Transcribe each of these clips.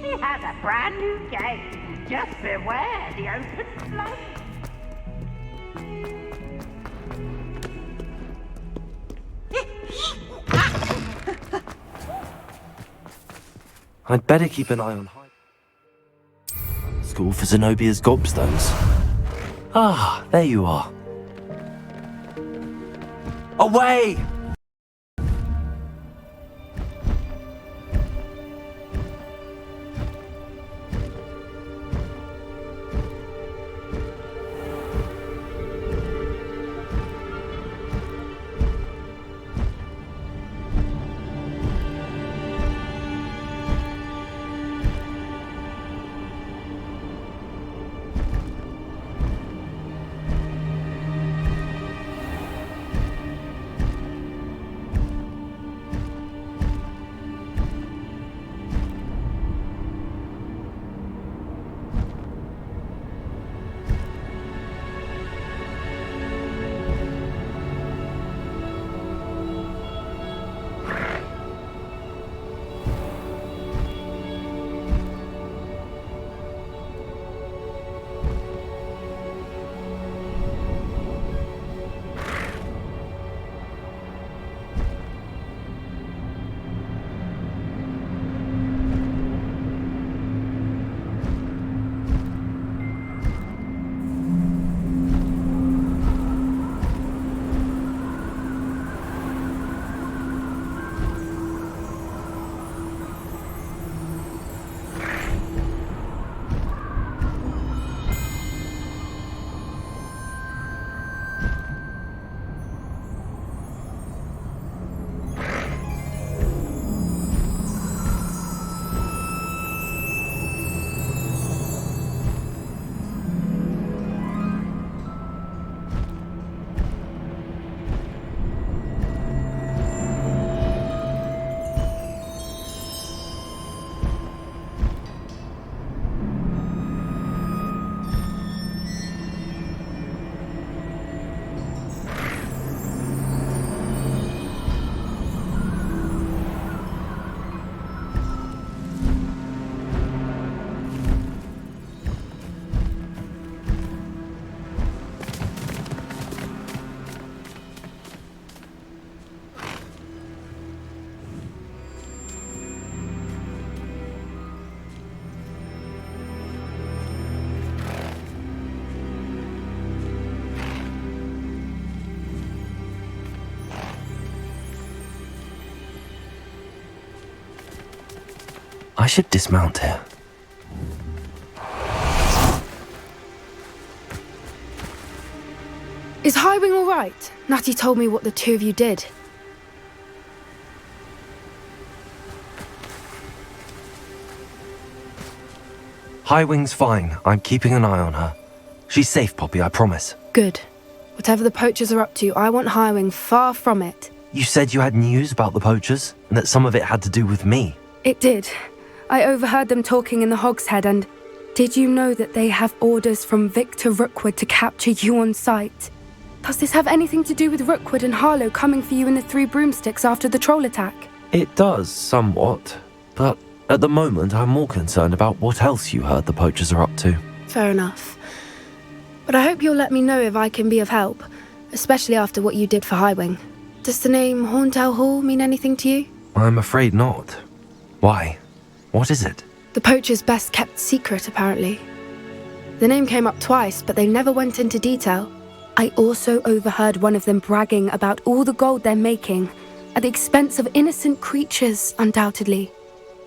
He has a brand new gate. Just beware the open flood. I'd better keep an eye on School for Zenobia's gobstones. Ah, there you are. Away! I should dismount here. Is Highwing all right? Natty told me what the two of you did. Highwing's fine. I'm keeping an eye on her. She's safe, Poppy, I promise. Good. Whatever the poachers are up to, I want Highwing far from it. You said you had news about the poachers, and that some of it had to do with me. It did. I overheard them talking in the Hogshead, and did you know that they have orders from Victor Rookwood to capture you on sight? Does this have anything to do with Rookwood and Harlow coming for you in the Three Broomsticks after the troll attack? It does, somewhat. But at the moment, I'm more concerned about what else you heard the poachers are up to. Fair enough. But I hope you'll let me know if I can be of help, especially after what you did for Highwing. Does the name Horntail Hall mean anything to you? I'm afraid not. Why? What is it? The poachers' best kept secret, apparently. The name came up twice, but they never went into detail. I also overheard one of them bragging about all the gold they're making, at the expense of innocent creatures, undoubtedly.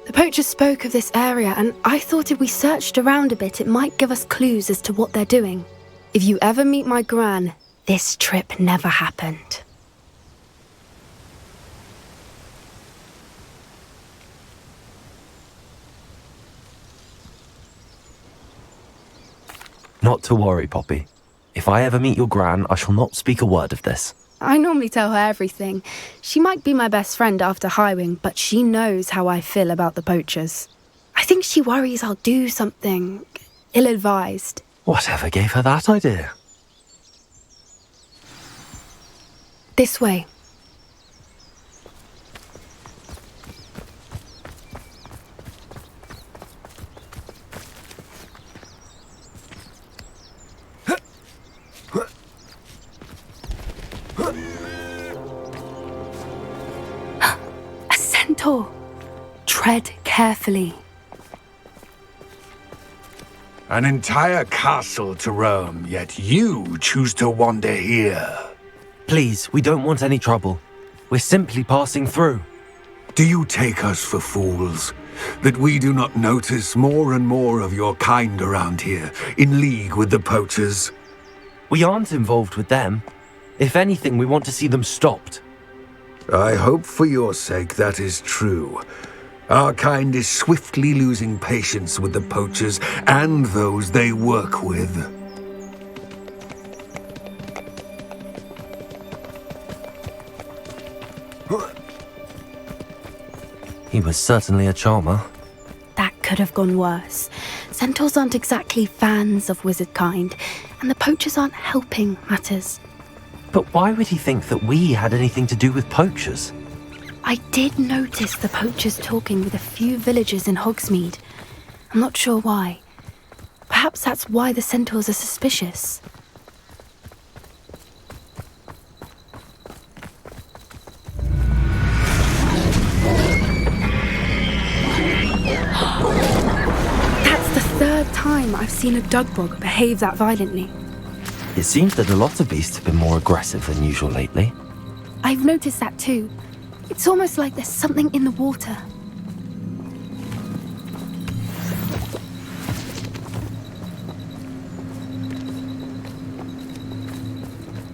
The poachers spoke of this area, and I thought if we searched around a bit, it might give us clues as to what they're doing. If you ever meet my gran, this trip never happened. Not to worry, Poppy. If I ever meet your gran, I shall not speak a word of this. I normally tell her everything. She might be my best friend after Highwing, but she knows how I feel about the poachers. I think she worries I'll do something ill-advised. Whatever gave her that idea? This way. A centaur. Tread carefully. An entire castle to roam, yet you choose to wander here. Please, we don't want any trouble. We're simply passing through. Do you take us for fools? That we do not notice more and more of your kind around here, in league with the poachers? We aren't involved with them. If anything, we want to see them stopped. I hope for your sake that is true. Our kind is swiftly losing patience with the poachers and those they work with. He was certainly a charmer. That could have gone worse. Centaurs aren't exactly fans of wizard kind, and the poachers aren't helping matters. But why would he think that we had anything to do with poachers? I did notice the poachers talking with a few villagers in Hogsmeade. I'm not sure why. Perhaps that's why the centaurs are suspicious. That's the third time I've seen a Dugbog behave that violently. It seems that a lot of beasts have been more aggressive than usual lately. I've noticed that too. It's almost like there's something in the water.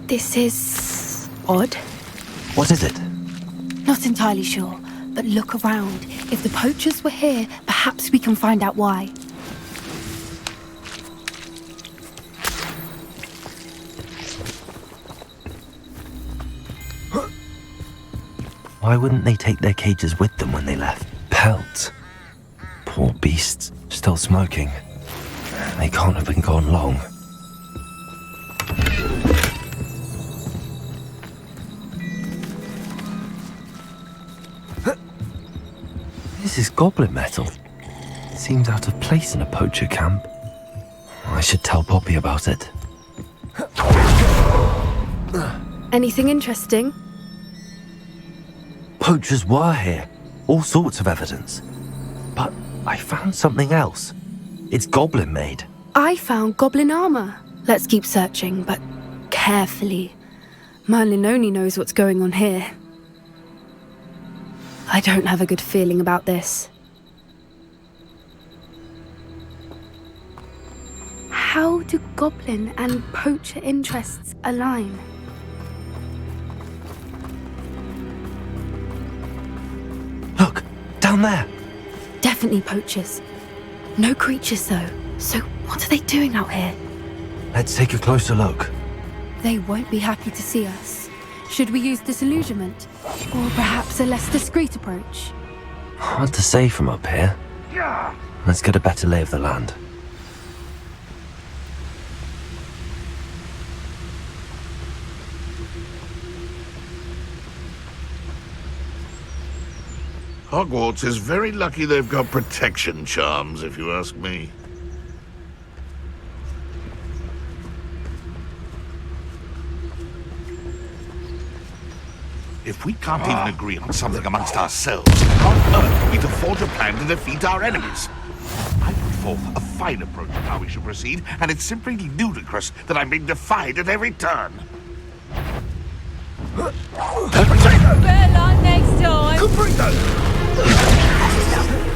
This is odd. What is it? Not entirely sure, but look around. If the poachers were here, perhaps we can find out why. Why wouldn't they take their cages with them when they left? Pelts. Poor beasts, still smoking. They can't have been gone long. This is goblin metal. Seems out of place in a poacher camp. I should tell Poppy about it. Anything interesting? Poachers were here. All sorts of evidence. But I found something else. It's goblin made. I found goblin armor. Let's keep searching, but carefully. Merlin only knows what's going on here. I don't have a good feeling about this. do goblin and poacher interests align? Look, down there. Definitely poachers. No creatures, though. So what are they doing out here? Let's take a closer look. They won't be happy to see us. Should we use disillusionment? Or perhaps a less discreet approach? Hard to say from up here. Let's get a better lay of the land. Hogwarts is very lucky they've got protection charms, if you ask me. If we can't even agree on something amongst ourselves, how on earth are we to forge a plan to defeat our enemies? I put forth a fine approach to how we should proceed, and it's simply ludicrous that I'm being defied at every turn. Better luck next time.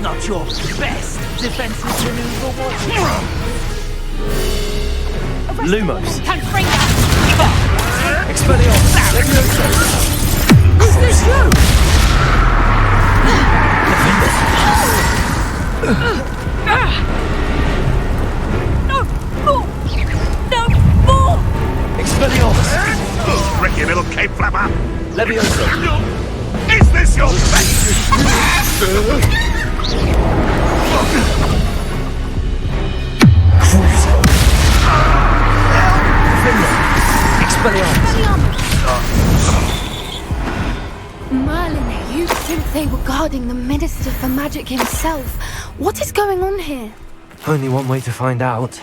Not your best defensive maneuver, was Lumos! Can't bring that. Expelliarmus! Is this you? No more! No more! Expelliarmus! Tricky little cape flapper! Leviosa! Is this your best? Cruiser! Expelliarmus! Merlin, you think they were guarding the Minister for Magic himself? What is going on here? Only one way to find out.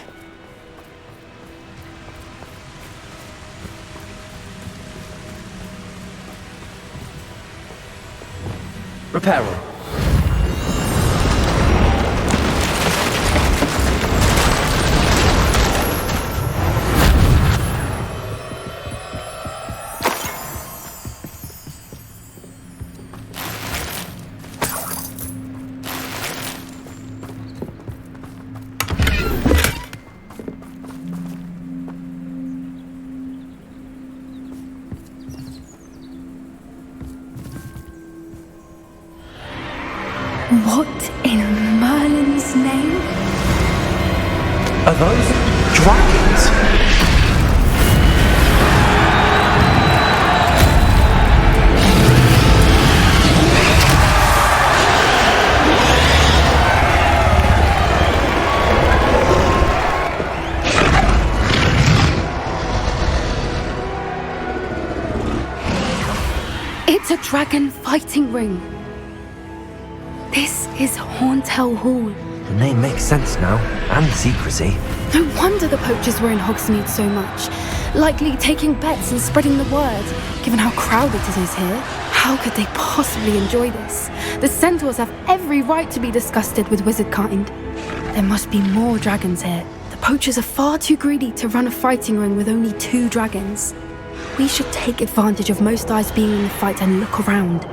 Reparo. What in Merlin's name? Are those dragons? It's a dragon fighting ring. This is Hauntel Hall. The name makes sense now, and secrecy. No wonder the poachers were in Hogsmeade so much. Likely taking bets and spreading the word, given how crowded it is here. How could they possibly enjoy this? The centaurs have every right to be disgusted with wizard kind. There must be more dragons here. The poachers are far too greedy to run a fighting ring with only 2 dragons. We should take advantage of most eyes being in the fight and look around.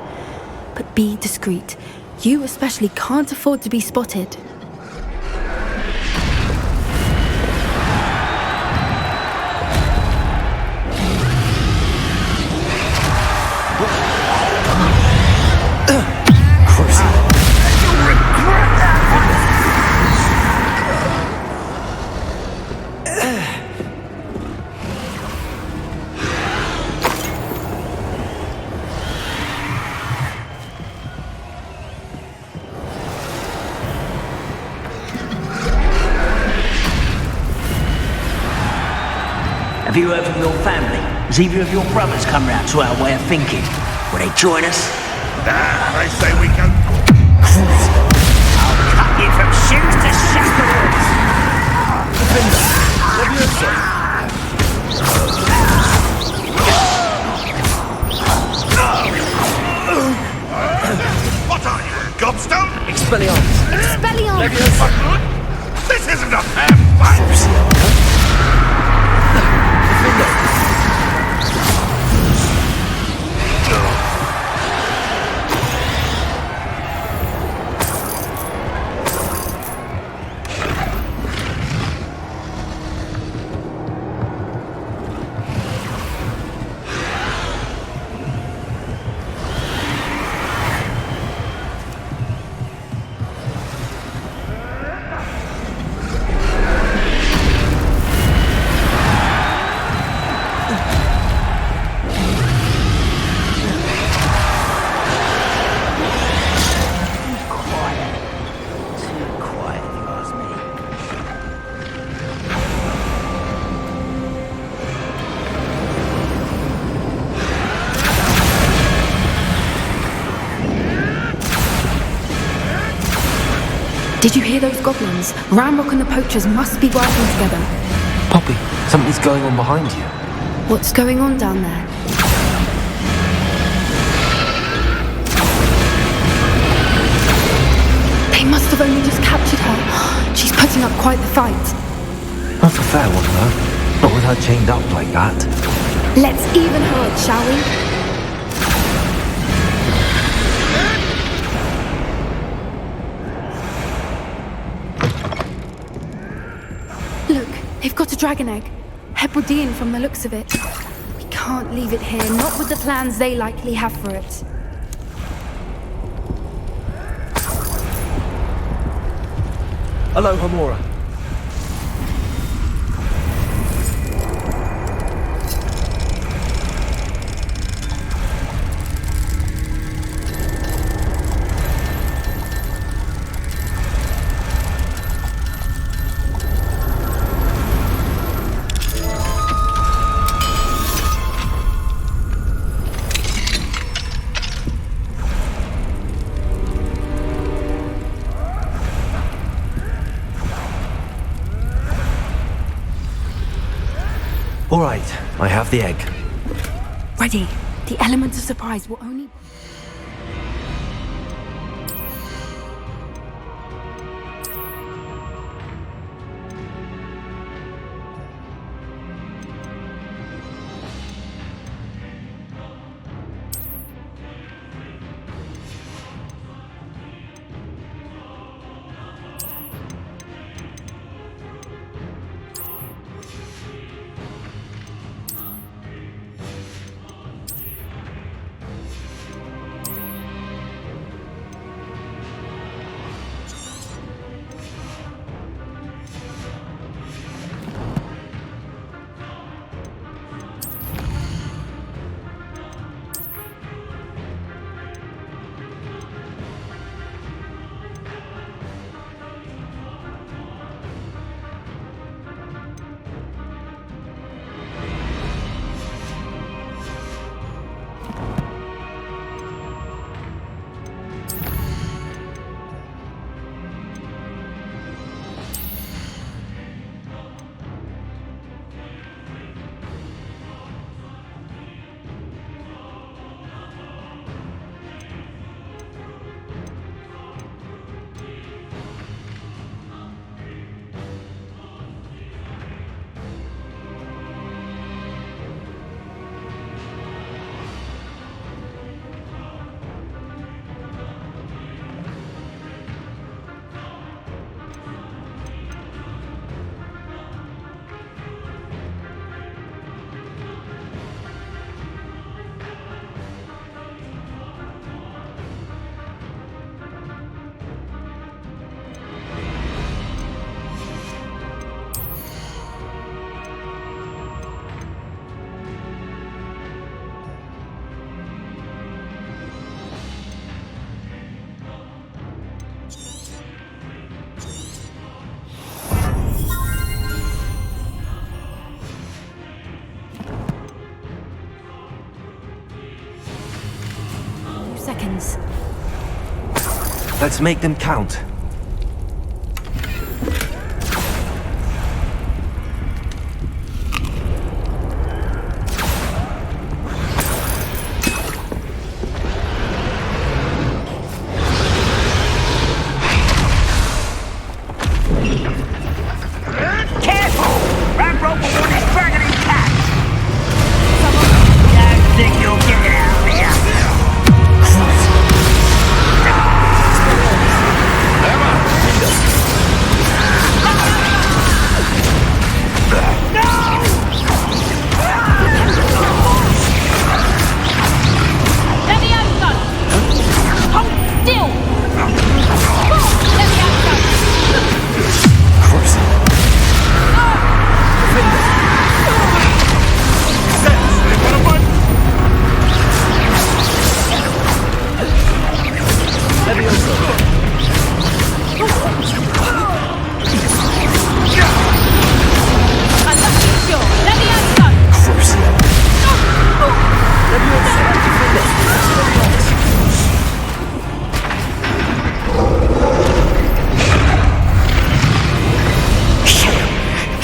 But be discreet. You especially can't afford to be spotted. Have you heard from your family? Has either of your brothers come round to our way of thinking? Will they join us? They say we can... I'll cut you from shins to shackles! What are you, gobstone? Expelliarmus! Expelliarmus! This isn't a fair fight! Did you hear those goblins? Ramrock and the poachers must be working together. Poppy, something's going on behind you. What's going on down there? They must have only just captured her. She's putting up quite the fight. Not a fair one, though. Not with her chained up like that. Let's even her up, shall we? Look, they've got a dragon egg. Hebridean from the looks of it. We can't leave it here, not with the plans they likely have for it. Hello, Hamora. All right, I have the egg. Ready. The element of surprise will only... Seconds. Let's make them count. Careful! Ramrock will want his dragon intact! Don't think you'll get it out of here!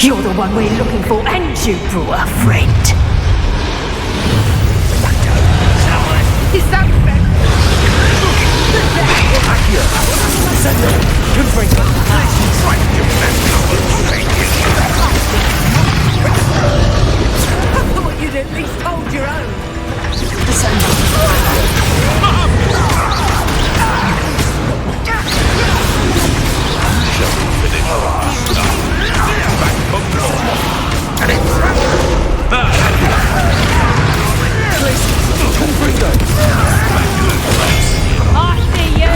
You're the one we're looking for, and you brought a friend. Is that fair? I thought you'd at least hold your own. I see you.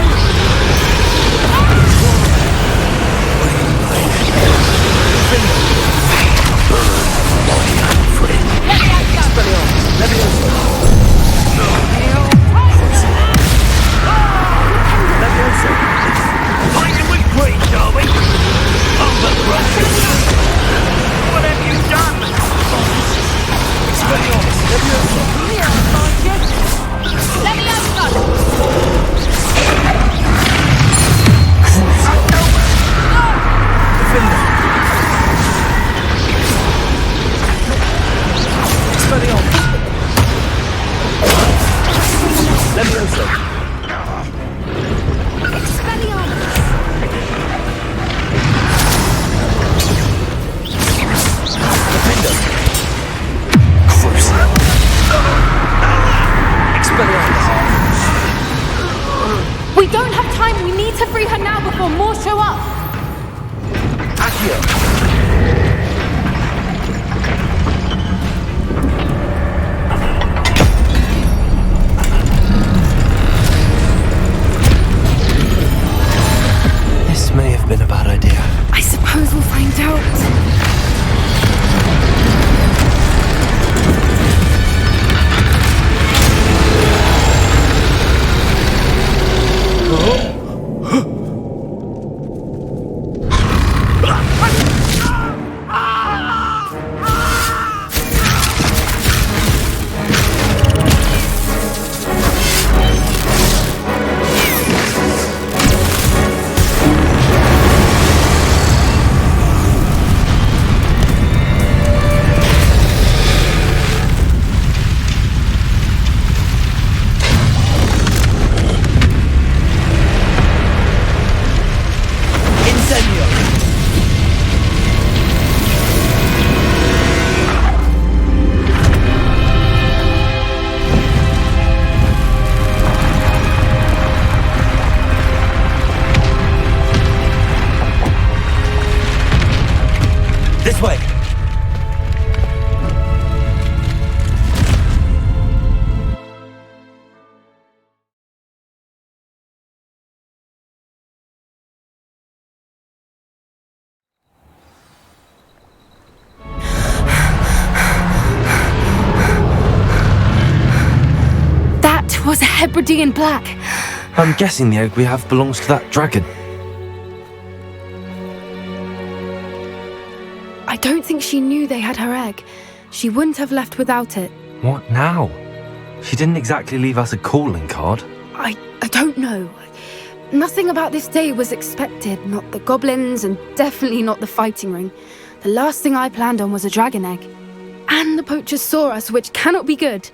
We don't have time. We need to free her now before more show up. This may have been a bad idea. I suppose we'll find out. This way! That was a Hebridean black. I'm guessing the egg we have belongs to that dragon. I don't think she knew they had her egg. She wouldn't have left without it. What now? She didn't exactly leave us a calling card. I don't know. Nothing about this day was expected. Not the goblins, and definitely not the fighting ring. The last thing I planned on was a dragon egg. And the poachers saw us, which cannot be good.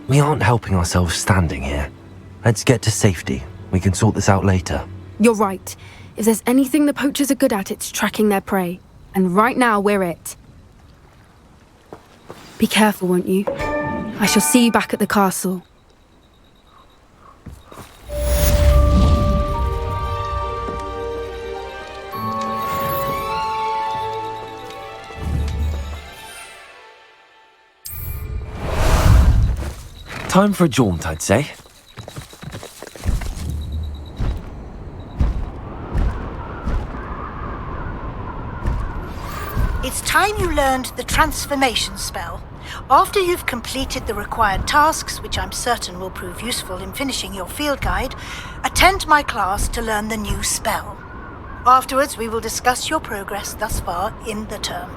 We aren't helping ourselves standing here. Let's get to safety. We can sort this out later. You're right. If there's anything the poachers are good at, it's tracking their prey. And right now, we're it. Be careful, won't you? I shall see you back at the castle. Time for a jaunt, I'd say. It's time you learned the transformation spell. After you've completed the required tasks, which I'm certain will prove useful in finishing your field guide, attend my class to learn the new spell. Afterwards, we will discuss your progress thus far in the term.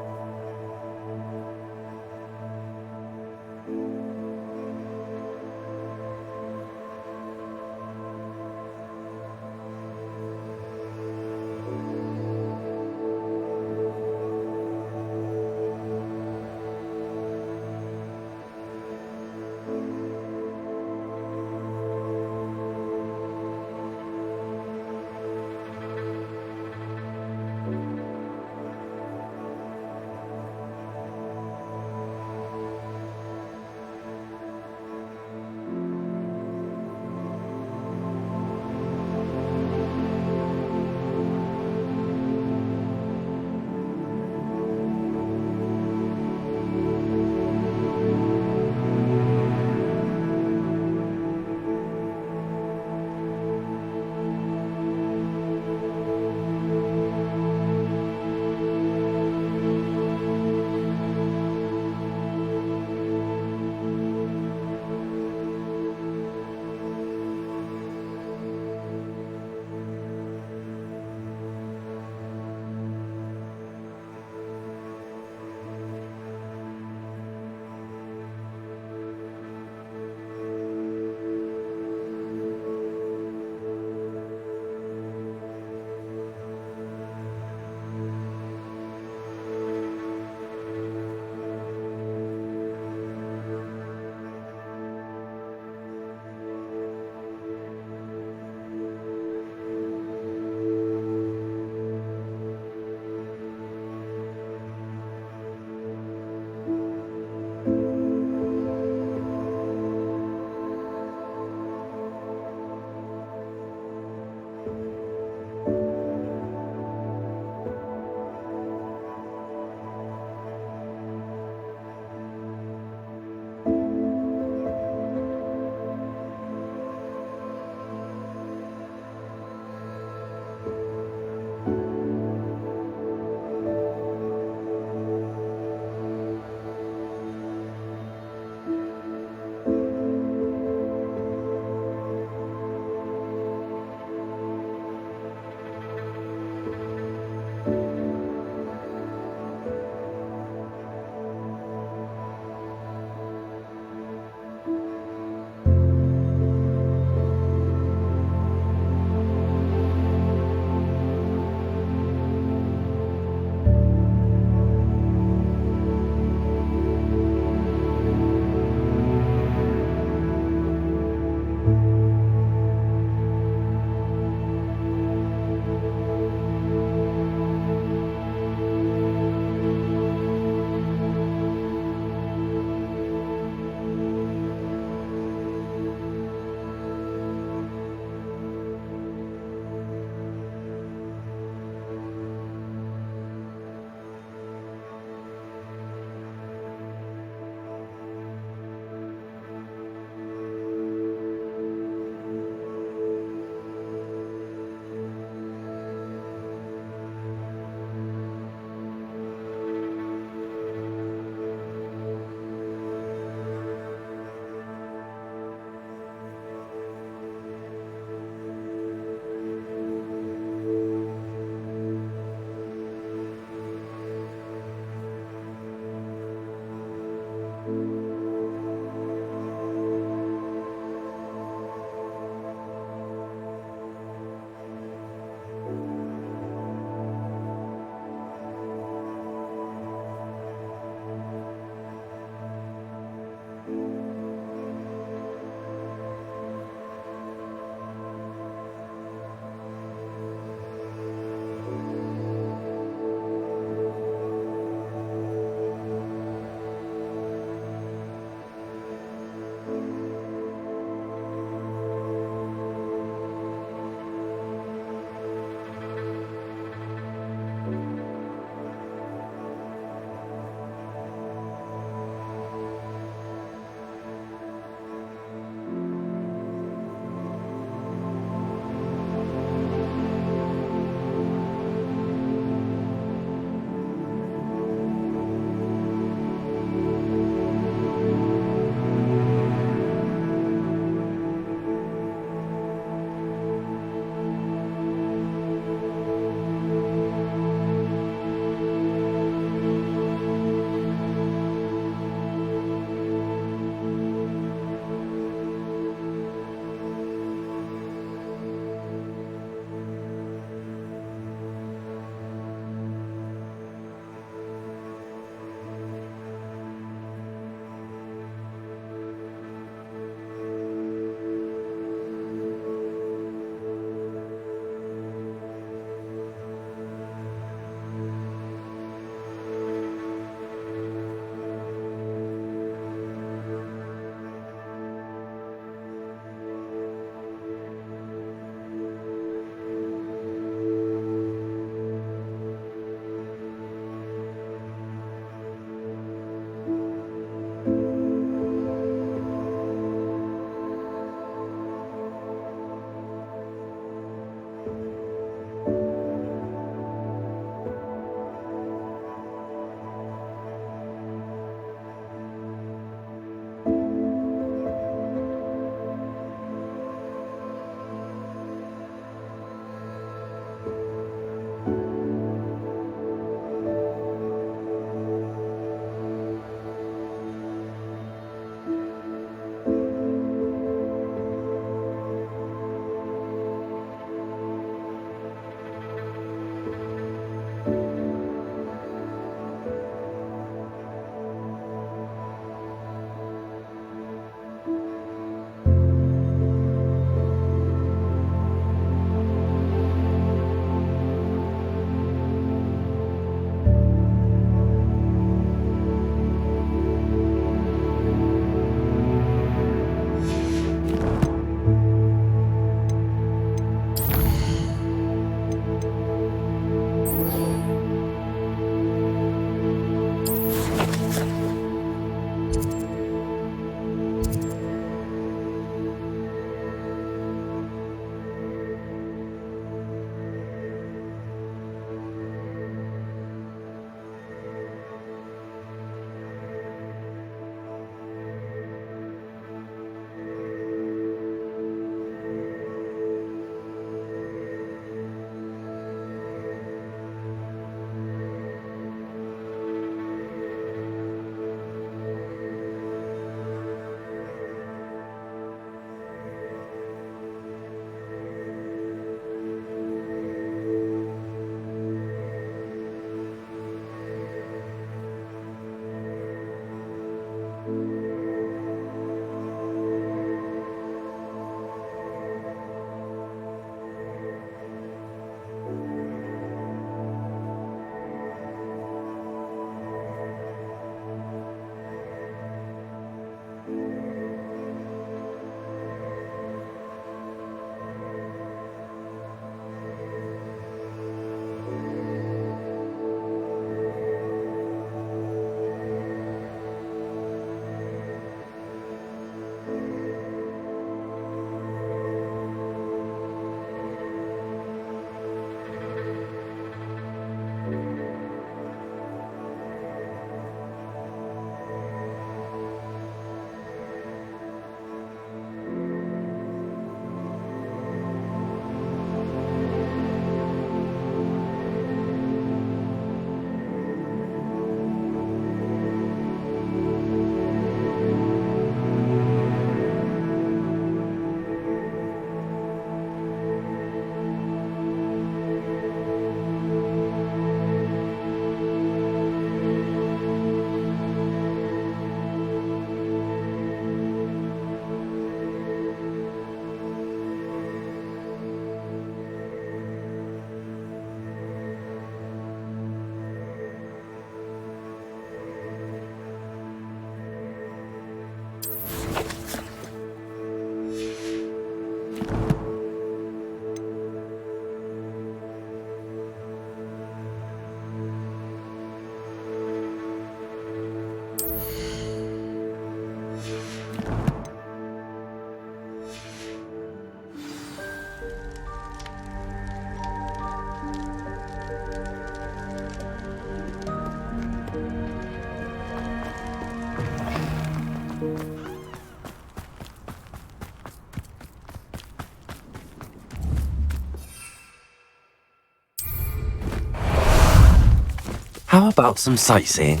How about some sightseeing?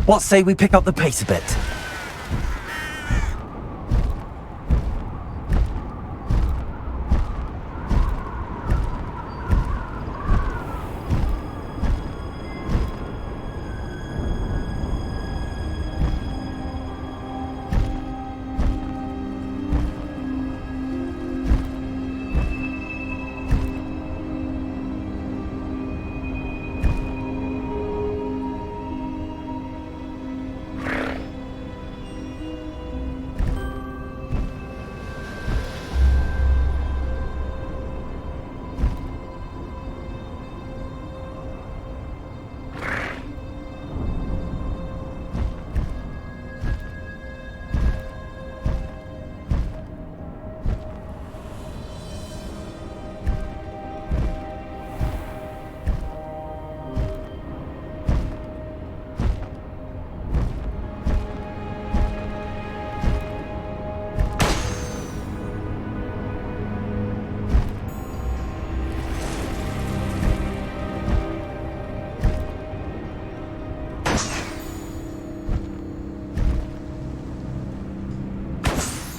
What say we pick up the pace a bit?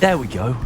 There we go.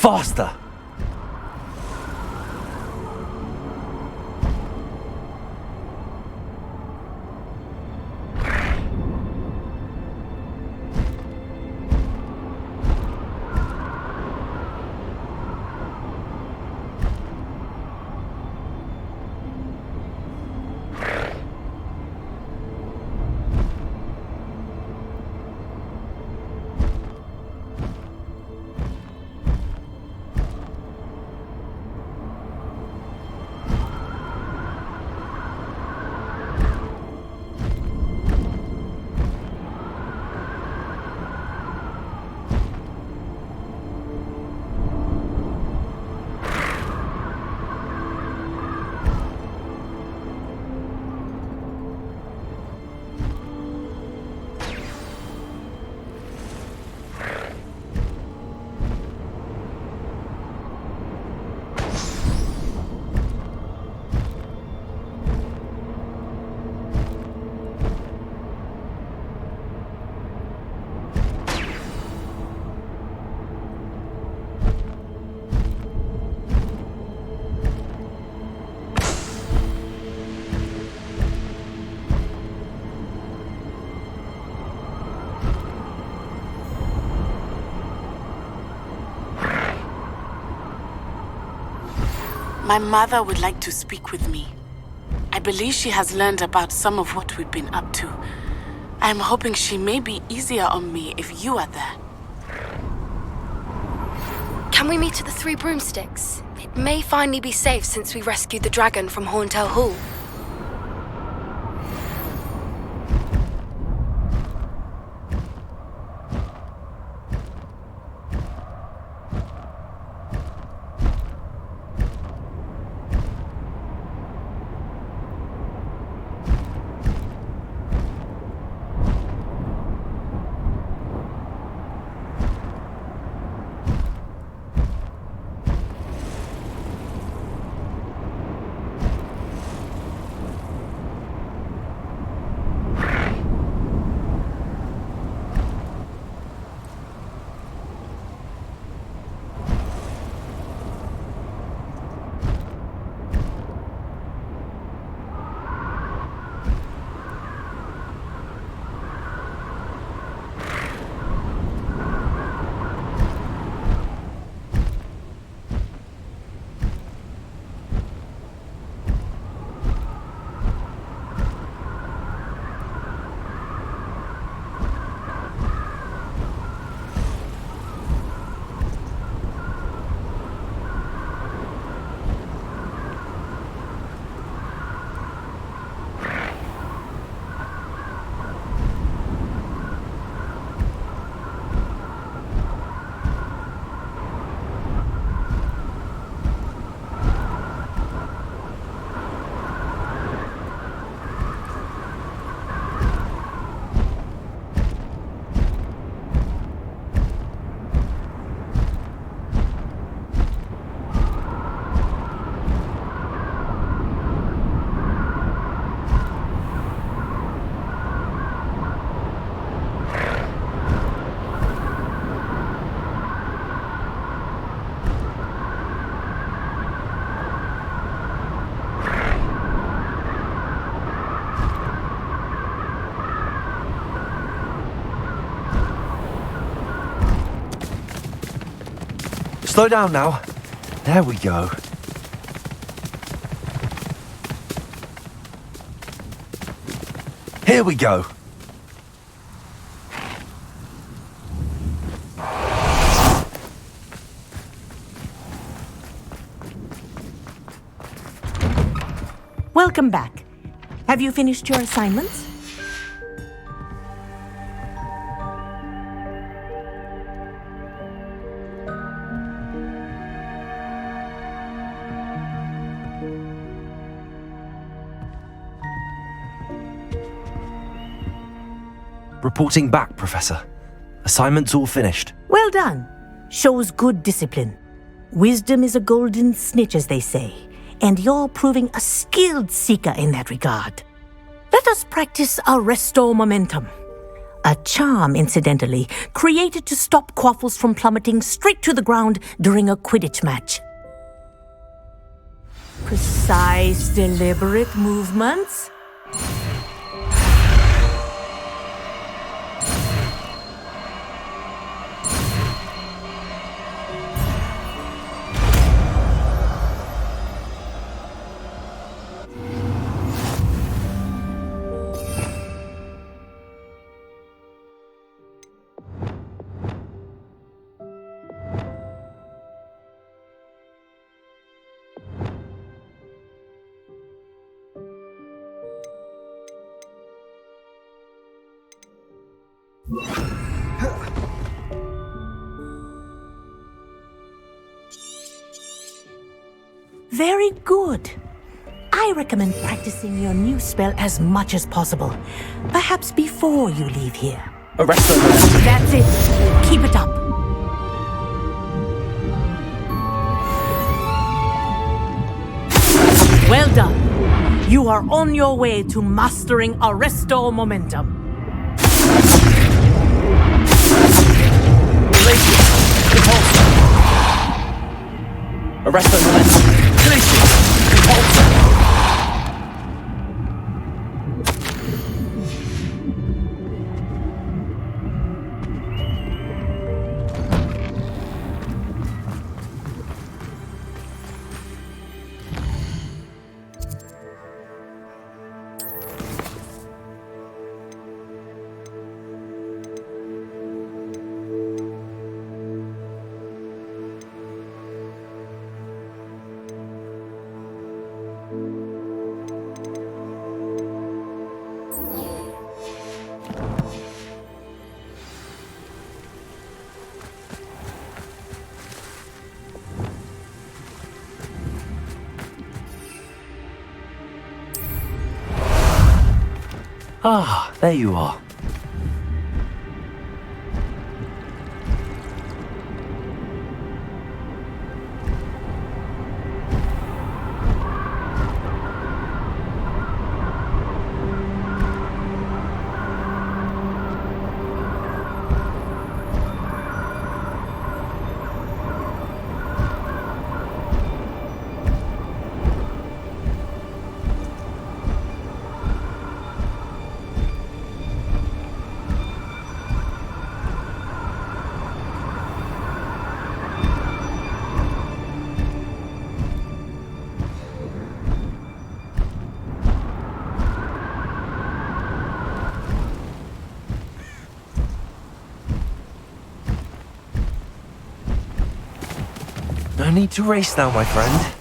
Faster! My mother would like to speak with me. I believe she has learned about some of what we've been up to. I am hoping she may be easier on me if you are there. Can we meet at the Three Broomsticks? It may finally be safe since we rescued the dragon from Horntail Hall. Slow down now. There we go. Here we go. Welcome back. Have you finished your assignments? Reporting back, Professor. Assignment's all finished. Well done. Shows good discipline. Wisdom is a golden snitch, as they say, and you're proving a skilled seeker in that regard. Let us practice Arresto Momentum. A charm, incidentally, created to stop Quaffles from plummeting straight to the ground during a Quidditch match. Precise, deliberate movements. Very good. I recommend practicing your new spell as much as possible. Perhaps before you leave here. Arresto Momentum. That's it. Keep it up. Well done. You are on your way to mastering Arresto Momentum. Arresto Momentum. Ah, there you are. No need to race now, my friend.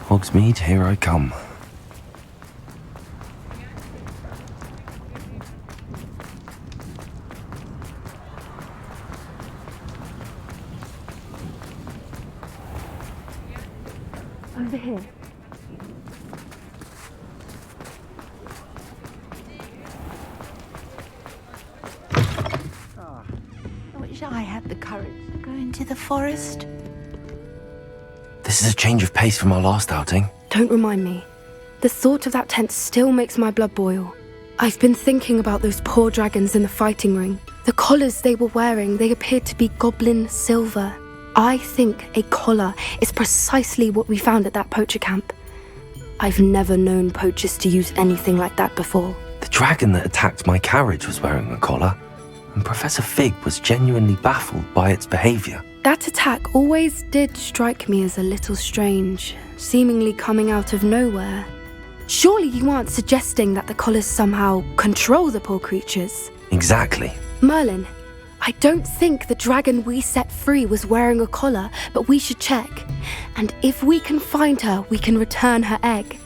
Hogsmeade, here I come. Over here. I wish I had the courage to go into the forest. This is a change of pace from our last outing. Don't remind me. The thought of that tent still makes my blood boil. I've been thinking about those poor dragons in the fighting ring. The collars they were wearing, they appeared to be goblin silver. I think a collar is precisely what we found at that poacher camp. I've never known poachers to use anything like that before. The dragon that attacked my carriage was wearing a collar, and Professor Fig was genuinely baffled by its behavior. That attack always did strike me as a little strange, seemingly coming out of nowhere. Surely you aren't suggesting that the collars somehow control the poor creatures? Exactly. Merlin, I don't think the dragon we set free was wearing a collar, but we should check. And if we can find her, we can return her egg.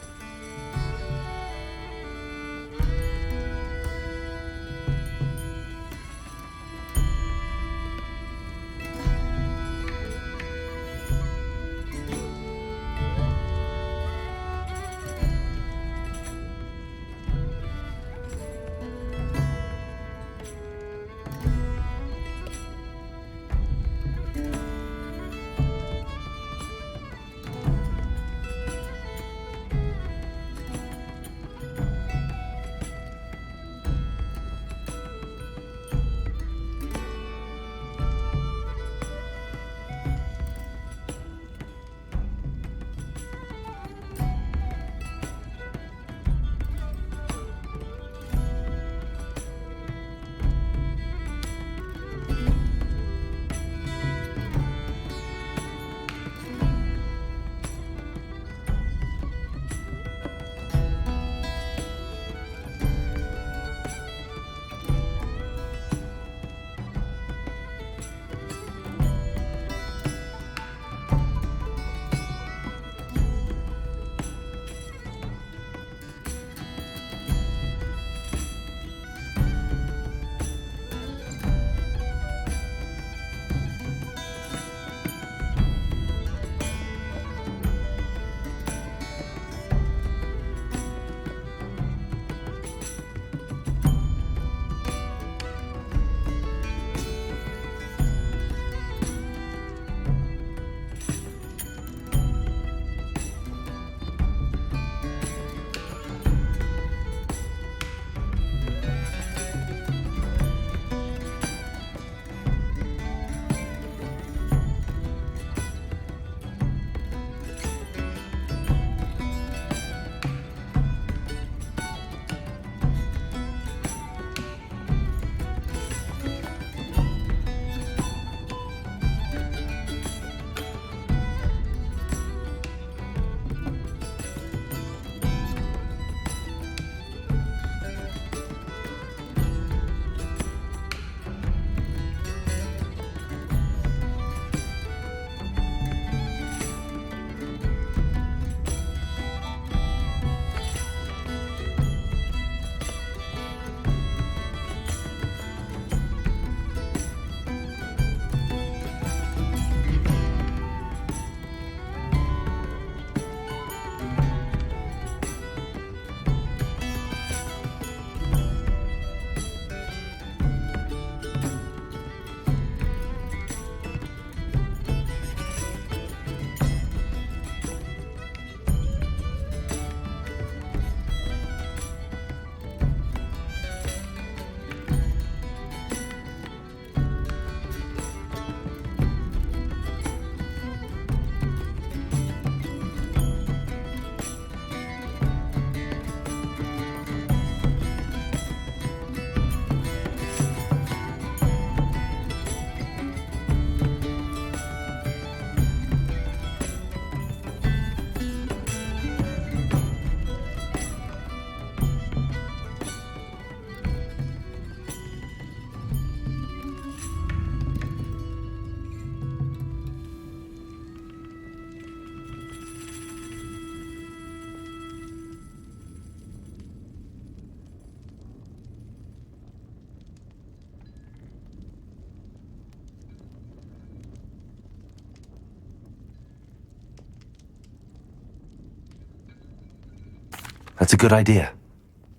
That's a good idea.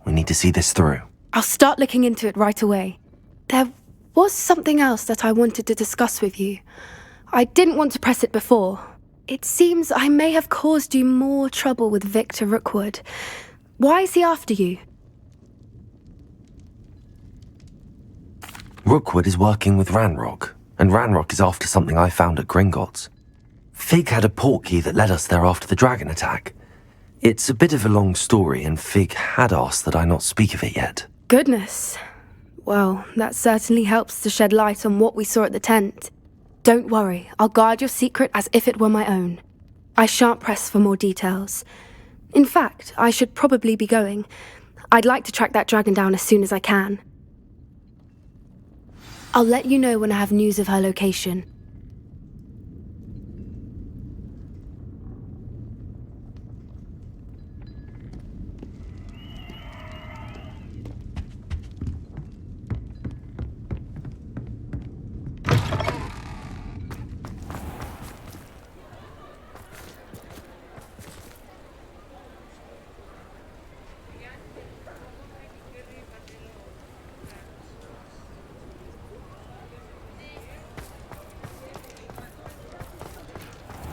We need to see this through. I'll start looking into it right away. There was something else that I wanted to discuss with you. I didn't want to press it before. It seems I may have caused you more trouble with Victor Rookwood. Why is he after you? Rookwood is working with Ranrock, and Ranrock is after something I found at Gringotts. Fig had a portkey that led us there after the dragon attack. It's a bit of a long story, and Fig had asked that I not speak of it yet. Goodness. Well, that certainly helps to shed light on what we saw at the tent. Don't worry, I'll guard your secret as if it were my own. I shan't press for more details. In fact, I should probably be going. I'd like to track that dragon down as soon as I can. I'll let you know when I have news of her location.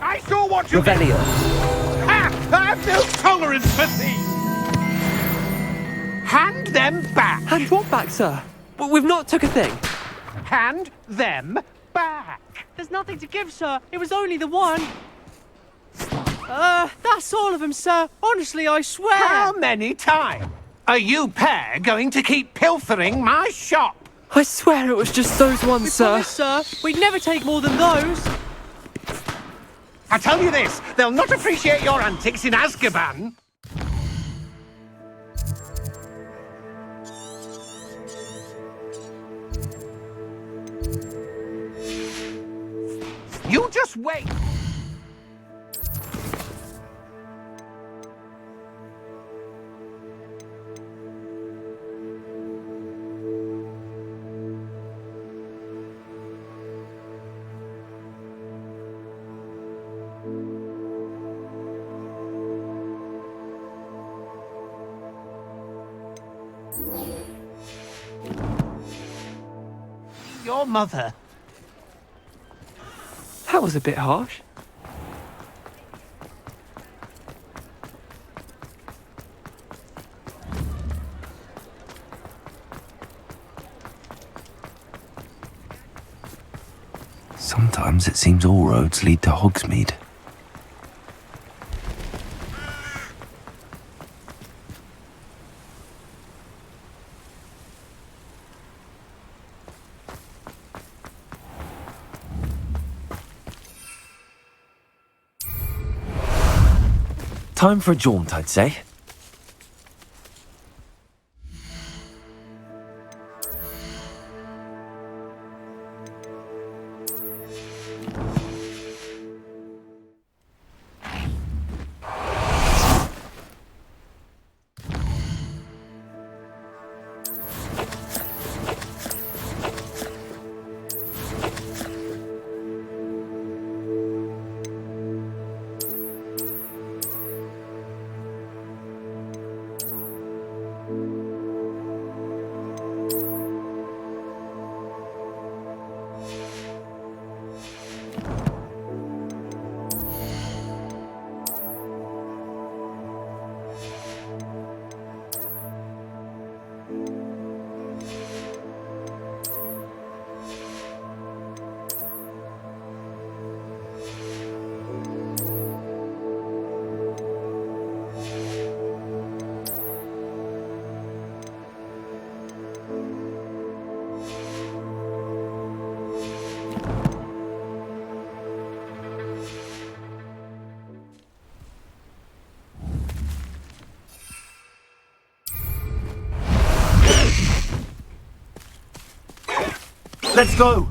I saw what you Revelio. Ha! I have no tolerance for thieves! Hand them back! Hand what back, sir? We've not took a thing. Hand them back! There's nothing to give, sir. It was only the one. That's all of them, sir. Honestly, I swear. How many times are you pair going to keep pilfering my shop? I swear it was just those ones, sir. Promise, sir. We'd never take more than those. I tell you this, they'll not appreciate your antics in Azkaban. You just wait. Your mother. That was a bit harsh. Sometimes it seems all roads lead to Hogsmeade. Time for a jaunt, I'd say. Let's go!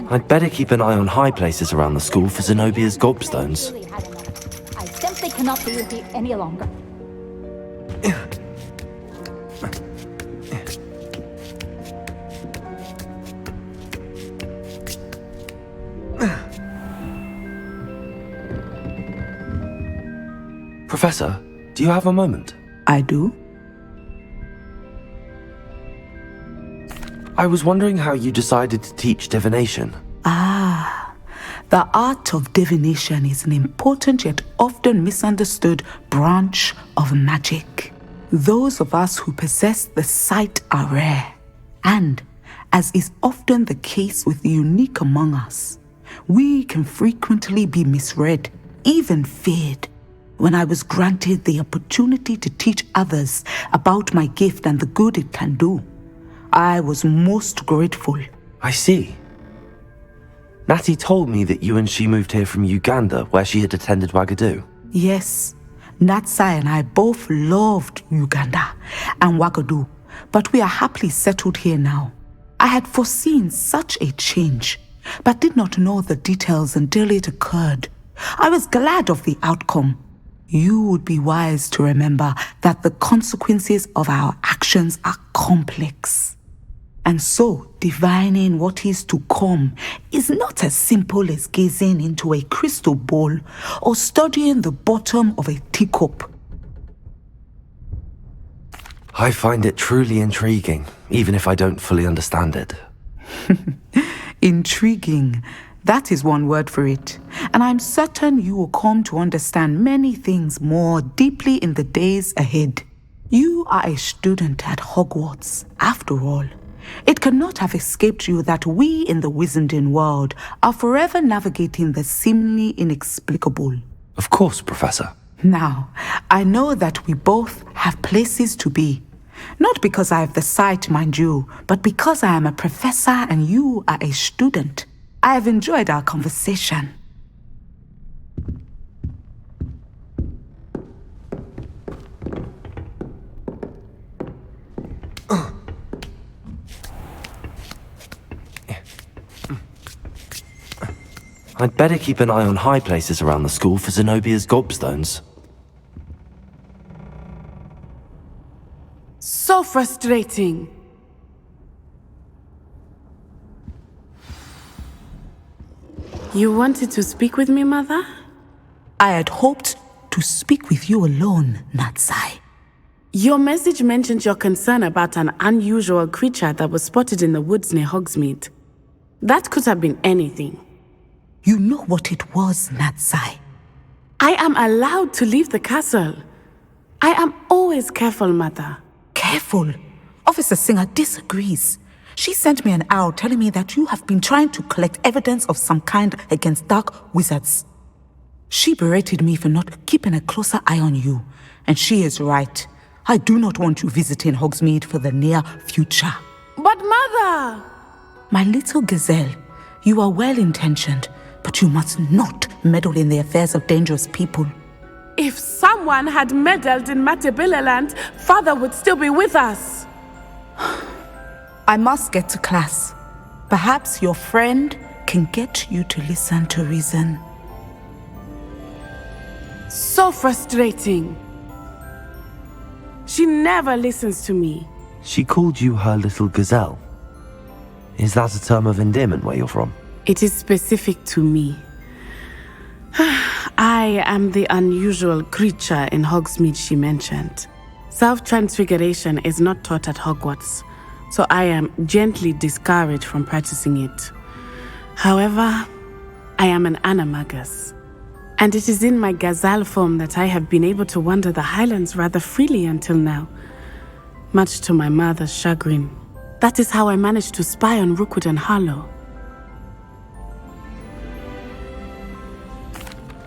I'd better keep an eye on high places around the school for Zenobia's gobstones. I simply cannot be with you any longer. Professor, do you have a moment? I do. I was wondering how you decided to teach divination. The art of divination is an important yet often misunderstood branch of magic. Those of us who possess the sight are rare, and, as is often the case with the unique among us, we can frequently be misread, even feared. When I was granted the opportunity to teach others about my gift and the good it can do, I was most grateful. I see. Natty told me that you and she moved here from Uganda, where she had attended Wagadu. Yes, Natsai and I both loved Uganda and Wagadu, but we are happily settled here now. I had foreseen such a change, but did not know the details until it occurred. I was glad of the outcome. You would be wise to remember that the consequences of our actions are complex. And so, divining what is to come is not as simple as gazing into a crystal ball or studying the bottom of a teacup. I find it truly intriguing, even if I don't fully understand it. Intriguing. That is one word for it. And I'm certain you will come to understand many things more deeply in the days ahead. You are a student at Hogwarts, after all. It cannot have escaped you that we in the Wizarding world are forever navigating the seemingly inexplicable. Of course, Professor. Now, I know that we both have places to be. Not because I have the sight, mind you, but because I am a professor and you are a student. I have enjoyed our conversation. I'd better keep an eye on high places around the school for Zenobia's gobstones. So frustrating. You wanted to speak with me, Mother? I had hoped to speak with you alone, Natsai. Your message mentioned your concern about an unusual creature that was spotted in the woods near Hogsmeade. That could have been anything. You know what it was, Natsai. I am allowed to leave the castle. I am always careful, Mother. Careful? Officer Singer disagrees. She sent me an owl telling me that you have been trying to collect evidence of some kind against dark wizards. She berated me for not keeping a closer eye on you, and she is right. I do not want you visiting Hogsmeade for the near future. But Mother! My little gazelle, you are well-intentioned, but you must not meddle in the affairs of dangerous people. If someone had meddled in Matabeleland, Father would still be with us. I must get to class. Perhaps your friend can get you to listen to reason. So frustrating. She never listens to me. She called you her little gazelle. Is that a term of endearment where you're from? It is specific to me. I am the unusual creature in Hogsmeade she mentioned. Self-transfiguration is not taught at Hogwarts, so I am gently discouraged from practicing it. However, I am an animagus, and it is in my gazelle form that I have been able to wander the highlands rather freely until now, much to my mother's chagrin. That is how I managed to spy on Rookwood and Harlow.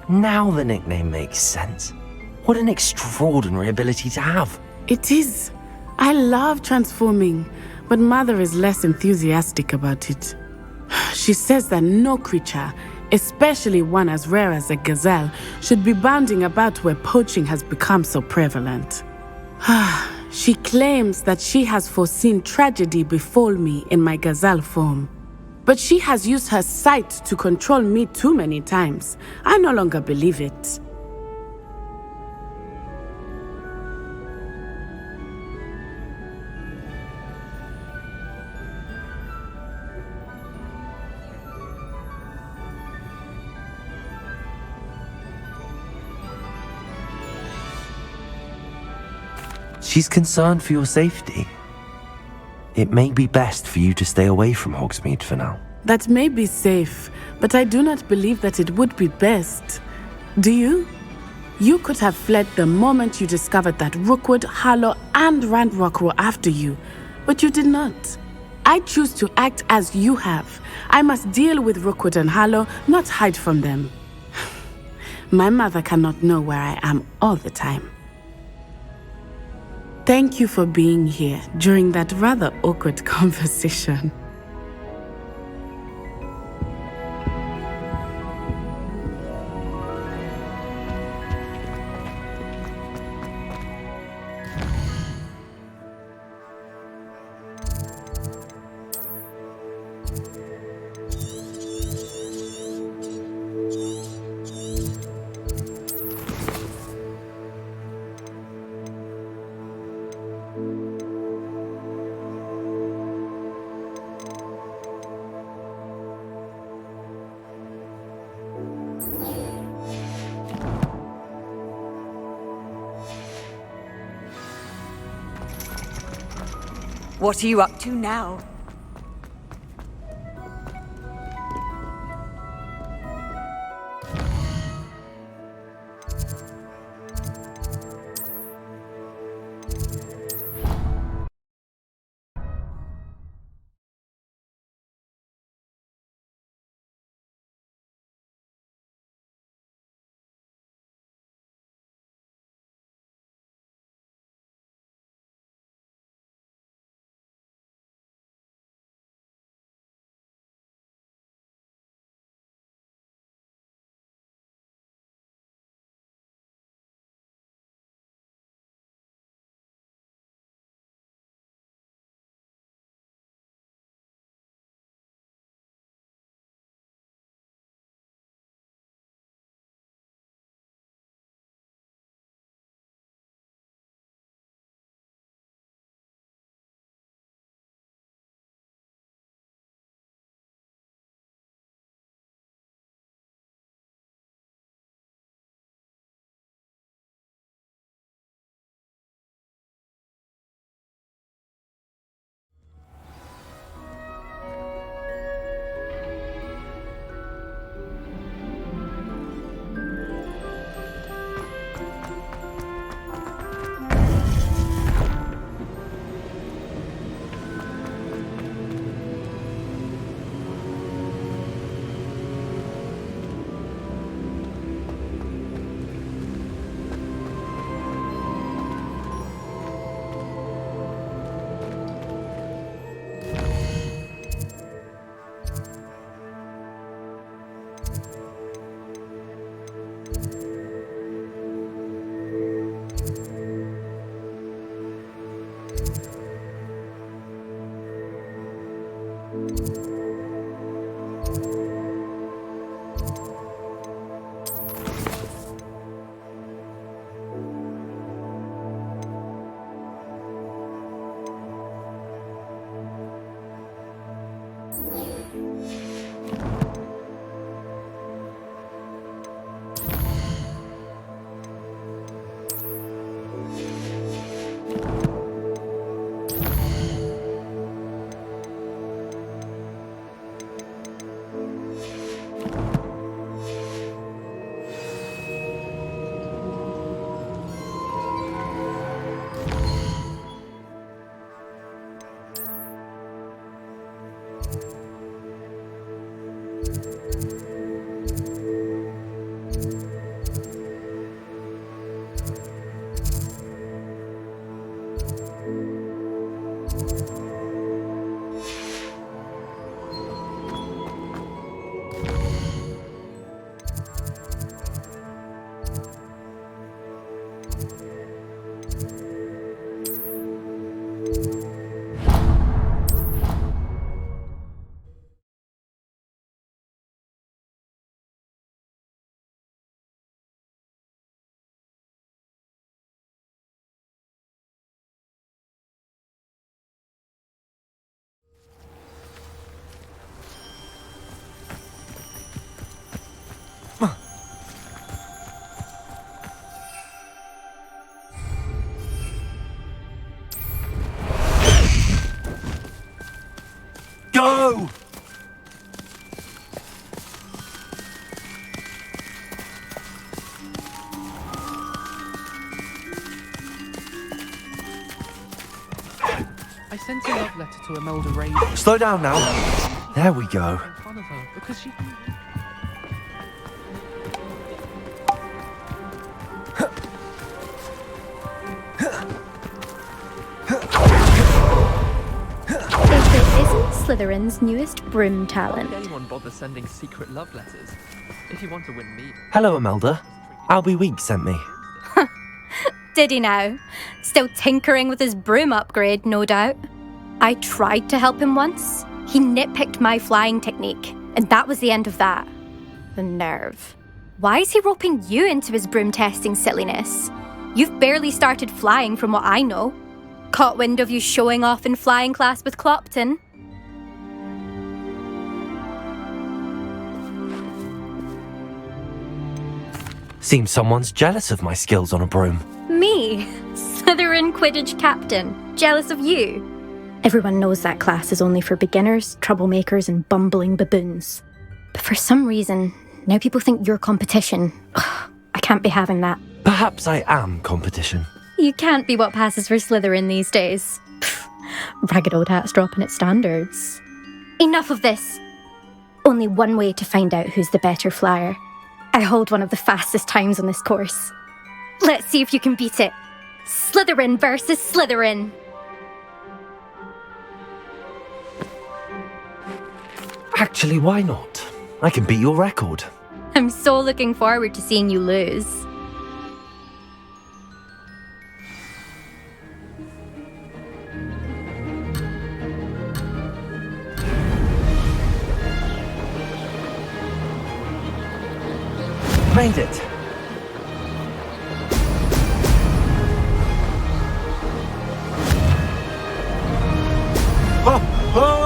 Now the nickname makes sense. What an extraordinary ability to have. It is. I love transforming, but Mother is less enthusiastic about it. She says that no creature, especially one as rare as a gazelle, should be bounding about where poaching has become so prevalent. She claims that she has foreseen tragedy befall me in my gazelle form. But she has used her sight to control me too many times. I no longer believe it. She's concerned for your safety. It may be best for you to stay away from Hogsmeade for now. That may be safe, but I do not believe that it would be best. Do you? You could have fled the moment you discovered that Rookwood, Harlow, and Ranrock were after you, but you did not. I choose to act as you have. I must deal with Rookwood and Harlow, not hide from them. My mother cannot know where I am all the time. Thank you for being here during that rather awkward conversation. What are you up to now? go! I sent a love letter to Imelda Ray. Slow down now. There we go. In front of her because she. If it isn't Slytherin's newest broom talent. Why would anyone bother sending secret love letters? If you want to win me. Hello, Imelda. Albie Weeks sent me. Did he now? Still tinkering with his broom upgrade, no doubt. I tried to help him once. He nitpicked my flying technique, and that was the end of that. The nerve. Why is he roping you into his broom testing silliness? You've barely started flying from what I know. Caught wind of you showing off in flying class with Clopton. Seems someone's jealous of my skills on a broom. Me, Slytherin Quidditch captain, jealous of you. Everyone knows that class is only for beginners, troublemakers, and bumbling baboons. But for some reason, now people think you're competition. Ugh, I can't be having that. Perhaps I am competition. You can't be what passes for Slytherin these days. Pfft, ragged old hat's dropping its standards. Enough of this. Only one way to find out who's the better flyer. I hold one of the fastest times on this course. Let's see if you can beat it. Slytherin versus Slytherin. Actually, why not? I can beat your record. I'm so looking forward to seeing you lose. Made it. Oh! Oh!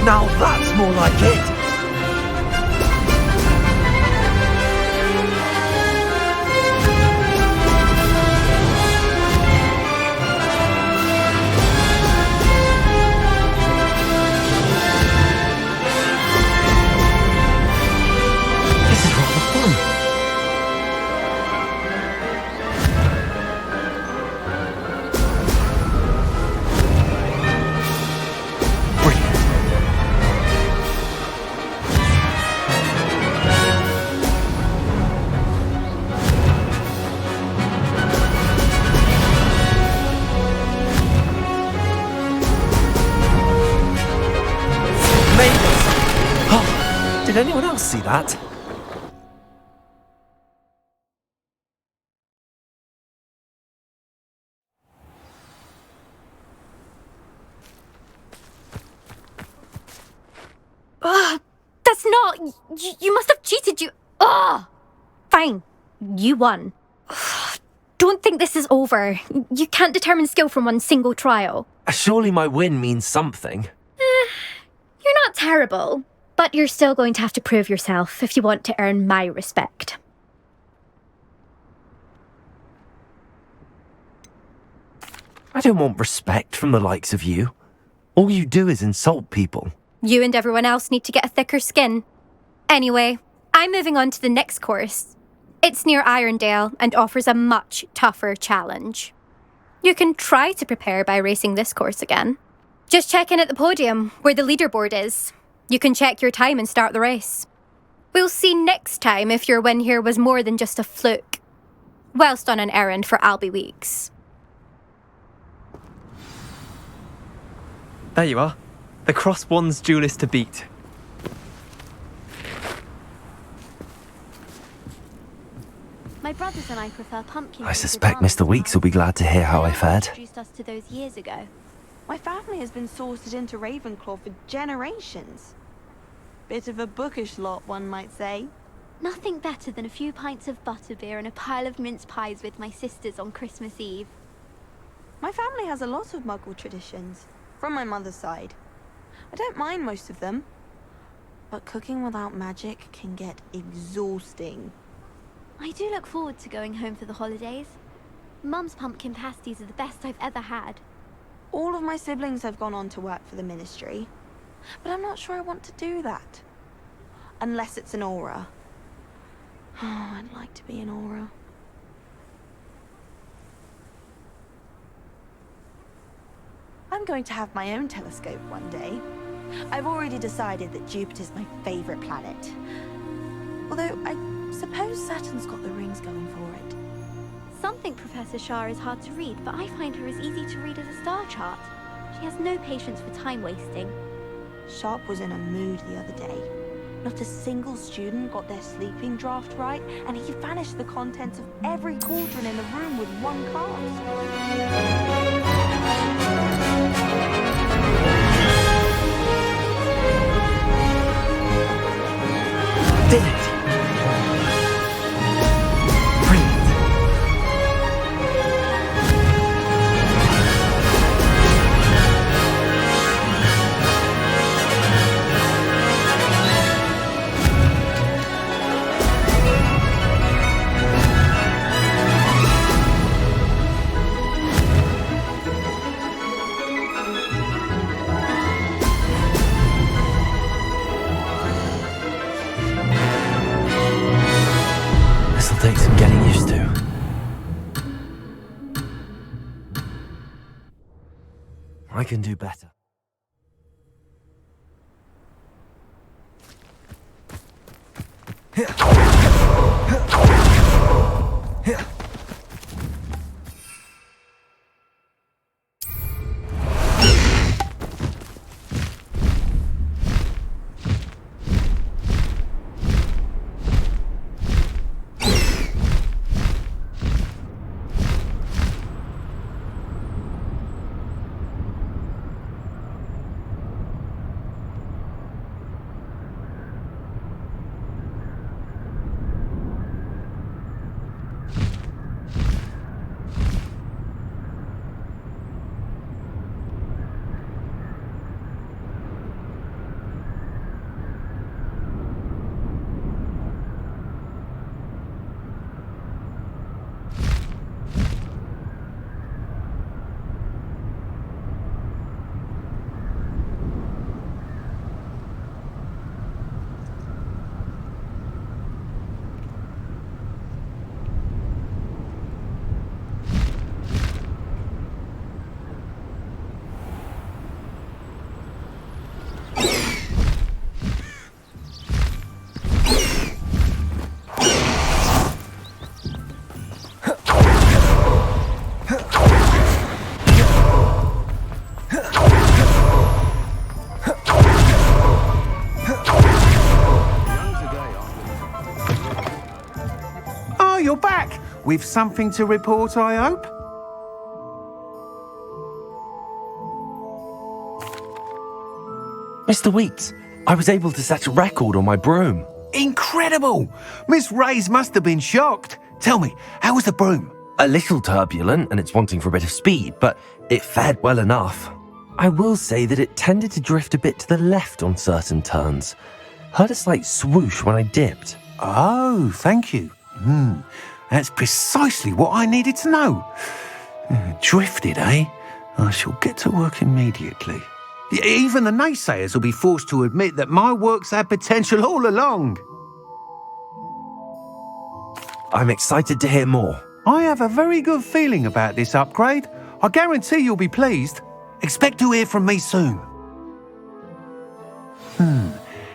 Now that's more like it! This is rather fun. Did anyone else see that? That's not... You must have cheated, you... Ugh! Fine. You won. Don't think this is over. You can't determine skill from one single trial. Surely my win means something. You're not terrible. But you're still going to have to prove yourself if you want to earn my respect. I don't want respect from the likes of you. All you do is insult people. You and everyone else need to get a thicker skin. Anyway, I'm moving on to the next course. It's near Irondale and offers a much tougher challenge. You can try to prepare by racing this course again. Just check in at the podium, where the leaderboard is. You can check your time and start the race. We'll see next time if your win here was more than just a fluke, whilst on an errand for Albie Weeks. There you are. The Cross Wands duelist to beat. My brothers and I prefer pumpkin. I suspect Mr. Weeks will be glad to hear how I fared. Introduced us to those years ago. My family has been sorted into Ravenclaw for generations. Bit of a bookish lot, one might say. Nothing better than a few pints of butterbeer and a pile of mince pies with my sisters on Christmas Eve. My family has a lot of Muggle traditions, from my mother's side. I don't mind most of them, but cooking without magic can get exhausting. I do look forward to going home for the holidays. Mum's pumpkin pasties are the best I've ever had. All of my siblings have gone on to work for the Ministry, but I'm not sure I want to do that. Unless it's an aura. Oh, I'd like to be an aura. I'm going to have my own telescope one day. I've already decided that Jupiter's my favorite planet. Although, I suppose Saturn's got the rings going for it. Some think Professor Shah is hard to read, but I find her as easy to read as a star chart. She has no patience for time wasting. Sharp was in a mood the other day. Not a single student got their sleeping draft right, and he vanished the contents of every cauldron in the room with one cast. Did it! Brilliant! This'll take some getting used to. I can do better. Oh, you're back! With something to report, I hope? Mr. Weeks, I was able to set a record on my broom. Incredible! Miss Reyes must have been shocked. Tell me, how was the broom? A little turbulent and it's wanting for a bit of speed, but it fared well enough. I will say that it tended to drift a bit to the left on certain turns. Heard a slight swoosh when I dipped. Oh, thank you. That's precisely what I needed to know. Drifted, eh? I shall get to work immediately. Even the naysayers will be forced to admit that my work's had potential all along. I'm excited to hear more. I have a very good feeling about this upgrade. I guarantee you'll be pleased. Expect to hear from me soon.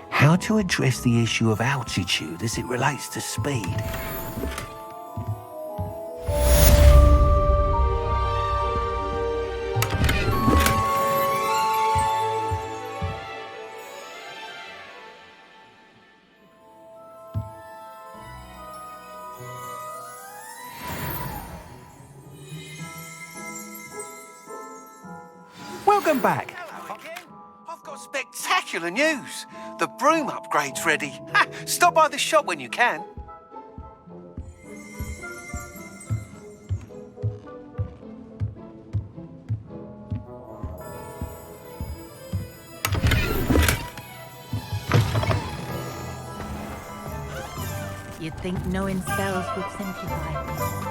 How to address the issue of altitude as it relates to speed? Welcome back. Hello again. I've got spectacular news. The broom upgrade's ready. Ha, stop by the shop when you can. You'd think knowing spells would simplify things.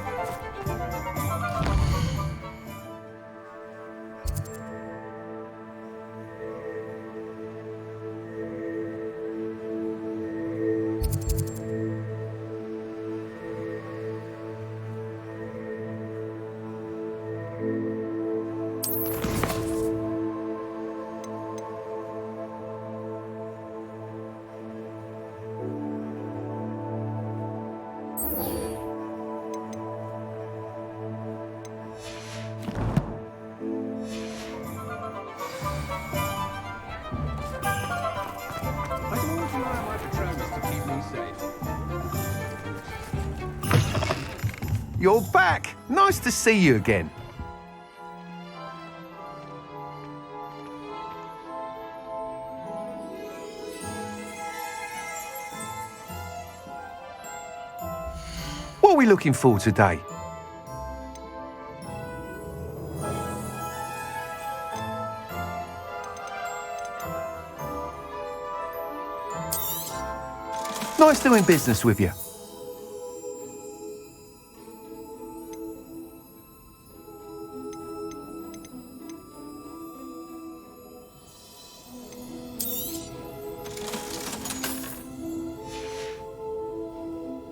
You're back. Nice to see you again. What are we looking for today? Nice doing business with you.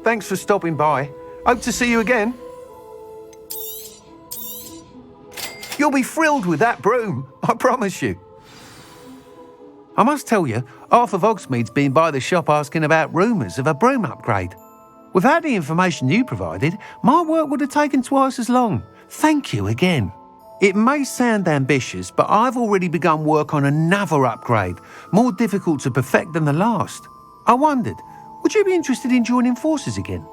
Thanks for stopping by. Hope to see you again. You'll be thrilled with that broom, I promise you. I must tell you, half of Hogsmeade's been by the shop asking about rumours of a broom upgrade. Without the information you provided, my work would have taken twice as long. Thank you again. It may sound ambitious, but I've already begun work on another upgrade, more difficult to perfect than the last. I wondered, would you be interested in joining forces again?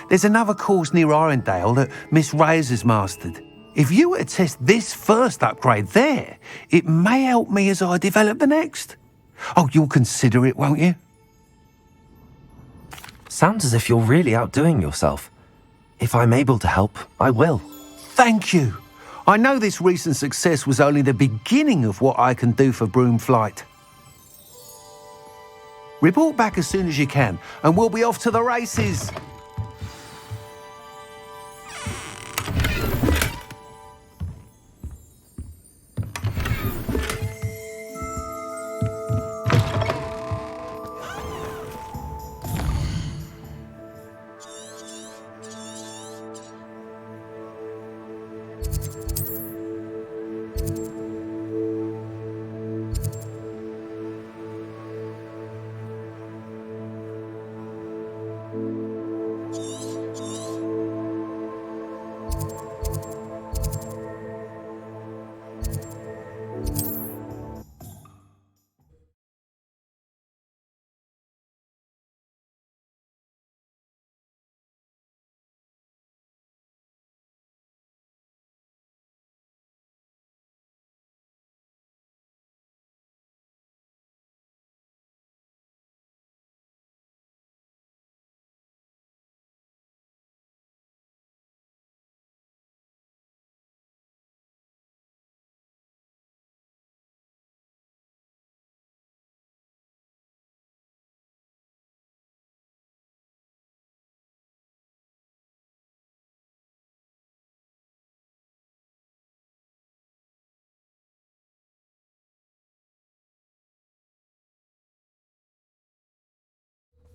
There's another course near Irondale that Miss Reyes has mastered. If you were to test this first upgrade there, it may help me as I develop the next. Oh, you'll consider it, won't you? Sounds as if you're really outdoing yourself. If I'm able to help, I will. Thank you. I know this recent success was only the beginning of what I can do for Broomflight. Report back as soon as you can, and we'll be off to the races.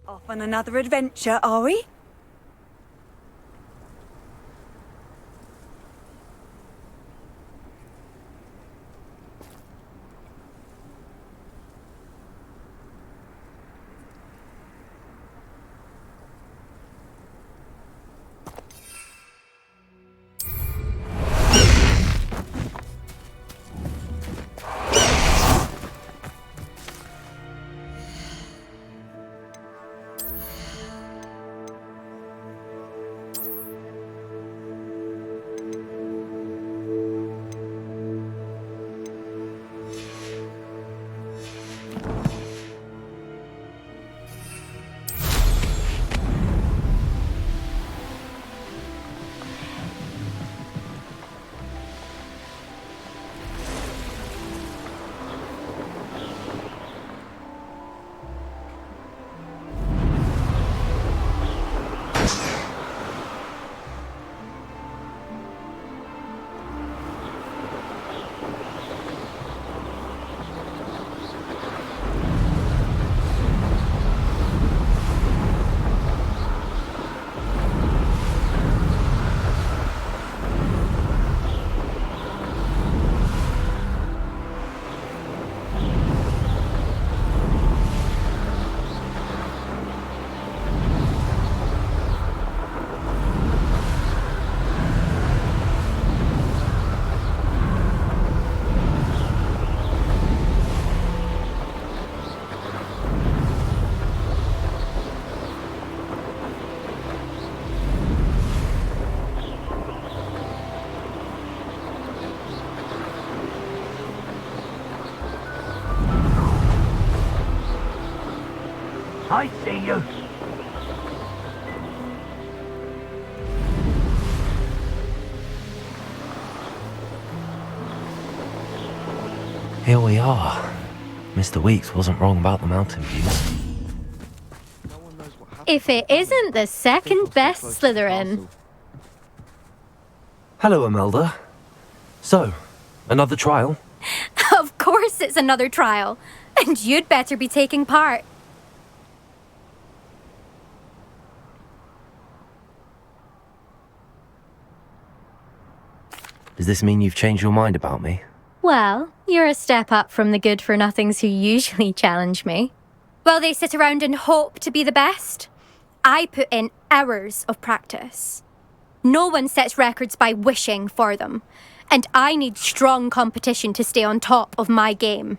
Off on another adventure, are we? I see you. Here we are. Mr. Weeks wasn't wrong about the mountain views. If it isn't the second best Slytherin. Hello, Imelda. So, another trial? Of course it's another trial. And you'd better be taking part. Does this mean you've changed your mind about me? Well, you're a step up from the good-for-nothings who usually challenge me. While they sit around and hope to be the best, I put in hours of practice. No one sets records by wishing for them, and I need strong competition to stay on top of my game.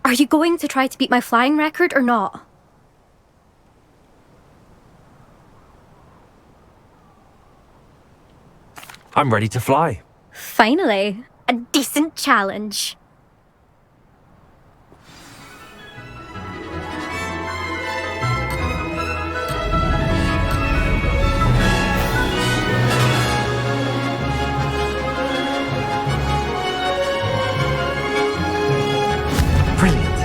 Are you going to try to beat my flying record or not? I'm ready to fly. Finally, a decent challenge. Brilliant.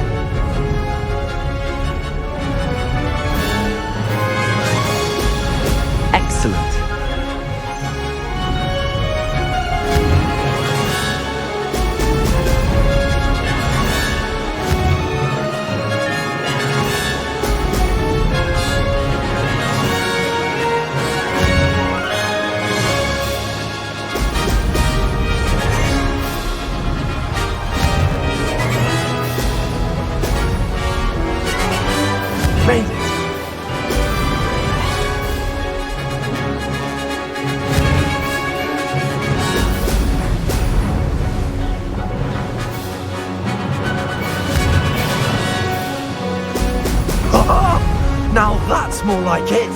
Excellent. Made it. Now that's more like it.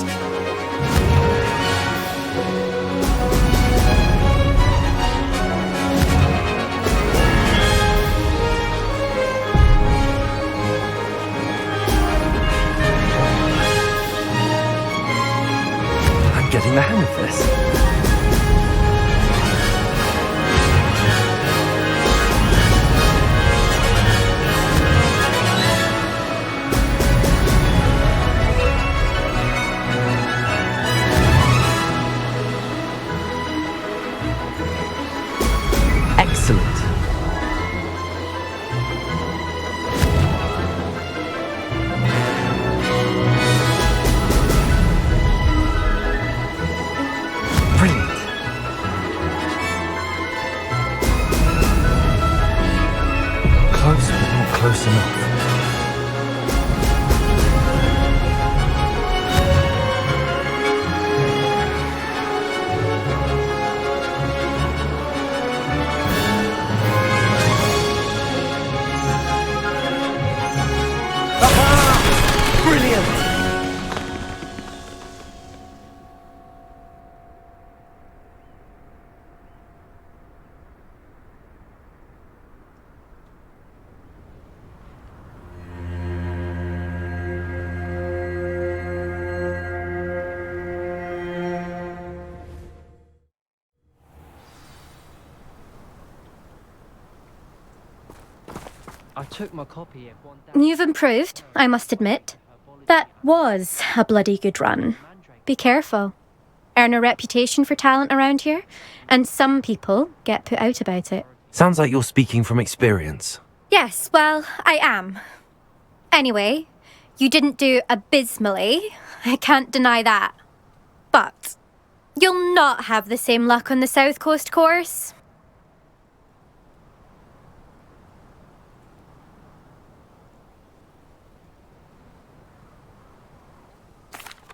I'm getting the hang of this. Excellent. Brilliant. Close, but not close enough. Brilliant! I took my copy of 1,000. You've improved, I must admit. That was a bloody good run. Be careful. Earn a reputation for talent around here, and some people get put out about it. Sounds like you're speaking from experience. Yes, well, I am. Anyway, you didn't do abysmally. I can't deny that. But you'll not have the same luck on the South Coast course.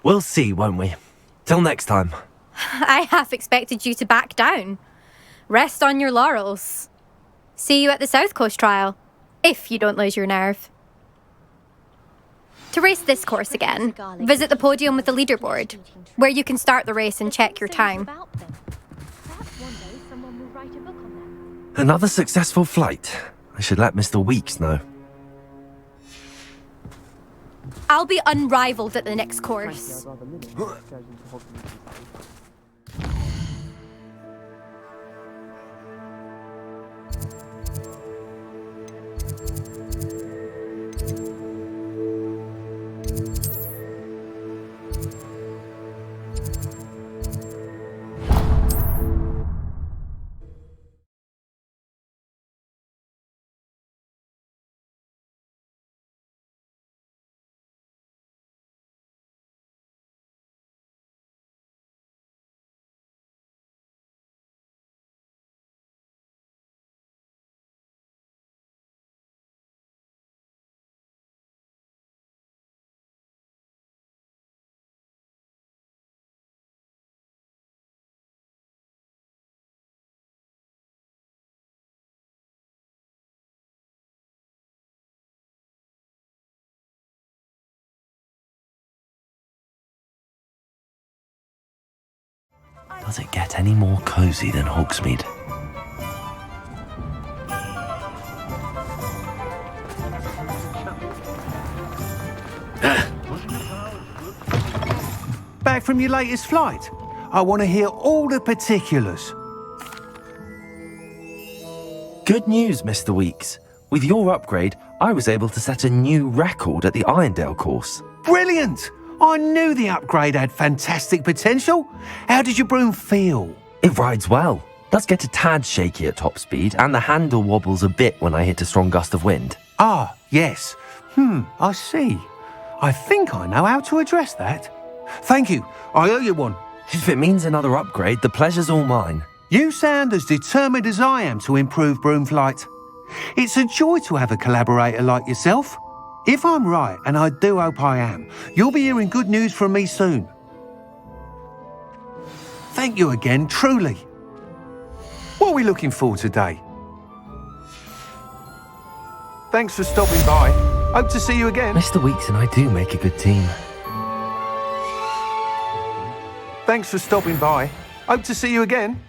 We'll see, won't we? Till next time. I half expected you to back down. Rest on your laurels. See you at the South Coast trial, if you don't lose your nerve. To race this course again, visit the podium with the leaderboard, where you can start the race and check your time. Another successful flight. I should let Mr. Weeks know. I'll be unrivaled at the next course. Does it get any more cozy than Hogsmeade? Back from your latest flight? I want to hear all the particulars. Good news, Mr. Weeks. With your upgrade, I was able to set a new record at the Irondale course. Brilliant! I knew the upgrade had fantastic potential. How did your broom feel? It rides well. Does get a tad shaky at top speed, and the handle wobbles a bit when I hit a strong gust of wind. Ah, yes. I see. I think I know how to address that. Thank you. I owe you one. If it means another upgrade, the pleasure's all mine. You sound as determined as I am to improve broom flight. It's a joy to have a collaborator like yourself. If I'm right, and I do hope I am, you'll be hearing good news from me soon. Thank you again, truly. What are we looking for today? Thanks for stopping by. Hope to see you again. Mr. Weeks and I do make a good team. Thanks for stopping by. Hope to see you again.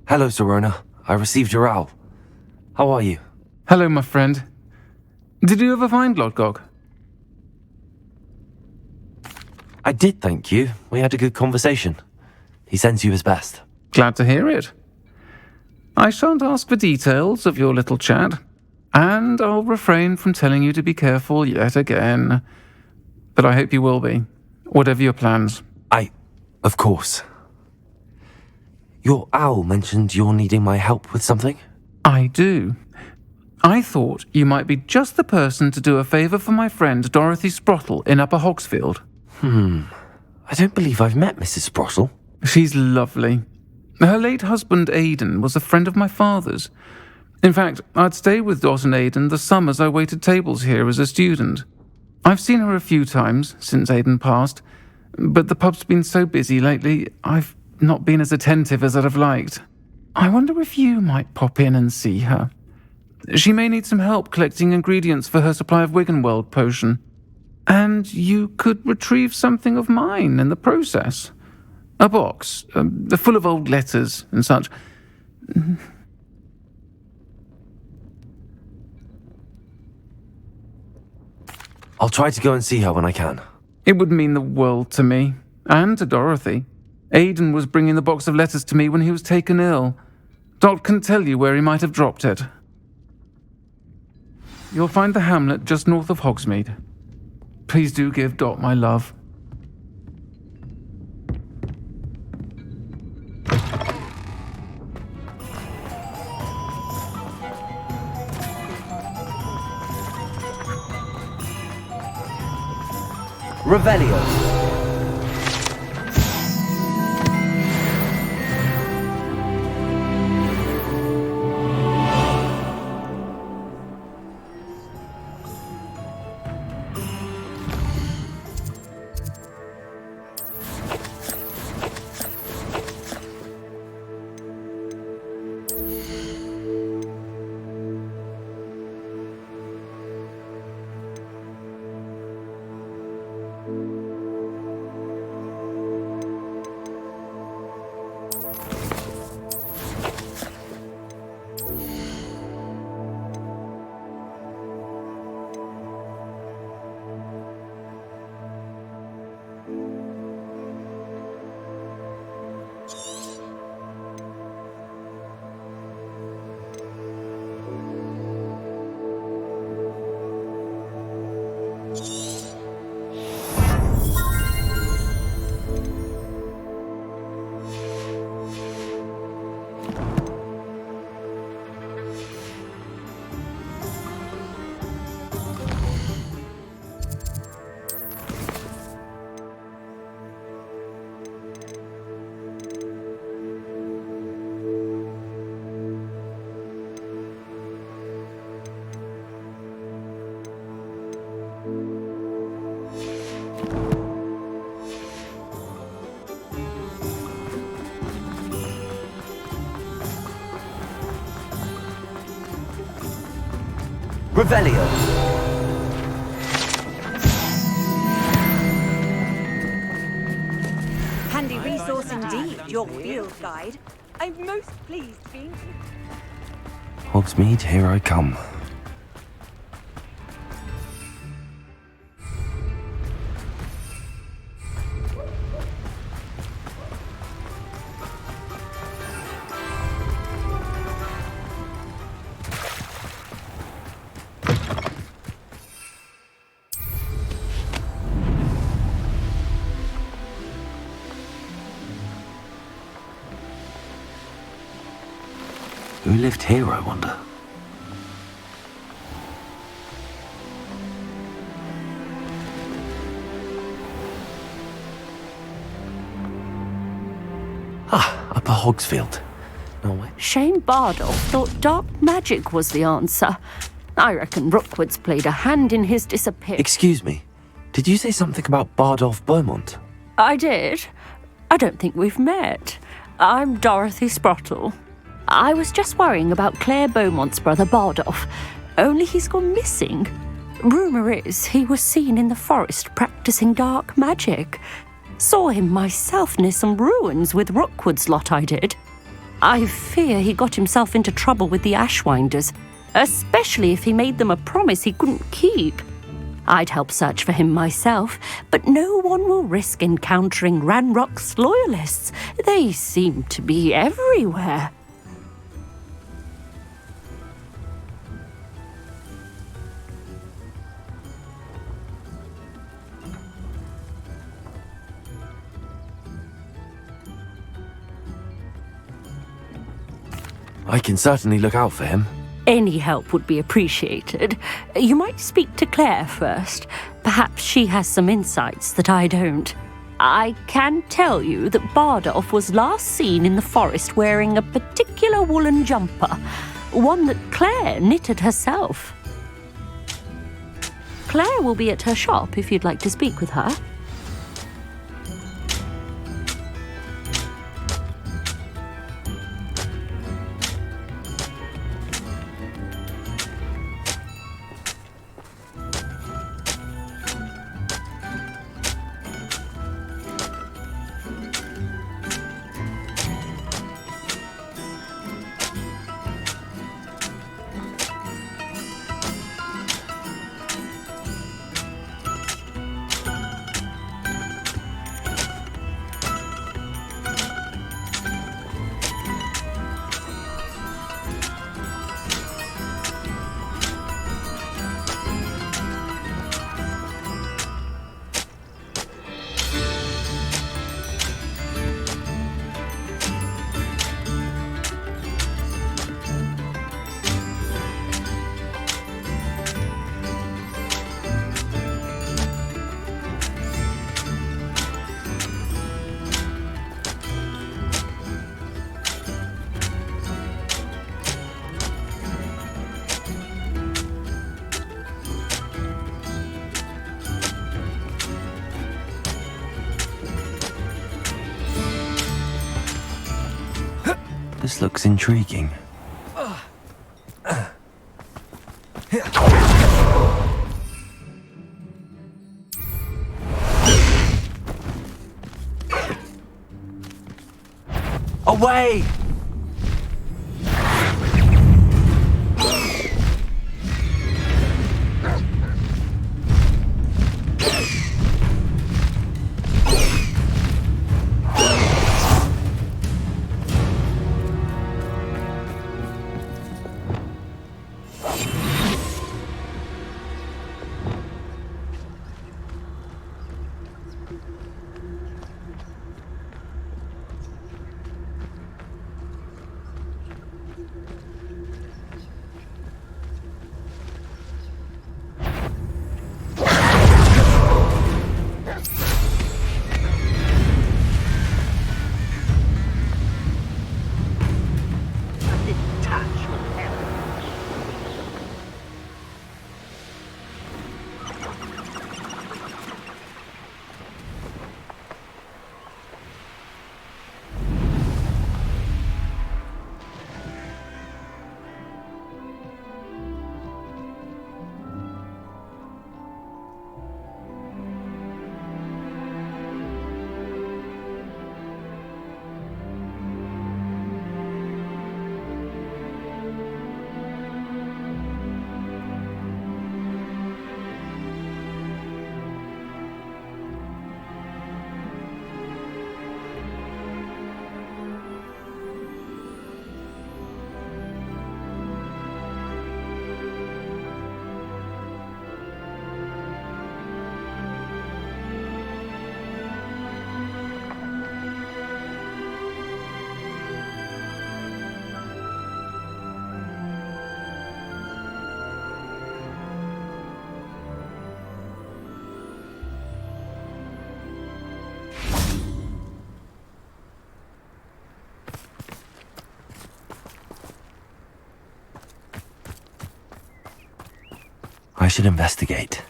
Hello, Serona. I received your owl. How are you? Hello, my friend. Did you ever find Lodgog? I did, thank you. We had a good conversation. He sends you his best. Glad to hear it. I shan't ask for details of your little chat, and I'll refrain from telling you to be careful yet again. But I hope you will be, whatever your plans. Of course. Your owl mentioned you're needing my help with something? I do. I thought you might be just the person to do a favour for my friend Dorothy Sprottle in Upper Hogsfield. I don't believe I've met Mrs. Sprottle. She's lovely. Her late husband Aidan was a friend of my father's. In fact, I'd stay with Dot and Aidan the summers I waited tables here as a student. I've seen her a few times since Aidan passed, but the pub's been so busy lately, I've not been as attentive as I'd have liked. I wonder if you might pop in and see her. She may need some help collecting ingredients for her supply of Wiggenweld potion. And you could retrieve something of mine in the process. A box, full of old letters and such. I'll try to go and see her when I can. It would mean the world to me, and to Dorothy. Aidan was bringing the box of letters to me when he was taken ill. Dot can tell you where he might have dropped it. You'll find the hamlet just north of Hogsmeade. Please do give Dot my love. Revelio. Revelio. Handy resource indeed, your field guide. I'm most pleased being... Hogsmeade, here I come. Who lived here, I wonder? Upper Hogsfield. No way. Shane Bardolph thought dark magic was the answer. I reckon Rookwood's played a hand in his disappearance. Excuse me. Did you say something about Bardolph Beaumont? I did. I don't think we've met. I'm Dorothy Sprottle. I was just worrying about Claire Beaumont's brother Bardolph, only he's gone missing. Rumour is he was seen in the forest practicing dark magic. Saw him myself near some ruins with Rookwood's lot I did. I fear he got himself into trouble with the Ashwinders, especially if he made them a promise he couldn't keep. I'd help search for him myself, but no one will risk encountering Ranrock's loyalists. They seem to be everywhere. I can certainly look out for him. Any help would be appreciated. You might speak to Claire first. Perhaps she has some insights that I don't. I can tell you that Bardolph was last seen in the forest wearing a particular woolen jumper, one that Claire knitted herself. Claire will be at her shop if you'd like to speak with her. This looks intriguing. Away! I should investigate.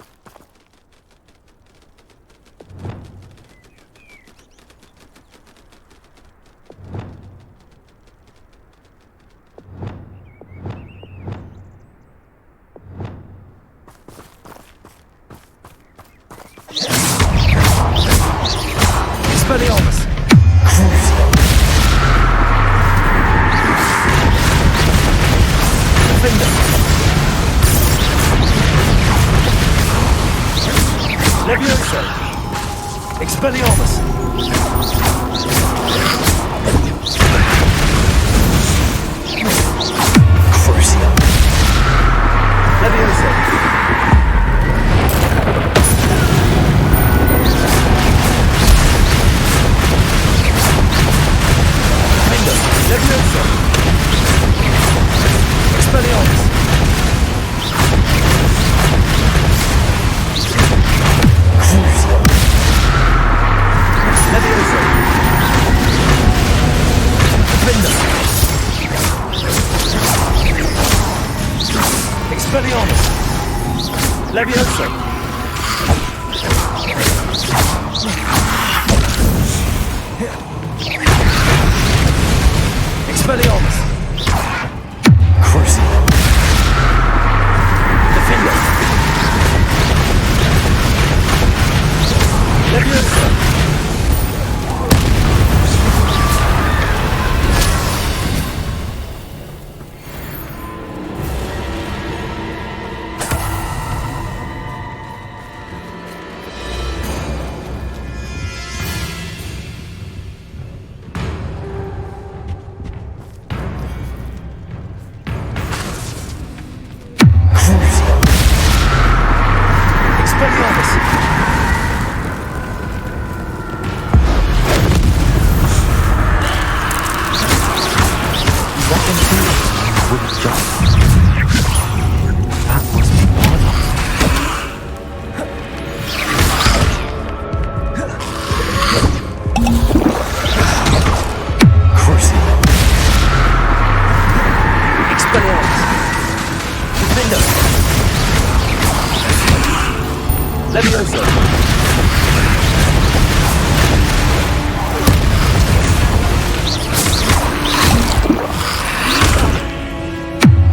Expelliarmus! Levioso! Expelliarmus! Crucio! Levioso! Mindo! Levioso! Expelliarmus! Levioso! Defender! Expelliarmus! Levioso!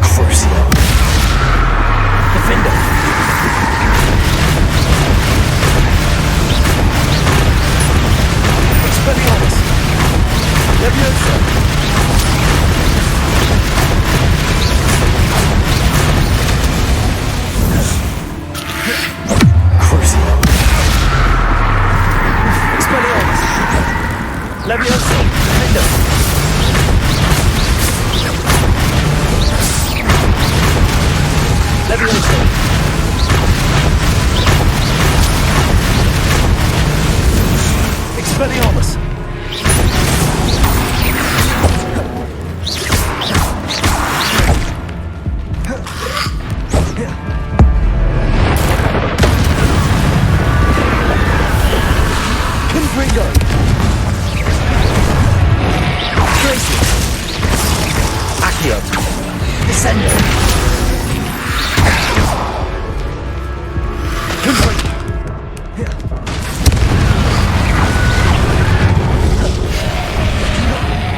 Crucio. Defender. Expelliarmus. Leviosa. Crucio. Expelliarmus. Leviosa. Defender. Leviosa. Expelliarmus. Confringo. Tracy. Accio. Descendo. Confringo.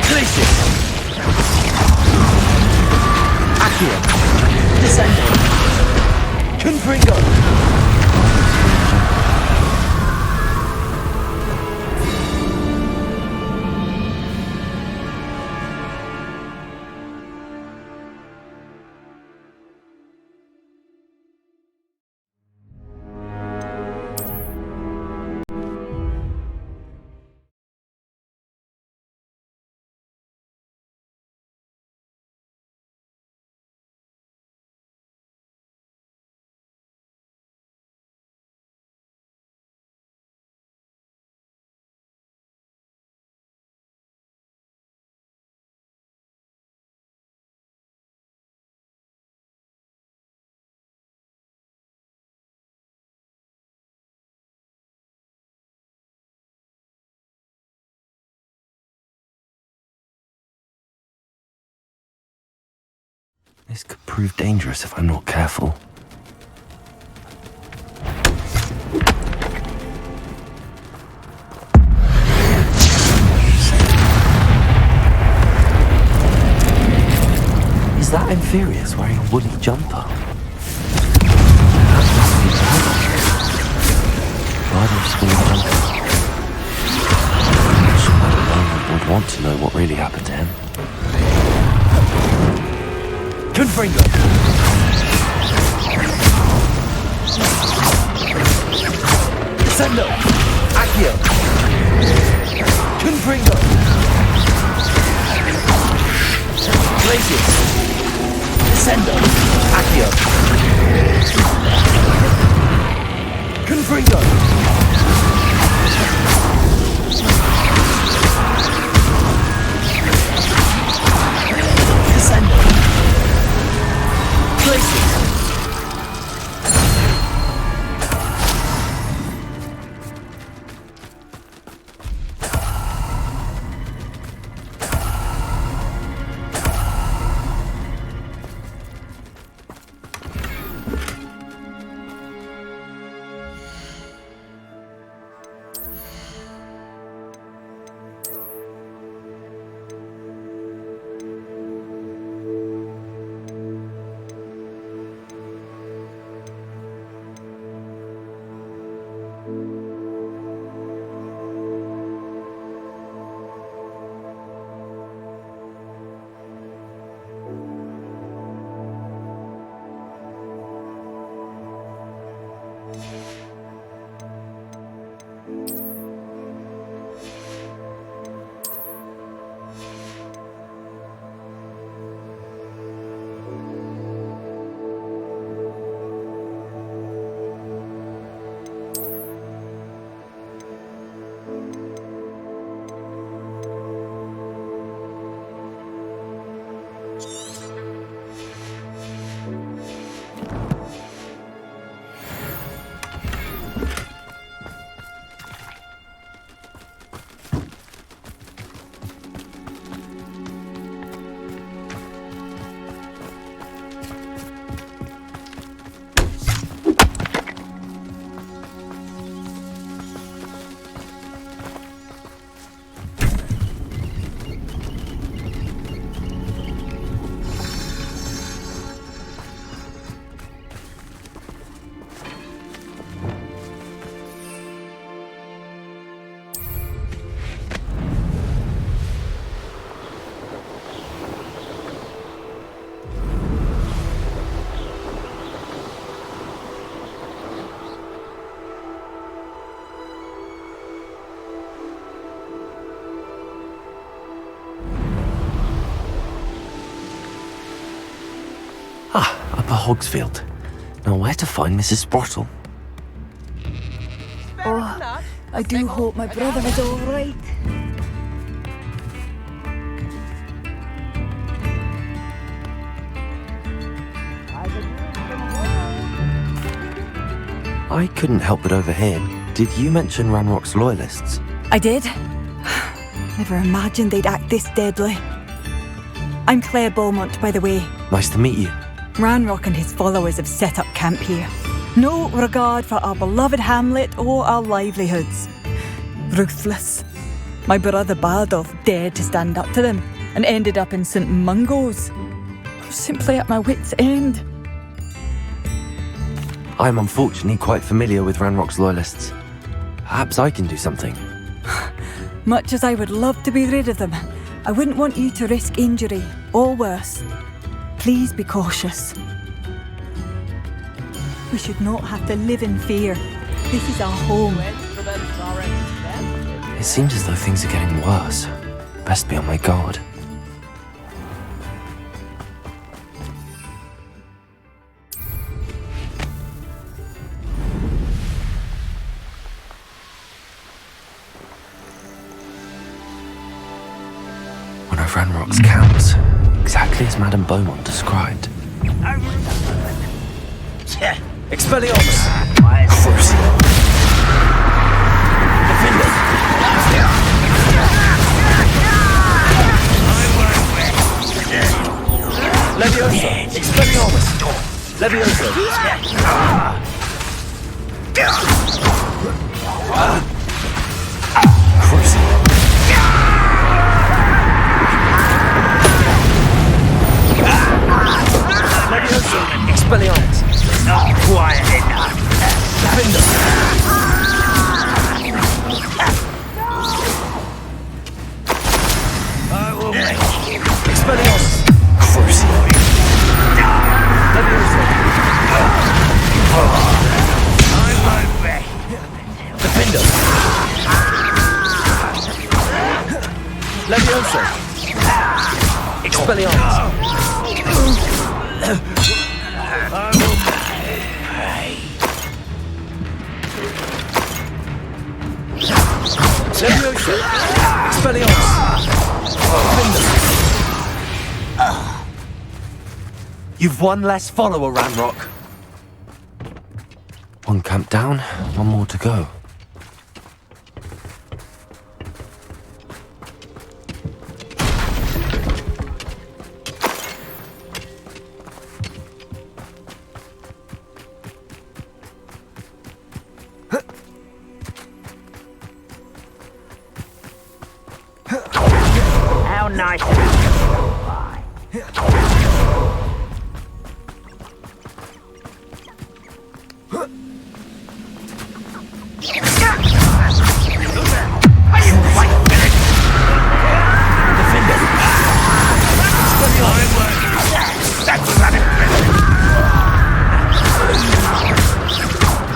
Glacius. Accio. Descendo. Confringo. This could prove dangerous if I'm not careful. Is that Inferius wearing a woolly jumper? That must be Bardo's woolly jumper. I'm sure that alone would want to know what really happened to him. Confringo. Descendo. Accio. Confringo. Glacius. Descendo. Accio. Confringo. Descendo. Glacius. Upper Hogsfield. Now where to find Mrs. Sprottle? Oh, I do hope my brother is all right. I couldn't help but overhear. Did you mention Ranrock's loyalists? I did. Never imagined they'd act this deadly. I'm Claire Beaumont, by the way. Nice to meet you. Ranrock and his followers have set up camp here. No regard for our beloved hamlet or our livelihoods. Ruthless. My brother Bardolph dared to stand up to them and ended up in St. Mungo's. I'm simply at my wit's end. I'm unfortunately quite familiar with Ranrock's loyalists. Perhaps I can do something. Much as I would love to be rid of them, I wouldn't want you to risk injury, or worse. Please be cautious. We should not have to live in fear. This is our home. It seems as though things are getting worse. Best be on my guard. One of Ranrock's camps, exactly as Madame Beaumont described. Expelliarmus! Defender! Leviosa! Expelliarmus! Leviosa! Leviosa! Expelliarmus! Not quiet enough. Defender! I will make you. Expelliarmus! Leviosa! I won't wreck. Defender! Leviosa! Expelliarmus! I will pray. Leviosa! Expelliarmus! Defender! You've one less follower, Ranrock. One camp down, one more to go. How nice of you to stop by.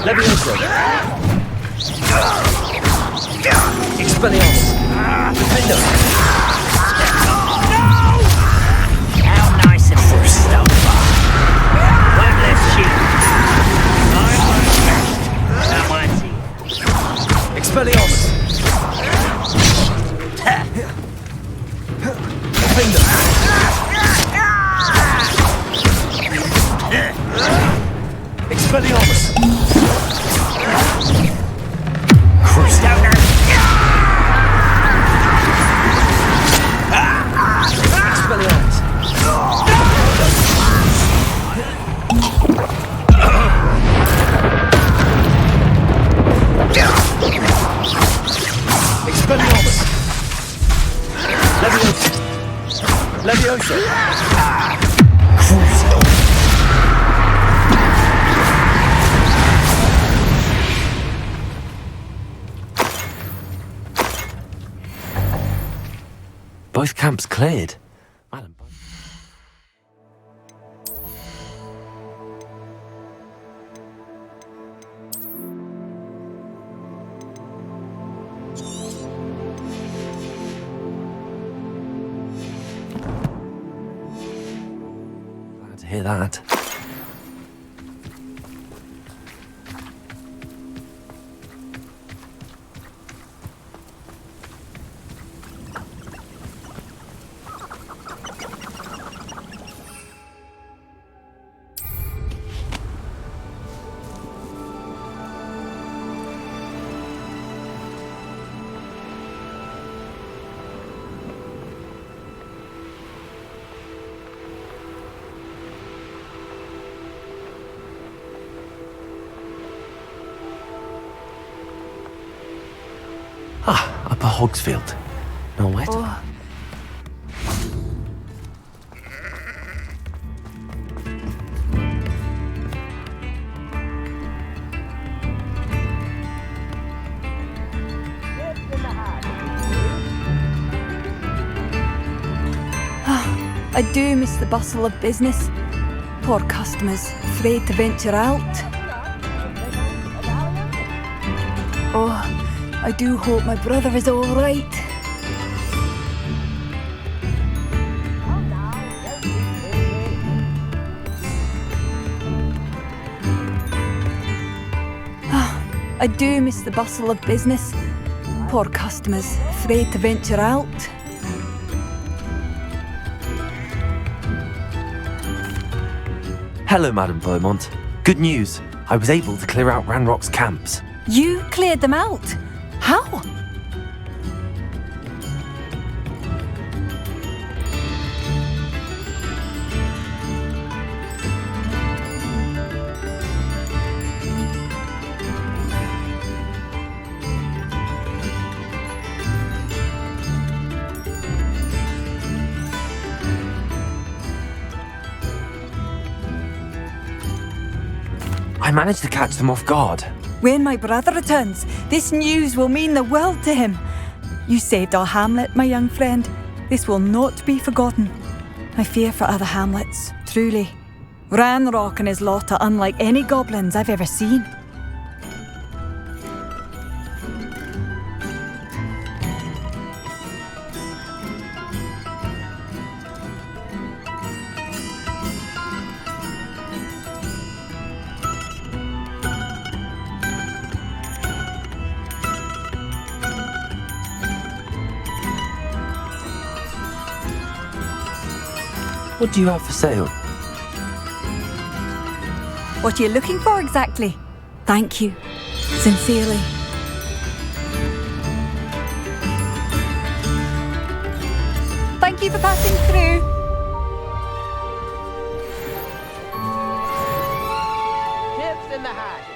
Leviosa! Expelliarmus! Defender! How nice of you to stop by. One less shield. I'm my best. Now mighty. Expelliarmus! Defender! Expelliarmus! Expelliarmus! Expelliarmus! Leviosa! Leviosa! Both camps cleared. Glad to hear that. Upper Hogsfield. No, where to... Oh. I do miss the bustle of business. Poor customers, afraid to venture out. Oh, I do hope my brother is all right. I do miss the bustle of business. Poor customers, afraid to venture out. Hello, Madame Beaumont. Good news. I was able to clear out Ranrock's camps. You cleared them out? How? I managed to catch them off guard. When my brother returns, this news will mean the world to him. You saved our hamlet, my young friend. This will not be forgotten. I fear for other hamlets, truly. Ranrock and his lot are unlike any goblins I've ever seen. What do you have for sale? What are you looking for exactly? Thank you. Sincerely. Thank you for passing through. Tips in the hat.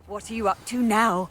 What are you up to now?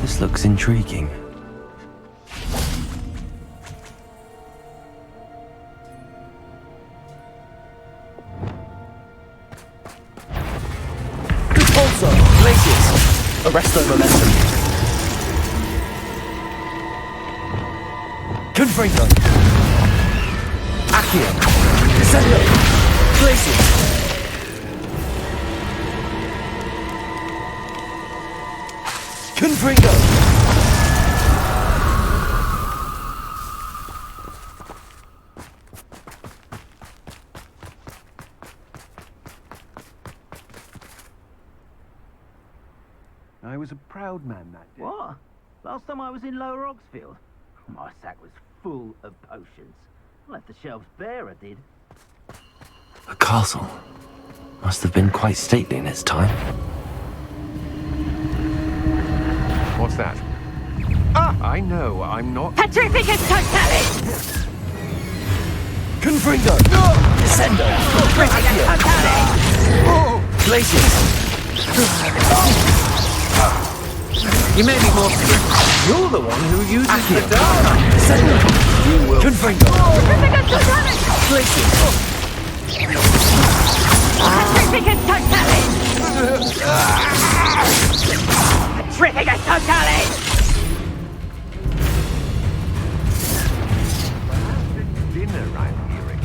This looks intriguing. Also, places. Arrest their momentum. Confringo. Accio. Descendo. Places. Confringo. I was a proud man that day. What? Last time I was in Lower Oxfield, my sack was full of potions. I left the shelves bare, I did. A castle. Must have been quite stately in its time. What's that? Ah! I know, I'm not... Petrificus totalis! Confringo. Descendo. Accio. Places. You may be more strict. You're the one who uses the dark. Descendo. You will. Confringo. Petrificus totalis! Places. Petrificus totalis! Petrificus totalis! Dinner I'm hearing.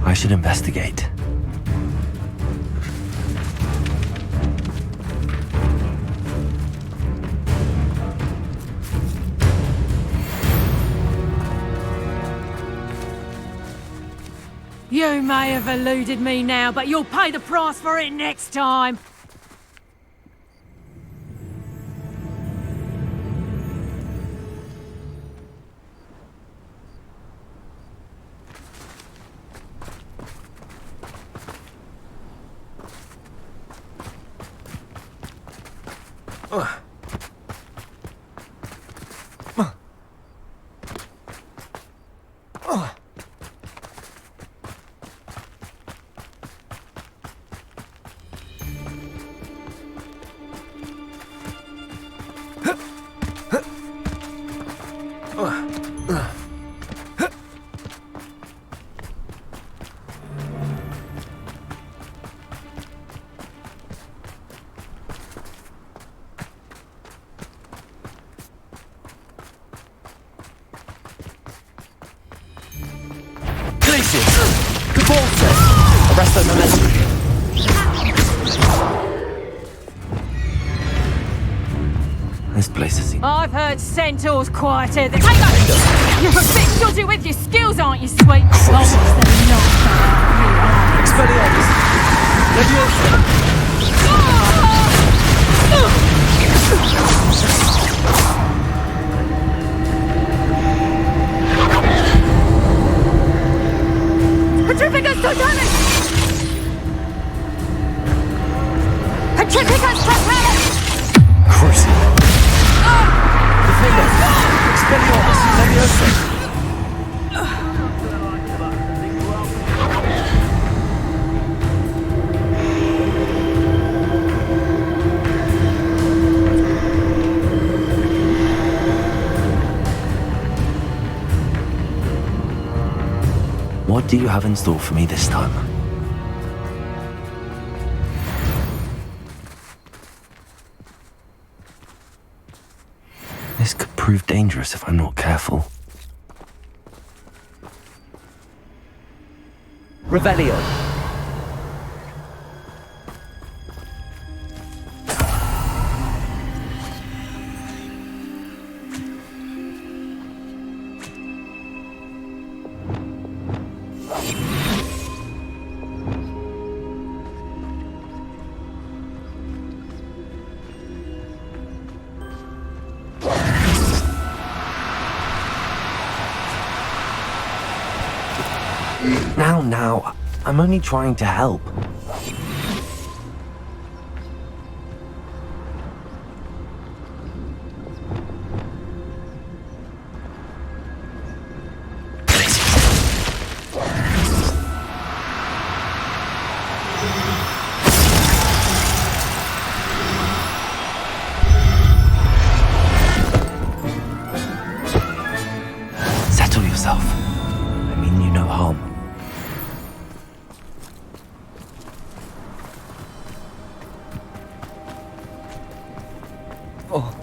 I should investigate. You may have eluded me now, but you'll pay the price for it next time. for momentum. This place is... I've heard centaurs quieter than... Hey, look! You're a bit dodgy with your skills, aren't you, sweet? Oh, what's the knock? Expelliarmus! Leviosa! Petrificus totalis! Petrificus totalis! Crucible! Defender! Expelliarmus! Leviosa! What do you have in store for me this time? This could prove dangerous if I'm not careful. Revelio. Now, I'm only trying to help. Settle yourself. I mean you no harm. Oh.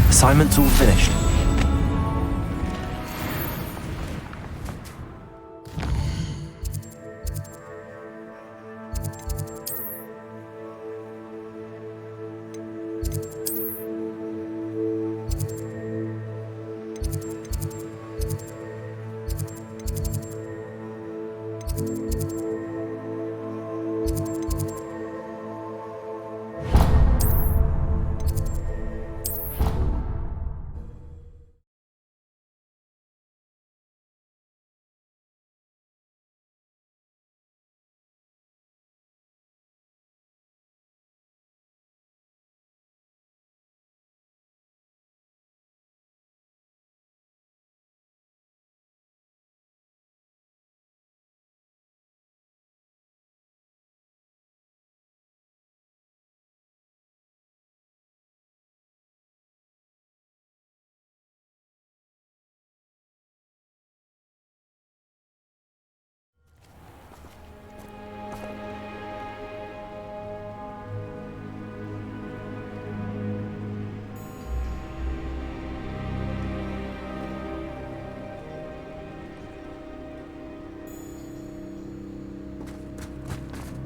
Assignment's all finished.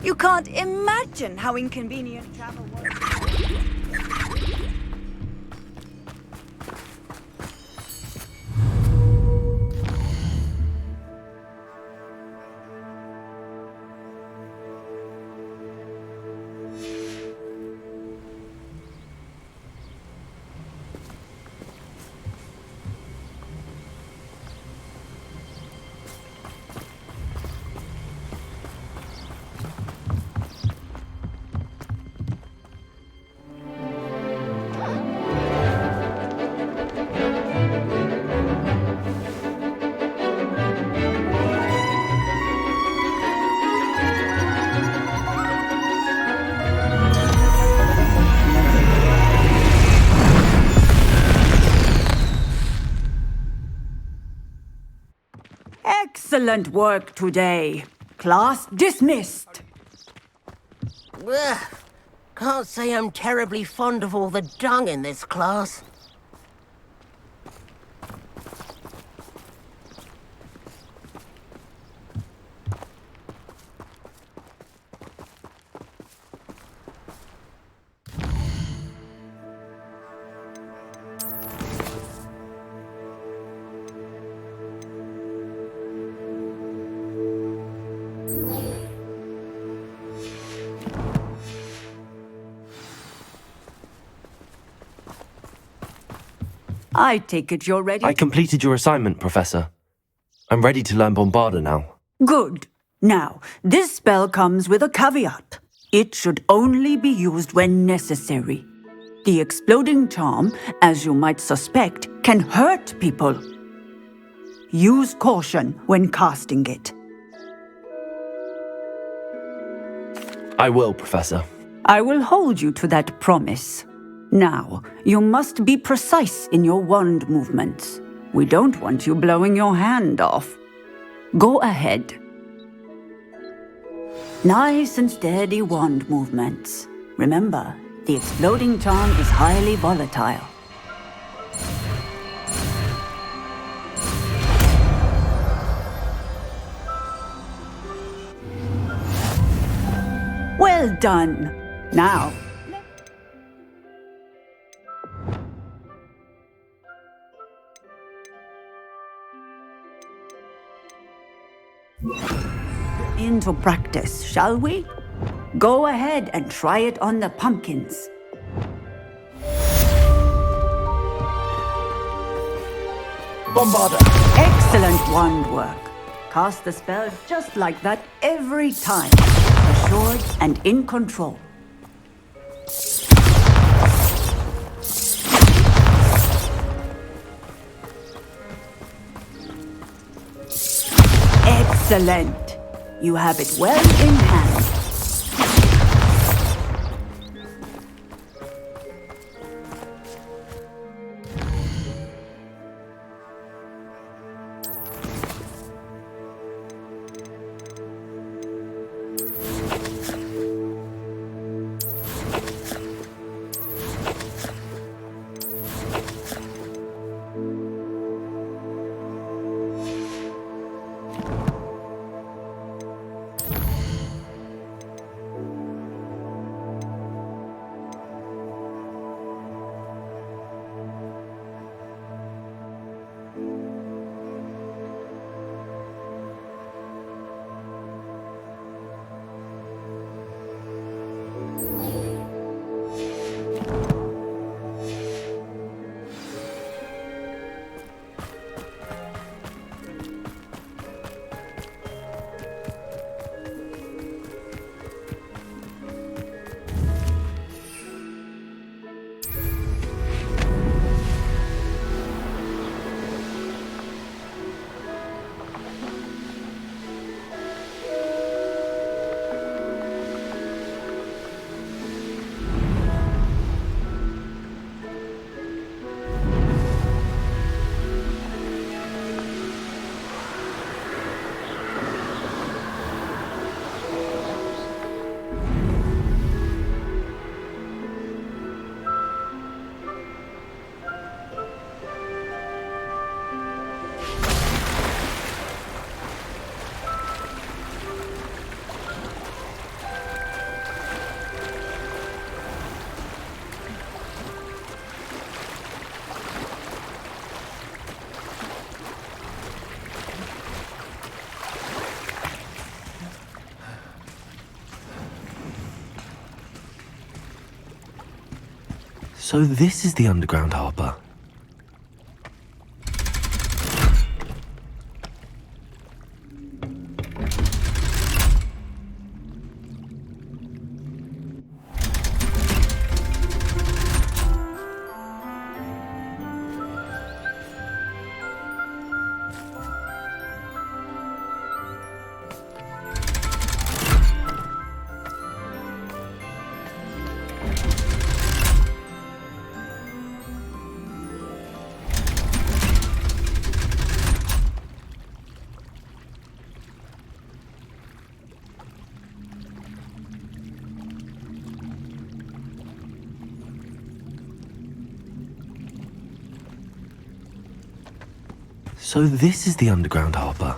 You can't imagine how inconvenient travel was. Excellent work today. Class dismissed. Ugh. Can't say I'm terribly fond of all the dung in this class. I take it you're ready? I completed your assignment, Professor. I'm ready to learn Bombarda now. Good. Now, this spell comes with a caveat. It should only be used when necessary. The exploding charm, as you might suspect, can hurt people. Use caution when casting it. I will, Professor. I will hold you to that promise. Now, you must be precise in your wand movements. We don't want you blowing your hand off. Go ahead. Nice and steady wand movements. Remember, the exploding charm is highly volatile. Well done. Now, into practice, shall we? Go ahead and try it on the pumpkins. Bombarda! Excellent wand work. Cast the spell just like that every time. Assured and in control. Excellent. You have it well in hand. So this is the underground harbour. So this is the underground harbour.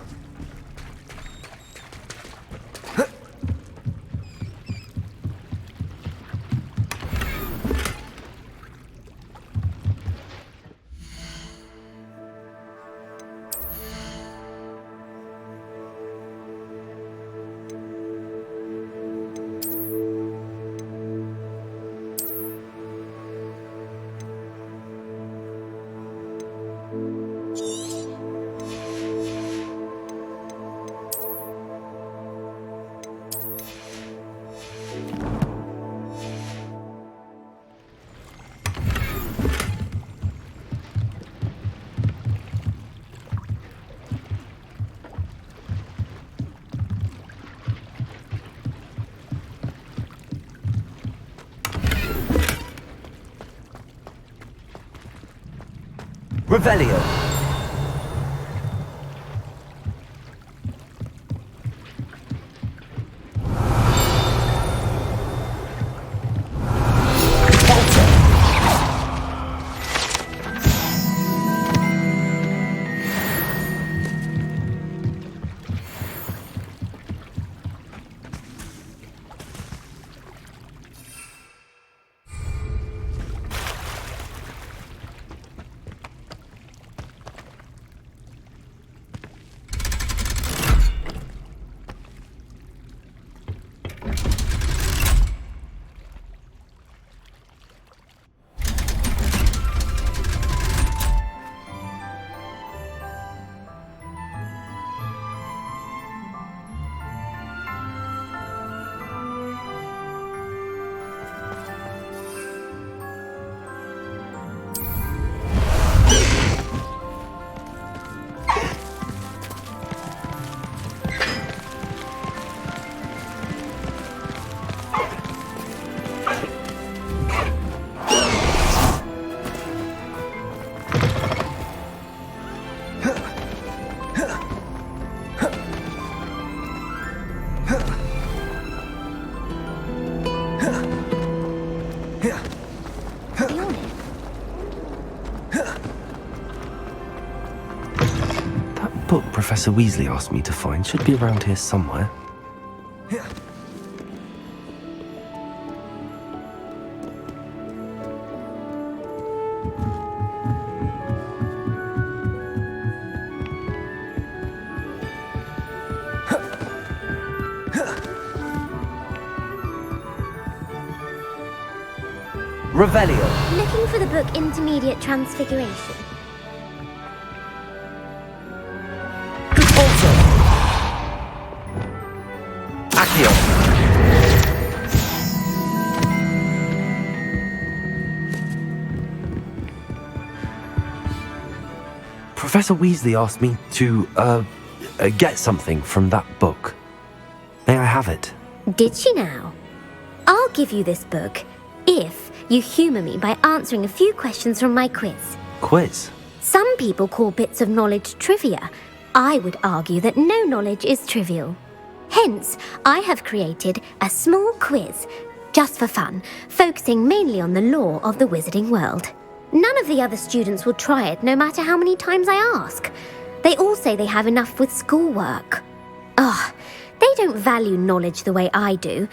Revelio. That book Professor Weasley asked me to find should be around here somewhere. Revelio. Looking for the book Intermediate Transfiguration. Professor Weasley asked me to, get something from that book. May I have it? Did she now? I'll give you this book if you humour me by answering a few questions from my quiz. Quiz? Some people call bits of knowledge trivia. I would argue that no knowledge is trivial. Hence, I have created a small quiz, just for fun, focusing mainly on the lore of the wizarding world. None of the other students will try it, no matter how many times I ask. They all say they have enough with schoolwork. Ugh, they don't value knowledge the way I do.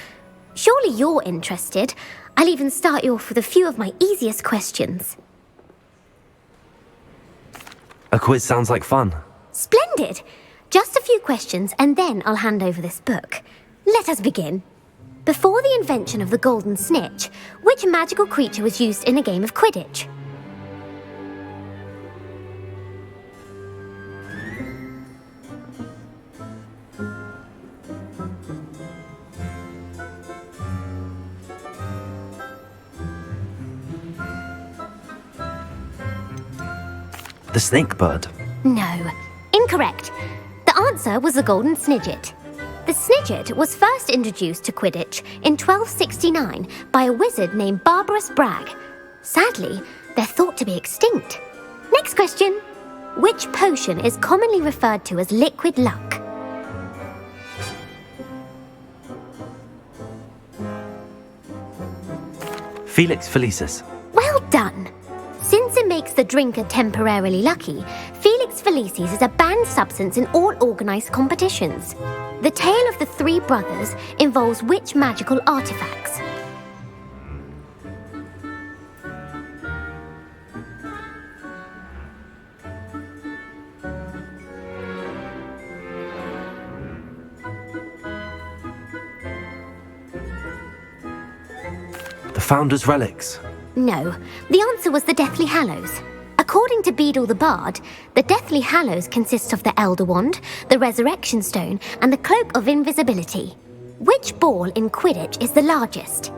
Surely you're interested. I'll even start you off with a few of my easiest questions. A quiz sounds like fun. Splendid! Just a few questions and then I'll hand over this book. Let us begin. Before the invention of the golden snitch, which magical creature was used in a game of Quidditch? The snake bird. No, incorrect. The answer was the golden snidget. The snidget was first introduced to Quidditch in 1269 by a wizard named Barbarous Bragg. Sadly, they're thought to be extinct. Next question. Which potion is commonly referred to as liquid luck? Felix Felicis. Well done. Since it makes the drinker temporarily lucky, Felix Felicis is a banned substance in all organised competitions. The tale of the three brothers involves which magical artifacts? The Founder's Relics. No, the answer was the Deathly Hallows. According to Beadle the Bard, the Deathly Hallows consists of the Elder Wand, the Resurrection Stone, and the Cloak of Invisibility. Which ball in Quidditch is the largest?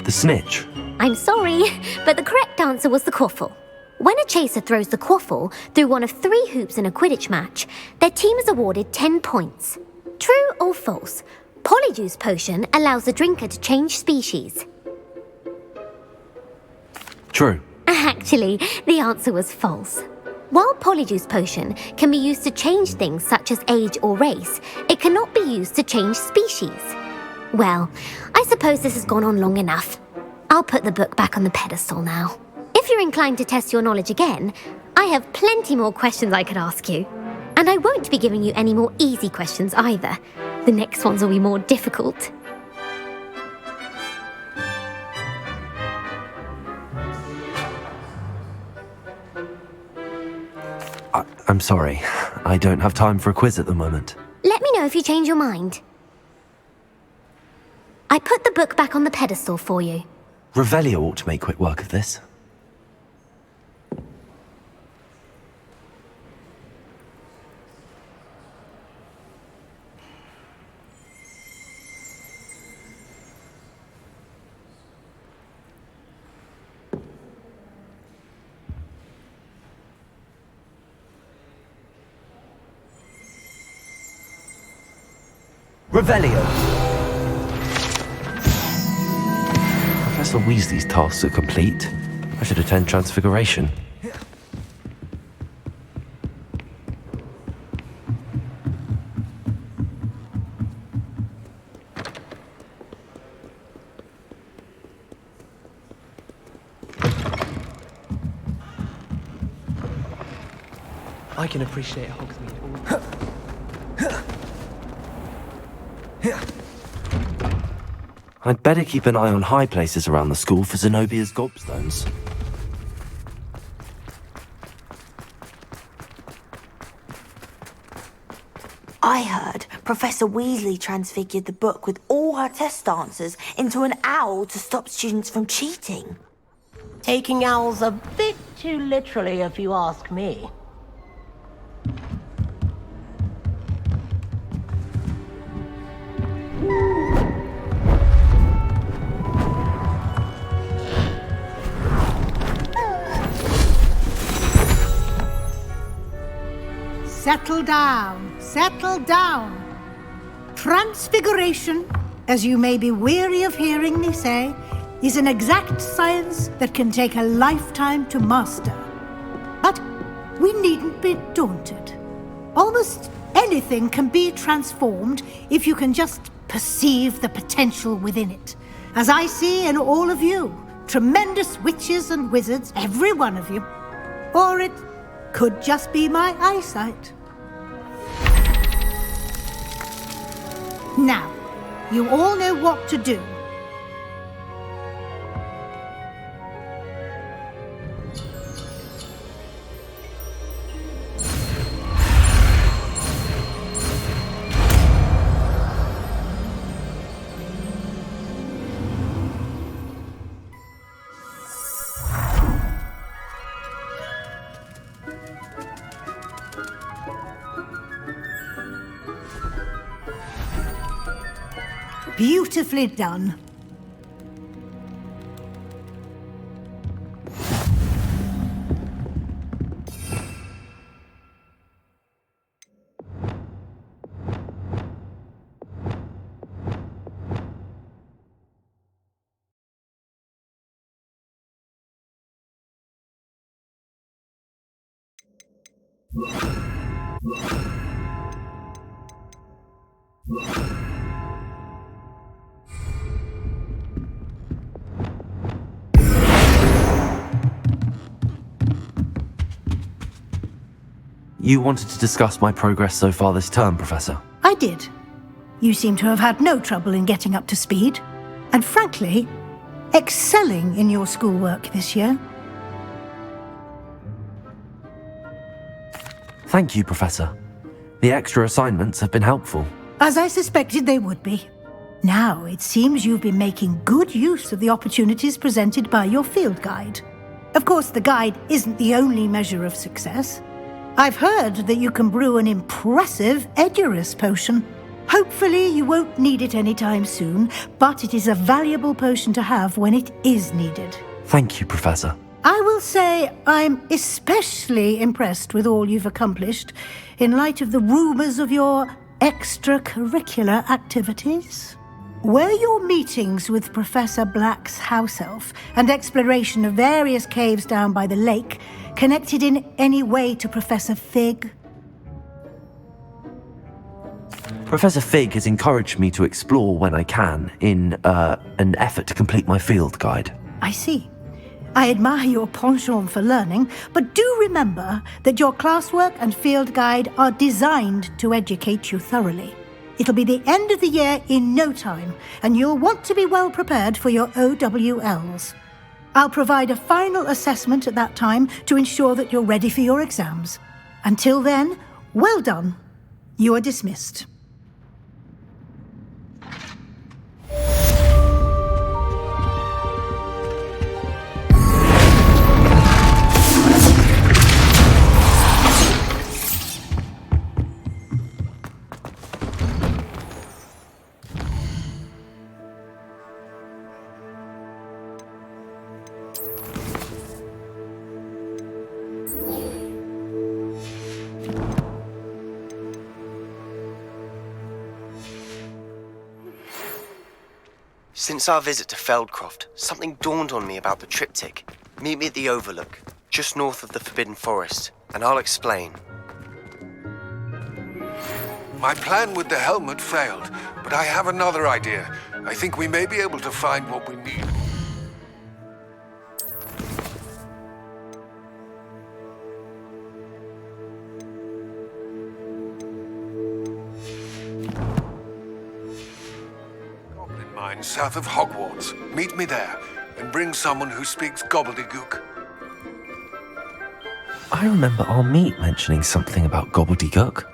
The snitch. I'm sorry, but the correct answer was the quaffle. When a chaser throws the quaffle through one of 3 hoops in a Quidditch match, their team is awarded 10 points. True or false? Polyjuice Potion allows the drinker to change species. True. Actually, the answer was false. While Polyjuice Potion can be used to change things such as age or race, it cannot be used to change species. Well, I suppose this has gone on long enough. I'll put the book back on the pedestal now. If you're inclined to test your knowledge again, I have plenty more questions I could ask you. And I won't be giving you any more easy questions either. The next ones will be more difficult. I'm sorry. I don't have time for a quiz at the moment. Let me know if you change your mind. I put the book back on the pedestal for you. Revelio ought to make quick work of this. Revelio! Professor Weasley's tasks are complete. I should attend Transfiguration. I can appreciate Hogsmeade. I'd better keep an eye on high places around the school for Zenobia's gobstones. I heard Professor Weasley transfigured the book with all her test answers into an owl to stop students from cheating. Taking owls a bit too literally, if you ask me. Settle down, settle down. Transfiguration, as you may be weary of hearing me say, is an exact science that can take a lifetime to master. But we needn't be daunted. Almost anything can be transformed if you can just perceive the potential within it. As I see in all of you, tremendous witches and wizards, every one of you. Or it could just be my eyesight. Now, you all know what to do. Beautifully done. You wanted to discuss my progress so far this term, Professor? I did. You seem to have had no trouble in getting up to speed, and frankly, excelling in your schoolwork this year. Thank you, Professor. The extra assignments have been helpful. As I suspected they would be. Now, it seems you've been making good use of the opportunities presented by your field guide. Of course, the guide isn't the only measure of success. I've heard that you can brew an impressive Edurus potion. Hopefully, you won't need it anytime soon, but it is a valuable potion to have when it is needed. Thank you, Professor. I will say I'm especially impressed with all you've accomplished in light of the rumors of your extracurricular activities. Were your meetings with Professor Black's house elf and exploration of various caves down by the lake connected in any way to Professor Fig? Professor Fig has encouraged me to explore when I can in an effort to complete my field guide. I see. I admire your penchant for learning, but do remember that your classwork and field guide are designed to educate you thoroughly. It'll be the end of the year in no time, and you'll want to be well prepared for your OWLs. I'll provide a final assessment at that time to ensure that you're ready for your exams. Until then, well done. You are dismissed. Since our visit to Feldcroft, something dawned on me about the triptych. Meet me at the Overlook, just north of the Forbidden Forest, and I'll explain. My plan with the helmet failed, but I have another idea. I think we may be able to find what we need. Mine south of Hogwarts. Meet me there, and bring someone who speaks gobbledygook. I remember our meet mentioning something about gobbledygook.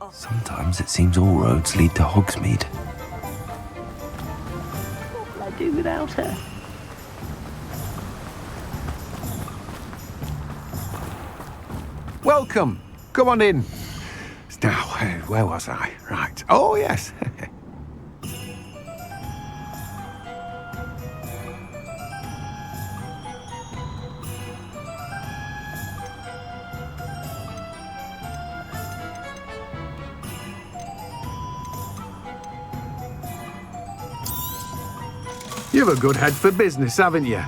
Sometimes it seems all roads lead to Hogsmeade. What will I do without her? Welcome. Come on in. Now, where was I? Right. Oh, yes. You've a good head for business, haven't you?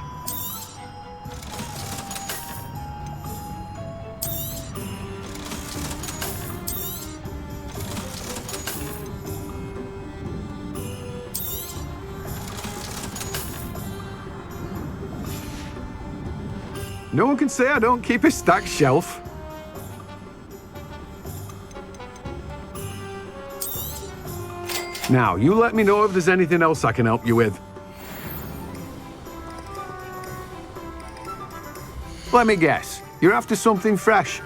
No one can say I don't keep a stacked shelf. Now, you let me know if there's anything else I can help you with. Let me guess. You're after something fresh.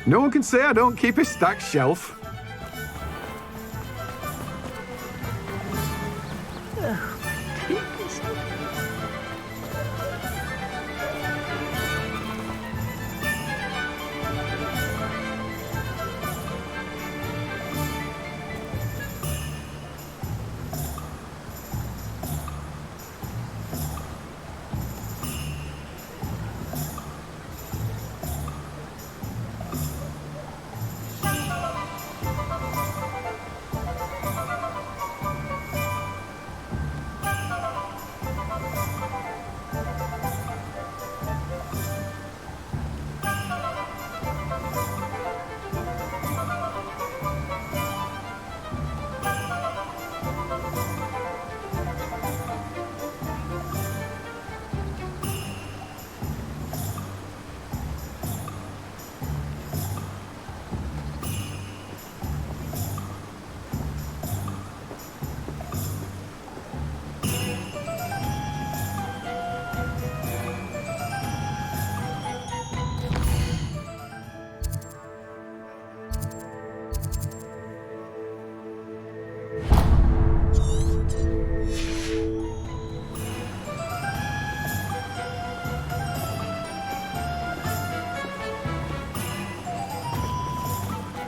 No one can say I don't keep a stacked shelf.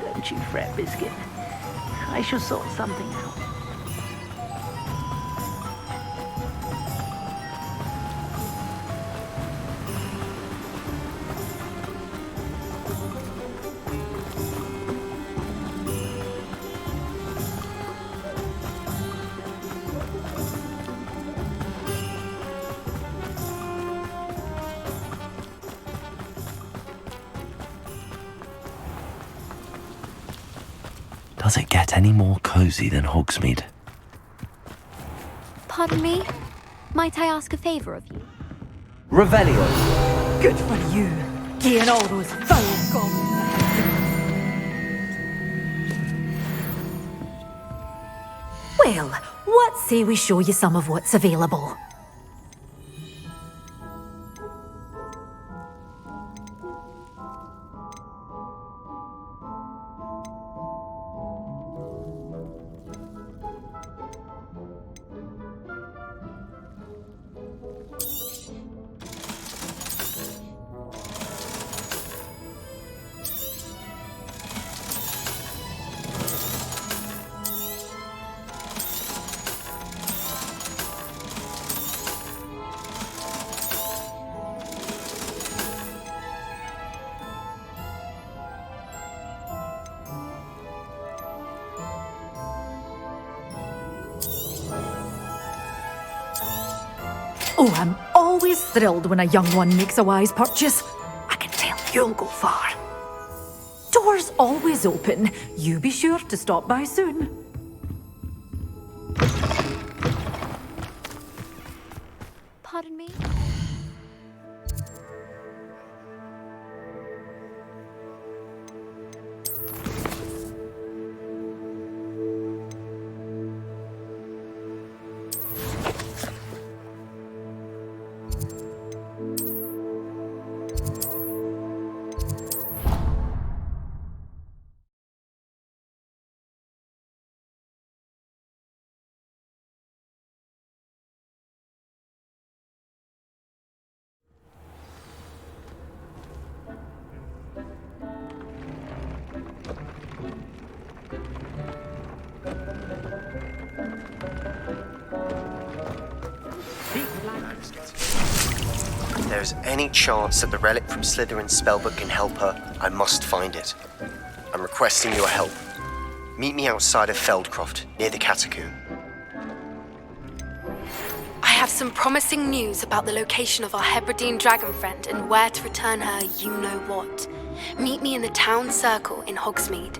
Don't you fret, Biscuit. I shall sort something out. Does it get any more cosy than Hogsmeade? Pardon me? Might I ask a favour of you? Revelio! Good for you. Gain all those foul goblins. Well, what say we show you some of what's available? Oh, I'm always thrilled when a young one makes a wise purchase. I can tell you'll go far. Doors always open. You be sure to stop by soon. Pardon me? there's any chance that the relic from Slytherin's spellbook can help her, I must find it. I'm requesting your help. Meet me outside of Feldcroft, near the Catacomb. I have some promising news about the location of our Hebridean dragon friend and where to return her you-know-what. Meet me in the town circle in Hogsmeade.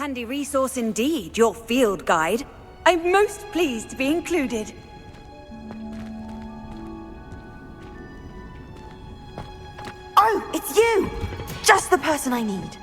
Handy resource indeed, your field guide. I'm most pleased to be included. Oh, it's you! Just the person I need.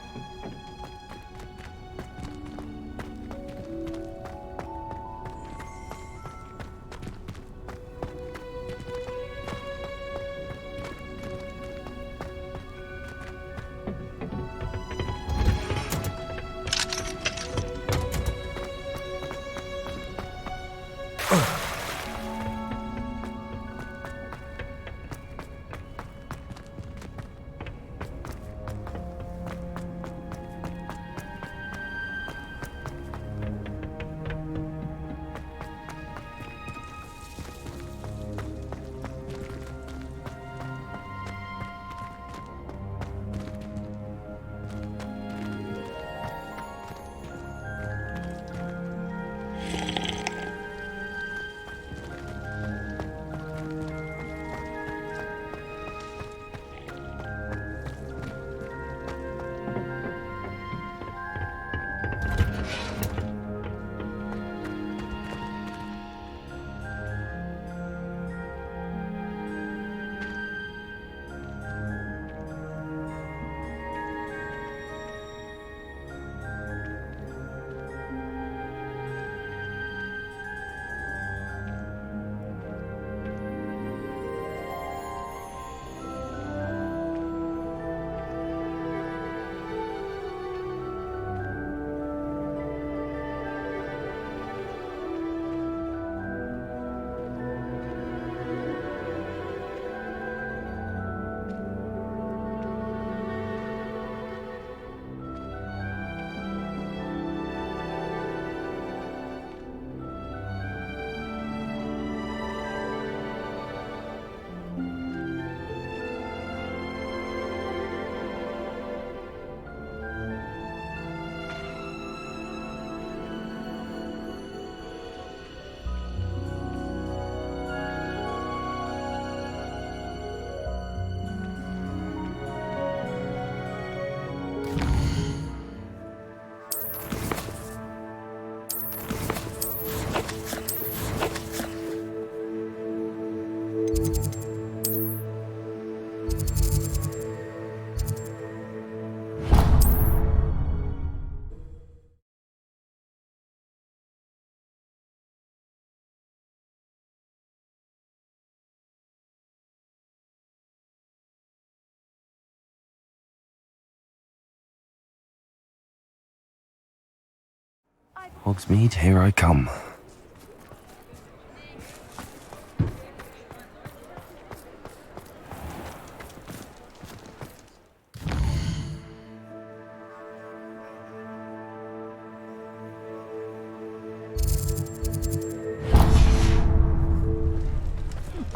Hogsmeade, here I come.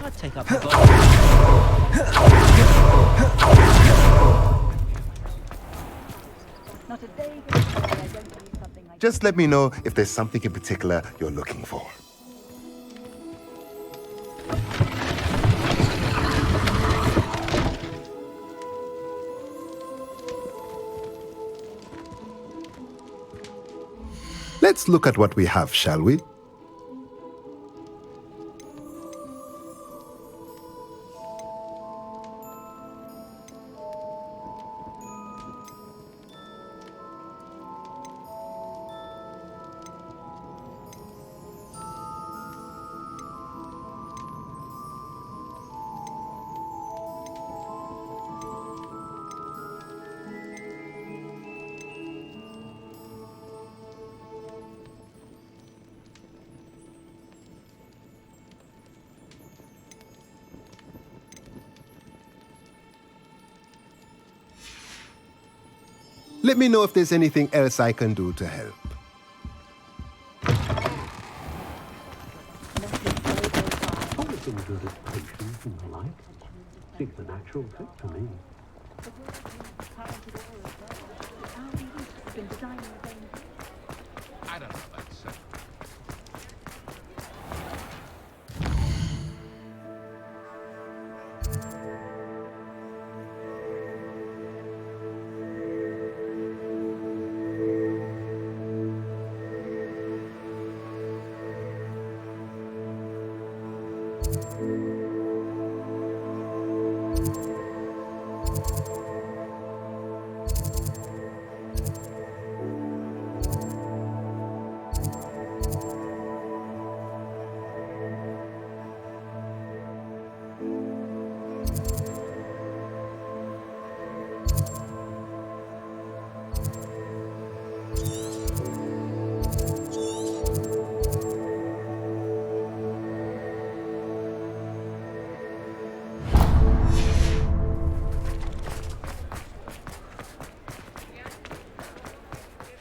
I'd take up the box. Just let me know if there's something in particular you're looking for. Let's look at what we have, shall we? Let me know if there's anything else I can do to help. Always been good at patience and the like. Seems a natural fit for me. I don't know about so.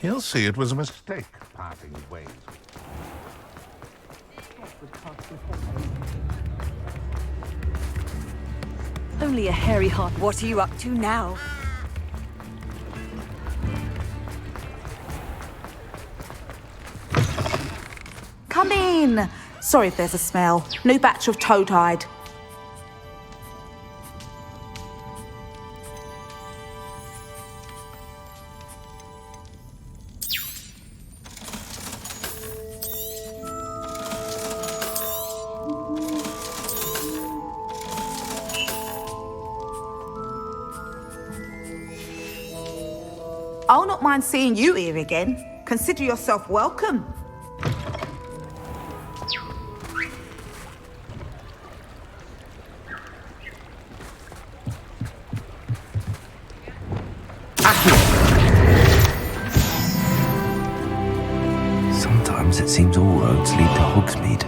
He'll see it was a mistake parting ways. Only a hairy heart. What are you up to now? Come in. Sorry if there's a smell. New batch of toad-hide. I'll not mind seeing you here again. Consider yourself welcome. Sometimes it seems all roads lead to Hogsmeade.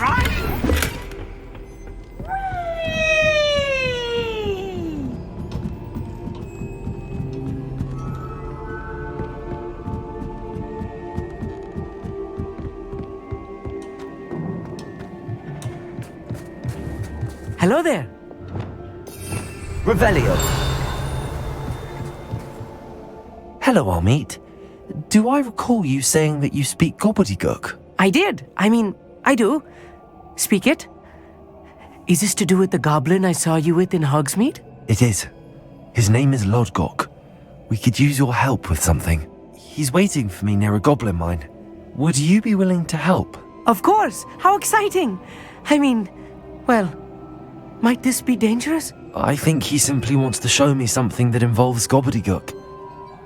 right? Hello there. Revelio. Hello, Armeet. Do I recall you saying that you speak gobbledygook? I did. I do. Speak it. Is this to do with the goblin I saw you with in Hogsmeade? It is. His name is Lodgok. We could use your help with something. He's waiting for me near a goblin mine. Would you be willing to help? Of course. How exciting. Well, might this be dangerous? I think he simply wants to show me something that involves gobbledygook.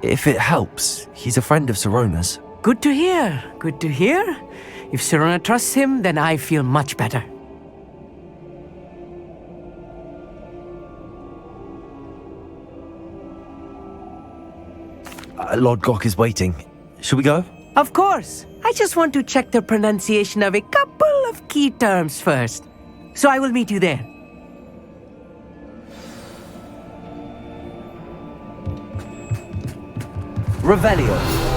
If it helps, he's a friend of Sirona's. Good to hear. Good to hear. If Sirona trusts him, then I feel much better. Lodgok is waiting. Shall we go? Of course. I just want to check the pronunciation of a couple of key terms first. So I will meet you there. Revelio.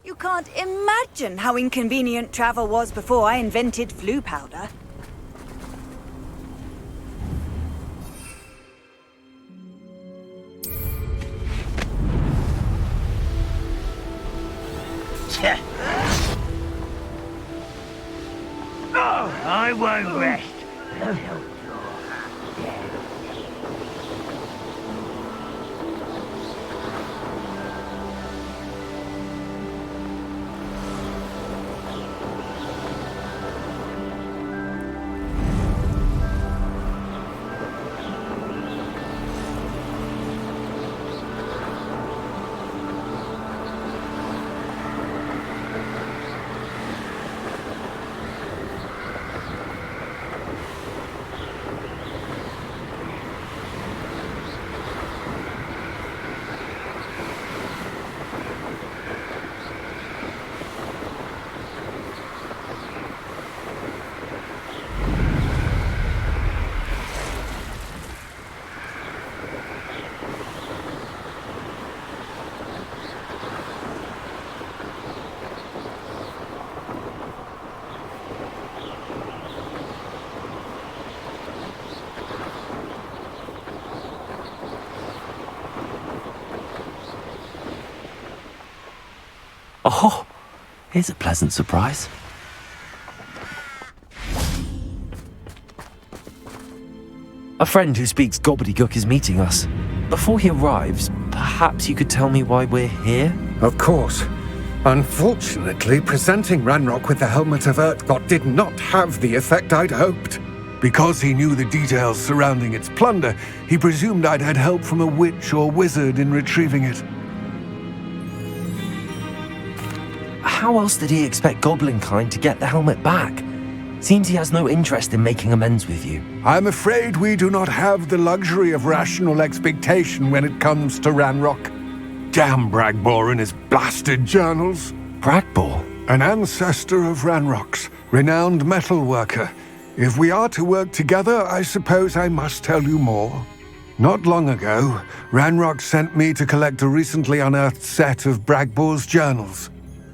You can't imagine how inconvenient travel was before I invented flu powder. Oh, I won't rest. Oh, here's a pleasant surprise. A friend who speaks gobbledygook is meeting us. Before he arrives, perhaps you could tell me why we're here? Of course. Unfortunately, presenting Ranrock with the Helmet of Urtkot did not have the effect I'd hoped. Because he knew the details surrounding its plunder, he presumed I'd had help from a witch or wizard in retrieving it. How else did he expect Goblinkind to get the helmet back? Seems he has no interest in making amends with you. I'm afraid we do not have the luxury of rational expectation when it comes to Ranrock. Damn Bragbor and his blasted journals. Bragbor? An ancestor of Ranrock's, renowned metal worker. If we are to work together, I suppose I must tell you more. Not long ago, Ranrock sent me to collect a recently unearthed set of Bragbor's journals.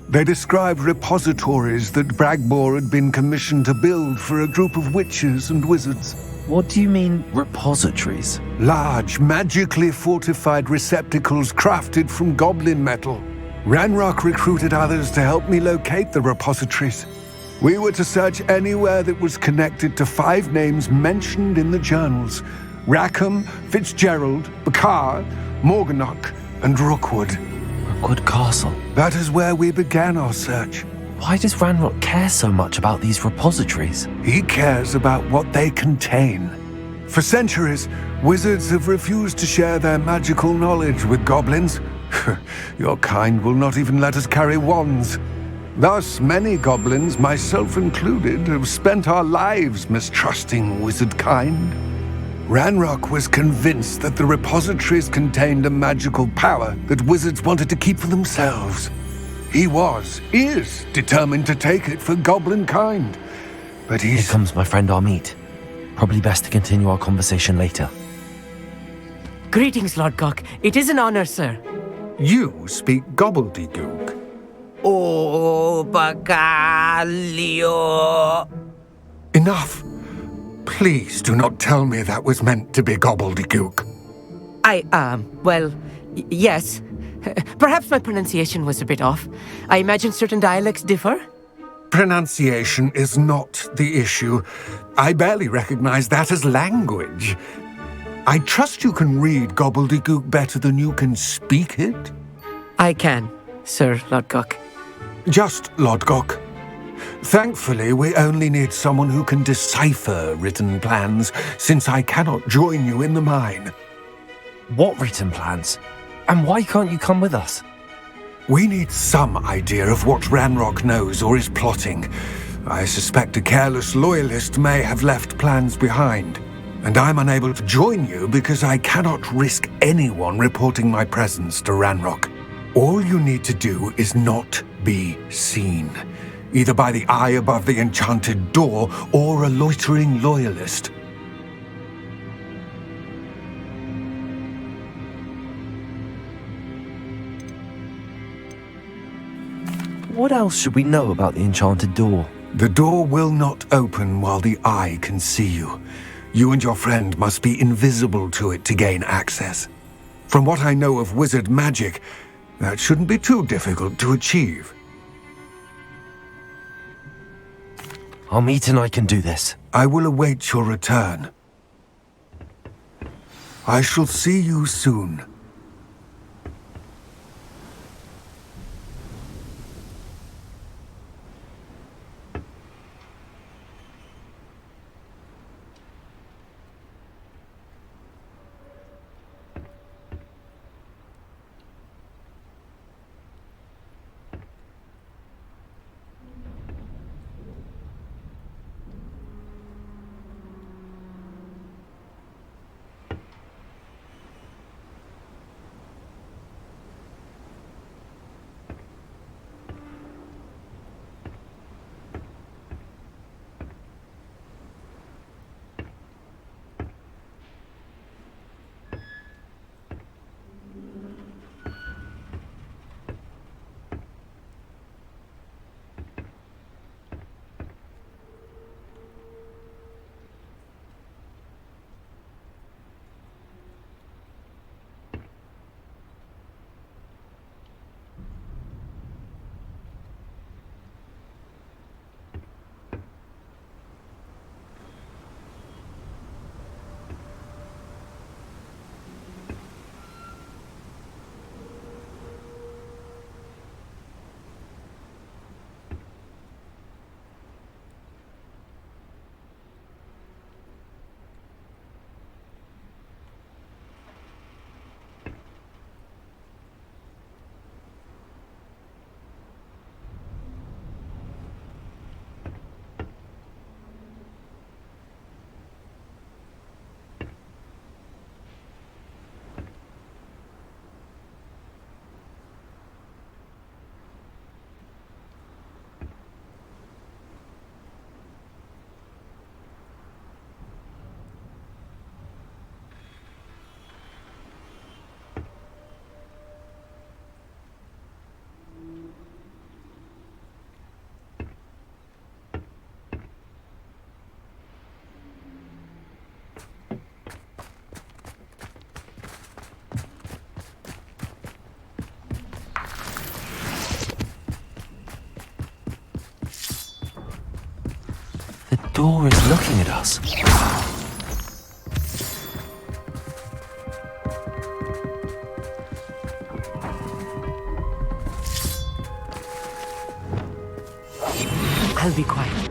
They described repositories that Bragbor had been commissioned to build for a group of witches and wizards. What do you mean, repositories? Large, magically fortified receptacles crafted from goblin metal. Ranrock recruited others to help me locate the repositories. We were to search anywhere that was connected to 5 names mentioned in the journals: Rackham, Fitzgerald, Bakar, Morganach, and Rookwood. Rookwood Castle. That is where we began our search. Why does Ranrock care so much about these repositories? He cares about what they contain. For centuries, wizards have refused to share their magical knowledge with goblins. Your kind will not even let us carry wands. Thus, many goblins, myself included, have spent our lives mistrusting wizard kind. Ranrock was convinced that the repositories contained a magical power that wizards wanted to keep for themselves. He is determined to take it for goblin kind. But Here comes my friend Armeet. Probably best to continue our conversation later. Greetings, Lord Cock. It is an honor, sir. You speak gobbledygook. Oh, Bagalio. Enough. Please do not tell me that was meant to be gobbledygook. Yes. Perhaps my pronunciation was a bit off. I imagine certain dialects differ. Pronunciation is not the issue. I barely recognize that as language. I trust you can read gobbledygook better than you can speak it? I can, Sir Lodgok. Just Lodgok. Thankfully, we only need someone who can decipher written plans, since I cannot join you in the mine. What written plans? And why can't you come with us? We need some idea of what Ranrock knows or is plotting. I suspect a careless loyalist may have left plans behind. And I'm unable to join you because I cannot risk anyone reporting my presence to Ranrock. All you need to do is not be seen, either by the eye above the enchanted door or a loitering loyalist. What else should we know about the enchanted door? The door will not open while the eye can see you. You and your friend must be invisible to it to gain access. From what I know of wizard magic, that shouldn't be too difficult to achieve. Armeet and I can do this. I will await your return. I shall see you soon. door is looking at us. I'll be quiet.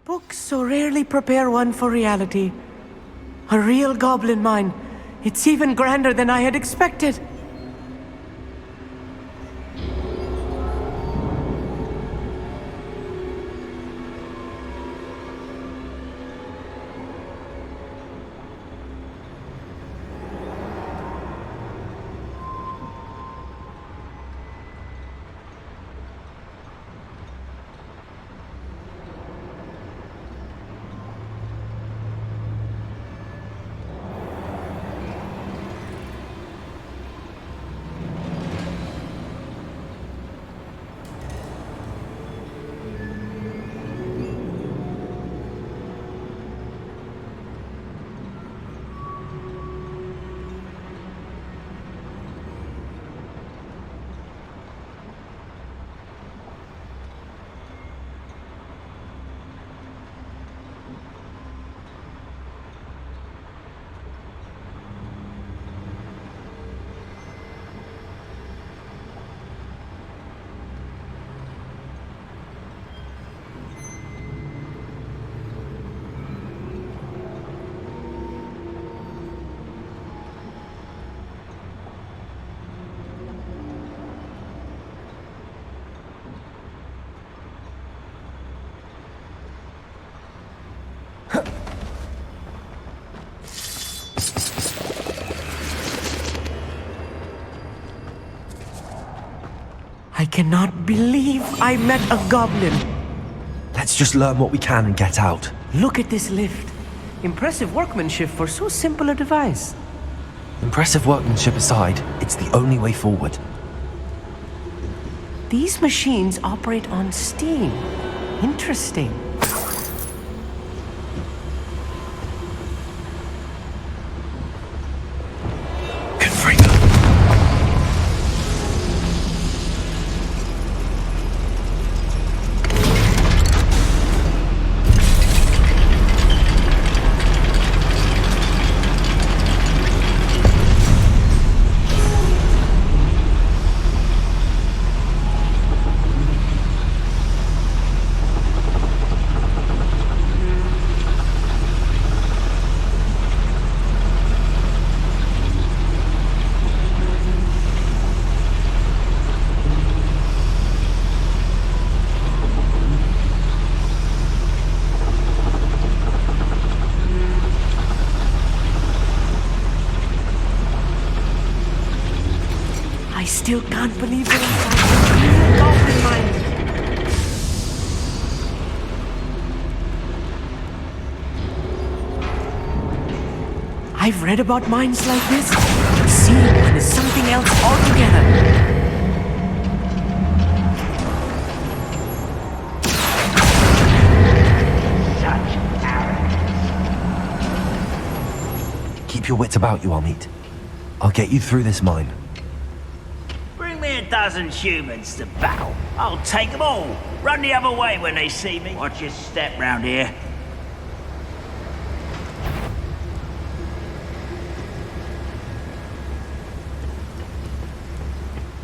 Books so rarely prepare one for reality. A real goblin mine. It's even grander than I had expected. I cannot believe I met a goblin. Let's just learn what we can and get out. Look at this lift. Impressive workmanship for so simple a device. Impressive workmanship aside, it's the only way forward. These machines operate on steam. Interesting. I still can't believe we're inside a real goblin mine. I've read about mines like this. Seeing one is something else altogether. Keep your wits about you, Amit. I'll get you through this mine. Bring me a dozen humans to battle. I'll take them all. Run the other way when they see me. Watch your step round here.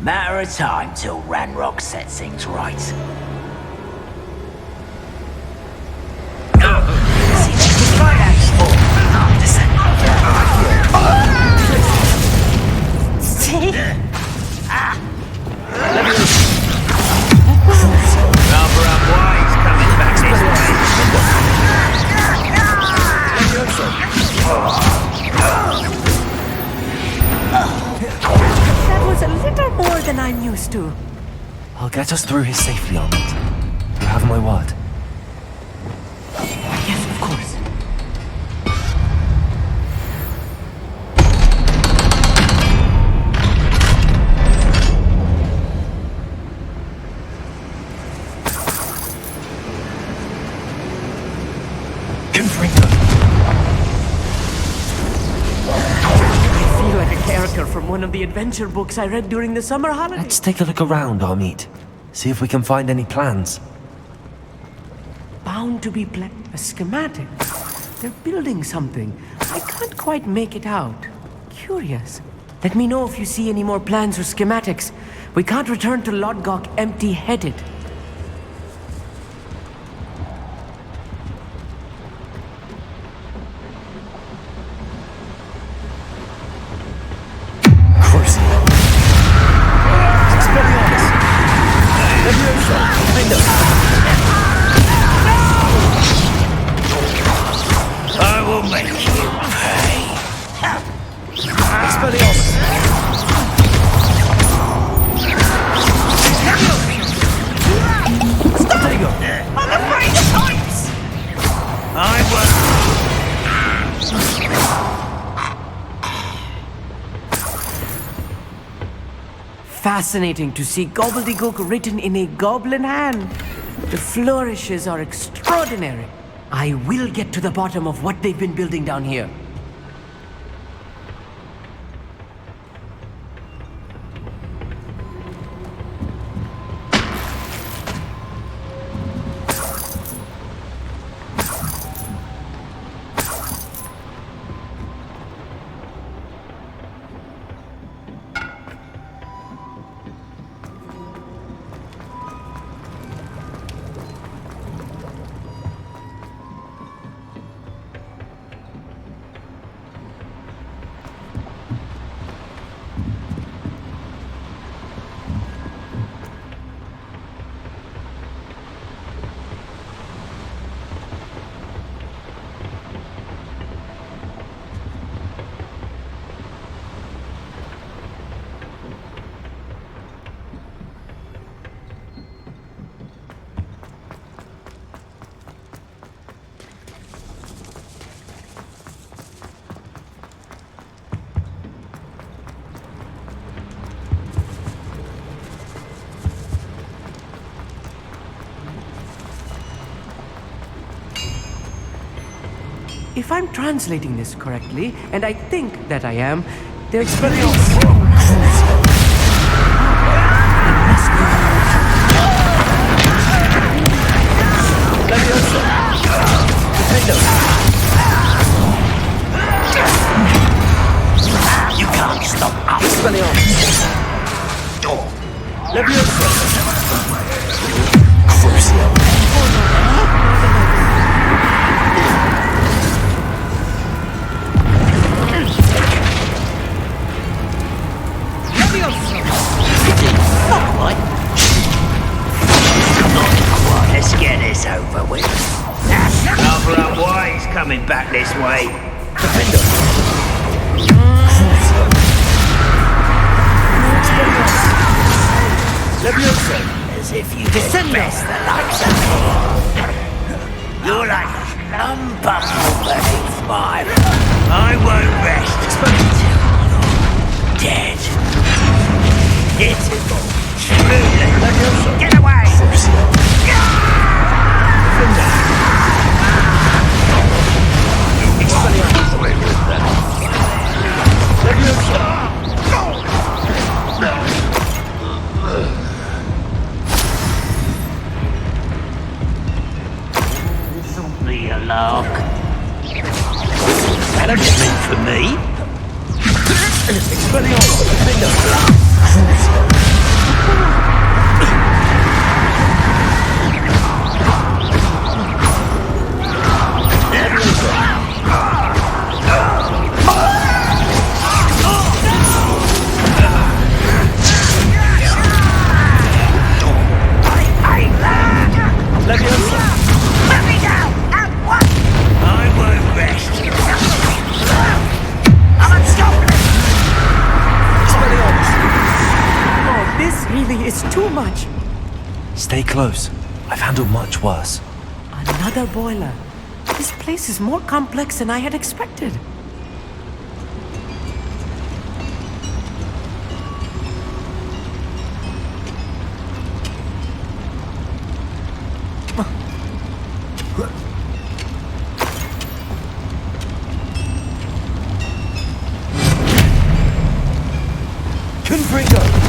Matter of time till Ranrock sets things right. get us through here safely, Armand. You have my word. Yes, of course. I feel like a character from one of the adventure books I read during the summer holidays. Let's take a look around, Armand. See if we can find any plans. Bound to be a schematic. They're building something. I can't quite make it out. Curious. Let me know if you see any more plans or schematics. We can't return to Lodgok empty-headed. I will make you pay. I'm afraid of heights! I will. Fascinating to see gobbledygook written in a goblin hand. The flourishes are extraordinary. I will get to the bottom of what they've been building down here. If I'm translating this correctly, and I think that I am, there's... You can't stop us. Let's get this over with. Cover up wise coming back this way. As if you did best the likes of me. You're like unbumble beneath my... I won't rest until you're dead. Pitiful. Get away! This'll be a lark. That was meant for me. Stay close. I've handled much worse. Another boiler. This place is more complex than I had expected. Confringo!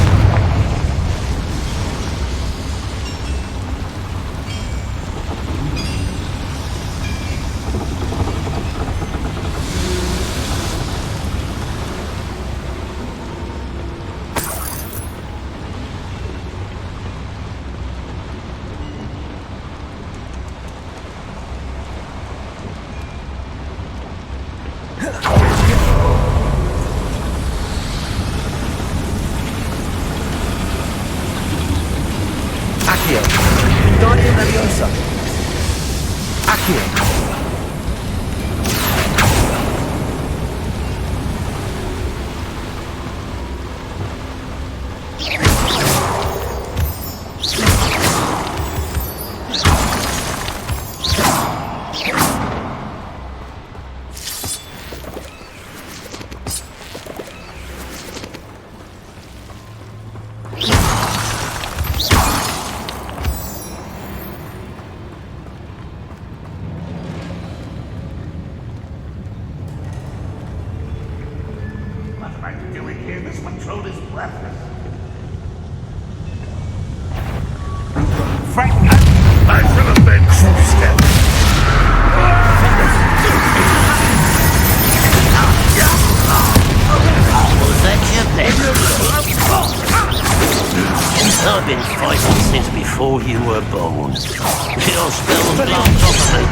I've been fighting since before you were born. You're still blocked off of me.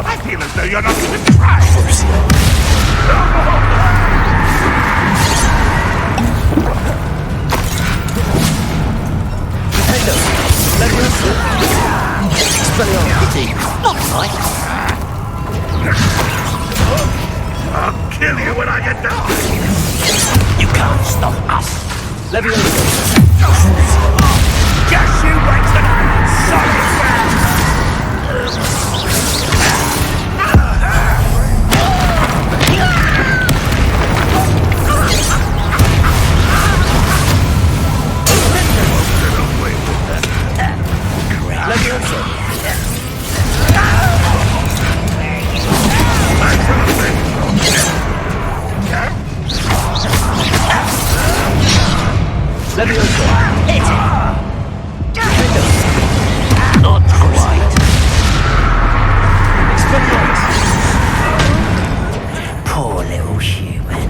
I feel as though you're not even trying. Not right. I'll kill you when I get down. You can't stop us. Leviosa. Guess you went to Not quite. Poor little human.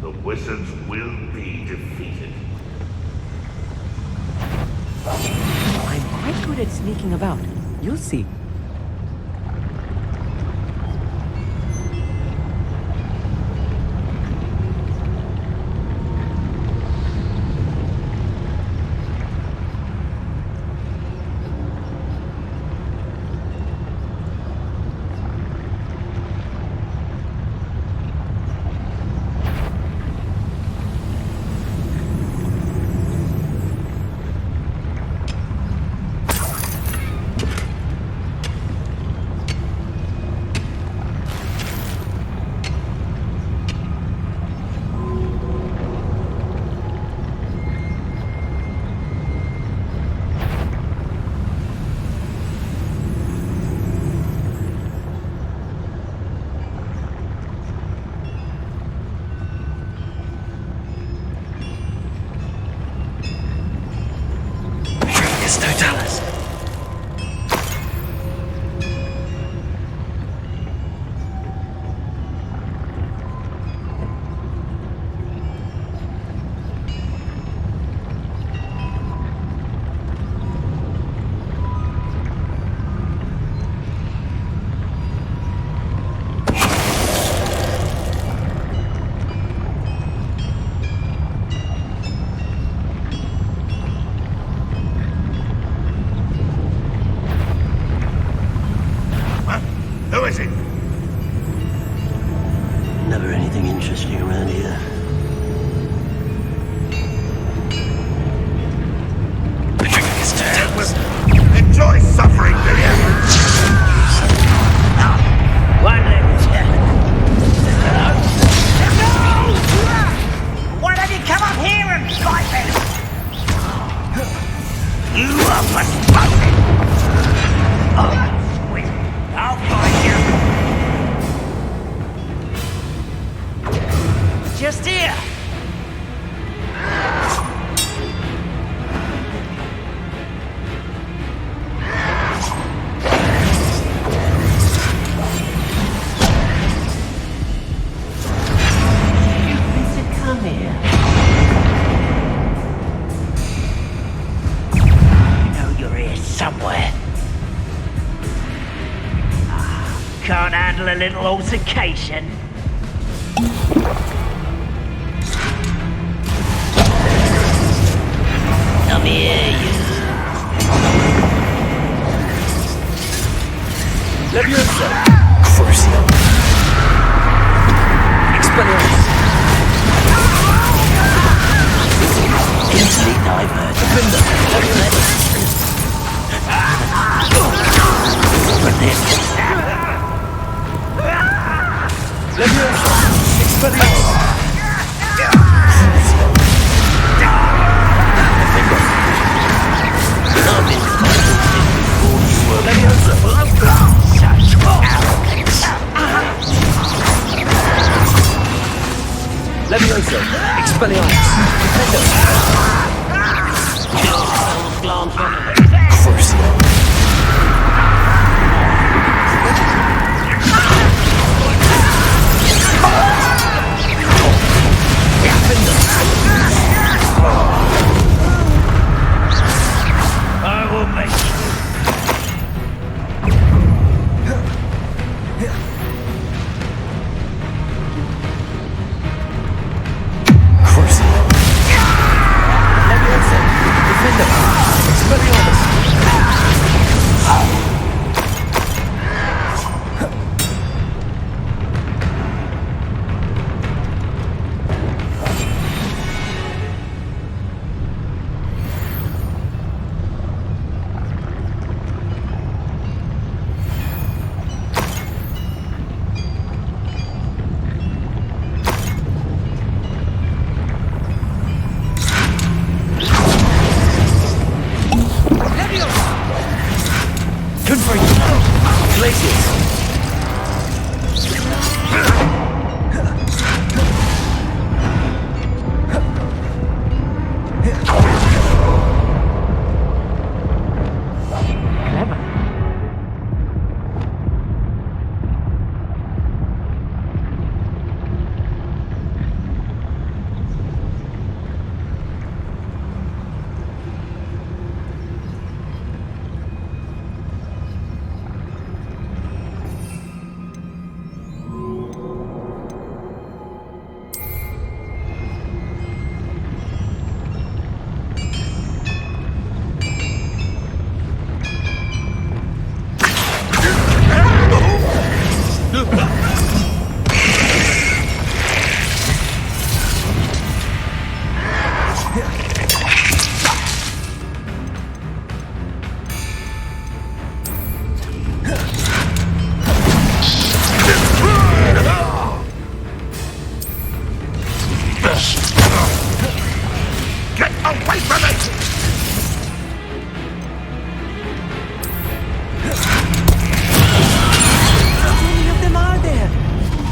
The wizards will be defeated. I'm quite good at sneaking about. You'll see. Totalis. You are forspoken! Oh, sweet. I'll find you! Just here! Come here. You know you're here somewhere. Can't handle a little altercation. Come here, you. Leviosa! Crucio! Expelliarmus! Easily diverted. Defender! Leviosa! Expelliarmus! Leviosa! Expelliarmus! Crucio! I will make you.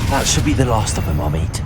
That should be the last of them I'll meet.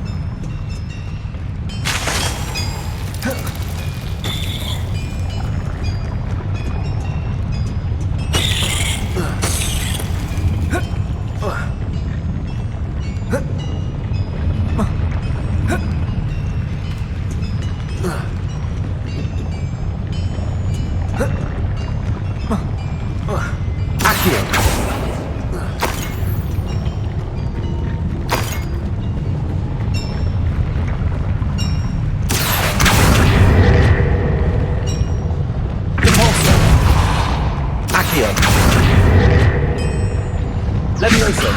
Leviosa!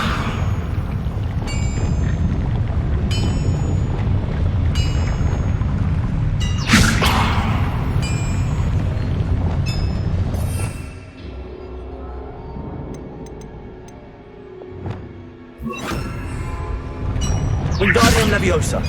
Wingardium Leviosa!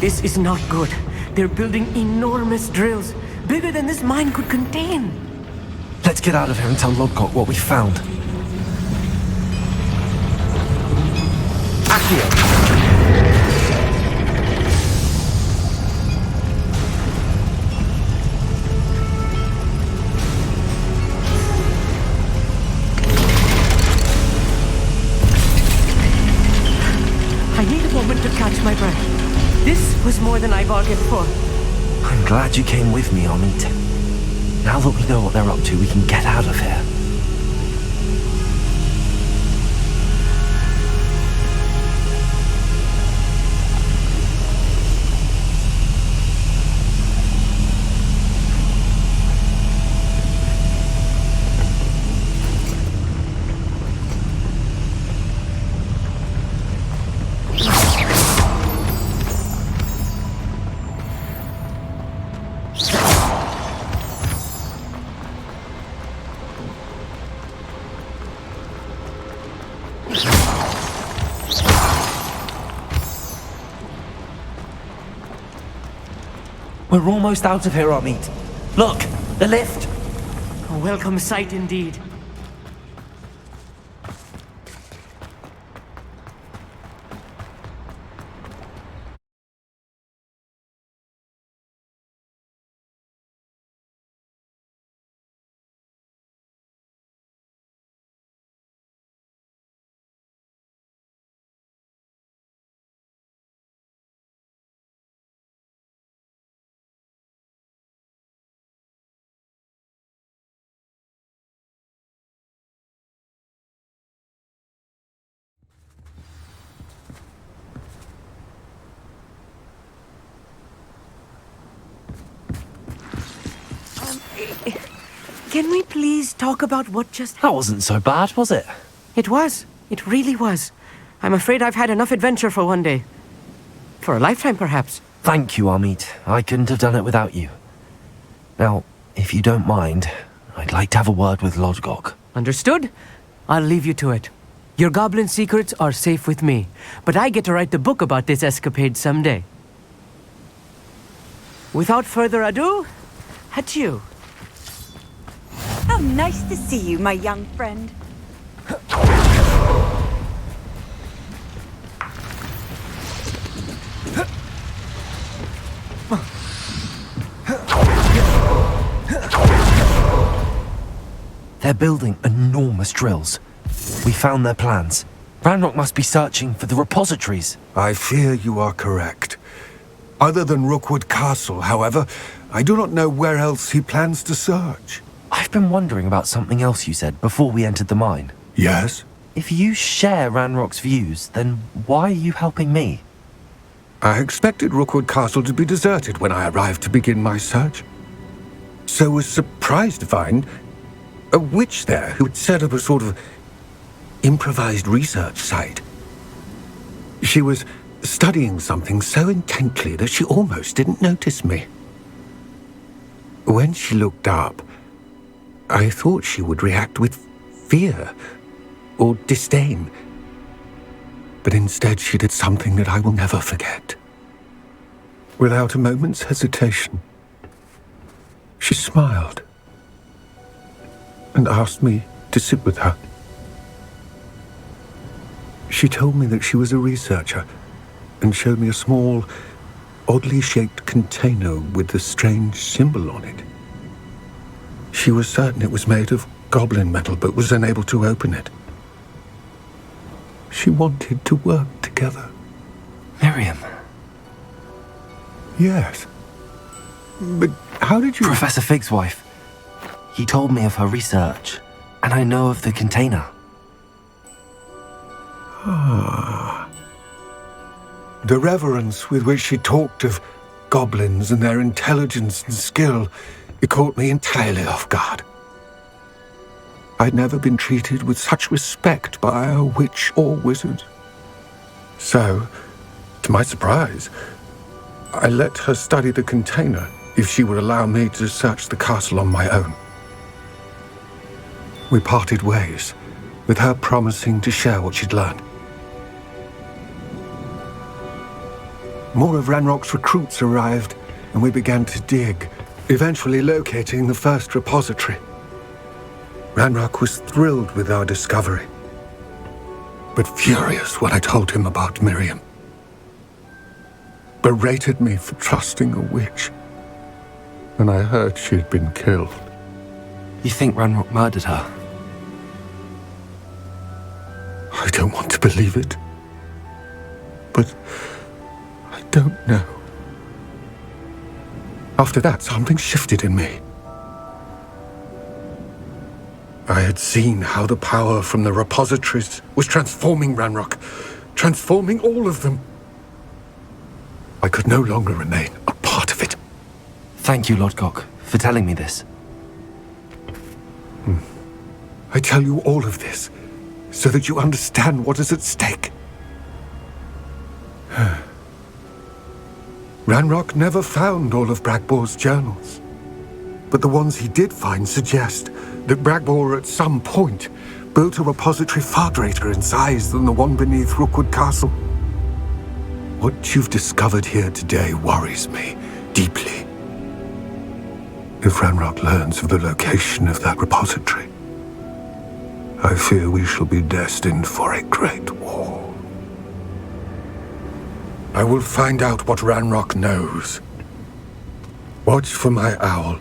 This is not good. They're building enormous drills, bigger than this mine could contain. Let's get out of here and tell Lodgok what we found. Accio! I need a moment to catch my breath. This was more than I bargained for. I'm glad you came with me, Amit. Now that we know what they're up to, we can get out of here. We're almost out of here, Amit. Look, the lift. A welcome sight indeed. Can we please talk about what just happened? That wasn't so bad, was it? It was. It really was. I'm afraid I've had enough adventure for one day. For a lifetime, perhaps. Thank you, Amit. I couldn't have done it without you. Now, if you don't mind, I'd like to have a word with Lodgok. Understood? I'll leave you to it. Your goblin secrets are safe with me, but I get to write the book about this escapade someday. Without further ado, adieu. How nice to see you, my young friend. They're building enormous drills. We found their plans. Ranrock must be searching for the repositories. I fear you are correct. Other than Rookwood Castle, however, I do not know where else he plans to search. I've been wondering about something else you said before we entered the mine. Yes? If you share Ranrock's views, then why are you helping me? I expected Rookwood Castle to be deserted when I arrived to begin my search. So was surprised to find a witch there who had set up a sort of improvised research site. She was studying something so intently that she almost didn't notice me. When she looked up, I thought she would react with fear or disdain. But instead she did something that I will never forget. Without a moment's hesitation, she smiled and asked me to sit with her. She told me that she was a researcher and showed me a small, oddly shaped container with a strange symbol on it. She was certain it was made of goblin metal, but was unable to open it. She wanted to work together. Miriam. Yes. But how did you... Professor Fig's wife. He told me of her research, and I know of the container. Ah. The reverence with which she talked of goblins and their intelligence and skill, it caught me entirely off guard. I'd never been treated with such respect by a witch or wizard. So, to my surprise, I let her study the container if she would allow me to search the castle on my own. We parted ways, with her promising to share what she'd learned. more of Ranrock's recruits arrived, and we began to dig, eventually locating the first repository. Ranrock was thrilled with our discovery, but furious when I told him about Miriam. Berated me for trusting a witch, and I heard she'd been killed. You think Ranrock murdered her? I don't want to believe it, but I don't know. After that, something shifted in me. I had seen how the power from the repositories was transforming Ranrock, transforming all of them. I could no longer remain a part of it. Thank you, Lodgok, for telling me this. I tell you all of this so that you understand what is at stake. Ranrock never found all of Bragbor's journals, but the ones he did find suggest that Bragbor at some point built a repository far greater in size than the one beneath Rookwood Castle. What you've discovered here today worries me deeply. If Ranrock learns of the location of that repository, I fear we shall be destined for a great war. I will find out what Ranrock knows. Watch for my owl.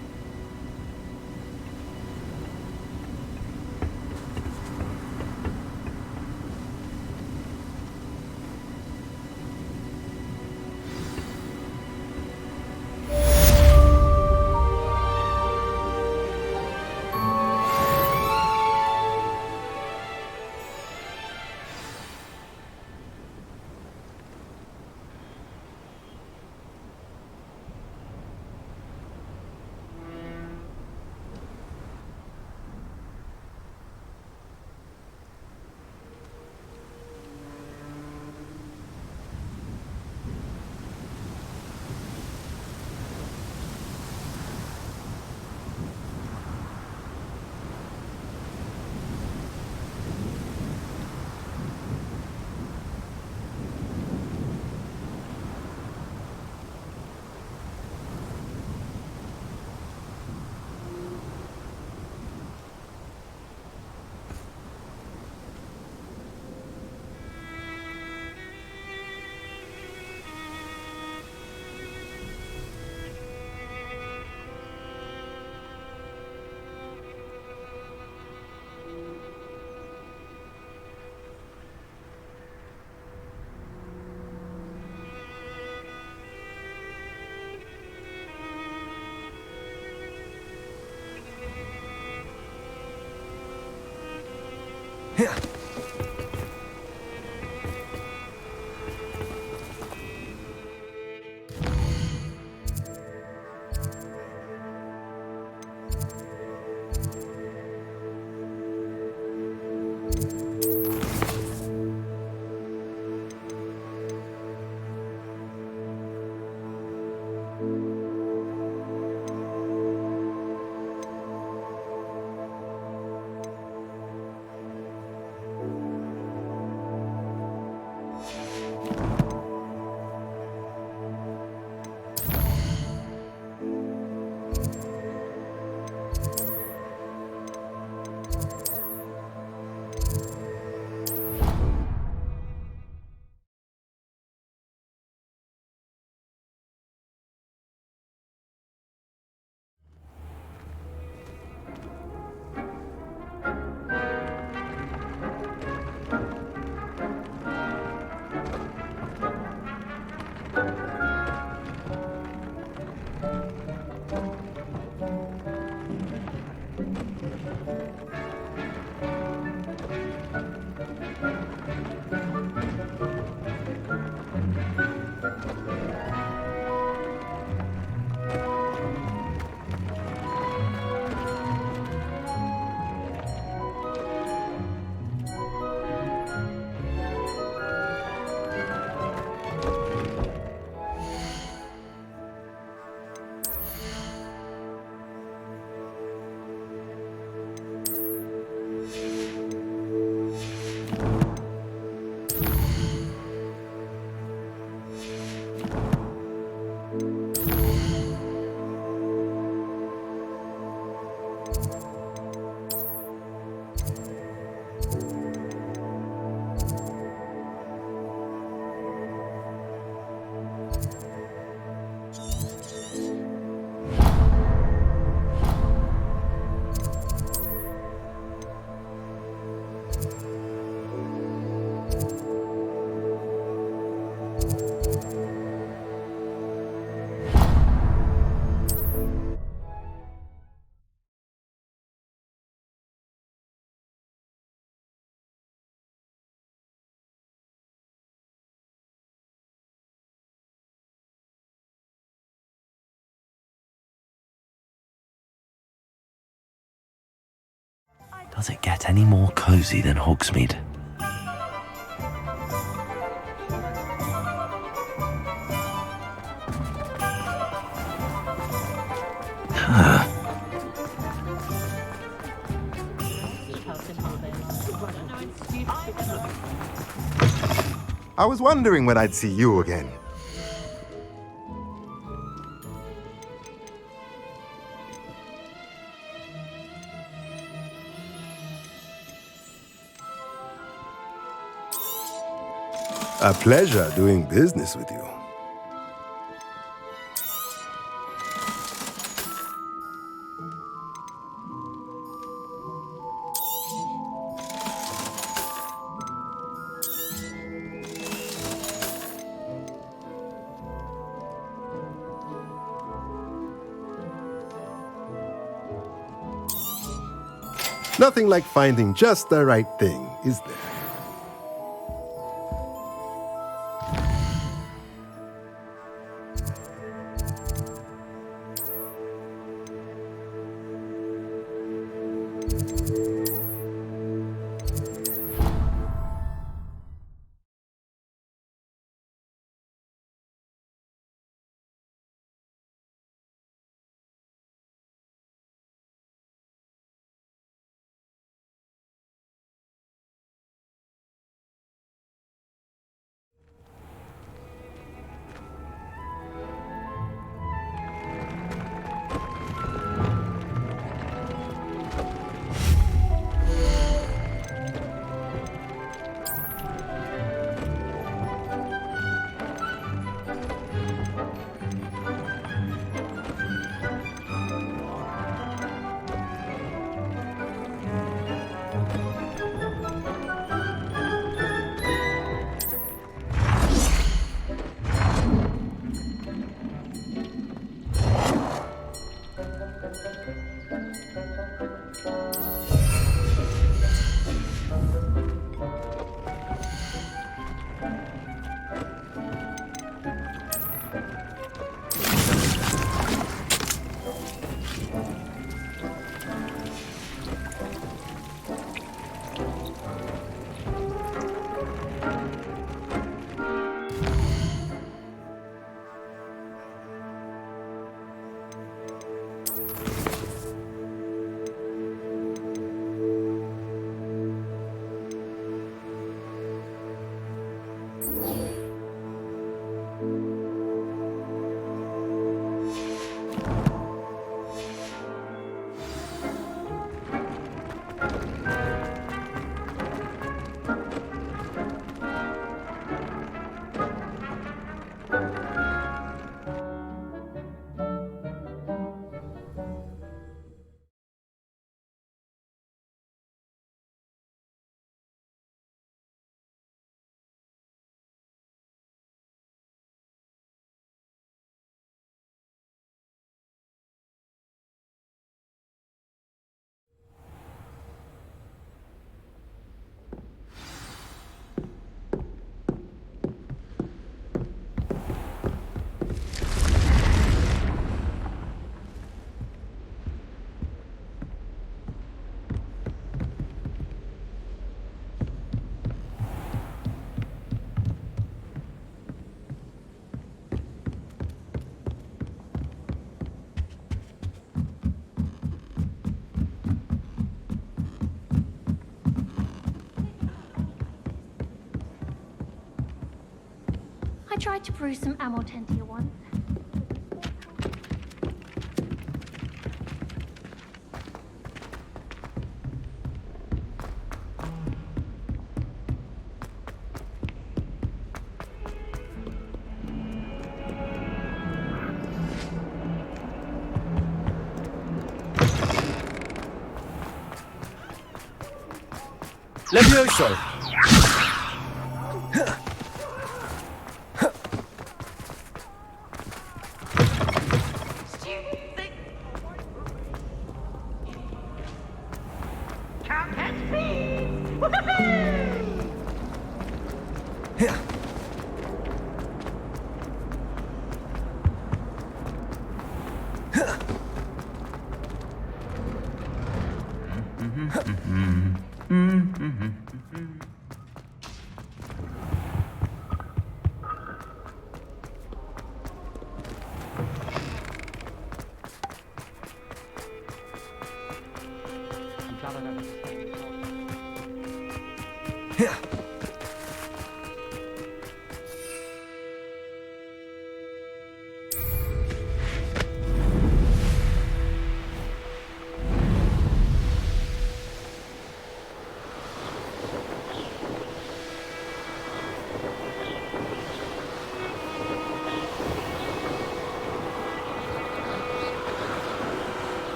Does it get any more cozy than Hogsmeade? I was wondering when I'd see you again. A pleasure doing business with you. Nothing like finding just the right thing, is there? I tried to brew some Amortentia once. Levioso!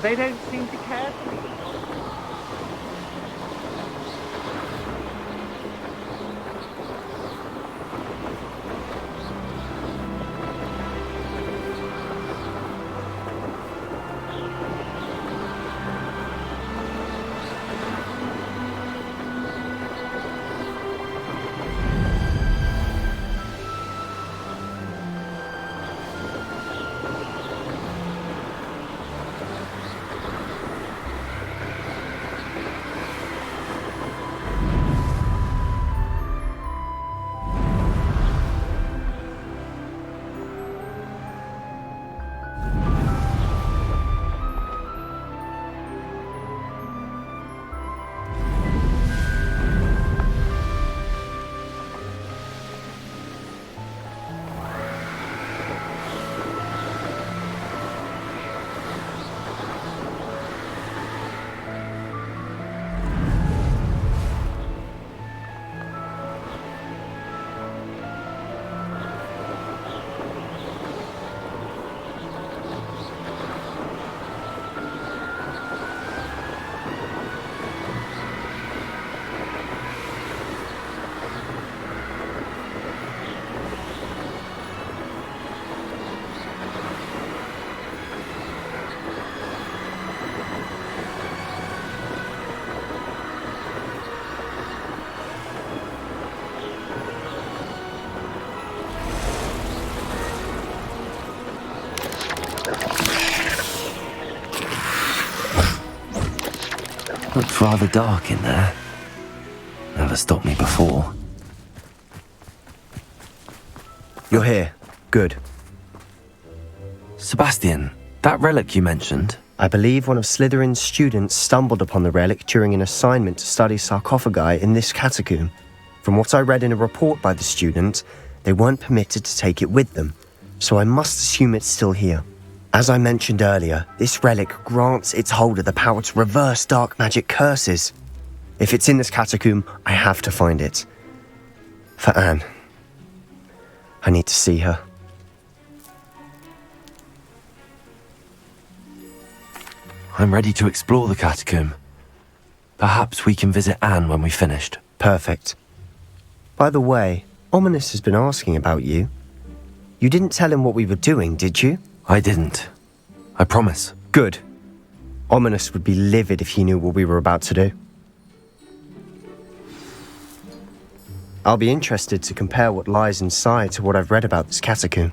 They don't seem to care for me. Looks rather dark in there. Never stopped me before. You're here. Good. Sebastian, that relic you mentioned? I believe one of Slytherin's students stumbled upon the relic during an assignment to study sarcophagi in this catacomb. From what I read in a report by the student, they weren't permitted to take it with them, so I must assume it's still here. As I mentioned earlier, this relic grants its holder the power to reverse dark magic curses. If it's in this catacomb, I have to find it. For Anne. I need to see her. I'm ready to explore the catacomb. Perhaps we can visit Anne when we've finished. Perfect. By the way, Ominous has been asking about you. You didn't tell him what we were doing, did you? I didn't. I promise. Good. Ominous would be livid if he knew what we were about to do. I'll be interested to compare what lies inside to what I've read about this catacomb.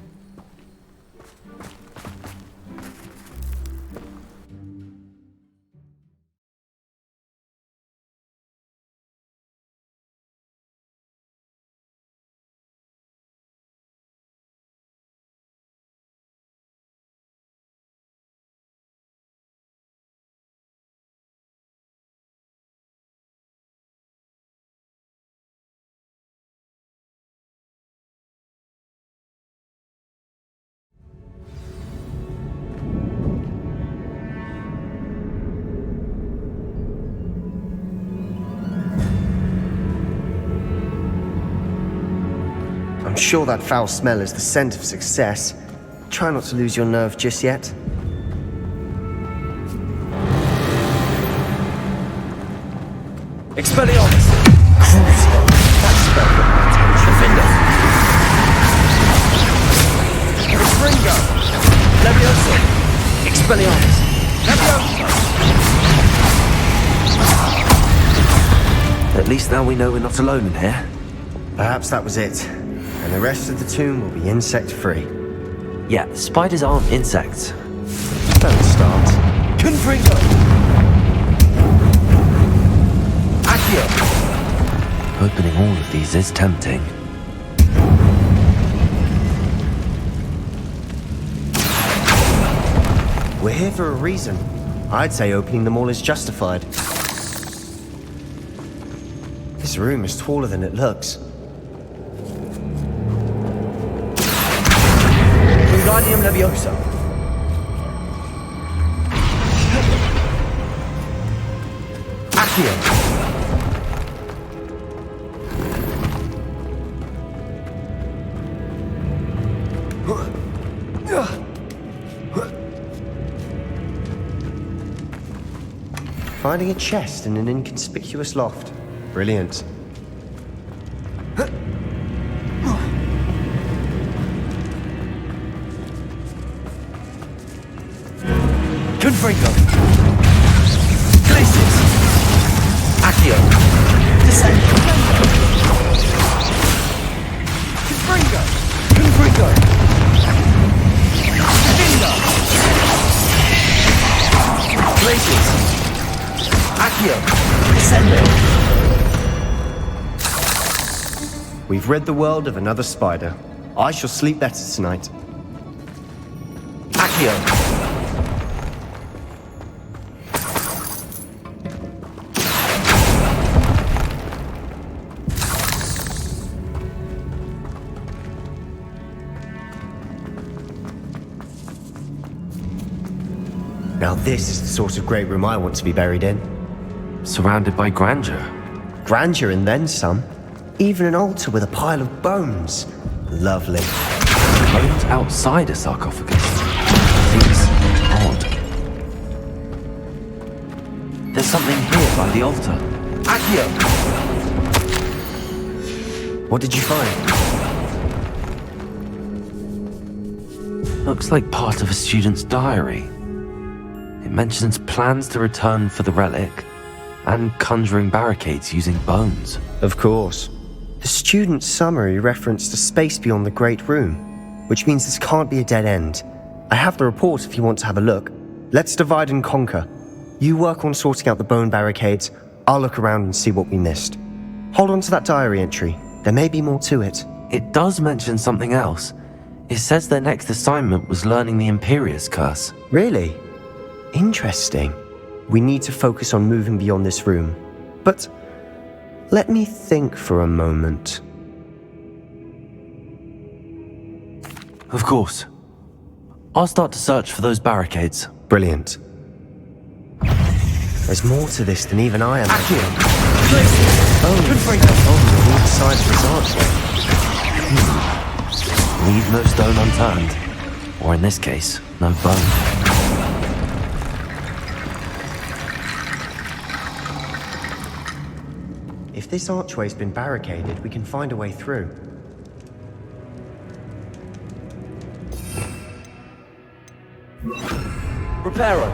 sure that foul smell is the scent of success. Try not to lose your nerve just yet. Expelliarmus! Crucio! That spell got my attention. Defender! Ringo! Leviosa! Expelliarmus! Leviosa! At least now we know we're not alone in here. Perhaps that was it. And the rest of the tomb will be insect-free. Yeah, spiders aren't insects. Don't start. Confringo! Accio! Opening all of these is tempting. We're here for a reason. I'd say opening them all is justified. This room is taller than it looks. Wingardium Leviosa. Accio. Finding a chest in an inconspicuous loft. Brilliant. Confringo. Glacius. Accio. Descendo. Confringo. Confringo. Defender. Glacius. Accio. Descendo. We've rid the world of another spider. I shall sleep better tonight. Accio. Now this is the sort of great room I want to be buried in. Surrounded by grandeur. Grandeur and then some. Even an altar with a pile of bones. Lovely. Bones outside a sarcophagus. Seems odd. There's something here by the altar. Accio! What did you find? Looks like part of a student's diary. It mentions plans to return for the relic and conjuring barricades using bones. Of course. The student's summary referenced a space beyond the Great Room, which means this can't be a dead end. I have the report if you want to have a look. Let's divide and conquer. You work on sorting out the bone barricades, I'll look around and see what we missed. Hold on to that diary entry. There may be more to it. It does mention something else. It says their next assignment was learning the Imperius Curse. Really? Interesting. We need to focus on moving beyond this room. But let me think for a moment. Of course. I'll start to search for those barricades. Brilliant. There's more to this than even I imagined. On the weak side of this archway. Leave no stone unturned. Or in this case, no bone. If this archway's been barricaded, we can find a way through. Reparo!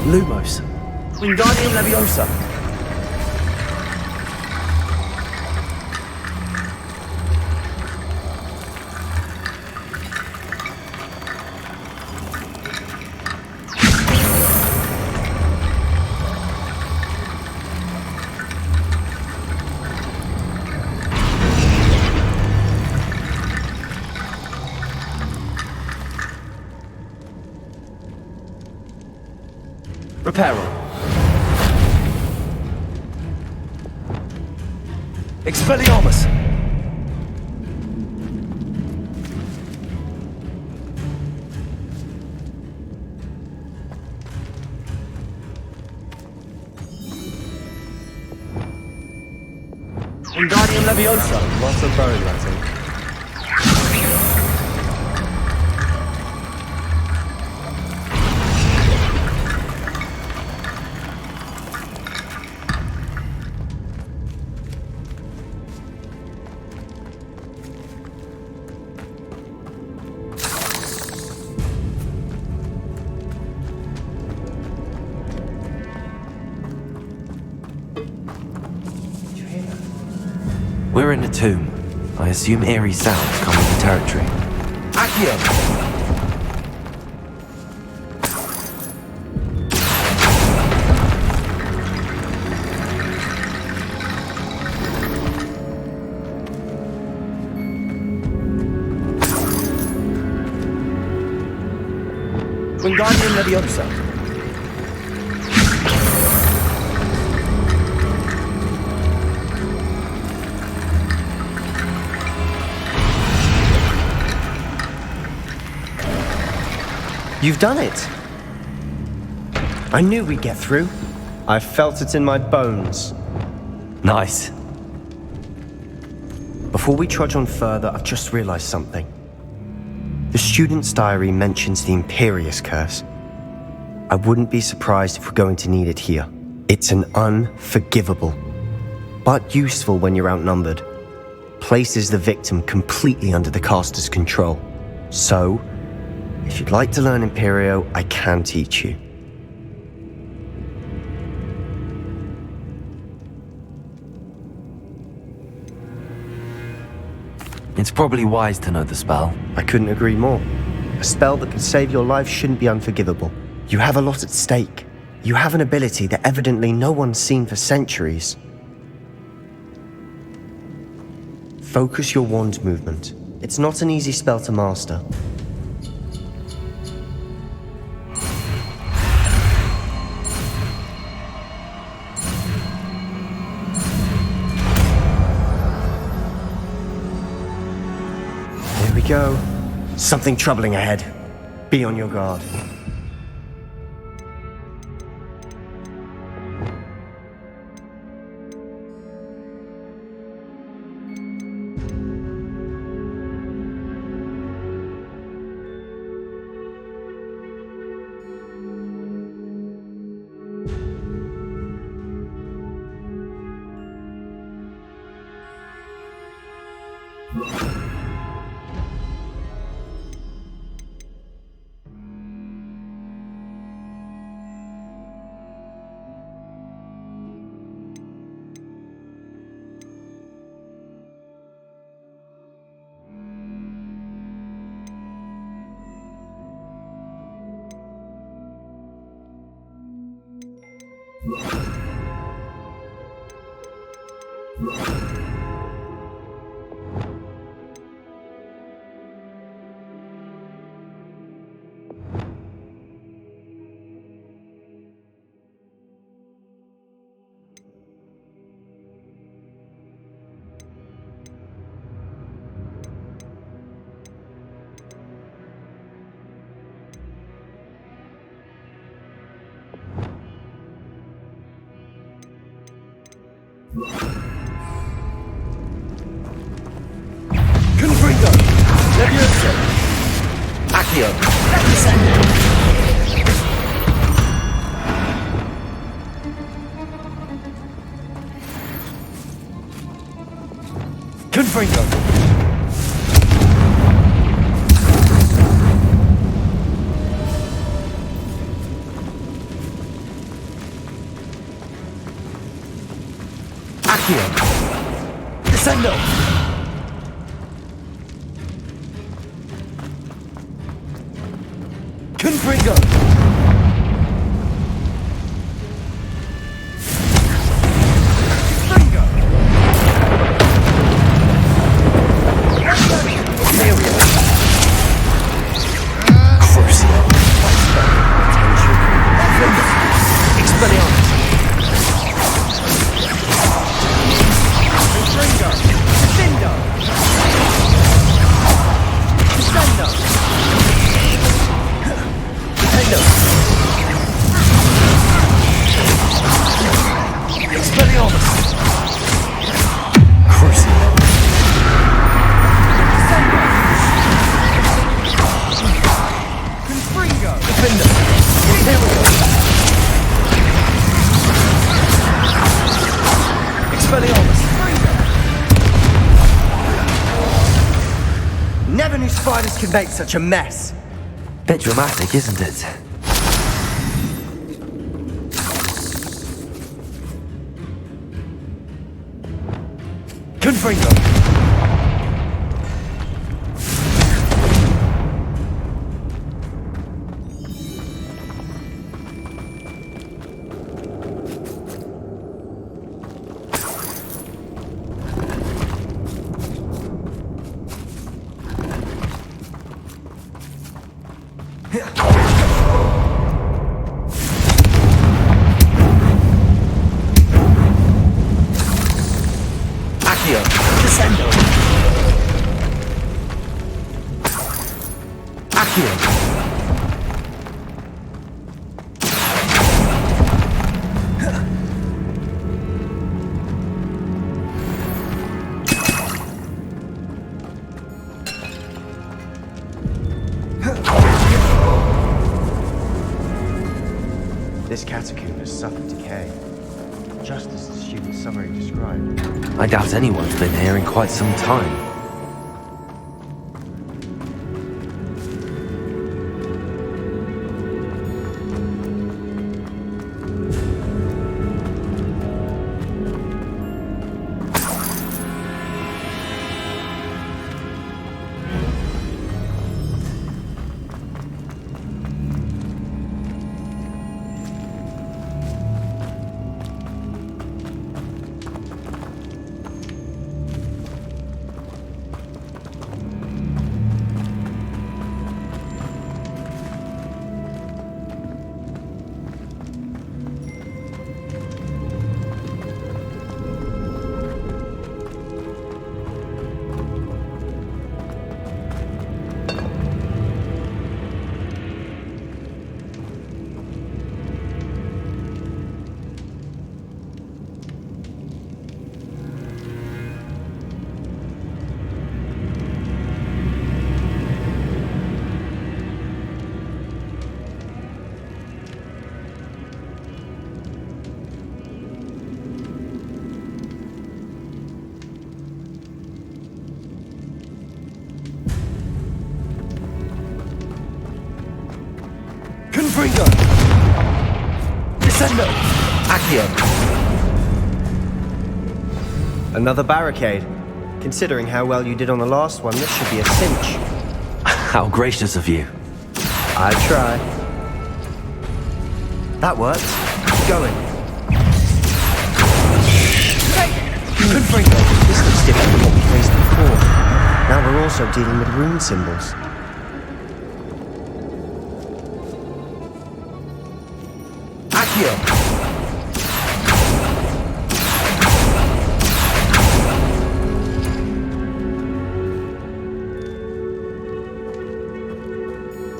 Lumos! Wingardium Leviosa! Reparo. Expelliarmus! Wingardium Leviosa. Lots of bone, I think. We're in a tomb. I assume eerie sounds come with the territory. Accio! Wingardium Leviosa. You've done it! I knew we'd get through. I felt it in my bones. Nice. Before we trudge on further, I've just realized something. The student's diary mentions the Imperius Curse. I wouldn't be surprised if we're going to need it here. It's an unforgivable, but useful when you're outnumbered. Places the victim completely under the caster's control. So, if you'd like to learn Imperio, I can teach you. It's probably wise to know the spell. I couldn't agree more. A spell that can save your life shouldn't be unforgivable. You have a lot at stake. You have an ability that evidently no one's seen for centuries. Focus your wand movement. It's not an easy spell to master. Here we go. Something troubling ahead. Be on your guard. Confringo! Leviosa! Accio! Confringo! Accio! Descendo! Confringo! Nintendo! Never knew spiders could make such a mess. Bit dramatic, isn't it? Confringo! Descendo! Accio! This catacomb has suffered decay, just as the student's summary described. I doubt anyone's been here in quite some time. Confringo! Descendo! Accio! Another barricade. Considering how well you did on the last one, this should be a cinch. How gracious of you. I try. That worked. Keep going. Confringo! This looks different from what we faced before. Now we're also dealing with rune symbols. Accio!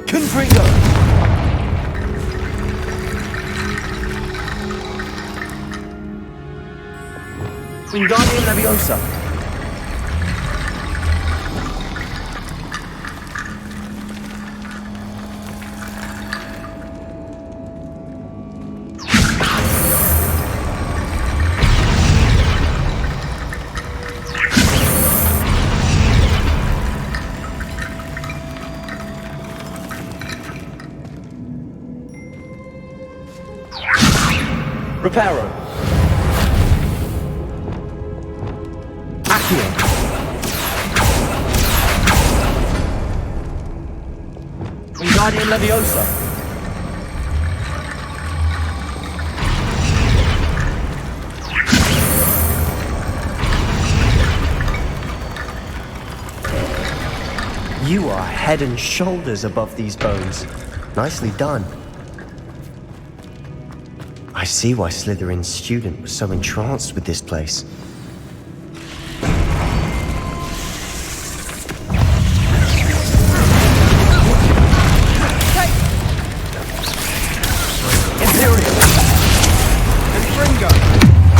Confringo! Wingardium Leviosa! Reparo! Accio! Wingardium Leviosa! You are head and shoulders above these bones. Nicely done. I see why Slytherin's student was so entranced with this place. Imperial! Confringo!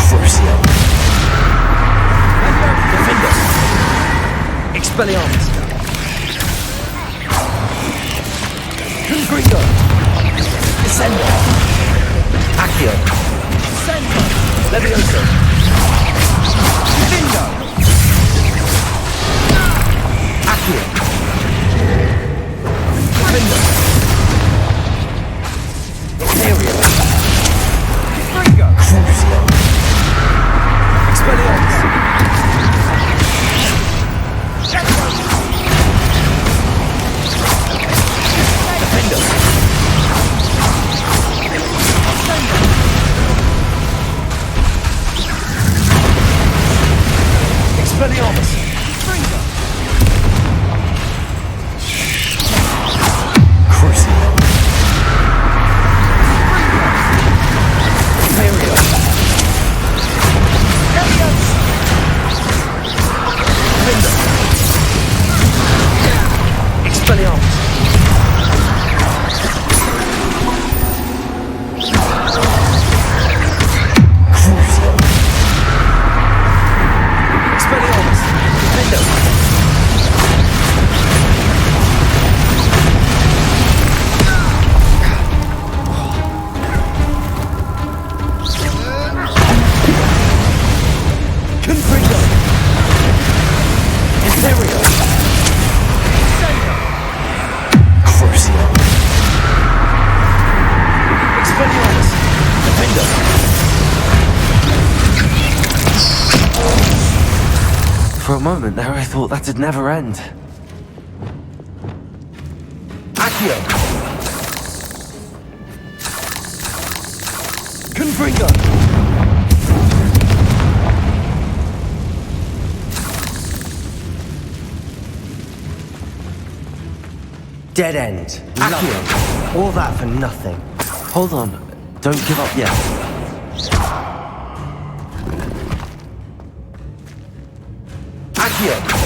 Crucio! Defendus! Expelliarmus! Confringo! Descendo! Accio! Descendo! Levioso! Vindo! Accio! moment there, I thought that'd never end. Accio! Confringo! Dead end. Accio. All that for nothing. Hold on. Don't give up yet. Accio!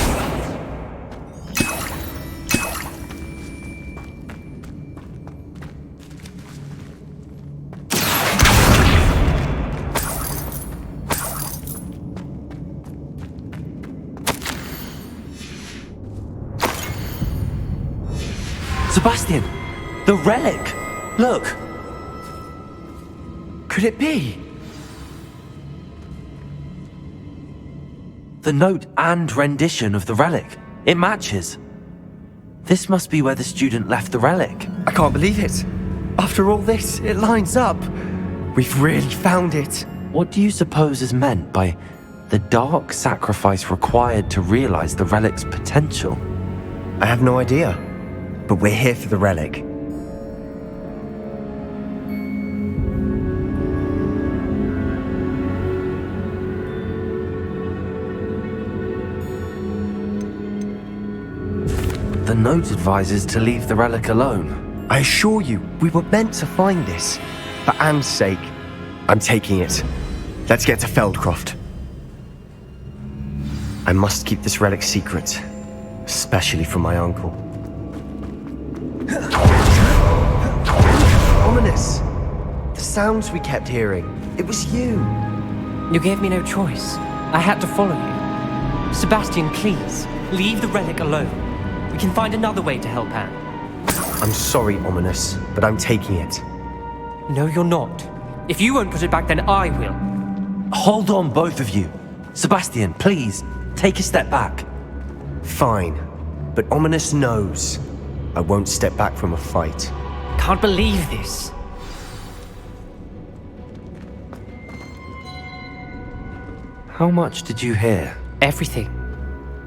Sebastian! The relic! Look! Could it be? The note and rendition of the relic. It matches. This must be where the student left the relic. I can't believe it. After all this, it lines up. We've really found it. What do you suppose is meant by the dark sacrifice required to realize the relic's potential? I have no idea. But we're here for the relic. The note advises to leave the relic alone. I assure you, we were meant to find this. For Anne's sake, I'm taking it. Let's get to Feldcroft. I must keep this relic secret, especially from my uncle. Ominous! The sounds we kept hearing, it was you. You gave me no choice. I had to follow you. Sebastian, please, leave the relic alone. We can find another way to help Anne. I'm sorry, Ominous, but I'm taking it. No, you're not. If you won't put it back, then I will. Hold on, both of you. Sebastian, please, take a step back. Fine, but Ominous knows I won't step back from a fight. Can't believe this. How much did you hear? Everything.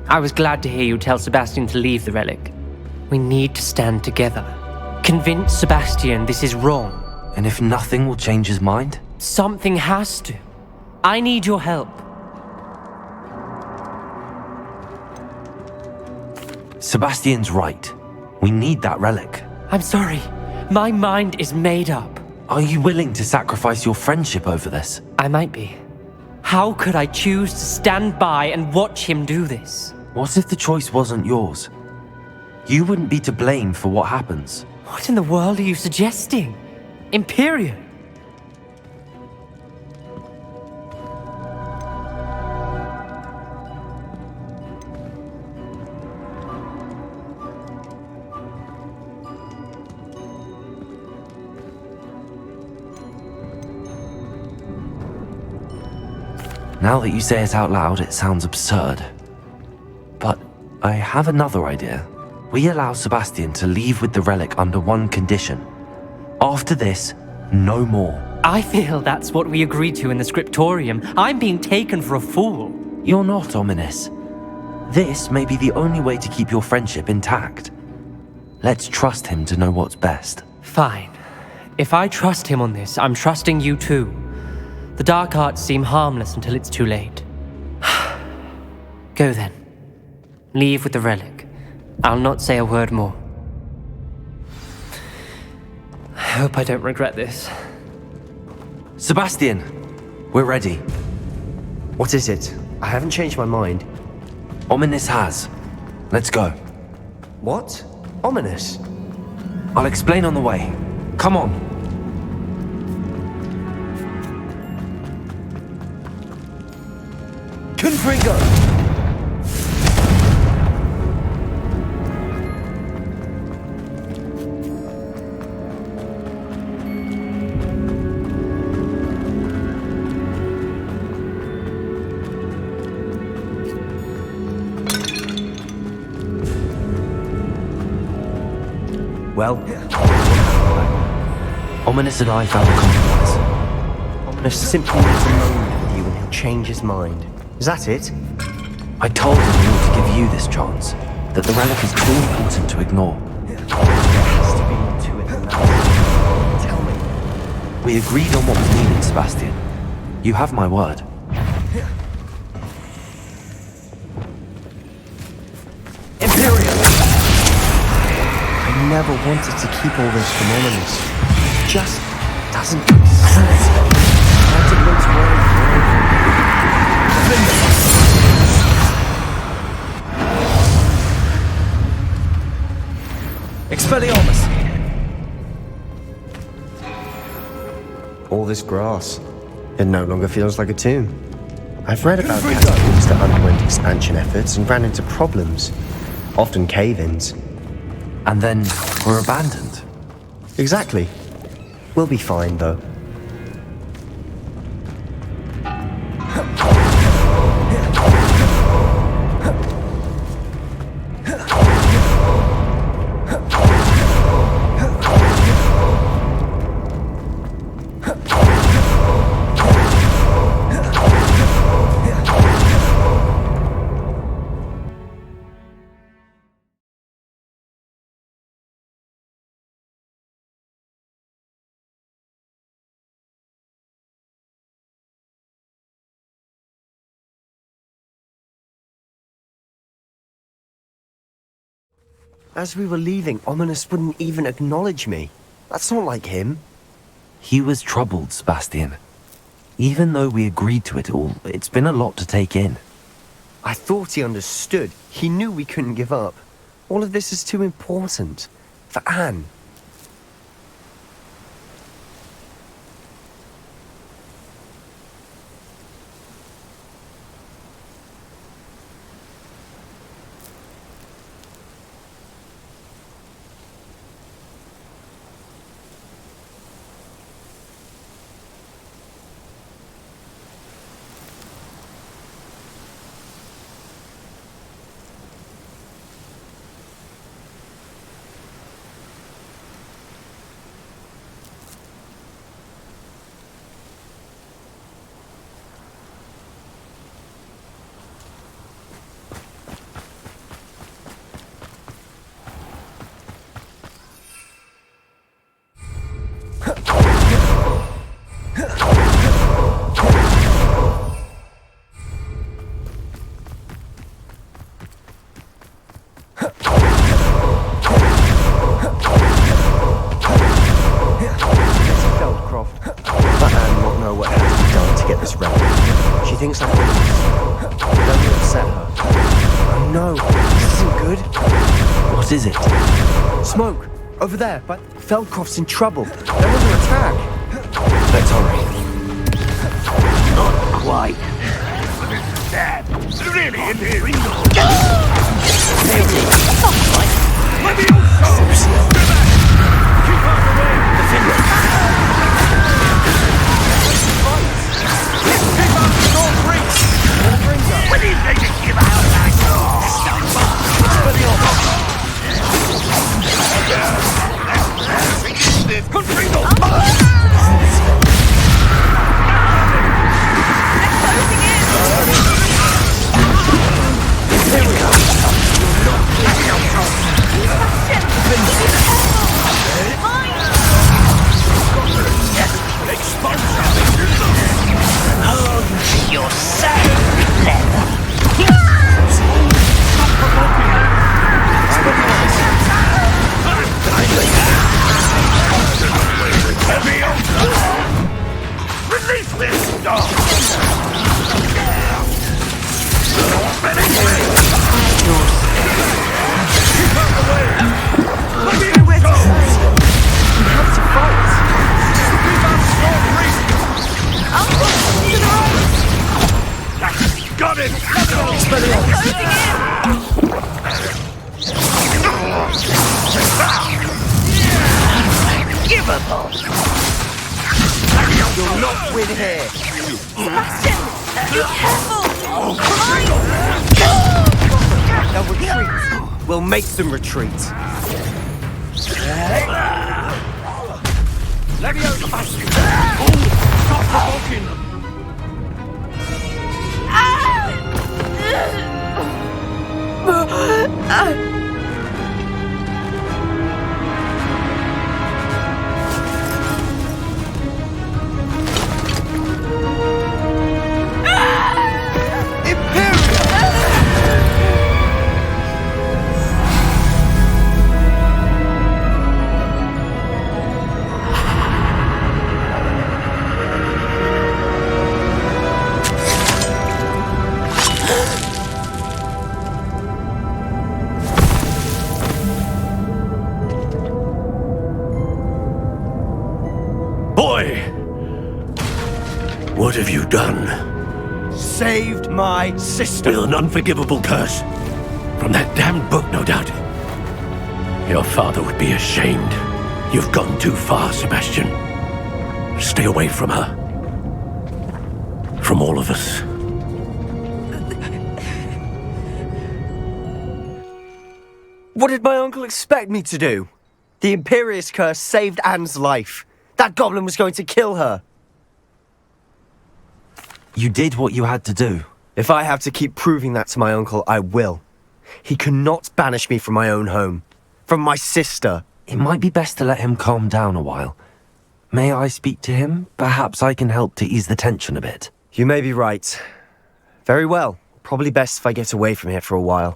I was glad to hear you tell Sebastian to leave the relic. We need to stand together. Convince Sebastian this is wrong. And if nothing will change his mind? Something has to. I need your help. Sebastian's right. We need that relic. I'm sorry. My mind is made up. Are you willing to sacrifice your friendship over this? I might be. How could I choose to stand by and watch him do this? What if the choice wasn't yours? You wouldn't be to blame for what happens. What in the world are you suggesting? Imperial? Now that you say it out loud, it sounds absurd. But I have another idea. We allow Sebastian to leave with the relic under one condition. After this, no more. I feel that's what we agreed to in the scriptorium. I'm being taken for a fool. You're not, Ominous. This may be the only way to keep your friendship intact. Let's trust him to know what's best. Fine. If I trust him on this, I'm trusting you too. The dark arts seem harmless until it's too late. Go then. Leave with the relic. I'll not say a word more. I hope I don't regret this. Sebastian, we're ready. What is it? I haven't changed my mind. Ominous has. Let's go. What? Ominous? I'll explain on the way. Come on. Confringo! Well, Ominous and I found a compromise. Ominous simply needs a moment with you and he'll change his mind. Is that it? I told him we ought to give you this chance, that the relic is too important to ignore. There has to be more to it than that. Tell me. We agreed on what was needed, Sebastian. You have my word. Imperial! I never wanted to keep all this from Ominous. It just doesn't make sense. But it looks worried. Expelliarmus! All this grass, it no longer feels like a tomb. I've read about catacombs that underwent expansion efforts and ran into problems, often cave-ins. And then were abandoned. Exactly. We'll be fine, though. As we were leaving, Ominous wouldn't even acknowledge me. That's not like him. He was troubled, Sebastian. Even though we agreed to it all, it's been a lot to take in. I thought he understood. He knew we couldn't give up. All of this is too important. For Anne. Thinks I'm honest. It only upset her. Oh no, this isn't good. What is it? Smoke! Over there, but Feldkroft's in trouble. They're under attack. Let's hurry. Not quite. Dad, really in here. Not quite. Let me also. Keep out the way. Defender. When do you think you give out like you're so clever. Release this dog! Keep out the way! Let me go! We have to fight! Keep out strong reason! Got it! Give up on! You'll not win here! Sebastian! Be careful! They'll retreat. We'll make them retreat. Leviosa! Stop provoking them! Boy! What have you done? Saved my sister. With an unforgivable curse. From that damned book, no doubt. Your father would be ashamed. You've gone too far, Sebastian. Stay away from her. From all of us. What did my uncle expect me to do? The Imperious curse saved Anne's life. That goblin was going to kill her. You did what you had to do. If I have to keep proving that to my uncle, I will. He cannot banish me from my own home. From my sister. It might be best to let him calm down a while. May I speak to him? Perhaps I can help to ease the tension a bit. You may be right. Very well. Probably best if I get away from here for a while.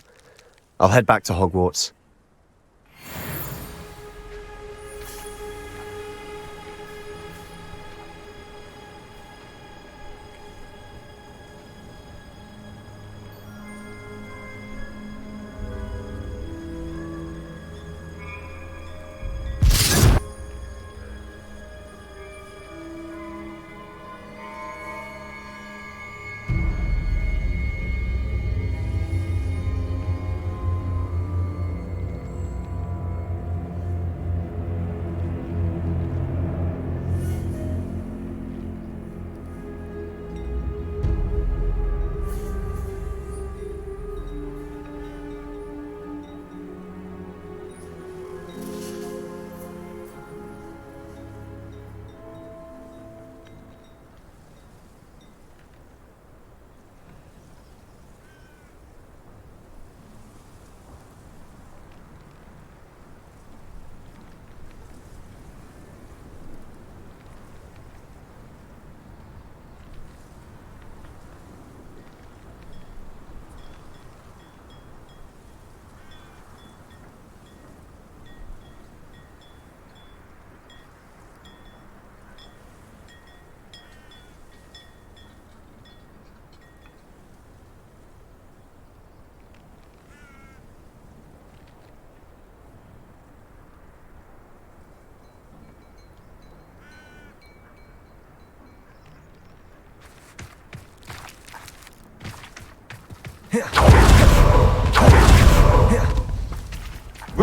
I'll head back to Hogwarts.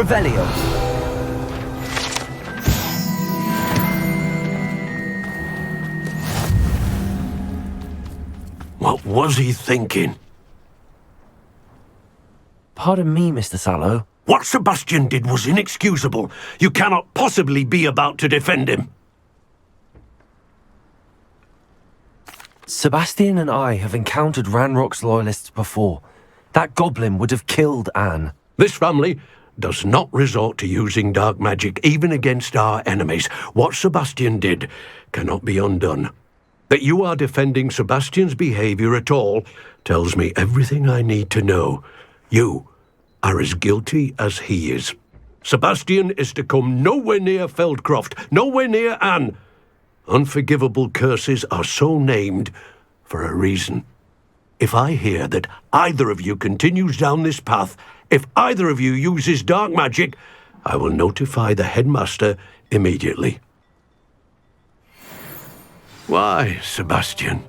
Revelio. What was he thinking? Pardon me, Mr. Sallow. What Sebastian did was inexcusable. You cannot possibly be about to defend him. Sebastian and I have encountered Ranrock's loyalists before. That goblin would have killed Anne. This family does not resort to using dark magic even against our enemies. What Sebastian did cannot be undone. That you are defending Sebastian's behavior at all tells me everything I need to know. You are as guilty as he is. Sebastian is to come nowhere near Feldcroft, nowhere near Anne. Unforgivable curses are so named for a reason. If I hear that either of you continues down this path, if either of you uses dark magic, I will notify the headmaster immediately. Why, Sebastian?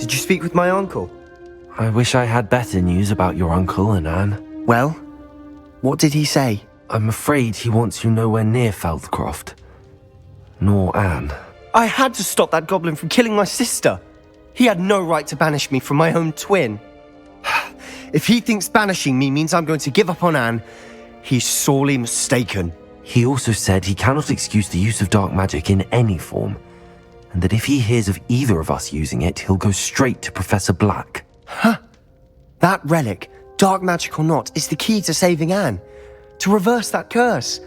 Did you speak with my uncle? I wish I had better news about your uncle and Anne. Well, what did he say? I'm afraid he wants you nowhere near Feldcroft. Nor Anne. I had to stop that goblin from killing my sister. He had no right to banish me from my own twin. If he thinks banishing me means I'm going to give up on Anne, he's sorely mistaken. He also said he cannot excuse the use of dark magic in any form, and that if he hears of either of us using it, he'll go straight to Professor Black. Huh? That relic, dark magic or not, is the key to saving Anne. To reverse that curse.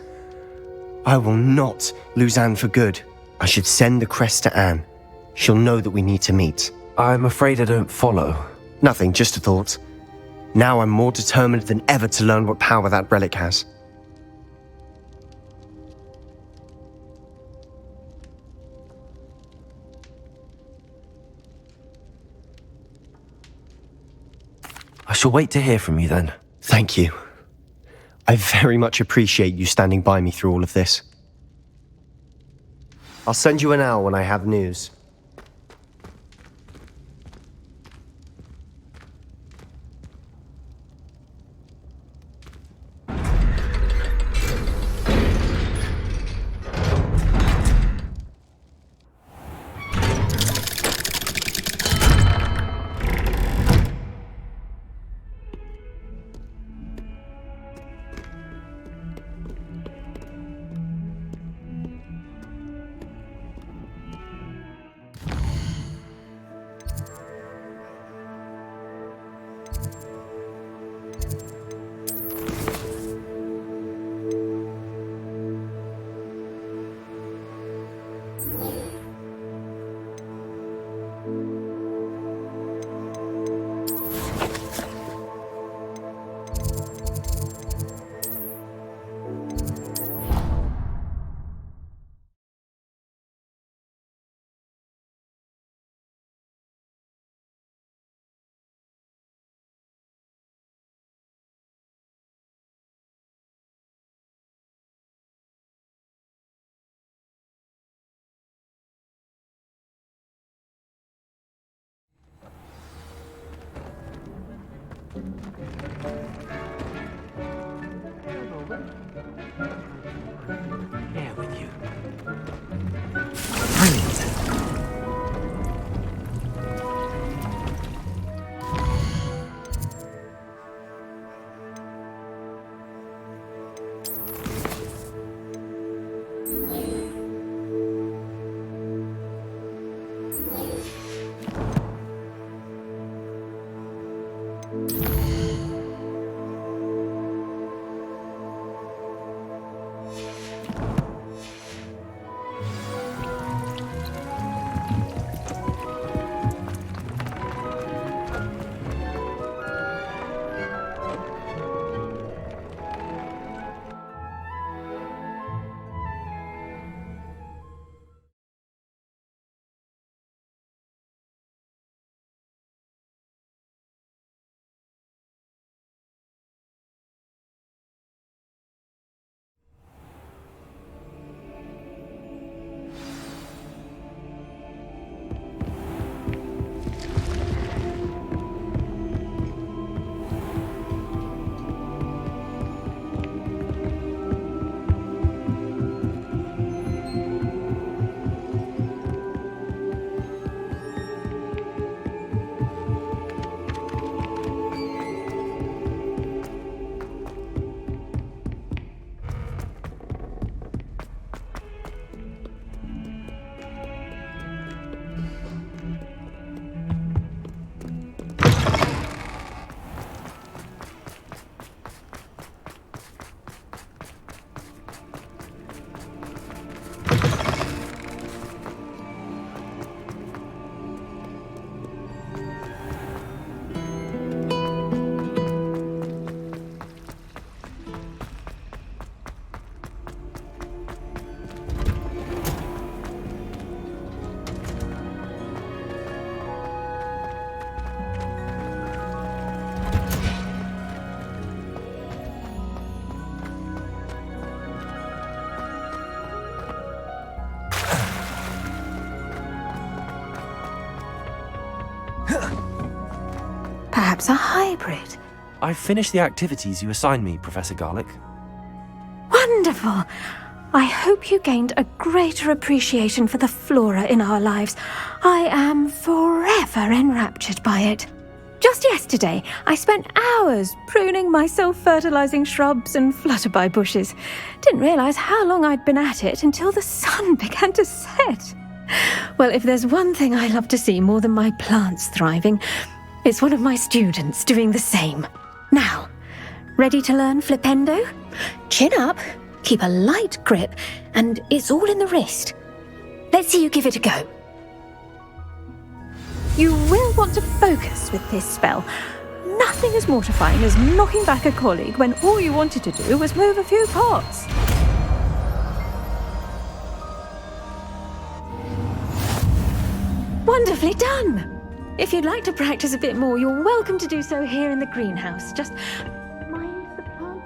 I will not lose Anne for good. I should send the crest to Anne. She'll know that we need to meet. I'm afraid I don't follow. Nothing, just a thought. Now I'm more determined than ever to learn what power that relic has. I shall wait to hear from you then. Thank you. I very much appreciate you standing by me through all of this. I'll send you an owl when I have news. Perhaps a hybrid. I've finished the activities you assigned me, Professor Garlick. Wonderful! I hope you gained a greater appreciation for the flora in our lives. I am forever enraptured by it. Just yesterday, I spent hours pruning my self-fertilizing shrubs and flutterby bushes. Didn't realize how long I'd been at it until the sun began to set. Well, if there's one thing I love to see more than my plants thriving, it's one of my students doing the same. Now, ready to learn Flipendo? Chin up, keep a light grip, and it's all in the wrist. Let's see you give it a go. You will want to focus with this spell. Nothing as mortifying as knocking back a colleague when all you wanted to do was move a few pots. Wonderfully done! If you'd like to practice a bit more, you're welcome to do so here in the greenhouse. Just mind the plants.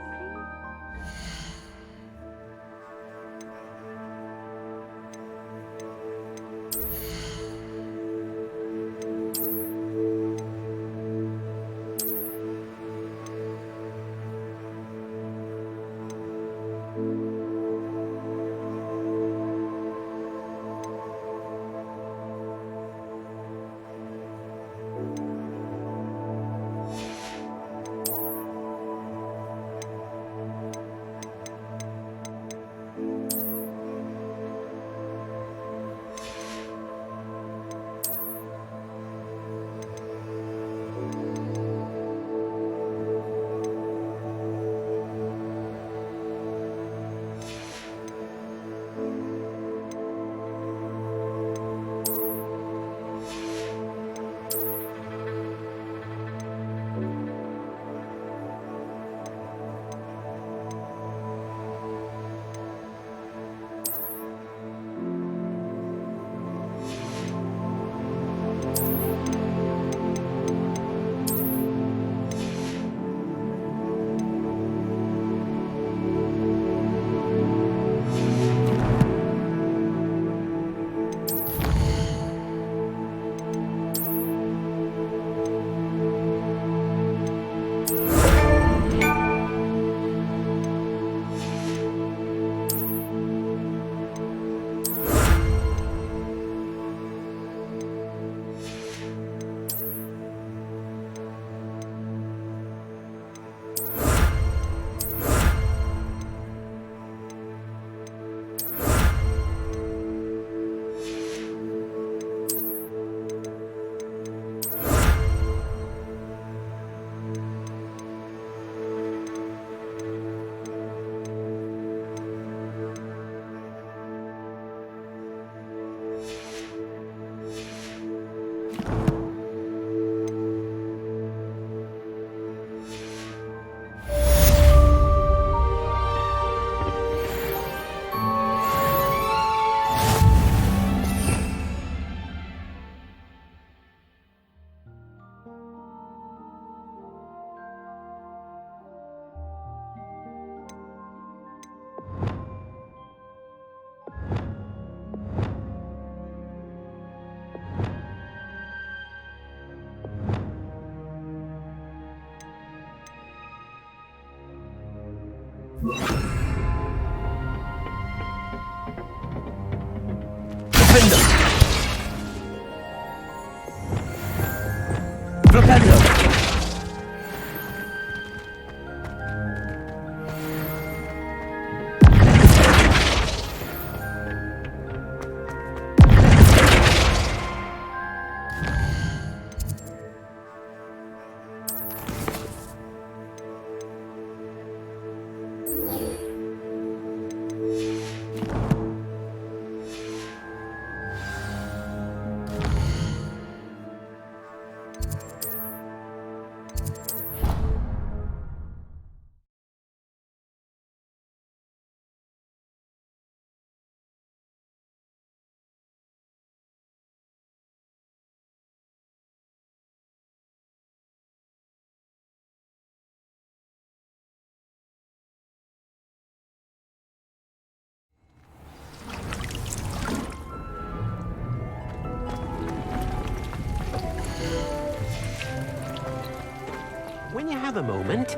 when you have a moment,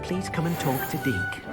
please come and talk to Deke.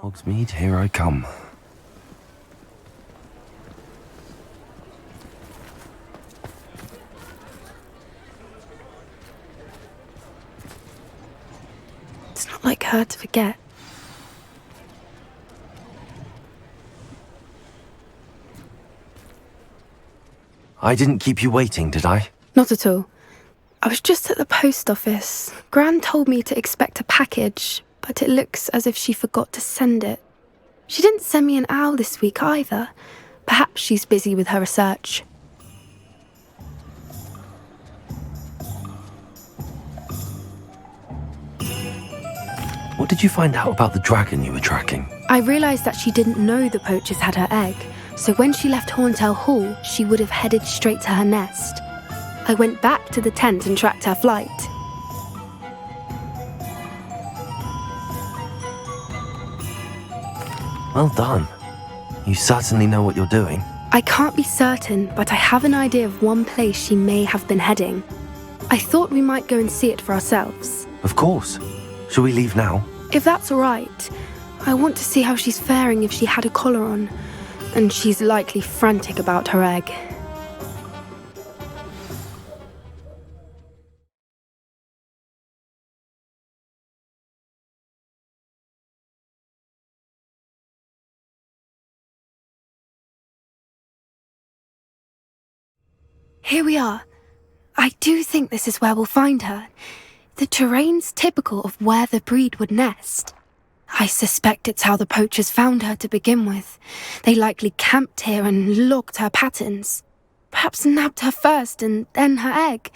Hogsmeade, here I come. It's not like her to forget. I didn't keep you waiting, did I? Not at all. I was just at the post office. Gran told me to expect a package, but it looks as if she forgot to send it. She didn't send me an owl this week either. Perhaps she's busy with her research. What did you find out about the dragon you were tracking? I realised that she didn't know the poachers had her egg, so when she left Horntail Hall, she would have headed straight to her nest. I went back to the tent and tracked her flight. Well done. You certainly know what you're doing. I can't be certain, but I have an idea of one place she may have been heading. I thought we might go and see it for ourselves. Of course. Shall we leave now? If that's all right. I want to see how she's faring if she had a collar on. And she's likely frantic about her egg. Here we are. I do think this is where we'll find her. The terrain's typical of where the breed would nest. I suspect it's how the poachers found her to begin with. They likely camped here and logged her patterns. Perhaps nabbed her first and then her egg.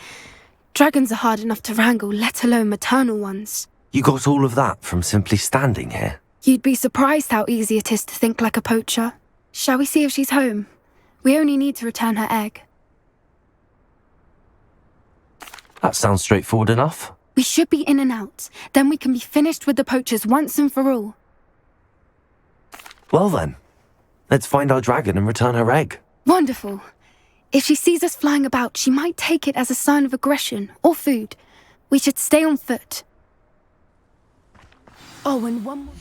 Dragons are hard enough to wrangle, let alone maternal ones. You got all of that from simply standing here? You'd be surprised how easy it is to think like a poacher. Shall we see if she's home? We only need to return her egg. That sounds straightforward enough. We should be in and out. Then we can be finished with the poachers once and for all. Well then, let's find our dragon and return her egg. Wonderful. If she sees us flying about, she might take it as a sign of aggression or food. We should stay on foot. Oh, and one more...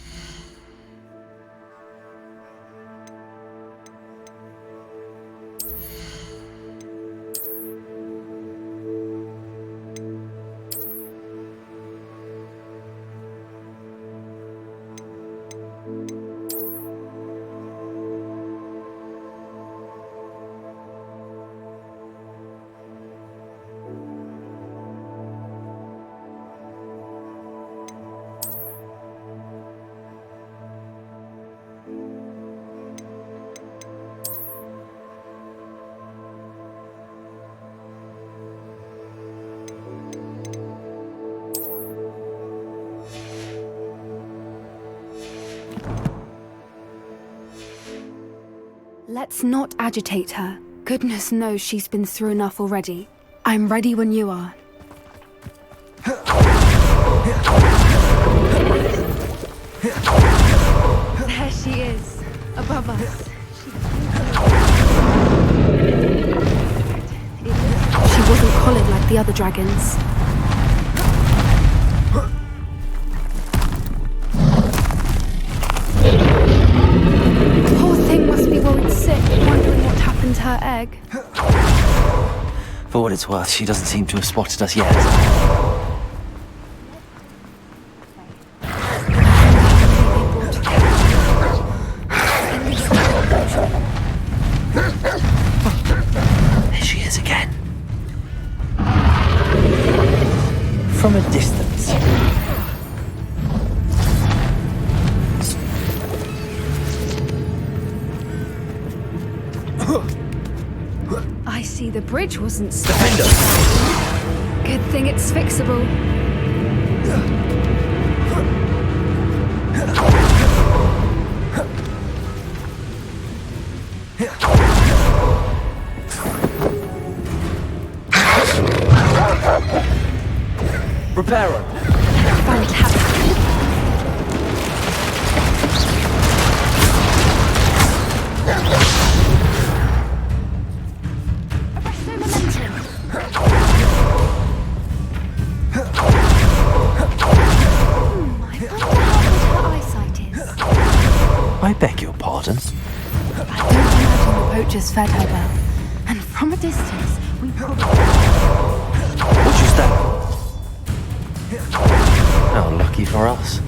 Let's not agitate her. Goodness knows she's been through enough already. I'm ready when you are. There she is, above us. She wasn't collared like the other dragons. Poor thing must be worried sick, wondering what happened to her egg. For what it's worth, she doesn't seem to have spotted us yet. There she is again. From a distance. I see the bridge wasn't Defender! Good thing it's fixable. Reparo! Fantastic. I beg your pardon? I don't imagine the poachers fed her well. And from a distance, we probably... What's your step? How lucky for us.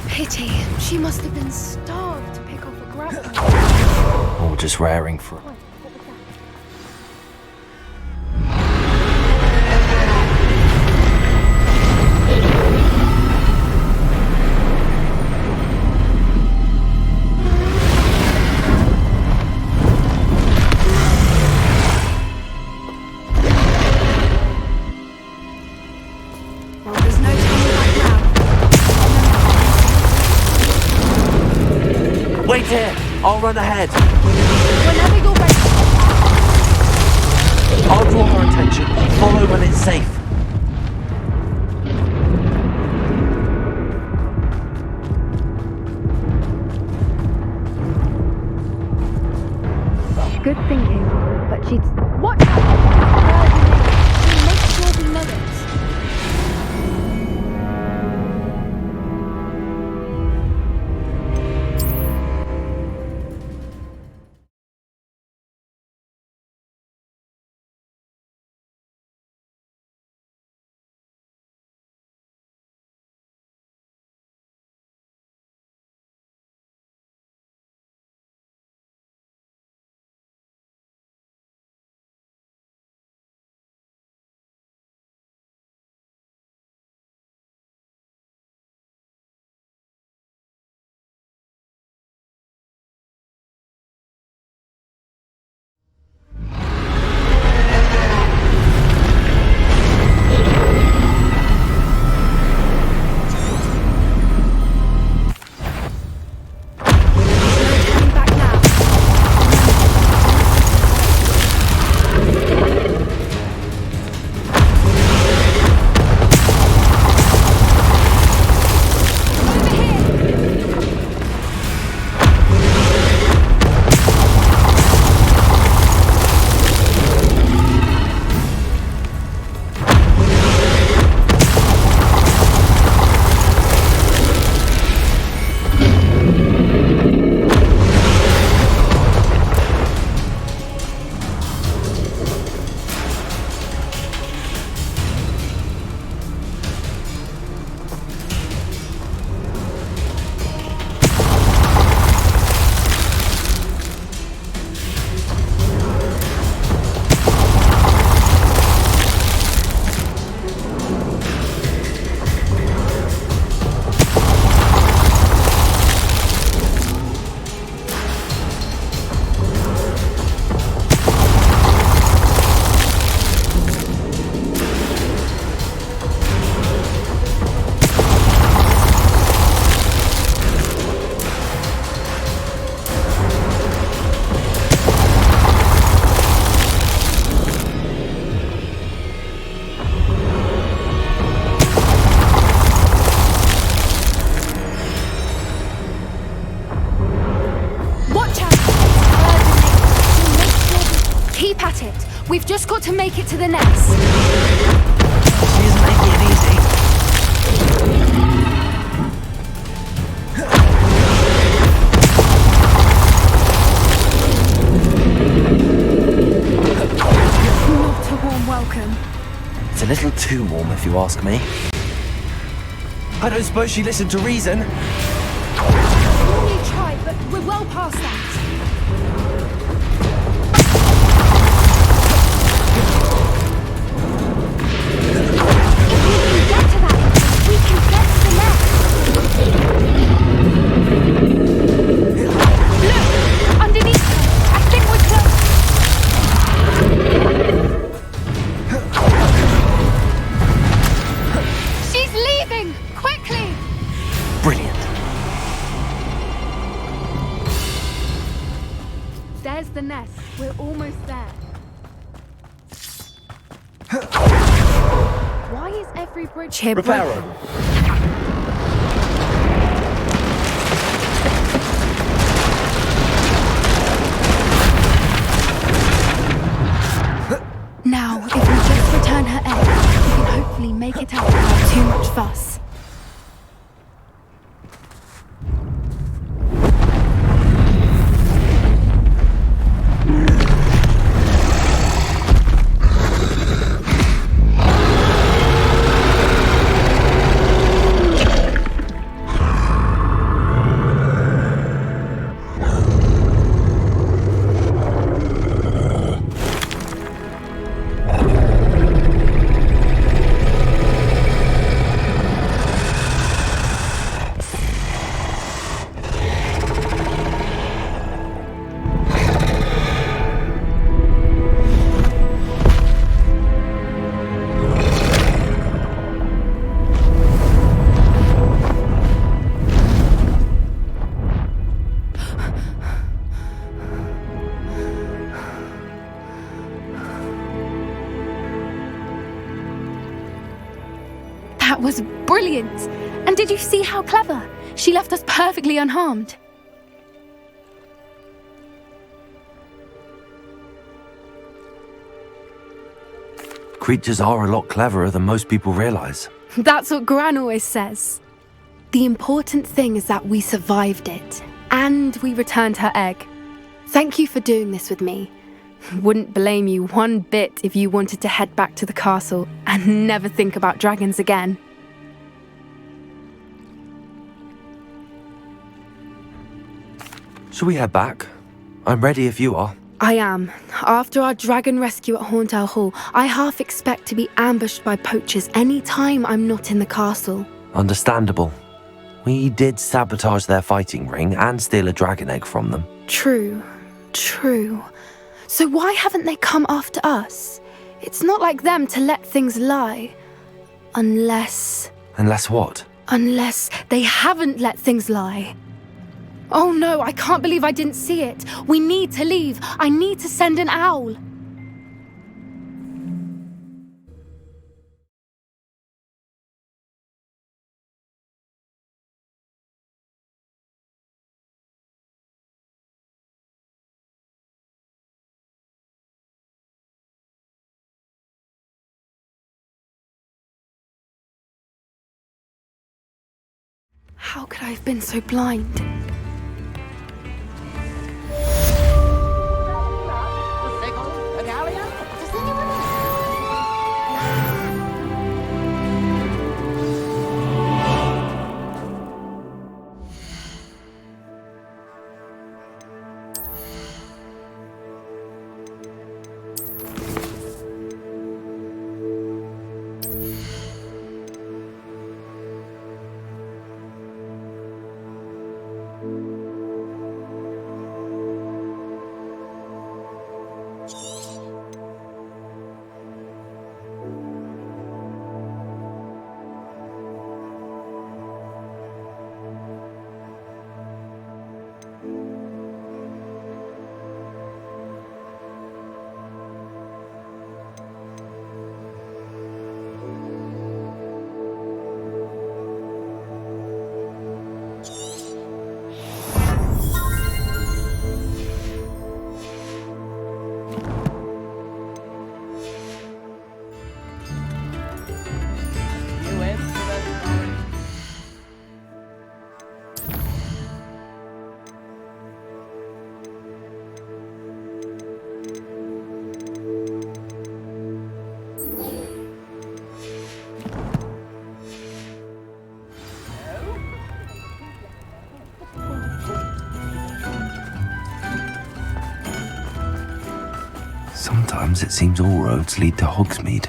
Pity. She must have been starved to pick off a grub. Or just raring for... Wait here! I'll run ahead! Whenever you're ready. I'll draw her attention. Follow when it's safe. to make it to the nest. She isn't making it easy. Not a warm welcome. It's a little too warm, if you ask me. I don't suppose she listened to reason. We only tried, but we're well past that. We can get to the nest. Look! Underneath her! I think we're close! She's leaving! Quickly! Brilliant. There's the nest. We're almost there. Why is every bridge here broken? Now, if we just return her egg, we can hopefully make it out without too much fuss. That was brilliant! And did you see how clever? She left us perfectly unharmed. Creatures are a lot cleverer than most people realize. That's what Gran always says. The important thing is that we survived it, and we returned her egg. Thank you for doing this with me. Wouldn't blame you one bit if you wanted to head back to the castle and never think about dragons again. Shall we head back? I'm ready if you are. I am. After our dragon rescue at Hauntow Hall, I half expect to be ambushed by poachers any time I'm not in the castle. Understandable. We did sabotage their fighting ring and steal a dragon egg from them. True. So why haven't they come after us? It's not like them to let things lie. Unless what? Unless they haven't let things lie. Oh no, I can't believe I didn't see it. We need to leave. I need to send an owl. How could I have been so blind? Sometimes it seems all roads lead to Hogsmeade.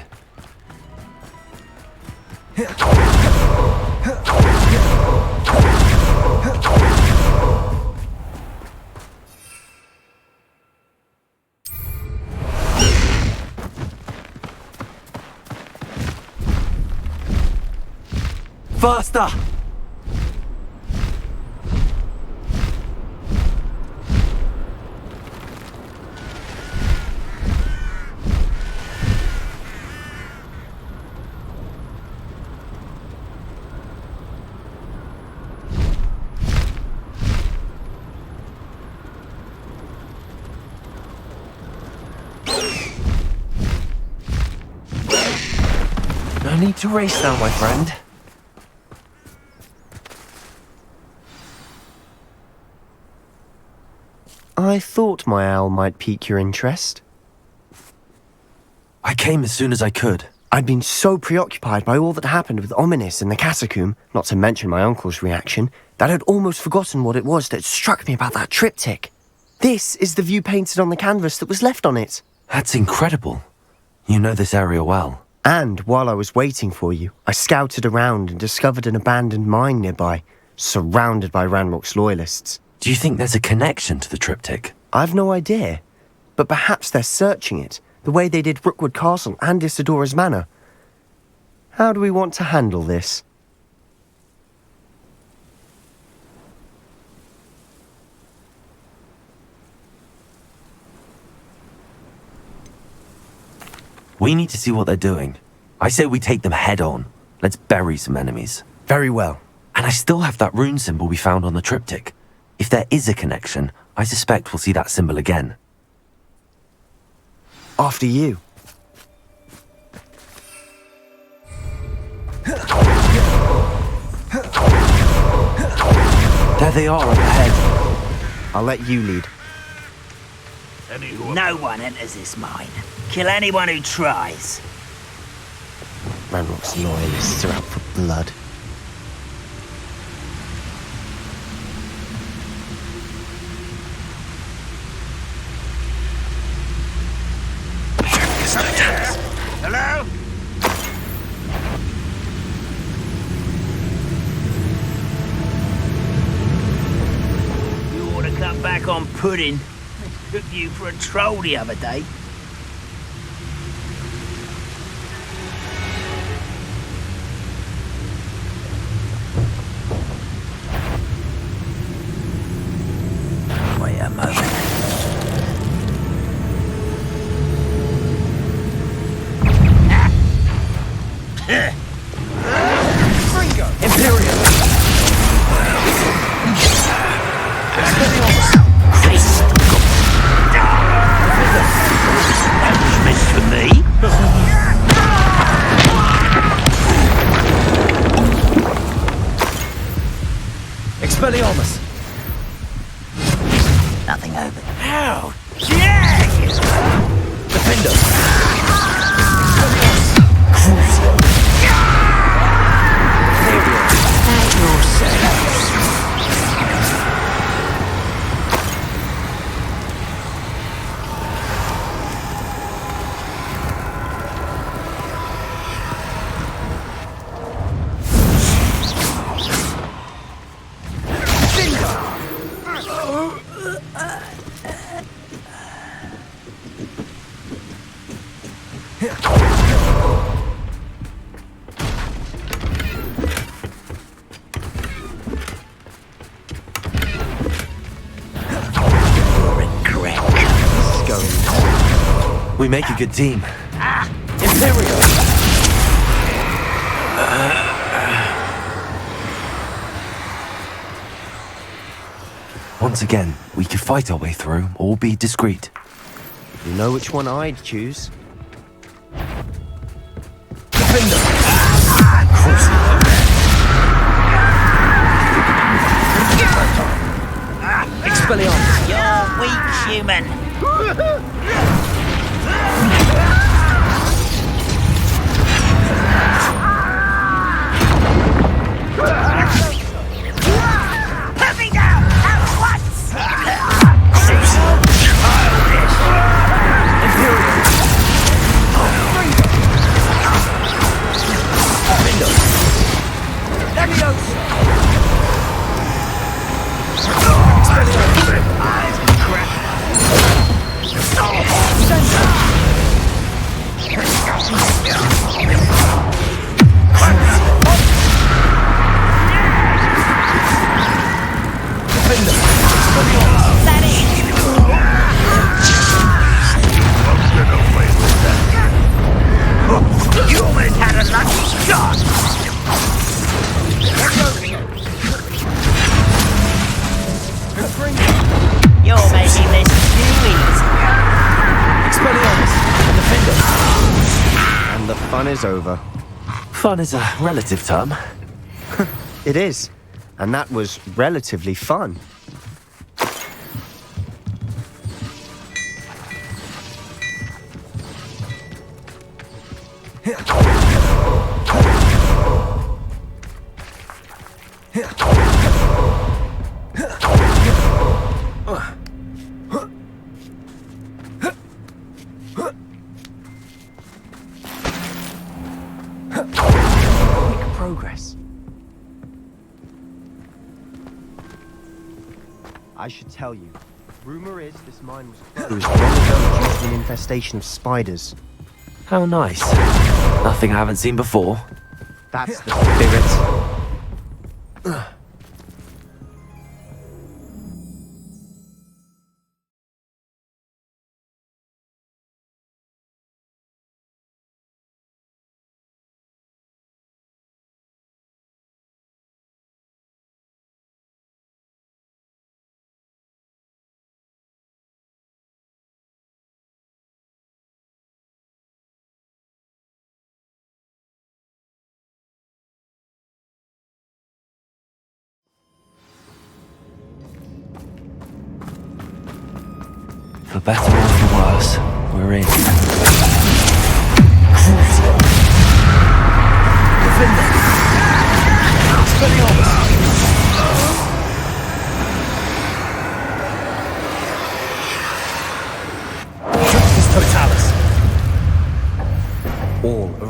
Faster! No need to race now, my friend. I thought my owl might pique your interest. I came as soon as I could. I'd been so preoccupied by all that happened with Ominis in the catacomb, not to mention my uncle's reaction, that I'd almost forgotten what it was that struck me about that triptych. This is the view painted on the canvas that was left on it. That's incredible. You know this area well. And while I was waiting for you, I scouted around and discovered an abandoned mine nearby, surrounded by Ranrock's loyalists. Do you think there's a connection to the triptych? I've no idea, but perhaps they're searching it, the way they did Rookwood Castle and Isidora's Manor. How do we want to handle this? We need to see what they're doing. I say we take them head on. Let's bury some enemies. Very well. And I still have that rune symbol we found on the triptych. If there is a connection, I suspect we'll see that symbol again. After you. There they are up ahead. I'll let you lead. No one enters this mine. Kill anyone who tries. Ranrock's loyalists are out for blood. Hello? You ought to cut back on pudding. I took you for a troll the other day. Wait a moment. Imperial! Punishment for me? Expelliarmus! Nothing over. How? Yeah! Defender! We make a good team. Imperial! Once again, we could fight our way through or be discreet. You know which one I'd choose? Defender! Expelliarmus! You're weak, human! Put me down at once! Childish! Imperial! the fun is over. Fun is a relative term. It is. And that was relatively fun. Progress. I should tell you, rumor is this mine was closed long ago due to an infestation of spiders. How nice. Nothing I haven't seen before. That's the spirit. For better or for worse, we're in.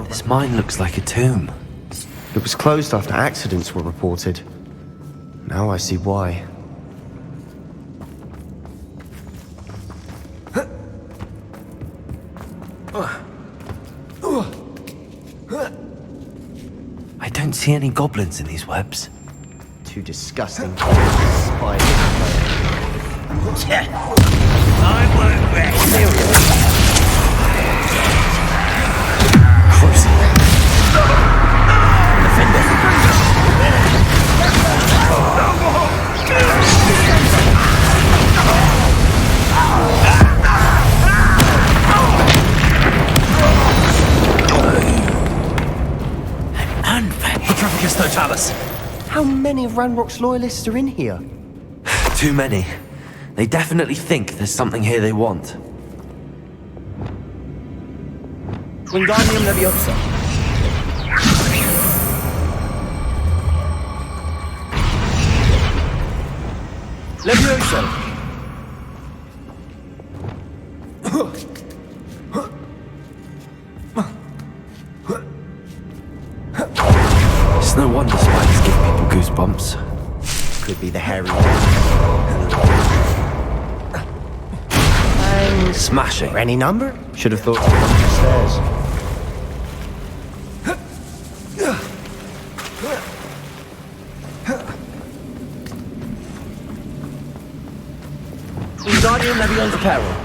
This mine looks like a tomb. It was closed after accidents were reported. Now I see why. I don't see any goblins in these webs. Too disgusting. Spiders. I won't rest. How many of Ranrock's loyalists are in here? Too many. They definitely think there's something here they want. Wingardium Leviosa. Leviosa. It's no wonder spiders give people goosebumps. Could be the hairy Smashing. Any number? Should have thought to come upstairs. Wingardium Leviosa peril.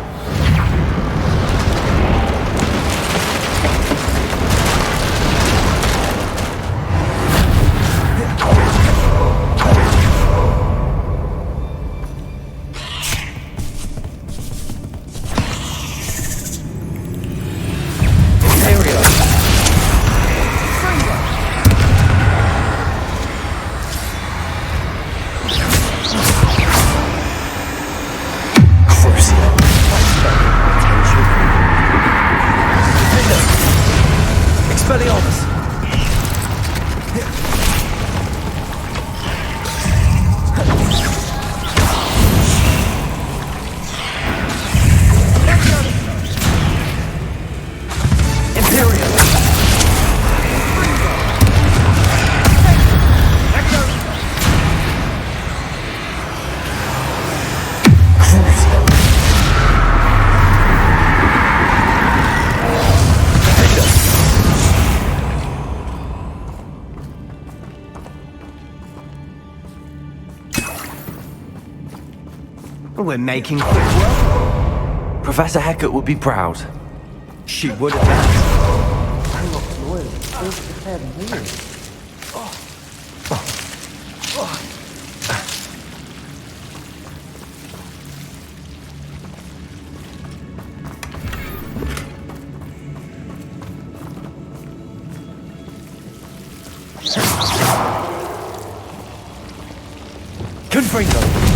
We're making quick work. Professor Hecat would be proud. She would at that. I'm not loyal. Always declared weird. Confringo!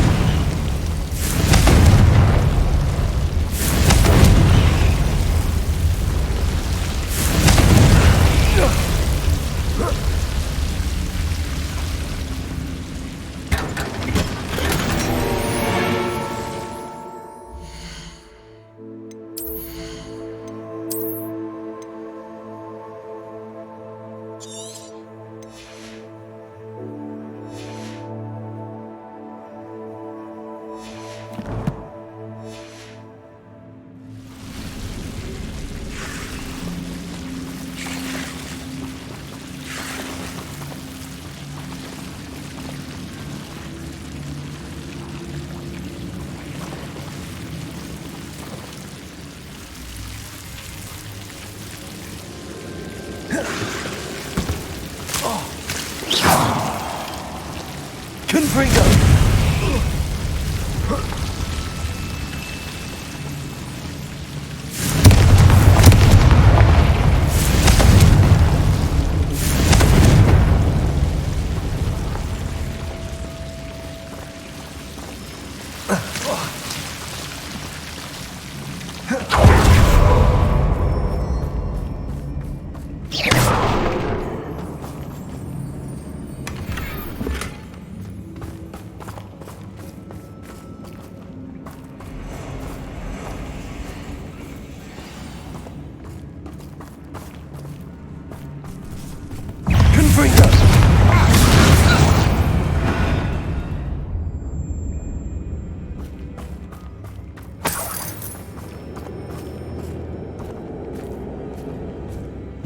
Confringo!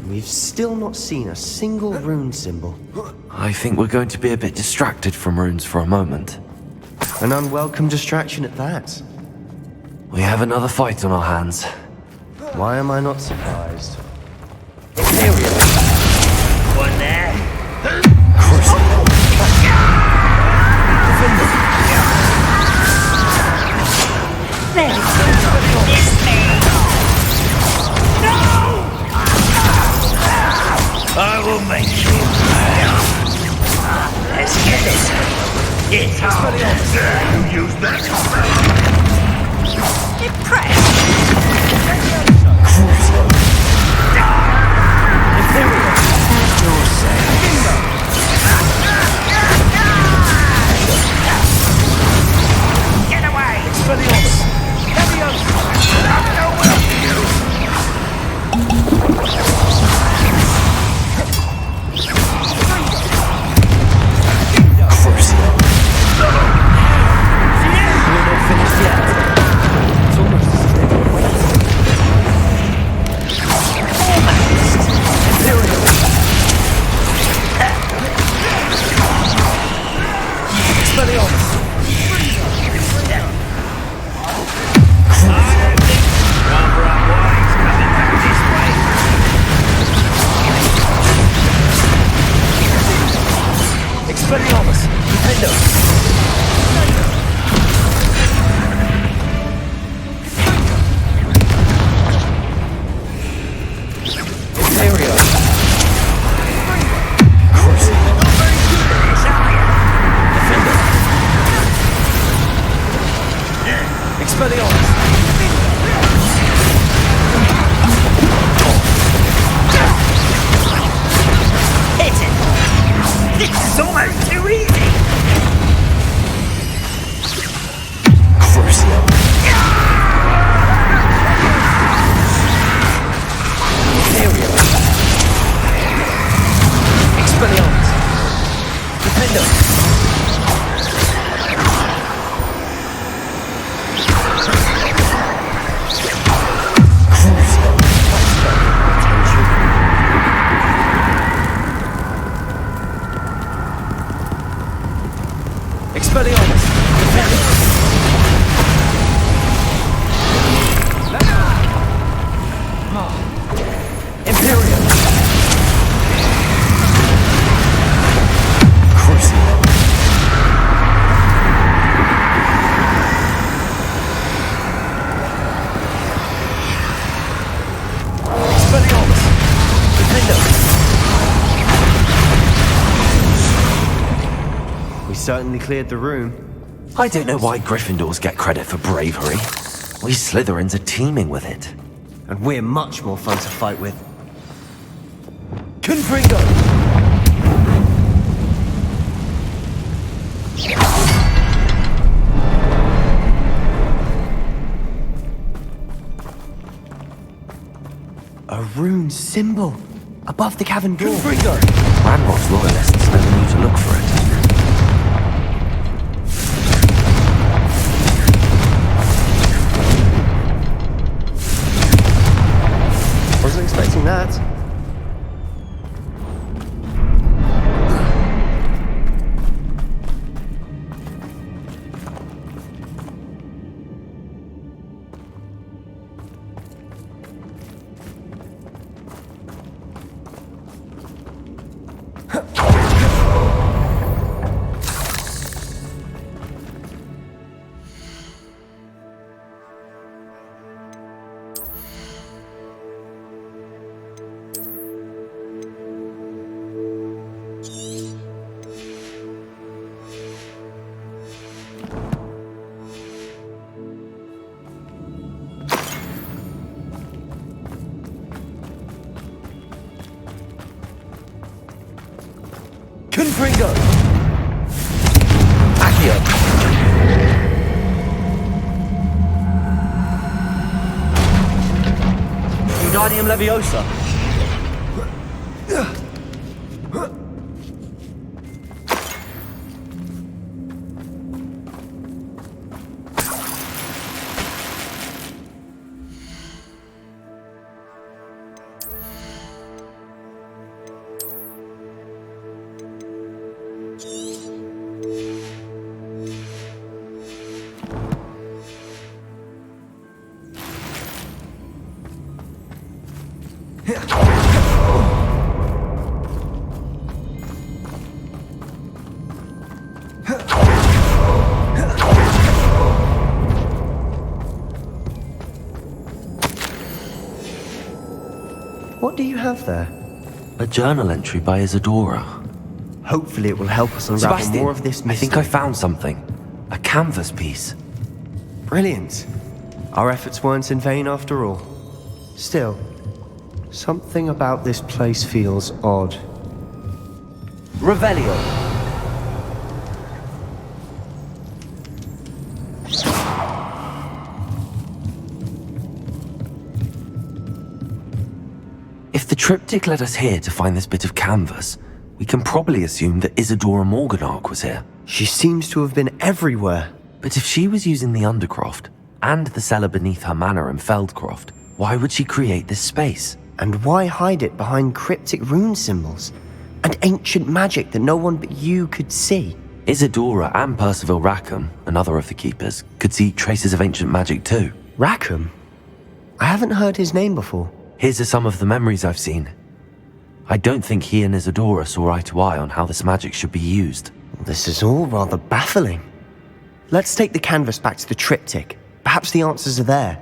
We've still not seen a single rune symbol. I think we're going to be a bit distracted from runes for a moment. An unwelcome distraction at that. We have another fight on our hands. Why am I not surprised? One there. I will make you pay. Let's get this. It's all there. You use that. Get away! Expelliarmus! Leviosa! I'm no will for you! We're not finished yet. It's almost as if they were waiting. certainly cleared the room. I don't know why Gryffindors get credit for bravery. We Slytherins are teeming with it. And we're much more fun to fight with. Confringo! A rune symbol above the cavern door. Confringo! Ranrock's loyalists never knew to look for it. Wasn't expecting that. Confringo! Accio! Wingardium Leviosa! What do you have there? A journal entry by Isadora. Hopefully it will help us unravel Sebastian, more of this mystery. I think I found something. A canvas piece. Brilliant. Our efforts weren't in vain after all. Still, something about this place feels odd. Revelio. If the triptych led us here to find this bit of canvas, we can probably assume that Isadora Morganach was here. She seems to have been everywhere. But if she was using the Undercroft, and the cellar beneath her manor in Feldcroft, why would she create this space? And why hide it behind cryptic rune symbols? And ancient magic that no one but you could see? Isadora and Percival Rackham, another of the Keepers, could see traces of ancient magic too. Rackham? I haven't heard his name before. Here's some of the memories I've seen. I don't think he and Isadora saw eye to eye on how this magic should be used. This is all rather baffling. Let's take the canvas back to the triptych. Perhaps the answers are there.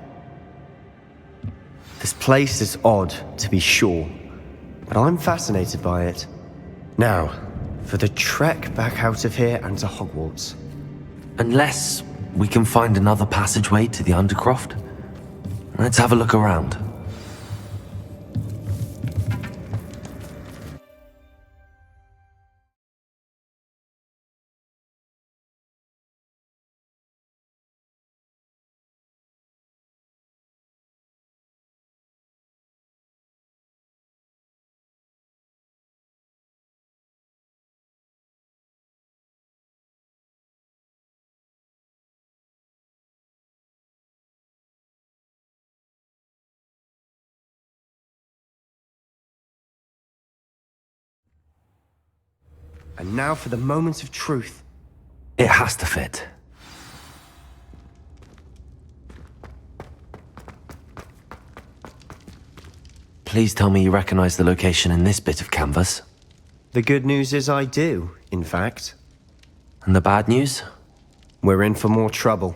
This place is odd, to be sure, but I'm fascinated by it. Now, for the trek back out of here and to Hogwarts. Unless we can find another passageway to the Undercroft. Let's have a look around. And now for the moment of truth. It has to fit. Please tell me you recognize the location in this bit of canvas. The good news is I do, in fact. And the bad news? We're in for more trouble.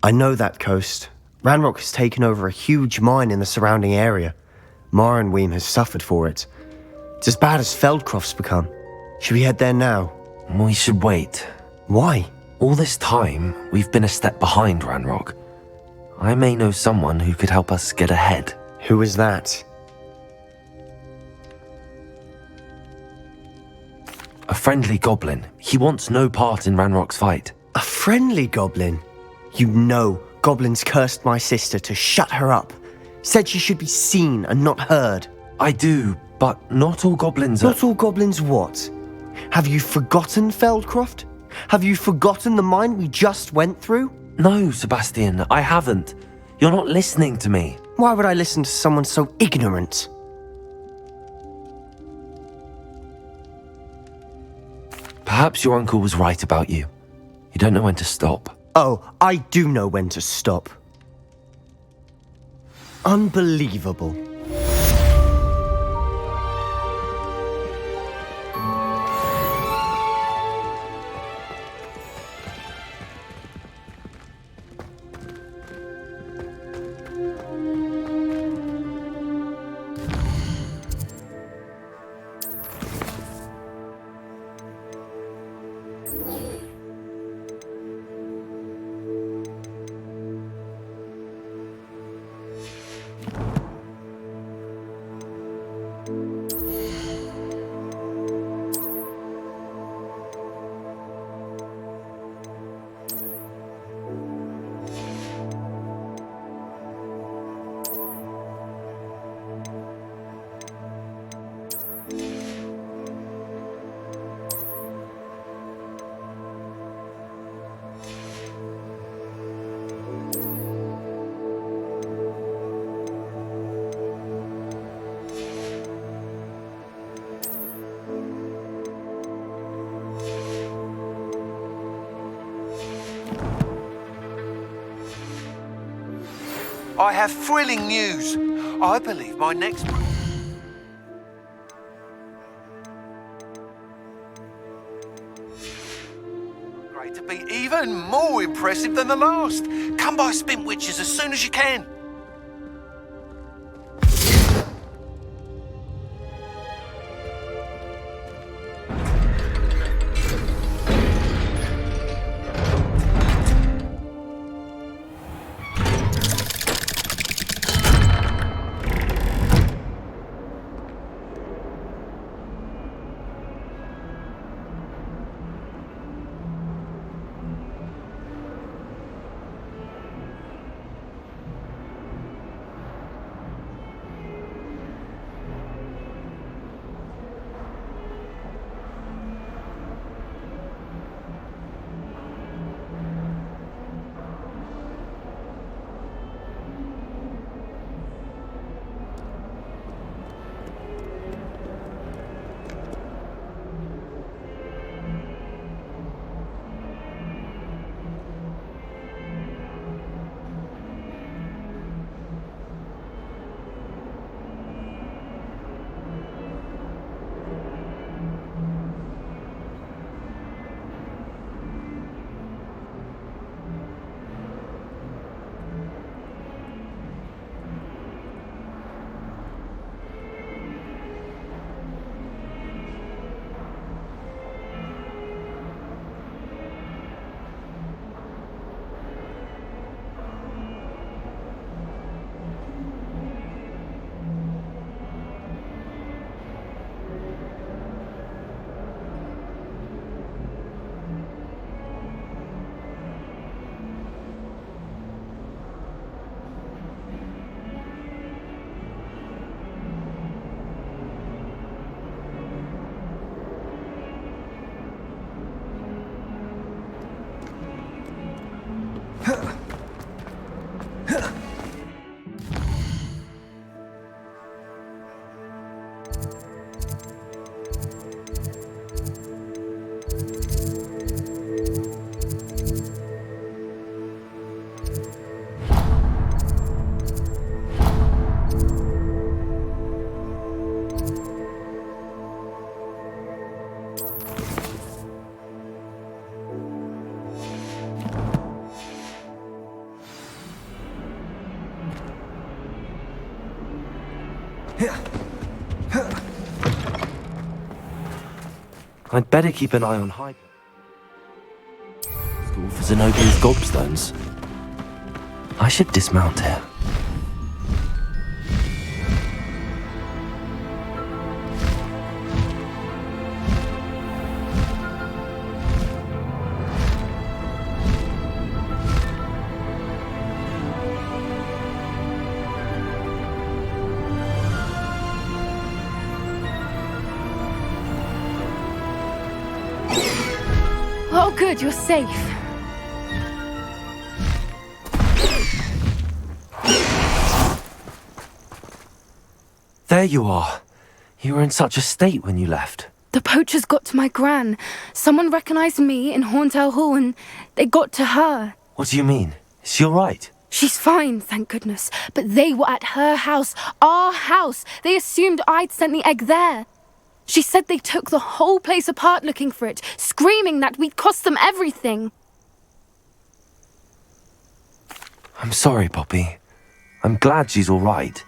I know that coast. Ranrock has taken over a huge mine in the surrounding area. Morinweem has suffered for it. It's as bad as Feldcroft's become. Should we head there now? We should wait. Why? All this time, we've been a step behind Ranrock. I may know someone who could help us get ahead. Who is that? A friendly goblin. He wants no part in Ranrock's fight. A friendly goblin? You know goblins cursed my sister to shut her up. Said she should be seen and not heard. I do, but not all goblins are... Not all goblins what? Have you forgotten Feldcroft? Have you forgotten the mine we just went through? No, Sebastian, I haven't. You're not listening to me. Why would I listen to someone so ignorant? Perhaps your uncle was right about you. You don't know when to stop. Oh, I do know when to stop. Unbelievable. I have thrilling news. I believe my next... Great to be even more impressive than the last. Come by Spintwitches as soon as you can. I'd better keep an eye on high. School for Zenobia's gobstones. I should dismount here. Oh, good, you're safe. There you are. You were in such a state when you left. The poachers got to my gran. Someone recognised me in Horntail Hall and they got to her. What do you mean? Is she all right? She's fine, thank goodness. But they were at her house, our house. They assumed I'd sent the egg there. She said they took the whole place apart looking for it, screaming that we'd cost them everything. I'm sorry, Poppy. I'm glad she's all right.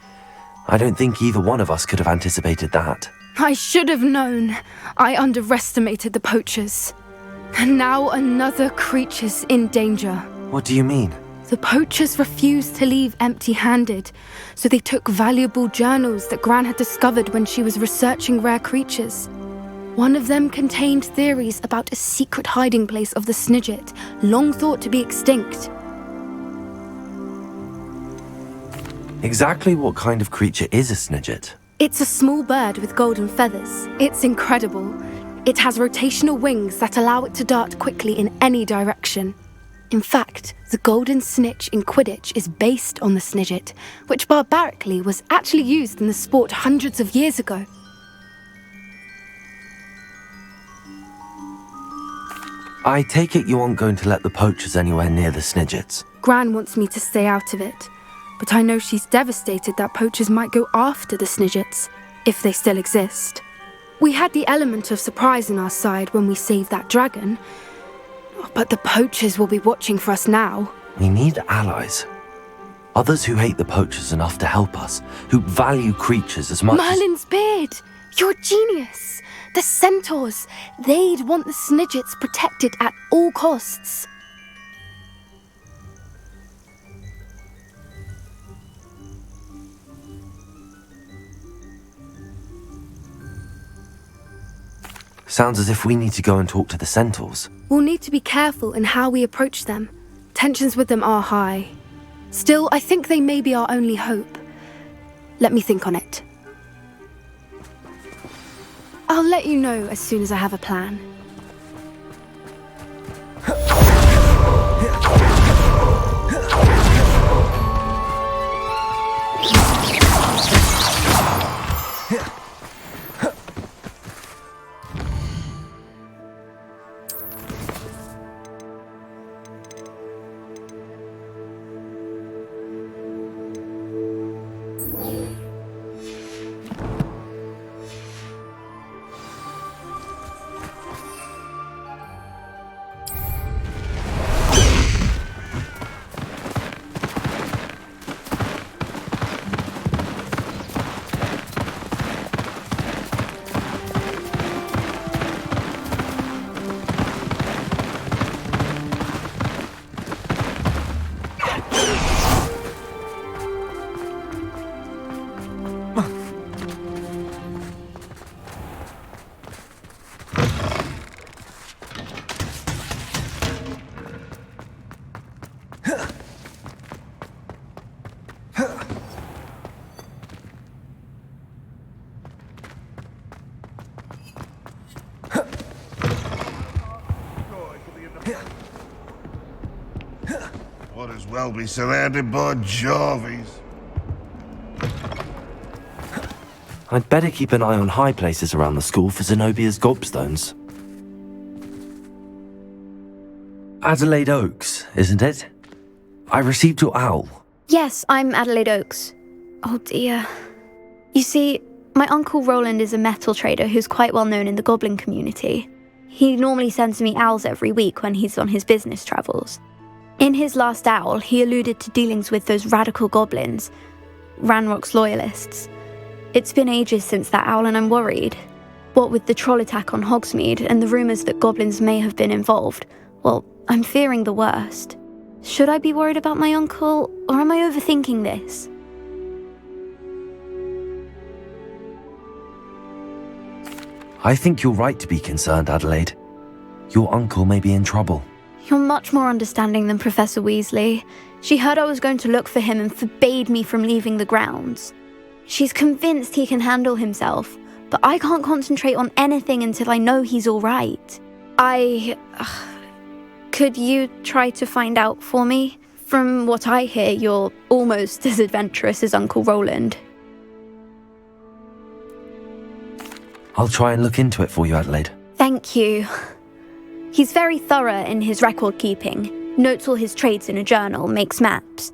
I don't think either one of us could have anticipated that. I should have known. I underestimated the poachers. And now another creature's in danger. What do you mean? The poachers refused to leave empty-handed, so they took valuable journals that Gran had discovered when she was researching rare creatures. One of them contained theories about a secret hiding place of the Snidget, long thought to be extinct. Exactly what kind of creature is a Snidget? It's a small bird with golden feathers. It's incredible. It has rotational wings that allow it to dart quickly in any direction. In fact, the golden snitch in Quidditch is based on the Snidget, which barbarically was actually used in the sport hundreds of years ago. I take it you aren't going to let the poachers anywhere near the Snidgets. Gran wants me to stay out of it, but I know she's devastated that poachers might go after the Snidgets, if they still exist. We had the element of surprise on our side when we saved that dragon, but the poachers will be watching for us now. We need allies. Others who hate the poachers enough to help us, who value creatures as much Merlin's beard! You're a genius! The centaurs! They'd want the Snidgets protected at all costs. Sounds as if we need to go and talk to the centaurs. We'll need to be careful in how we approach them. Tensions with them are high. Still, I think they may be our only hope. Let me think on it. I'll let you know as soon as I have a plan. Might as well be surrounded by Jarvies. I'd better keep an eye on high places around the school for Zenobia's gobstones. Adelaide Oaks, isn't it? I received your owl. Yes, I'm Adelaide Oaks. Oh dear. You see, my uncle Roland is a metal trader who's quite well known in the goblin community. He normally sends me owls every week when he's on his business travels. In his last owl, he alluded to dealings with those radical goblins, Ranrock's loyalists. It's been ages since that owl and I'm worried. What with the troll attack on Hogsmeade and the rumours that goblins may have been involved, well, I'm fearing the worst. Should I be worried about my uncle, or am I overthinking this? I think you're right to be concerned, Adelaide. Your uncle may be in trouble. You're much more understanding than Professor Weasley. She heard I was going to look for him and forbade me from leaving the grounds. She's convinced he can handle himself, but I can't concentrate on anything until I know he's all right. Could you try to find out for me? From what I hear, you're almost as adventurous as Uncle Roland. I'll try and look into it for you, Adelaide. Thank you. He's very thorough in his record keeping, notes all his trades in a journal, makes maps.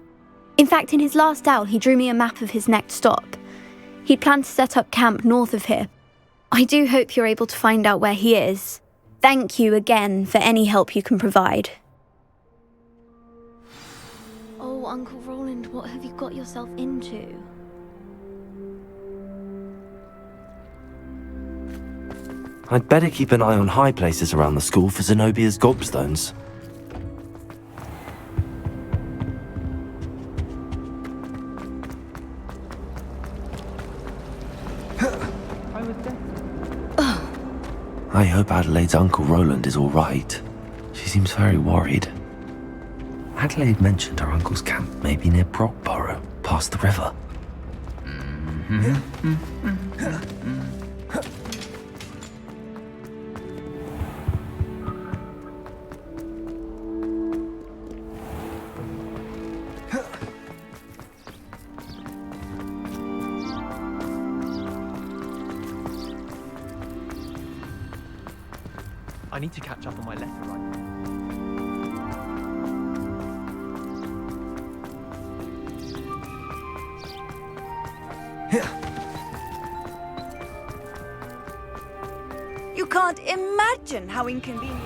In fact, in his last owl, he drew me a map of his next stop. He'd planned to set up camp north of here. I do hope you're able to find out where he is. Thank you again for any help you can provide. Oh, Uncle Roland, what have you got yourself into? I'd better keep an eye on high places around the school for Zenobia's gobstones. I hope Adelaide's Uncle Roland is all right. She seems very worried. Adelaide mentioned her uncle's camp may be near Brockborough, past the river. I need to catch up on my letter writing. You can't imagine how inconvenient.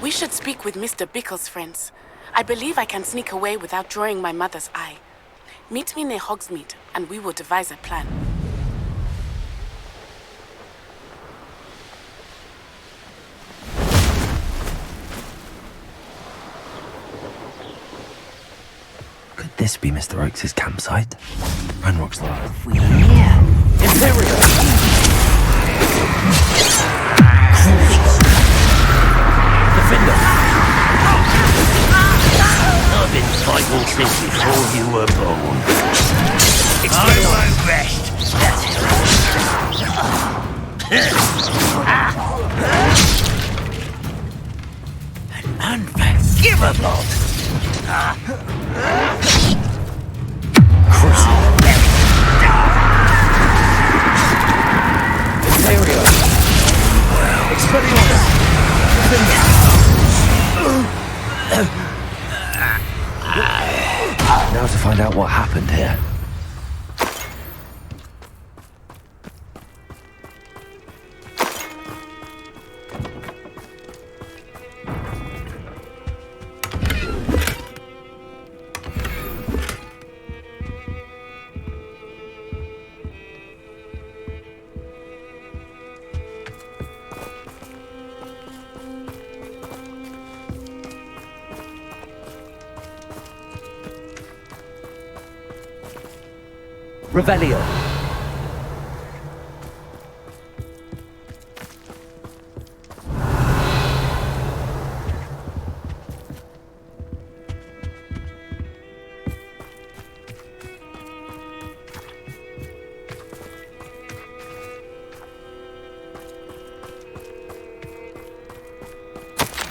We should speak with Mr. Bickle's friends. I believe I can sneak away without drawing my mother's eye. Meet me near Hogsmeade, and we will devise a plan. Could this be Mr. Oakes' campsite? Ranrock's live. I've been fighting since before you were born. I won't rest. That's it. An unforgivable. Now to find out what happened here. Revelio.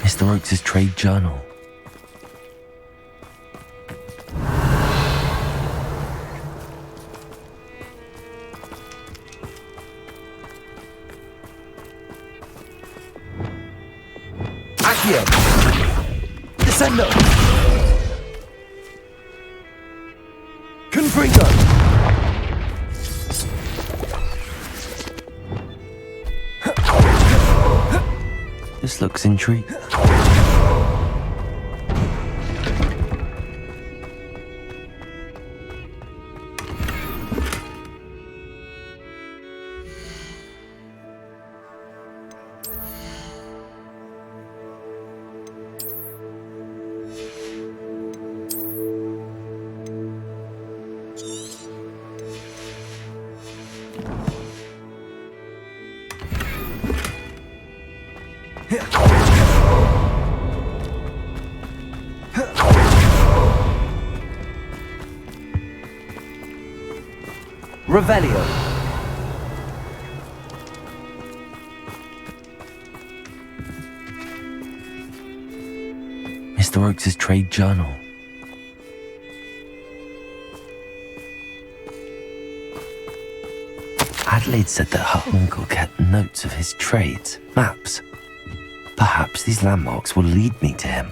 Mr. Oakes' trade journal. Accio! Descendo! Confringo! This looks intriguing. Revelio. Mr. Oakes' trade journal. Adelaide said that her uncle kept notes of his trades, maps. Perhaps these landmarks will lead me to him.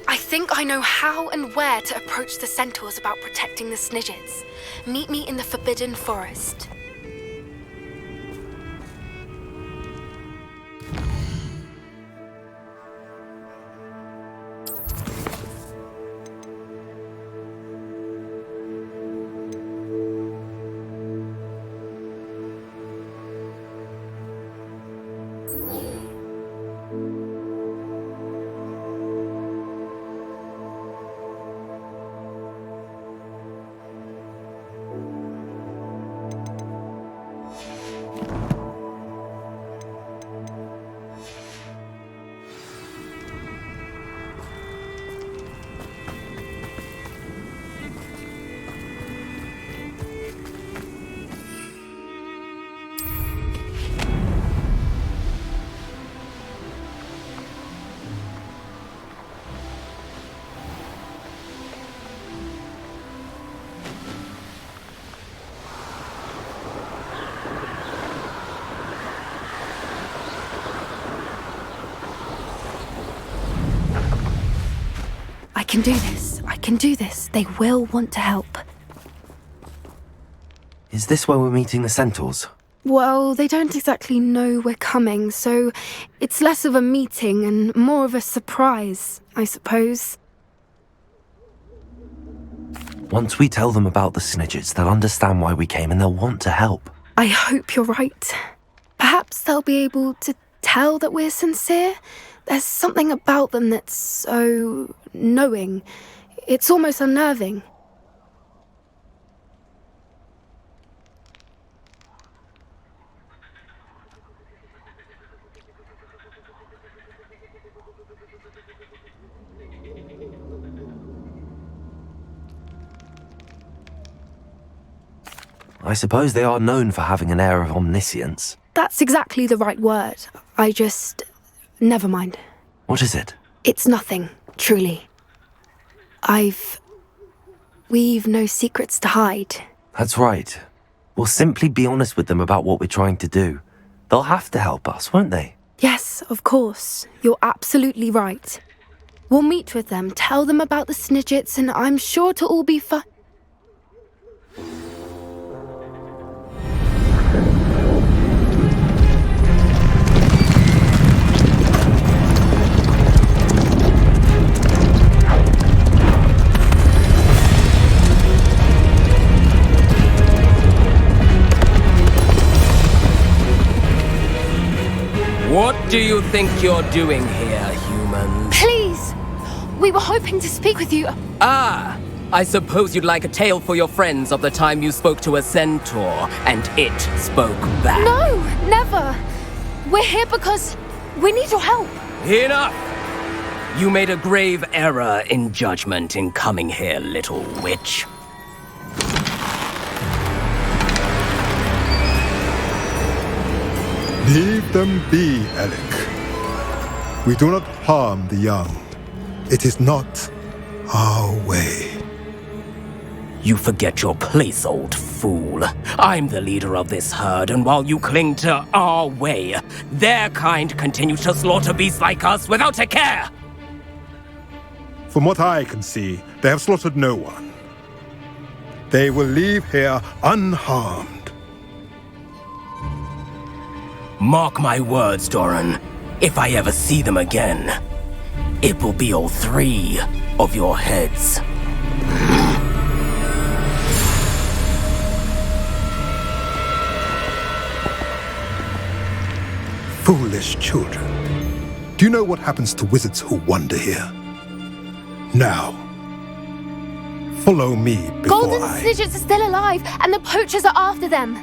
I think I know how and where to approach the centaurs about protecting the Snidgets. Meet me in the Forbidden Forest. I can do this. I can do this. They will want to help. Is this where we're meeting the centaurs? Well, they don't exactly know we're coming, so it's less of a meeting and more of a surprise, I suppose. Once we tell them about the Snidgets, they'll understand why we came and they'll want to help. I hope you're right. Perhaps they'll be able to tell that we're sincere. There's something about them that's so knowing. It's almost unnerving. I suppose they are known for having an air of omniscience. That's exactly the right word. Never mind. What is it? It's nothing, truly. We've no secrets to hide. That's right. We'll simply be honest with them about what we're trying to do. They'll have to help us, won't they? Yes, of course. You're absolutely right. We'll meet with them, tell them about the Snidgets, and I'm sure to all be fine. What do you think you're doing here, humans? Please! We were hoping to speak with you. Ah! I suppose you'd like a tale for your friends of the time you spoke to a centaur, and it spoke back. No! Never! We're here because we need your help. Enough! You made a grave error in judgment in coming here, little witch. Leave them be, Alec. We do not harm the young. It is not our way. You forget your place, old fool. I'm the leader of this herd, and while you cling to our way, their kind continue to slaughter beasts like us without a care! From what I can see, they have slaughtered no one. They will leave here unharmed. Mark my words, Doran. If I ever see them again, it will be all 3 of your heads. Foolish children. Do you know what happens to wizards who wander here? Now, follow me before Golden Snidgets are still alive, and the poachers are after them.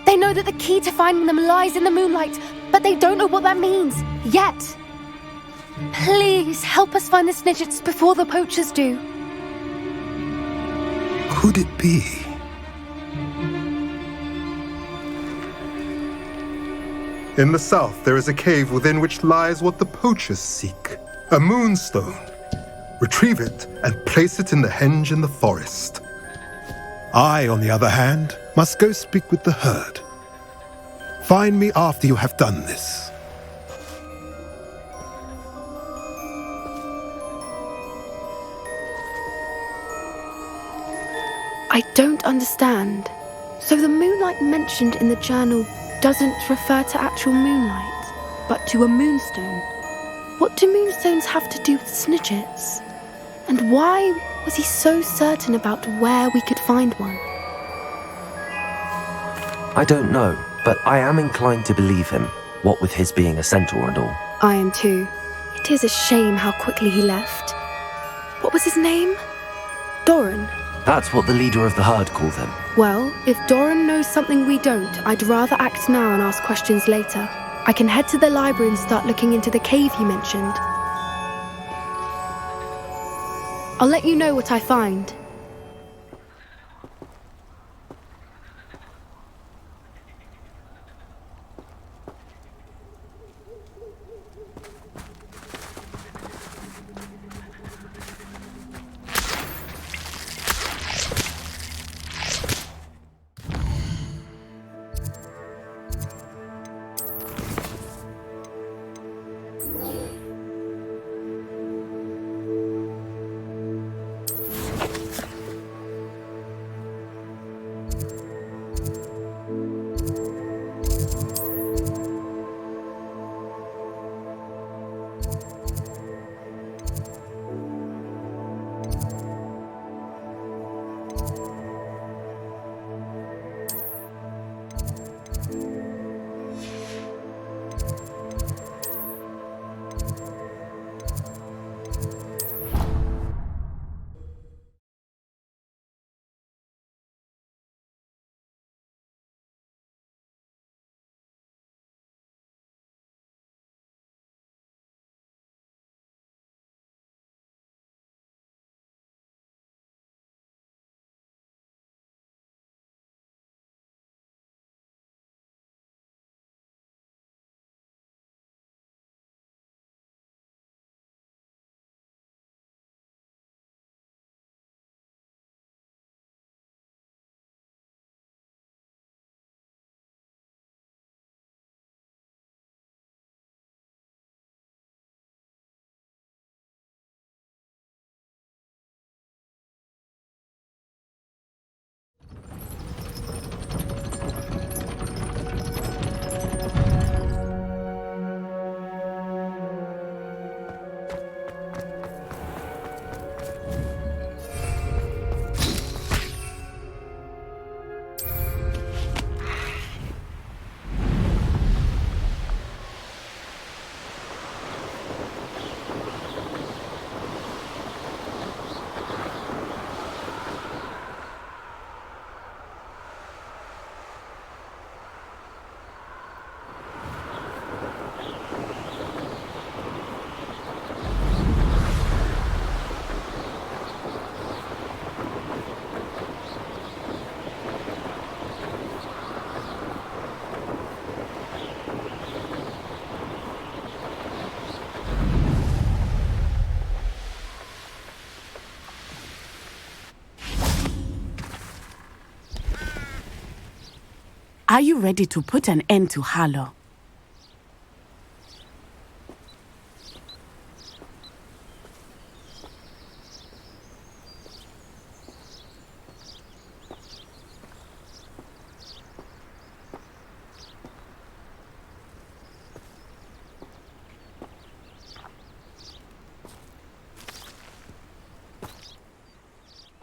They know that the key to finding them lies in the moonlight, but they don't know what that means, yet. Please, help us find the Snidgets before the poachers do. Could it be? In the south, there is a cave within which lies what the poachers seek. A moonstone. Retrieve it and place it in the henge in the forest. I, on the other hand, must go speak with the herd. Find me after you have done this. I don't understand. So the moonlight mentioned in the journal doesn't refer to actual moonlight, but to a moonstone. What do moonstones have to do with Snidgets? And why was he so certain about where we could find one? I don't know, but I am inclined to believe him, what with his being a centaur and all. I am too. It is a shame how quickly he left. What was his name? Doran. That's what the leader of the herd called him. Well, if Doran knows something we don't, I'd rather act now and ask questions later. I can head to the library and start looking into the cave you mentioned. I'll let you know what I find. Are you ready to put an end to Harlow?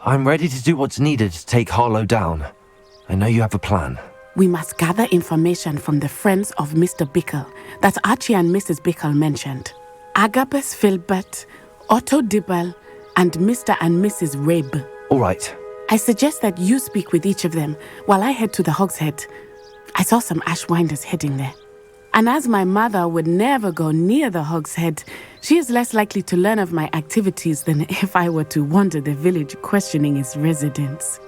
I'm ready to do what's needed to take Harlow down. I know you have a plan. We must gather information from the friends of Mr. Bickle that Archie and Mrs. Bickle mentioned. Agabus Filbert, Otto Dibble, and Mr. and Mrs. Rabe. All right. I suggest that you speak with each of them while I head to the Hog's Head. I saw some Ashwinders heading there. And as my mother would never go near the Hog's Head, she is less likely to learn of my activities than if I were to wander the village questioning its residents.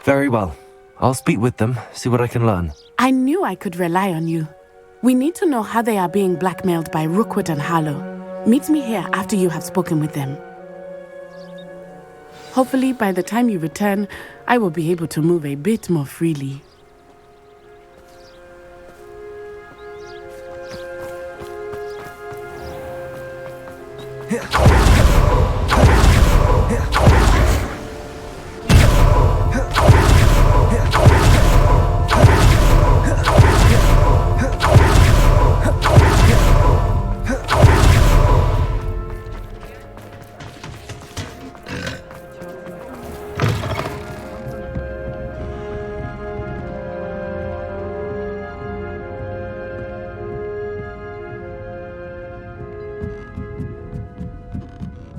Very well. I'll speak with them, see what I can learn. I knew I could rely on you. We need to know how they are being blackmailed by Rookwood and Harlow. Meet me here after you have spoken with them. Hopefully, by the time you return, I will be able to move a bit more freely.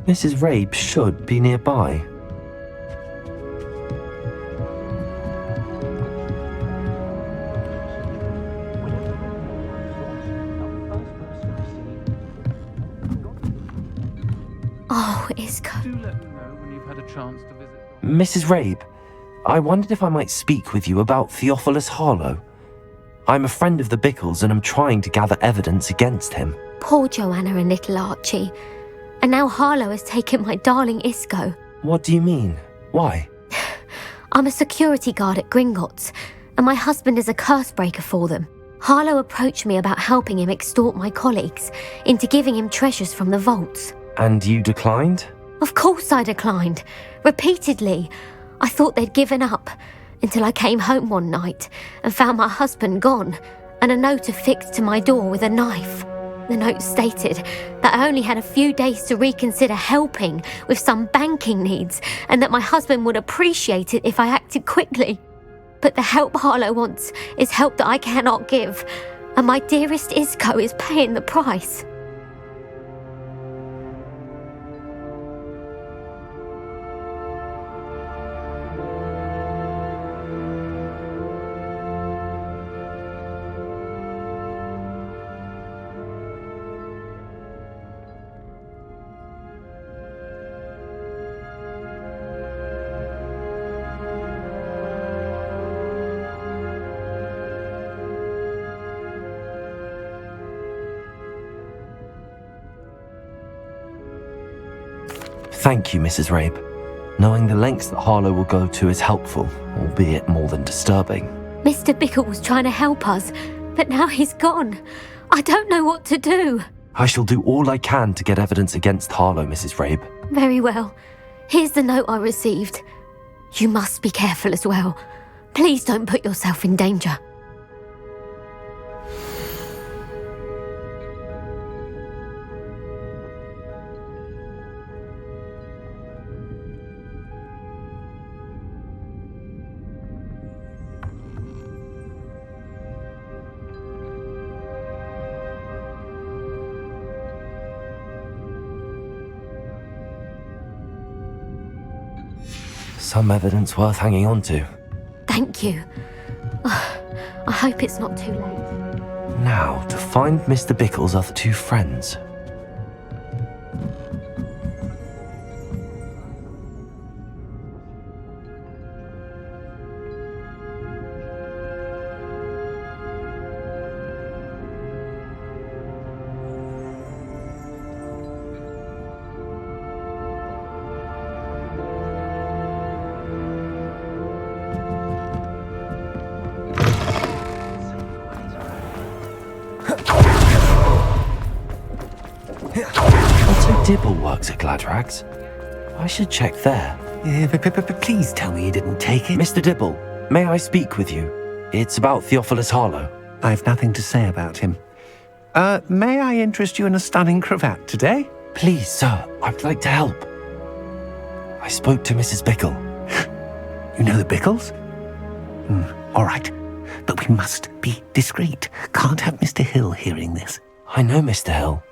Mrs. Rabe should be nearby. Oh, Isco. Do let me know when you've had a chance to visit. Mrs. Rabe, I wondered if I might speak with you about Theophilus Harlow. I'm a friend of the Bickles and I'm trying to gather evidence against him. Poor Joanna and little Archie. And now Harlow has taken my darling Isco. What do you mean? Why? I'm a security guard at Gringotts, and my husband is a curse breaker for them. Harlow approached me about helping him extort my colleagues into giving him treasures from the vaults. And you declined? Of course I declined. Repeatedly. I thought they'd given up, until I came home one night and found my husband gone, and a note affixed to my door with a knife. The note stated that I only had a few days to reconsider helping with some banking needs, and that my husband would appreciate it if I acted quickly. But the help Harlow wants is help that I cannot give, and my dearest Isco is paying the price. Thank you, Mrs. Rabe. Knowing the lengths that Harlow will go to is helpful, albeit more than disturbing. Mr. Bickle was trying to help us, but now he's gone. I don't know what to do. I shall do all I can to get evidence against Harlow, Mrs. Rabe. Very well. Here's the note I received. You must be careful as well. Please don't put yourself in danger. Some evidence worth hanging on to. Thank you. I hope it's not too late. Now, to find Mr. Bickle's other two friends. Otto Dibble works at Gladrags. I should check there. Please tell me you didn't take it. Mr. Dibble, may I speak with you? It's about Theophilus Harlow. I've nothing to say about him. May I interest you in a stunning cravat today? Please, sir, I'd like to help. I spoke to Mrs. Bickle. You know the Bickles? All right, but we must be discreet. Can't have Mr. Hill hearing this. I know Mr. Hill.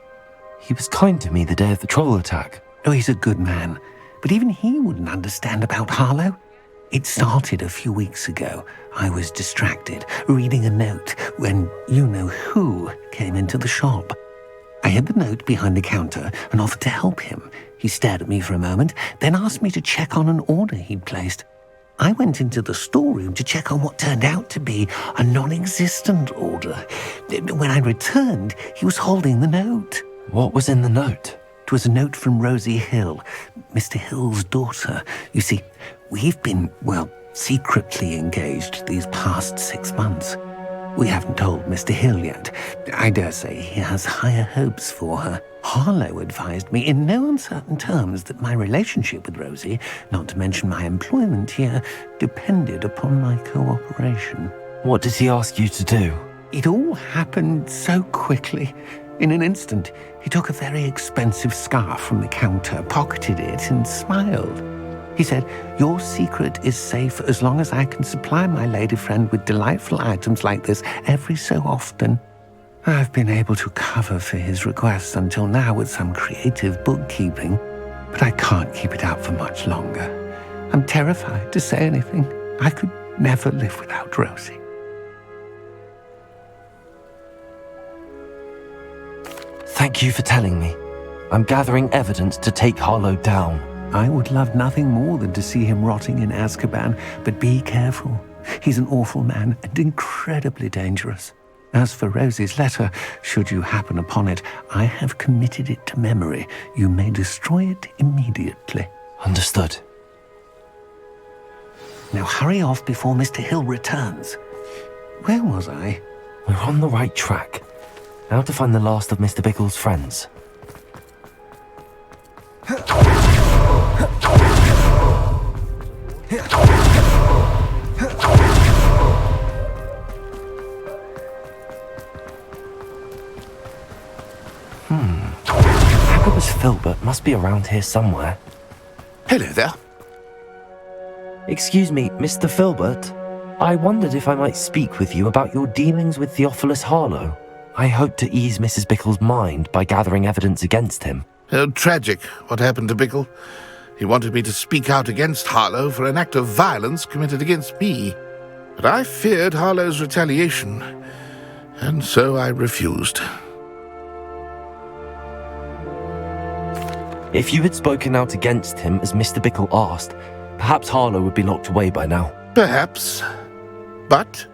He was kind to me the day of the troll attack. Oh, he's a good man, but even he wouldn't understand about Harlow. It started a few weeks ago. I was distracted, reading a note, when you-know-who came into the shop. I hid the note behind the counter and offered to help him. He stared at me for a moment, then asked me to check on an order he'd placed. I went into the storeroom to check on what turned out to be a non-existent order. When I returned, he was holding the note. What was in the note? It was a note from Rosie Hill, Mr. Hill's daughter. You see, we've been, secretly engaged these past 6 months. We haven't told Mr. Hill yet. I dare say he has higher hopes for her. Harlow advised me in no uncertain terms that my relationship with Rosie, not to mention my employment here, depended upon my cooperation. What did he ask you to do? It all happened so quickly. In an instant, he took a very expensive scarf from the counter, pocketed it, and smiled. He said, "Your secret is safe as long as I can supply my lady friend with delightful items like this every so often." I've been able to cover for his requests until now with some creative bookkeeping, but I can't keep it up for much longer. I'm terrified to say anything. I could never live without Rosie. Thank you for telling me. I'm gathering evidence to take Harlow down. I would love nothing more than to see him rotting in Azkaban, but be careful. He's an awful man and incredibly dangerous. As for Rosie's letter, should you happen upon it, I have committed it to memory. You may destroy it immediately. Understood. Now hurry off before Mr. Hill returns. Where was I? We're on the right track. Now to find the last of Mr. Bickle's friends. Agabus Filbert must be around here somewhere. Hello there. Excuse me, Mr. Filbert. I wondered if I might speak with you about your dealings with Theophilus Harlow. I hope to ease Mrs. Bickle's mind by gathering evidence against him. Tragic, what happened to Bickle. He wanted me to speak out against Harlow for an act of violence committed against me. But I feared Harlow's retaliation, and so I refused. If you had spoken out against him as Mr. Bickle asked, perhaps Harlow would be locked away by now. Perhaps. But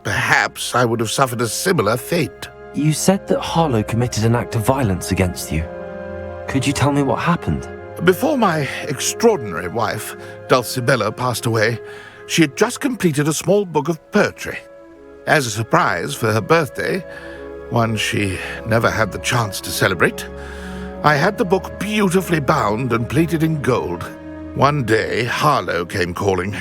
perhaps I would have suffered a similar fate. You said that Harlow committed an act of violence against you. Could you tell me what happened? Before my extraordinary wife, Dulcibella, passed away, she had just completed a small book of poetry. As a surprise for her birthday, one she never had the chance to celebrate, I had the book beautifully bound and plated in gold. One day, Harlow came calling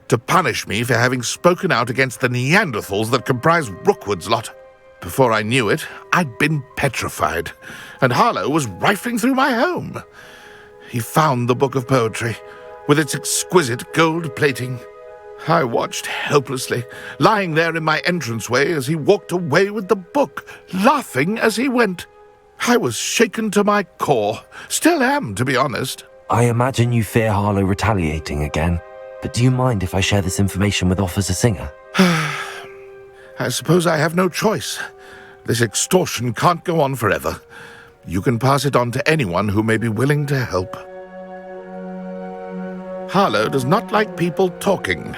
to punish me for having spoken out against the Neanderthals that comprise Rookwood's lot. Before I knew it, I'd been petrified, and Harlow was rifling through my home. He found the book of poetry, with its exquisite gold plating. I watched helplessly, lying there in my entranceway as he walked away with the book, laughing as he went. I was shaken to my core. Still am, to be honest. I imagine you fear Harlow retaliating again, but do you mind if I share this information with Officer Singer? I suppose I have no choice. This extortion can't go on forever. You can pass it on to anyone who may be willing to help. Harlow does not like people talking,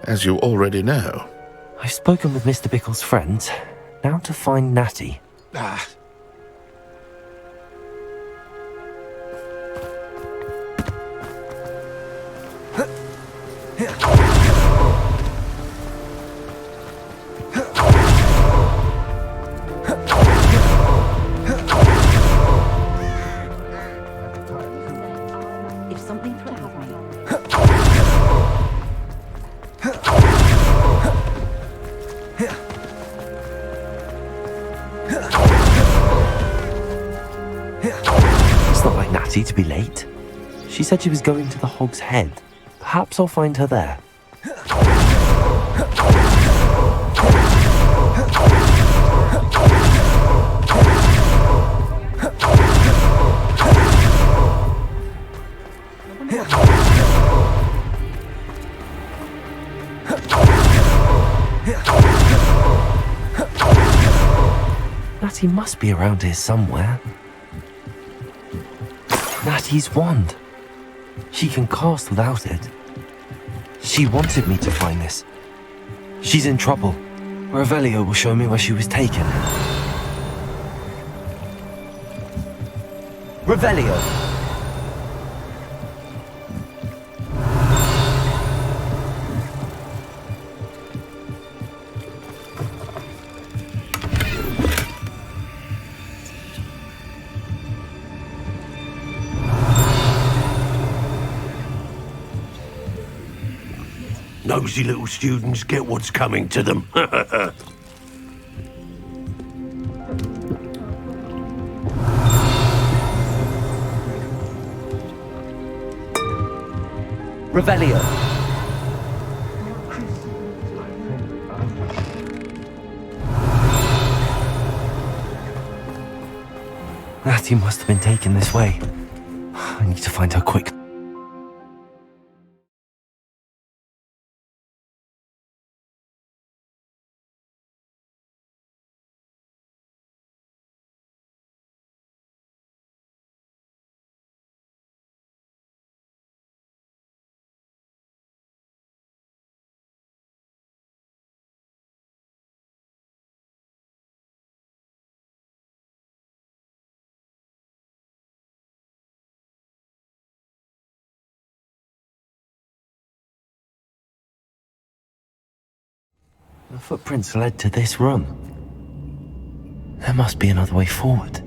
as you already know. I've spoken with Mr. Bickle's friends. Now to find Natty. Natty to be late. She said she was going to the Hog's Head. Perhaps I'll find her there. Natty must be around here somewhere. Natty's wand. She can cast without it. She wanted me to find this. She's in trouble. Revelio will show me where she was taken. Revelio! Nosy little students get what's coming to them. Revelio! Natty must have been taken this way. I need to find her quick. The footprints led to this room. There must be another way forward.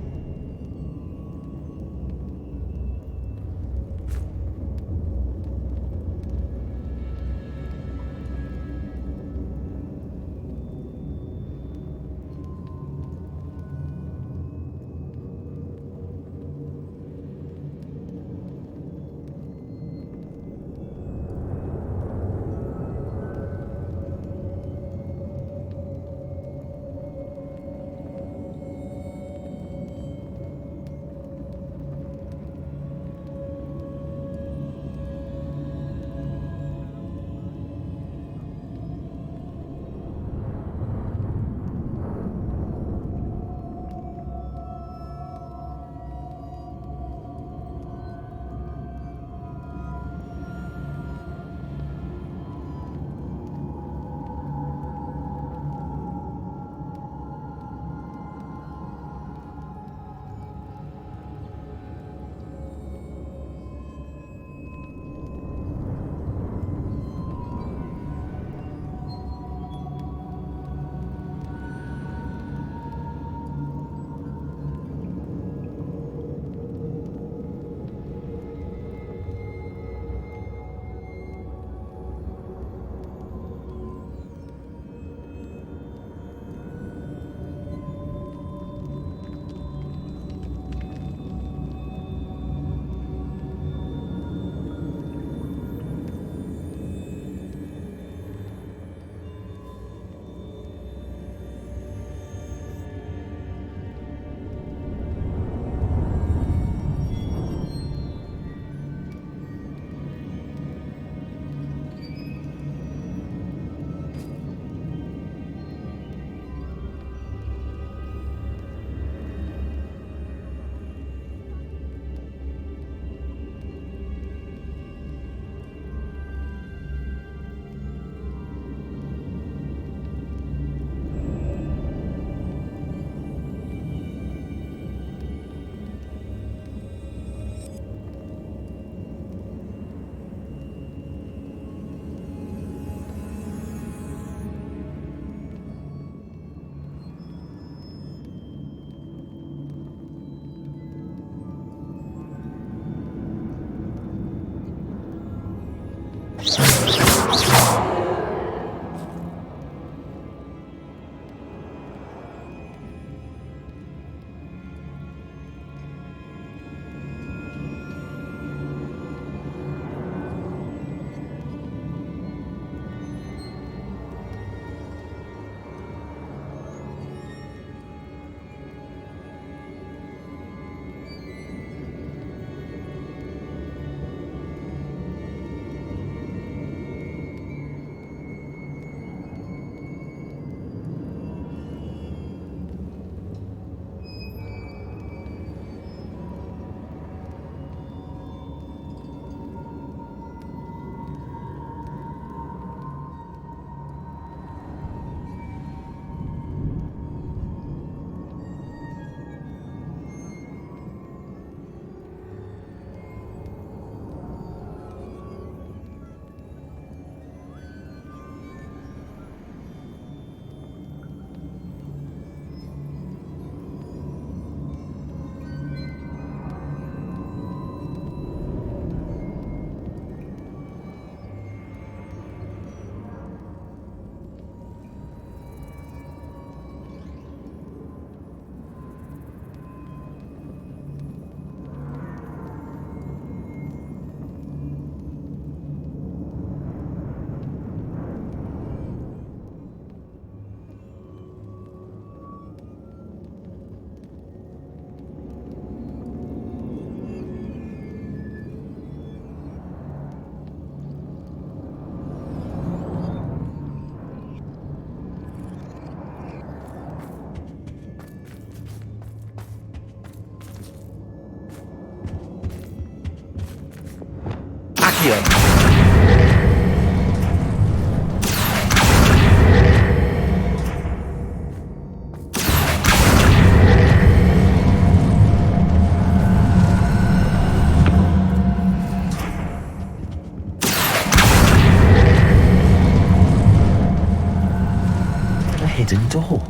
hidden door.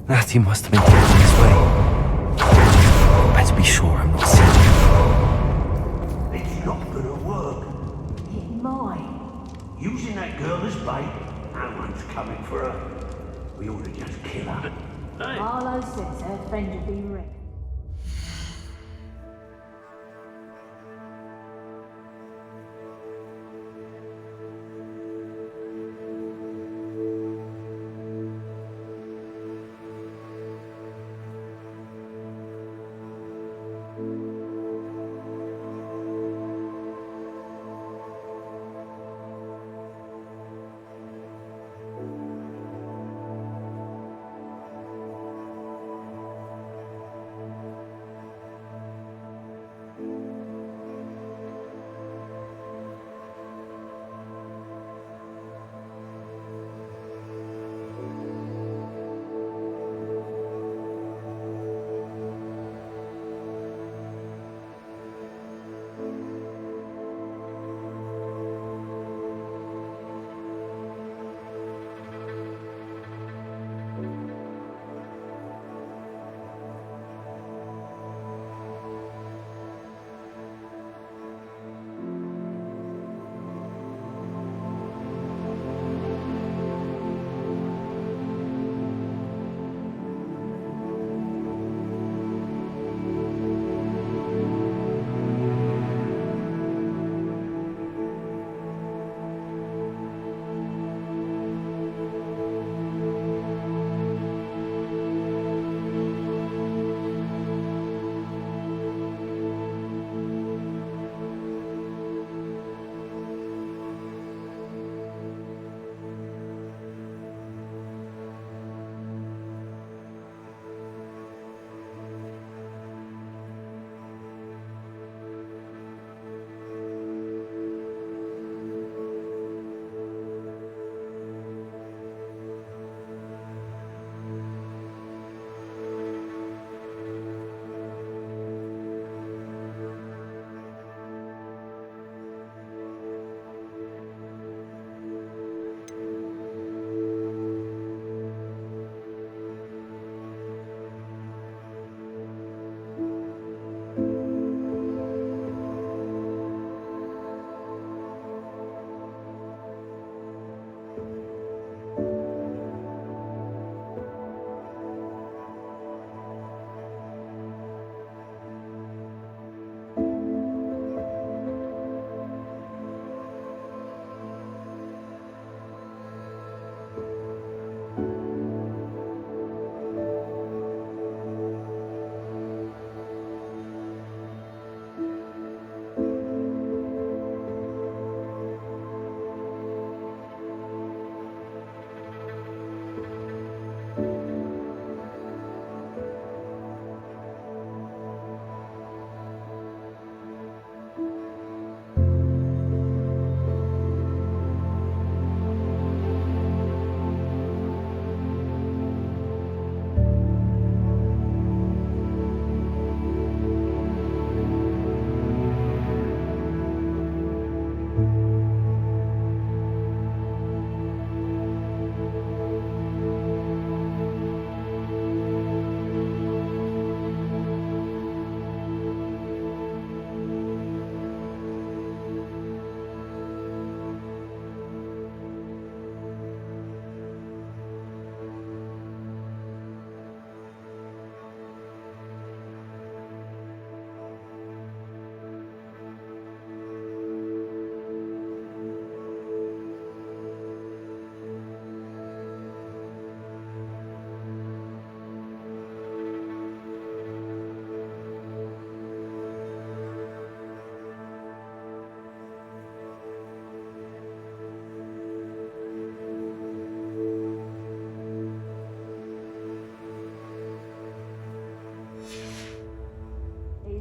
Natty must have been taking this way. Better be sure I'm not seen. It's not gonna work. It might. Using that girl as bait, no one's coming for her. We ought to just kill her. Arlo says her friend will be ready.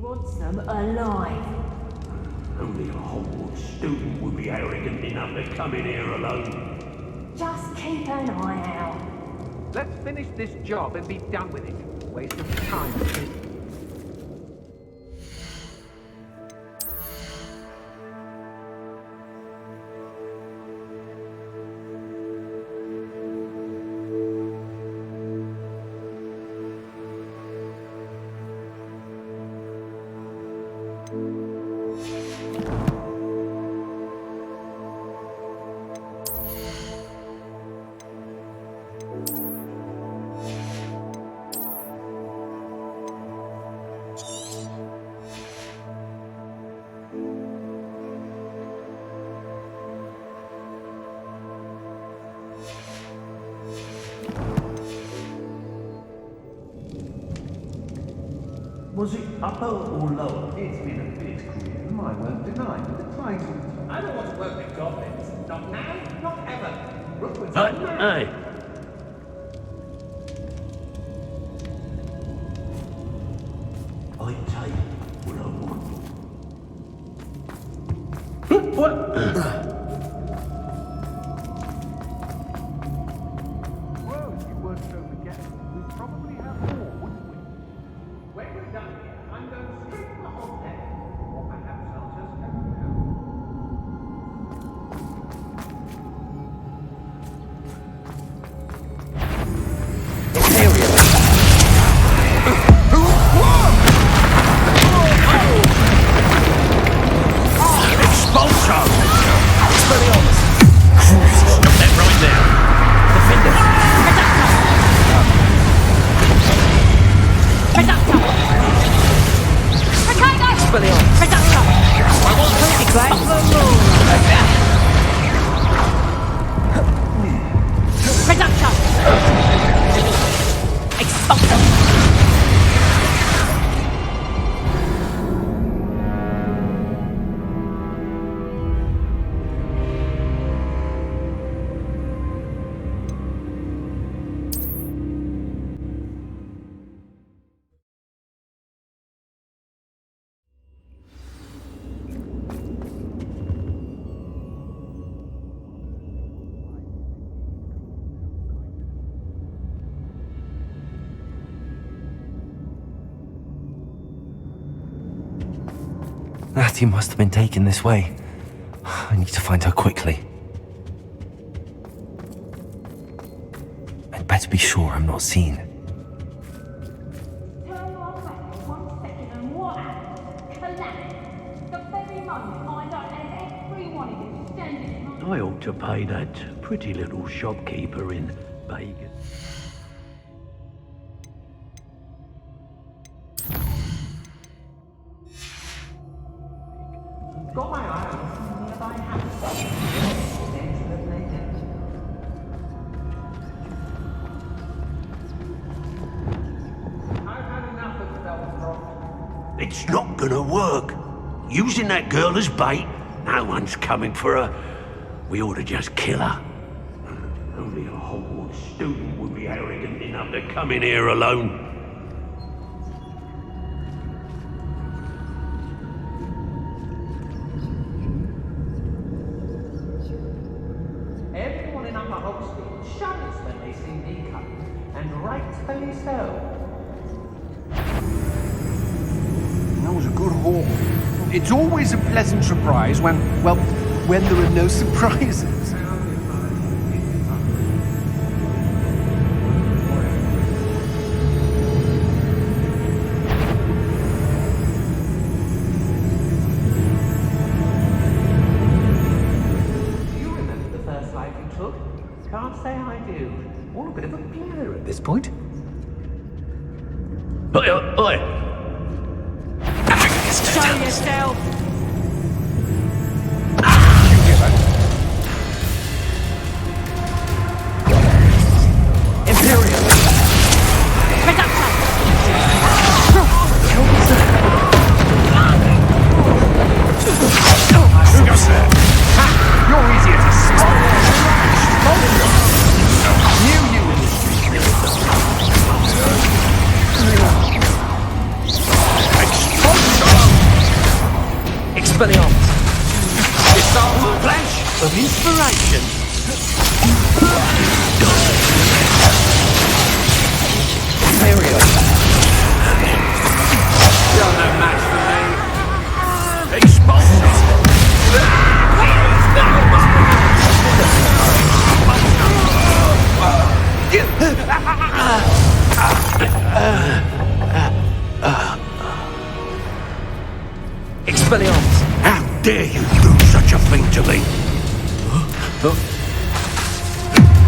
wants them alive. Only a Hogwarts student would be arrogant enough to come in here alone. Just keep an eye out. Let's finish this job and be done with it. Waste of time. Was it upper or lower? It's been a bit grim, I won't deny, but the times... I don't want to work with goblins. Not now, not ever. Rookwood's Hey! I take what I want. What? Well, you weren't so forgetful. We'd probably have more, wouldn't we? When we're done here, I'm going straight to the hogshead. Or perhaps I'll just go now. Expulsion! Expelliarmus! Stop that right now! Defender! Expelliarmus! I want to declare Expulsion! Natty must have been taken this way. I need to find her quickly. I'd better be sure I'm not seen. I ought to pay that pretty little shopkeeper in Vegas. Got my eye on some nearby houses. I've had enough of Belfrost. It's not gonna work. Using that girl as bait, no one's coming for her. We ought to just kill her. Only a Hogwarts student would be arrogant enough to come in here alone. Everyone in Upper Hogsfield shudders when they see me coming, and rightfully so. That was a good haul. It's always a pleasant surprise when there are no surprises. You remember the first life you took? Can't say I do. All a bit of a blur at this point. Oi! Show yourself! Imperial! You're easier to spot. Knew you in the Expelliarmus! Dissolve flash of inspiration! Imperial! You're no match for me! Expulsion! Expelliarmus! How dare you do such a thing to me?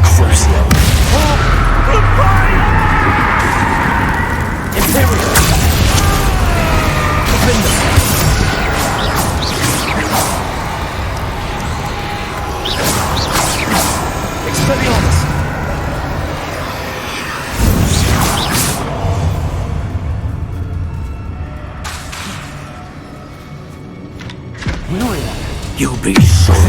Crucio! Imperial! Defender! Expelliarmus! You'll be sorry.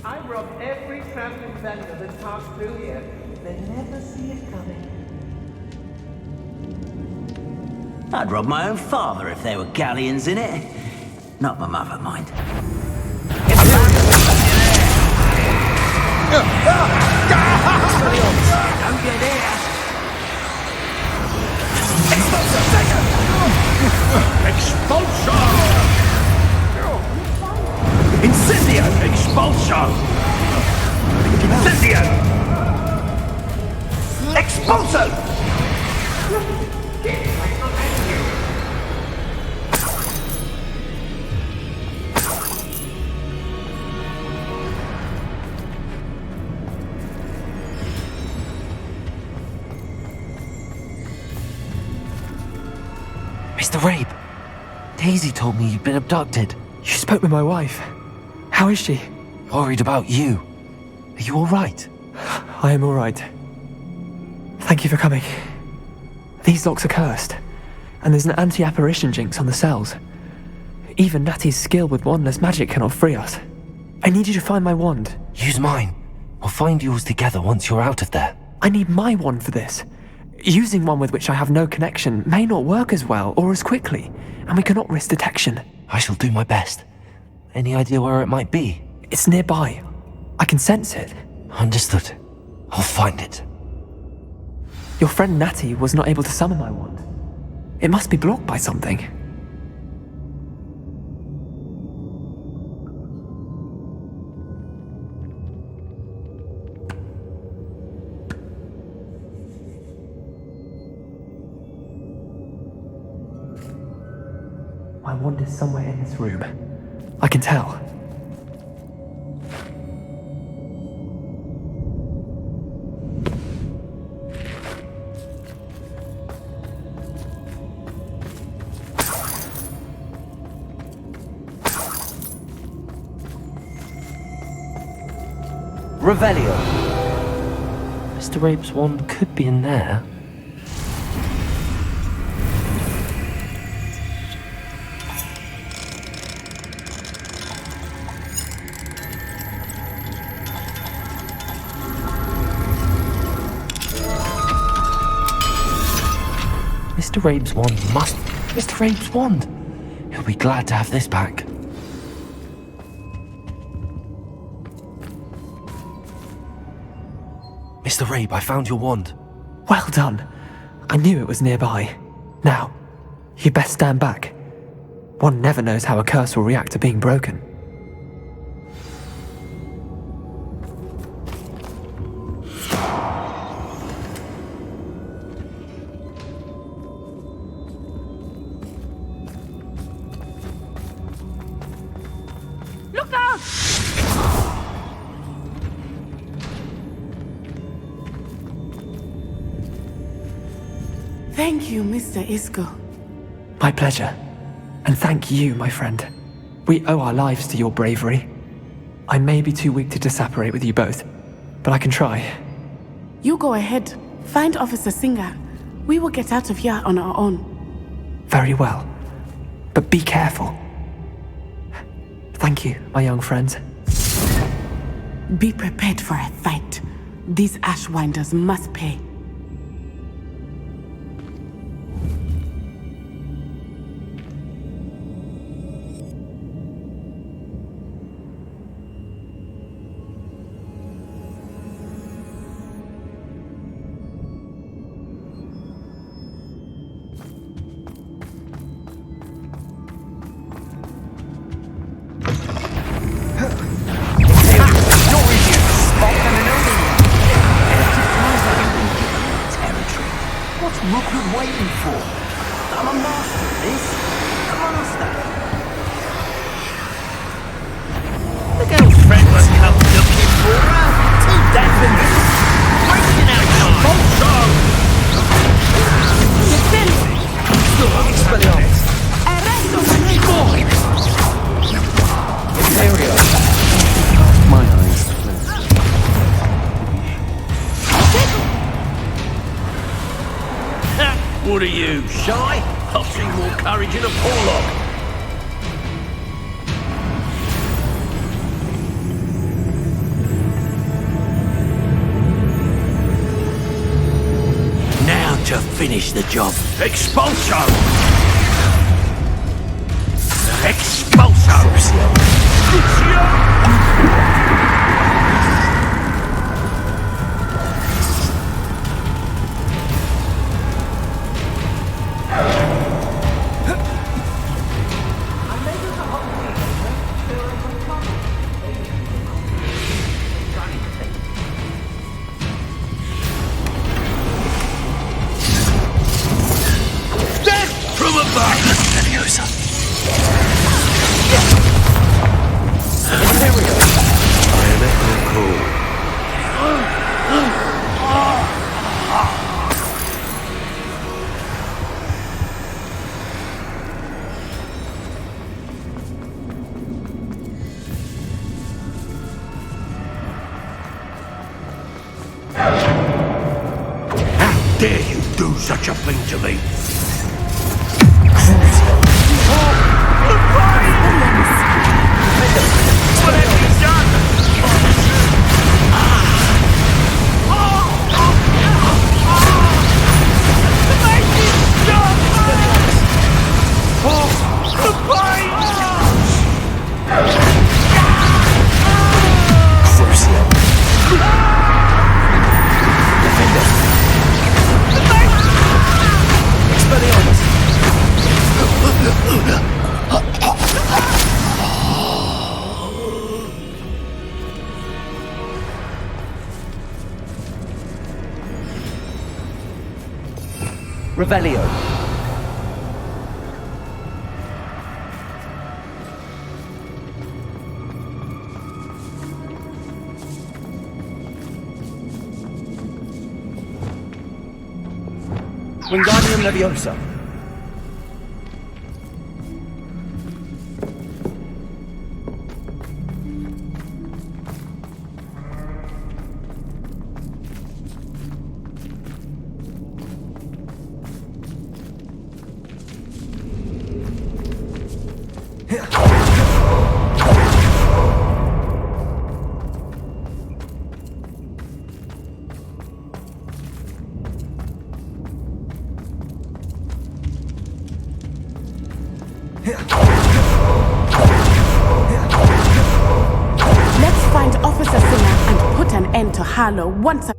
I rob every traveling vendor that passed through here. They never see it coming. I'd rob my own father if there were galleons in it. Not my mother, mind. Don't get there. Expulsion! Incendio! Expulsion! Incendio! Expulsion! Mr. Rabe, Daisy told me you'd been abducted. You spoke with my wife. How is she? Worried about you. Are you all right? I am all right. Thank you for coming. These locks are cursed, and there's an anti-apparition jinx on the cells. Even Natty's skill with wandless magic cannot free us. I need you to find my wand. Use mine. We'll find yours together once you're out of there. I need my wand for this. Using one with which I have no connection may not work as well or as quickly, and we cannot risk detection. I shall do my best. Any idea where it might be? It's nearby. I can sense it. Understood. I'll find it. Your friend Natty was not able to summon my wand. It must be blocked by something. My wand is somewhere in this room. I can tell. Revelio. Mr. Rabe's wand could be in there. Mr. Rabe's wand must... Mr. Rabe's wand! He'll be glad to have this back. Mr. Rabe, I found your wand. Well done. I knew it was nearby. Now, you best stand back. One never knows how a curse will react to being broken. Look out! Thank you, Mr. Isco. My pleasure. And thank you, my friend. We owe our lives to your bravery. I may be too weak to disapparate with you both, but I can try. You go ahead. Find Officer Singer. We will get out of here on our own. Very well. But be careful. Thank you, my young friends. Be prepared for a fight. These Ashwinders must pay. What's Rookwood waiting for? I'm a master at this. A master. The girlfriend was come looking for her. Too damn wasting our time. Also. Expelliarmus. Imperial. My eyes closed. What are you, shy? I've seen more courage in a forelock. Now to finish the job. Expulso! Expulso! From above! Leviosa. I am echoing cool. How dare you do such a thing to me? What have you done? Revelio. Wingardium Leviosa. Let's find Officer Singer and put an end to Harlow once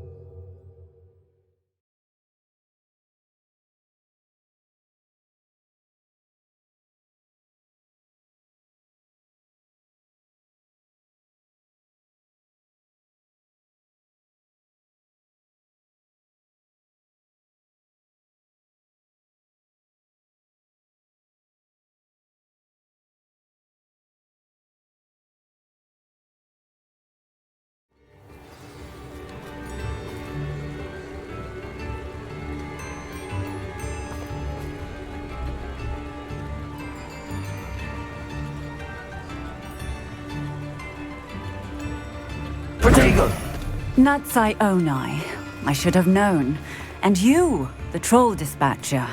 Protego! Natsai Onai. I should have known. And you, the troll dispatcher.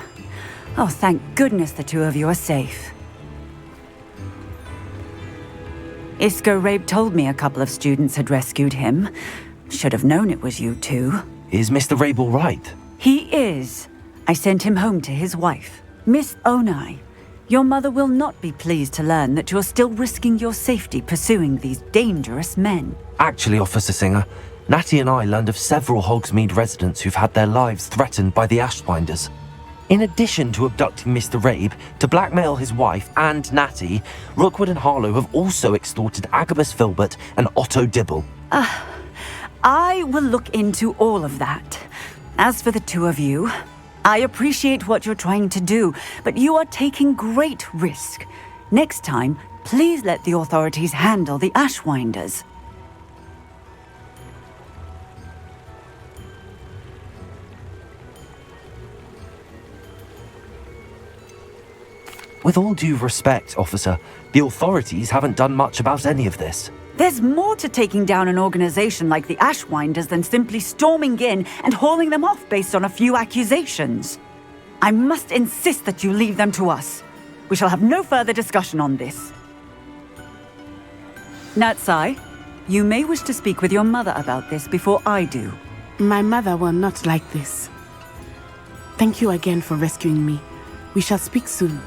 Oh, thank goodness the two of you are safe. Isco Rabe told me a couple of students had rescued him. Should have known it was you two. Is Mr. Rabe all right? He is. I sent him home to his wife. Miss Onai, your mother will not be pleased to learn that you're still risking your safety pursuing these dangerous men. Actually, Officer Singer, Natty and I learned of several Hogsmeade residents who've had their lives threatened by the Ashwinders. In addition to abducting Mr. Rabe to blackmail his wife and Natty, Rookwood and Harlow have also extorted Agabus Filbert and Otto Dibble. I will look into all of that. As for the two of you, I appreciate what you're trying to do, but you are taking great risk. Next time, please let the authorities handle the Ashwinders. With all due respect, officer, the authorities haven't done much about any of this. There's more to taking down an organization like the Ashwinders than simply storming in and hauling them off based on a few accusations. I must insist that you leave them to us. We shall have no further discussion on this. Natsai, you may wish to speak with your mother about this before I do. My mother will not like this. Thank you again for rescuing me. We shall speak soon.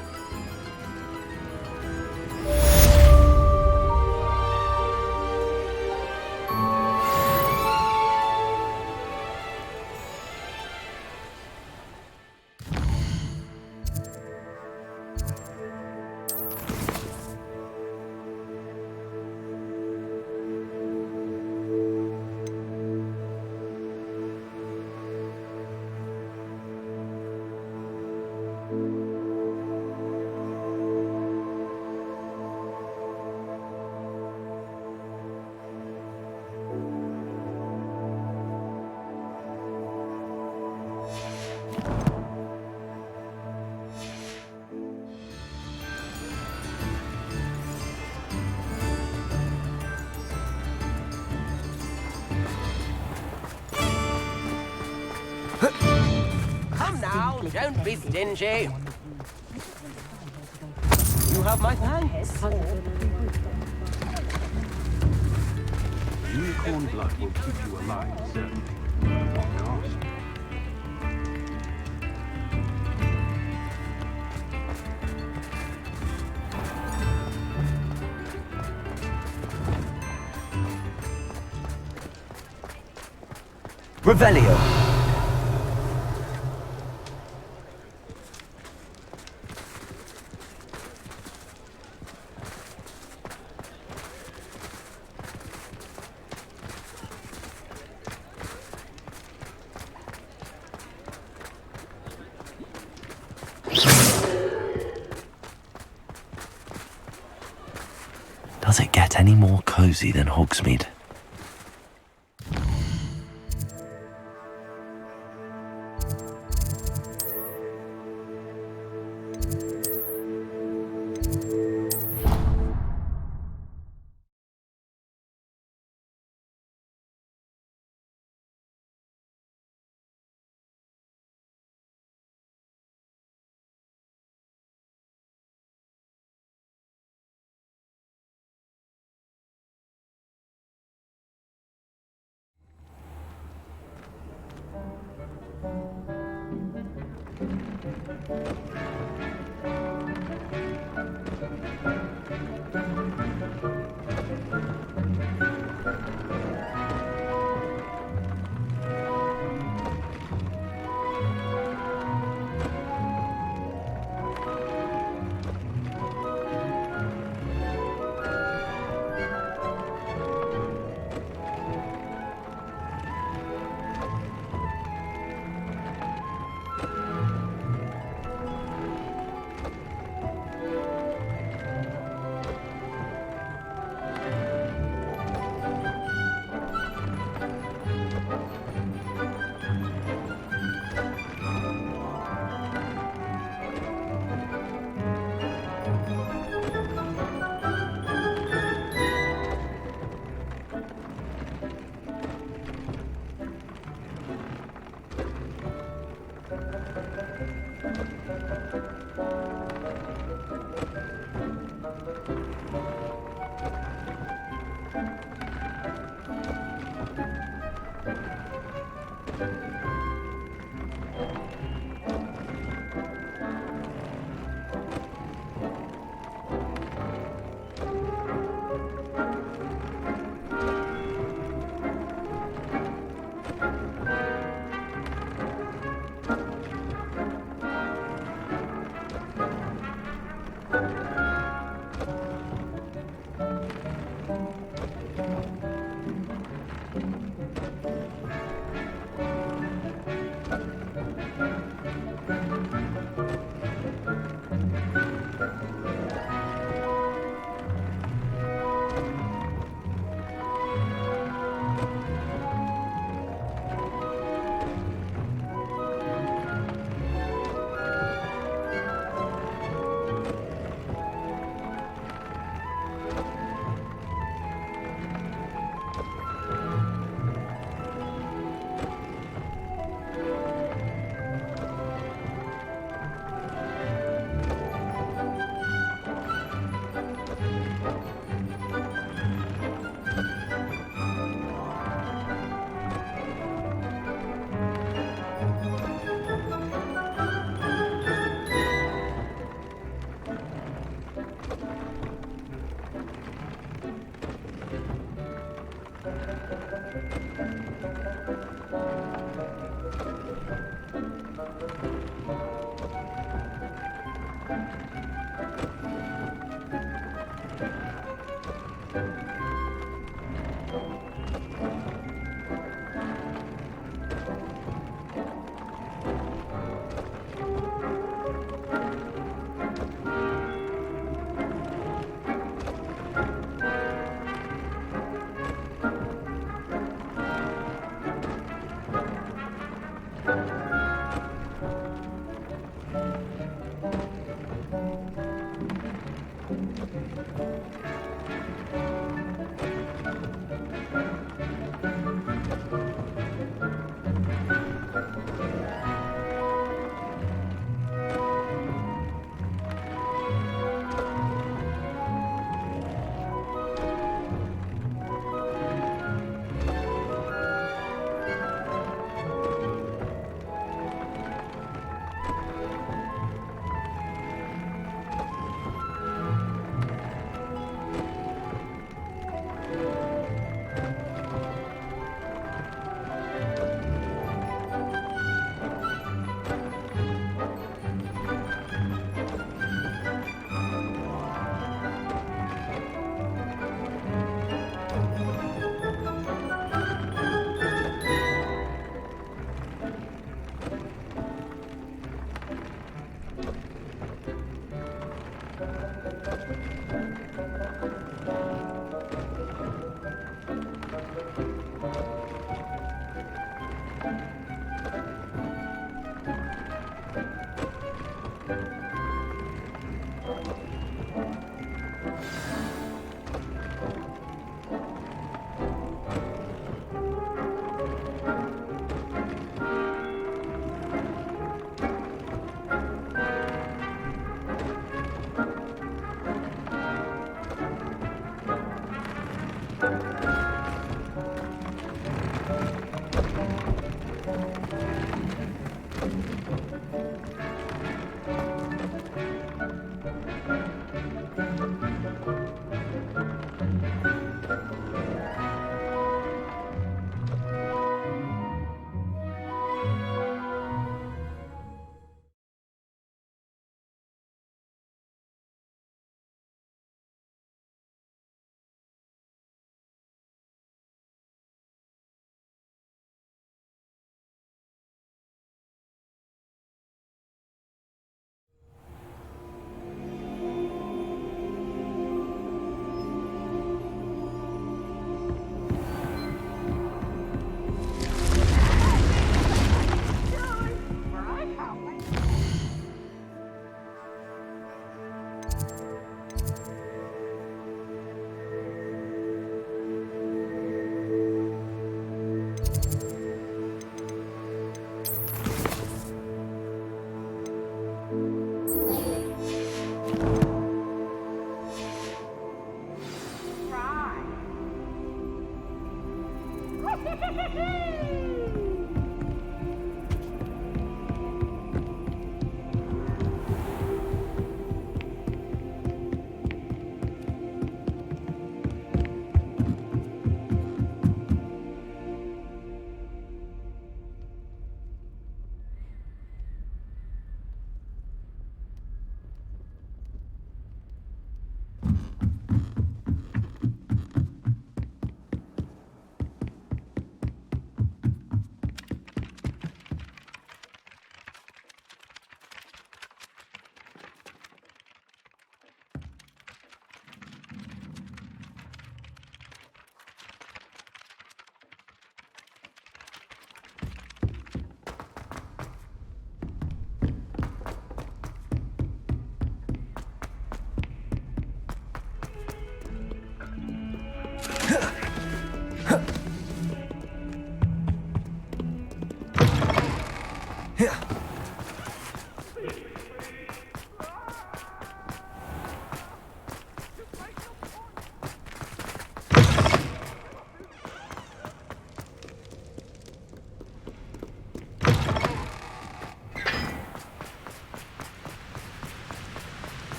Come now, don't be stingy. You have my thanks. Unicorn blood will keep you alive, certainly. Cost. Revelio. Does it get any more cozy than Hogsmeade?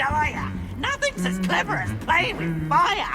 are ya? Nothing's as clever as playing with fire.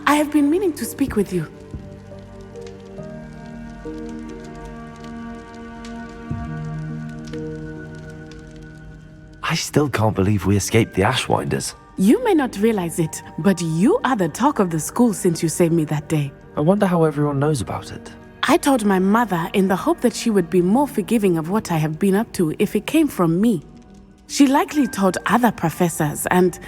I have been meaning to speak with you. I still can't believe we escaped the Ashwinders. You may not realize it, but you are the talk of the school since you saved me that day. I wonder how everyone knows about it. I told my mother in the hope that she would be more forgiving of what I have been up to if it came from me. She likely told other professors, and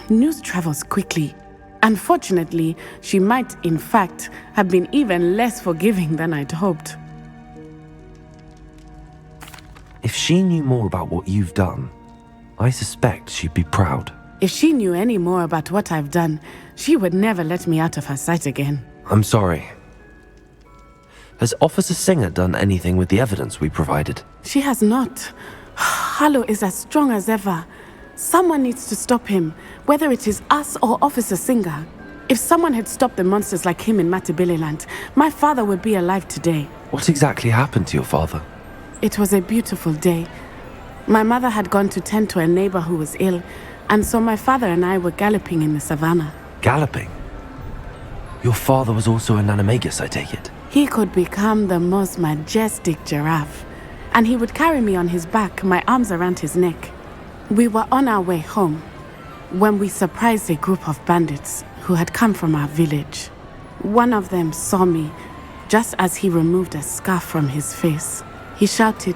news travels quickly. Unfortunately, she might, in fact, have been even less forgiving than I'd hoped. If she knew more about what you've done, I suspect she'd be proud. If she knew any more about what I've done, she would never let me out of her sight again. I'm sorry. Has Officer Singer done anything with the evidence we provided? She has not. Harlow is as strong as ever. Someone needs to stop him, whether it is us or Officer Singer. If someone had stopped the monsters like him in Matabeleland, my father would be alive today. What exactly happened to your father? It was a beautiful day. My mother had gone to tend to a neighbor who was ill, and so my father and I were galloping in the savannah. Galloping? Your father was also an animagus, I take it? He could become the most majestic giraffe, and he would carry me on his back, my arms around his neck. We were on our way home when we surprised a group of bandits who had come from our village. One of them saw me just as he removed a scarf from his face. He shouted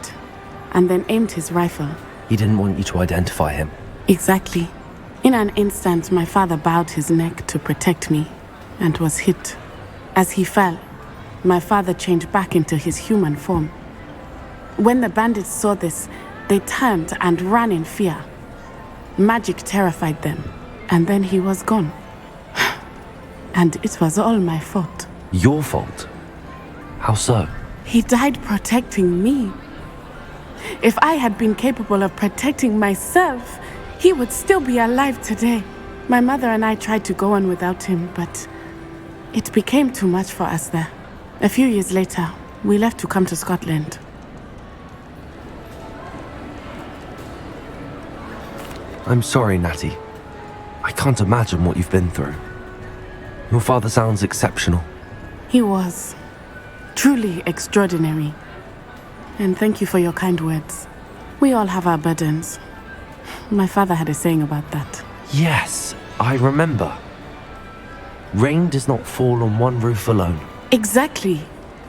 and then aimed his rifle. He didn't want you to identify him. Exactly. In an instant, my father bowed his neck to protect me and was hit. As he fell, my father changed back into his human form. When the bandits saw this, they turned and ran in fear. Magic terrified them, and then he was gone. And it was all my fault. Your fault? How so? He died protecting me. If I had been capable of protecting myself, he would still be alive today. My mother and I tried to go on without him, but it became too much for us there. A few years later, we left to come to Scotland. I'm sorry, Natty. I can't imagine what you've been through. Your father sounds exceptional. He was truly extraordinary. And thank you for your kind words. We all have our burdens. My father had a saying about that. Yes, I remember. Rain does not fall on one roof alone. Exactly.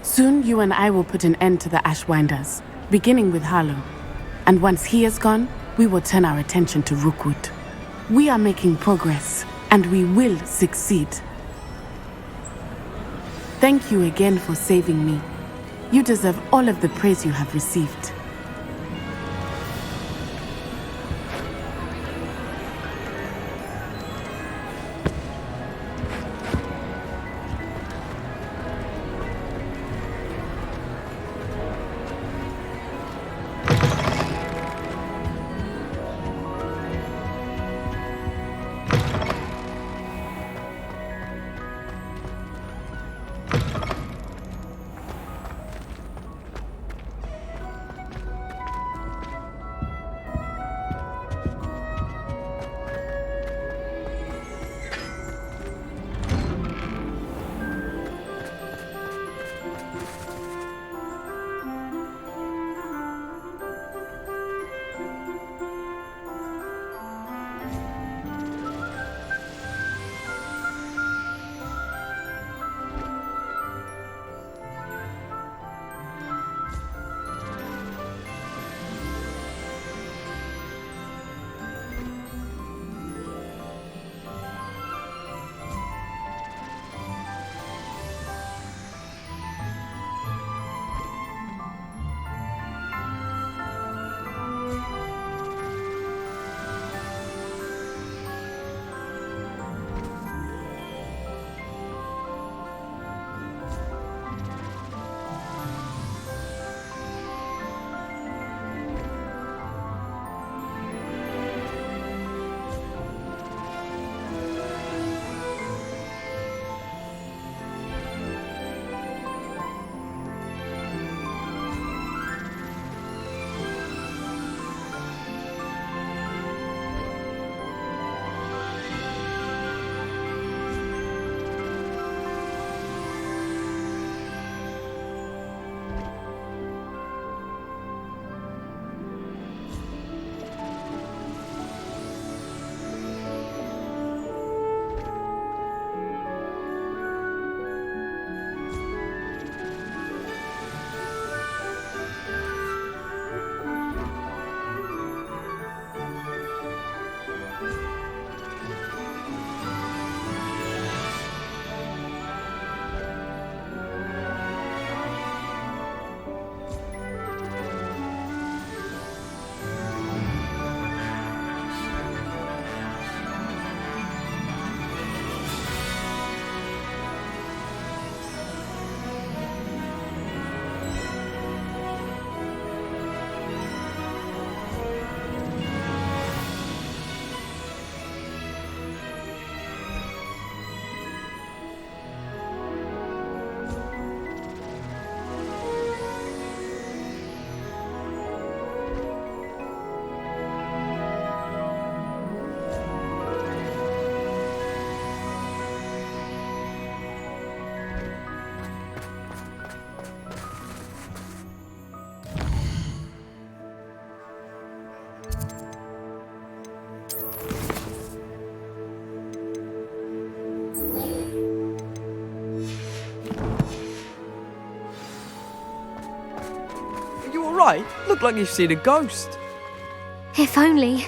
Soon you and I will put an end to the Ashwinders, beginning with Harlow. And once he is gone, we will turn our attention to Rookwood. We are making progress, and we will succeed. Thank you again for saving me. You deserve all of the praise you have received. Why? Look like you've seen a ghost. If only.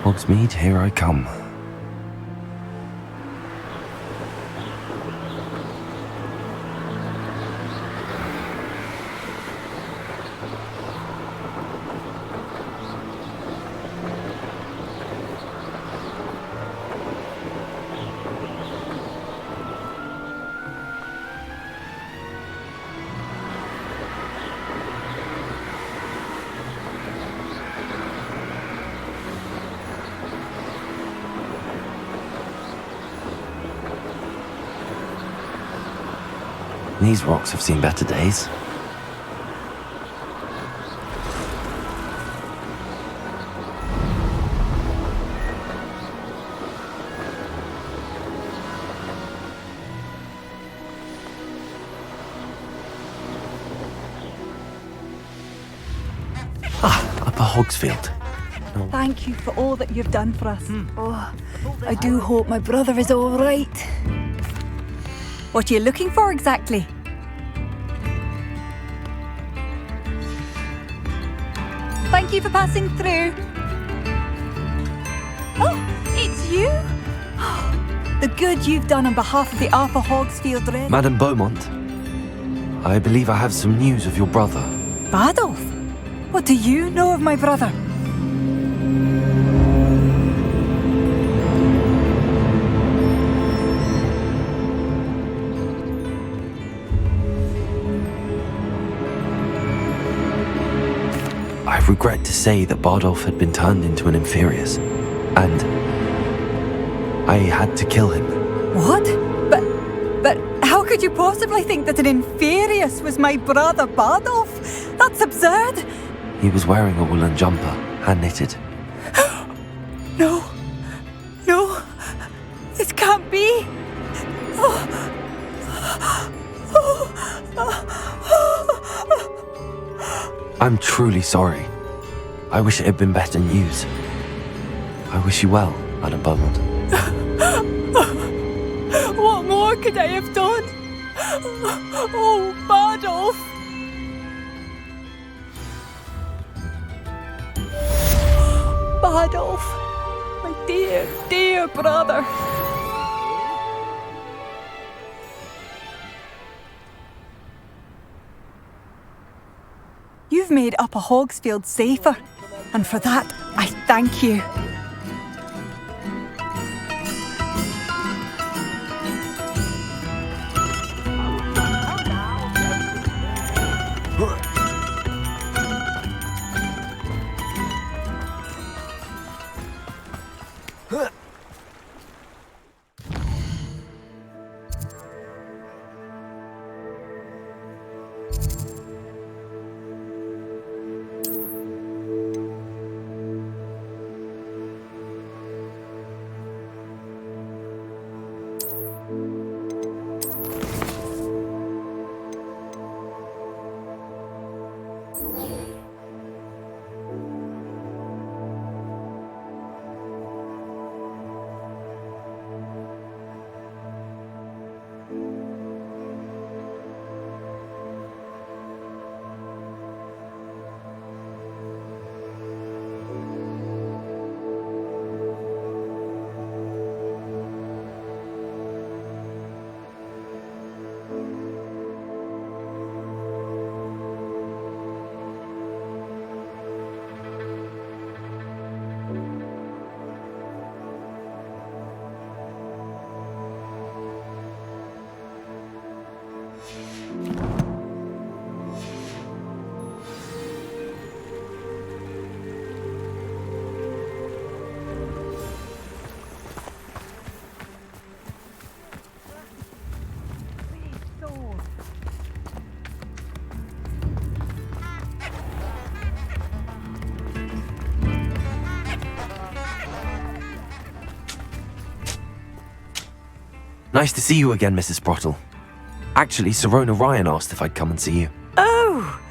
Hogsmeade, here I come. These rocks have seen better days. Upper Hogsfield. Thank you for all that you've done for us. Oh, I do hope my brother is all right. What are you looking for exactly? Thank you for passing through. Oh, it's you? The good you've done on behalf of the Upper Hogsfield Red. Madame Beaumont, I believe I have some news of your brother. Badolf? What do you know of my brother? I regret to say that Bardolph had been turned into an Inferius, and I had to kill him. What? But how could you possibly think that an Inferius was my brother Bardolph? That's absurd. He was wearing a woolen jumper, hand-knitted. No. No. This can't be. I'm truly sorry. I wish it had been better news. I wish you well, Madame Beaumont. What more could I have done? Oh, Bardolph! Bardolph, my dear, dear brother. You've made Upper Hogsfield safer, and for that, I thank you. Nice to see you again, Mrs. Sprottle. Actually, Serona Ryan asked if I'd come and see you. Oh,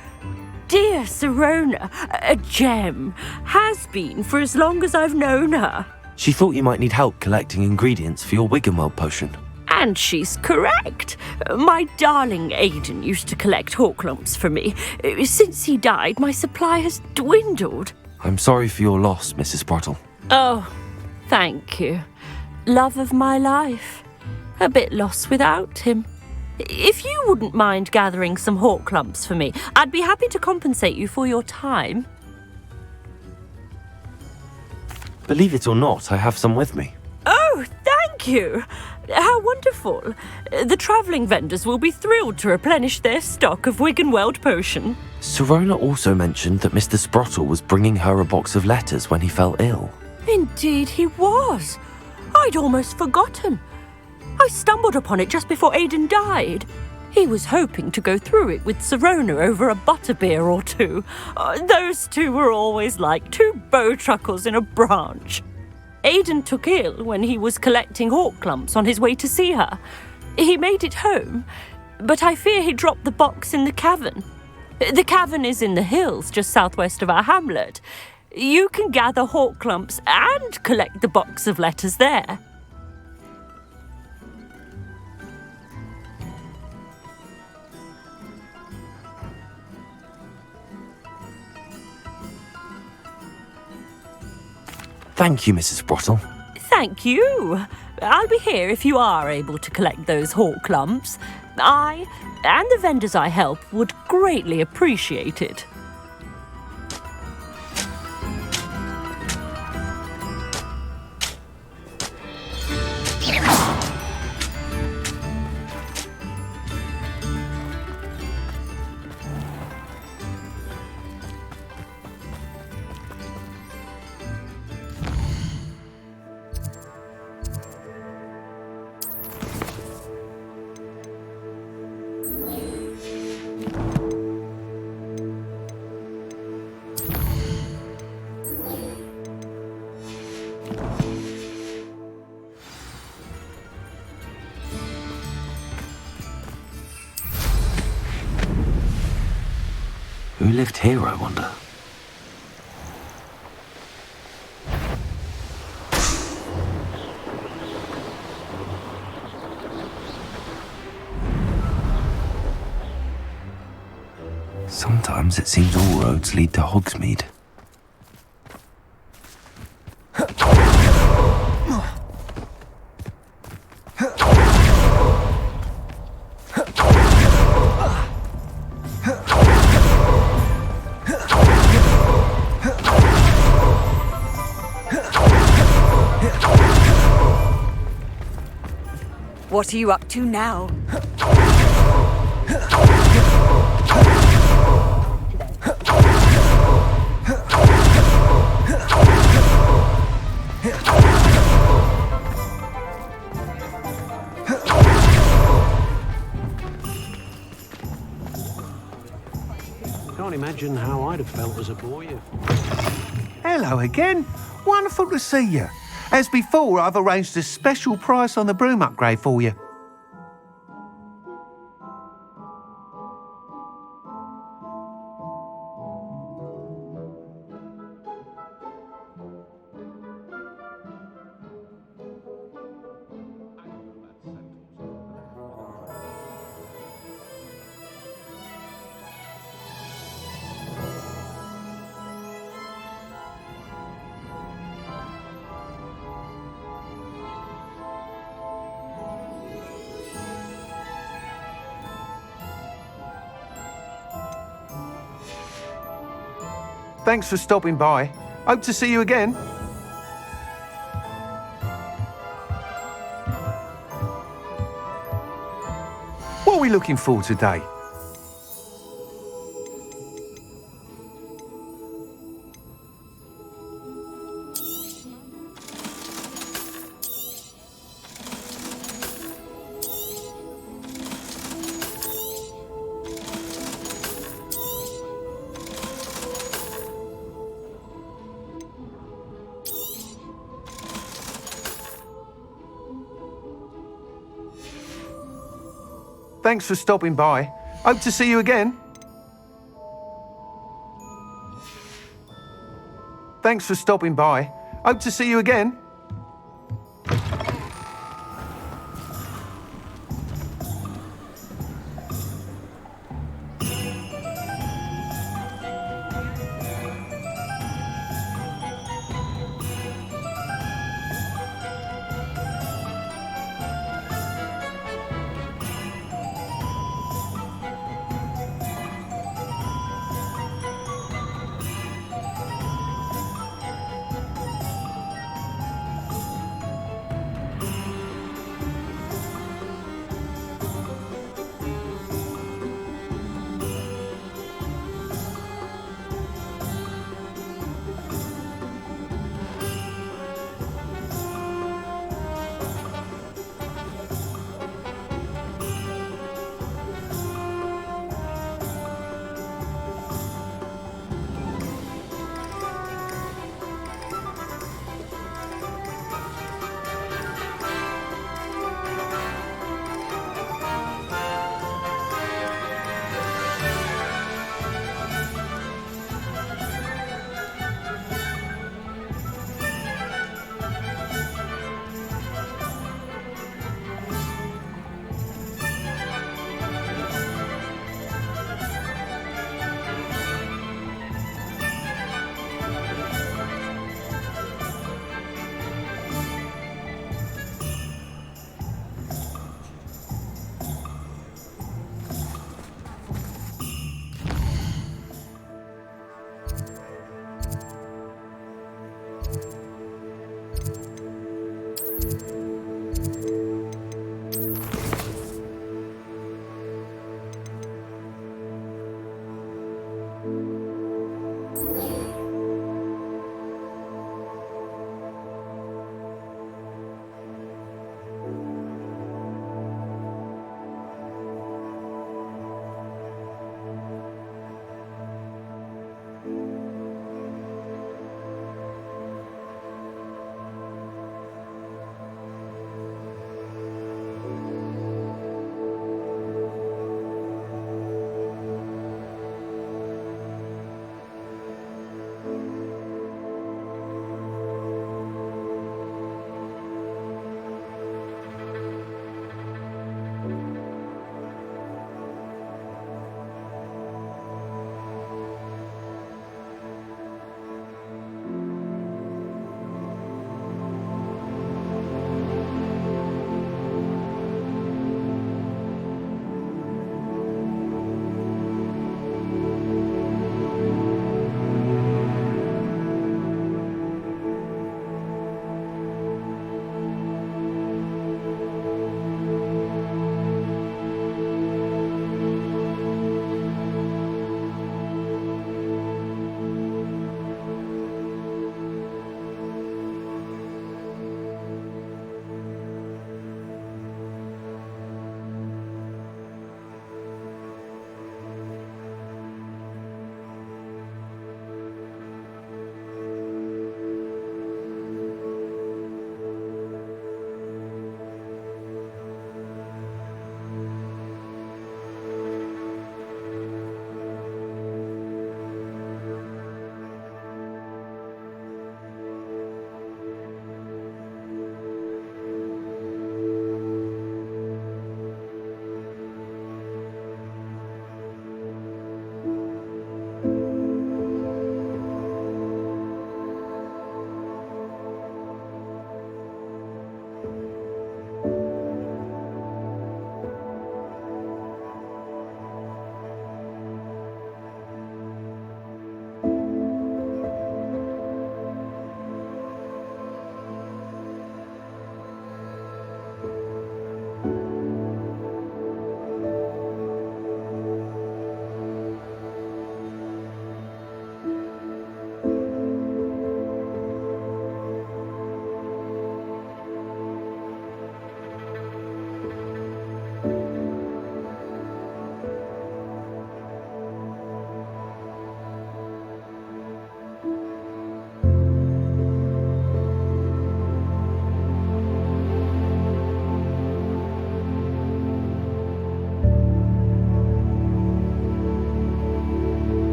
dear Serona, a gem. Has been for as long as I've known her. She thought you might need help collecting ingredients for your Wiggenweld potion. And she's correct. My darling Aidan used to collect hawk lumps for me. Since he died, my supply has dwindled. I'm sorry for your loss, Mrs. Sprottle. Oh, thank you. Love of my life. A bit lost without him. If you wouldn't mind gathering some hawk lumps for me, I'd be happy to compensate you for your time. Believe it or not, I have some with me. Oh, thank you. How wonderful. The travelling vendors will be thrilled to replenish their stock of Wiggenweld potion. Serona also mentioned that Mr. Sprottle was bringing her a box of letters when he fell ill. Indeed he was. I'd almost forgotten. I stumbled upon it just before Aidan died. He was hoping to go through it with Serona over a butterbeer or two. Those two were always like two bowtruckles in a branch. Aidan took ill when he was collecting hawk lumps on his way to see her. He made it home, but I fear he dropped the box in the cavern. The cavern is in the hills just southwest of our hamlet. You can gather hawk lumps and collect the box of letters there. Thank you, Mrs. Sprottle. Thank you. I'll be here if you are able to collect those hawk lumps. I and the vendors I help would greatly appreciate it. Who lived here, I wonder? Sometimes it seems all roads lead to Hogsmeade. What are you up to now? Can't imagine how I'd have felt as a boy if... Hello again. Wonderful to see you. As before, I've arranged a special price on the broom upgrade for you. Thanks for stopping by. Hope to see you again. What are we looking for today? Thanks for stopping by. Hope to see you again. Thanks for stopping by. Hope to see you again.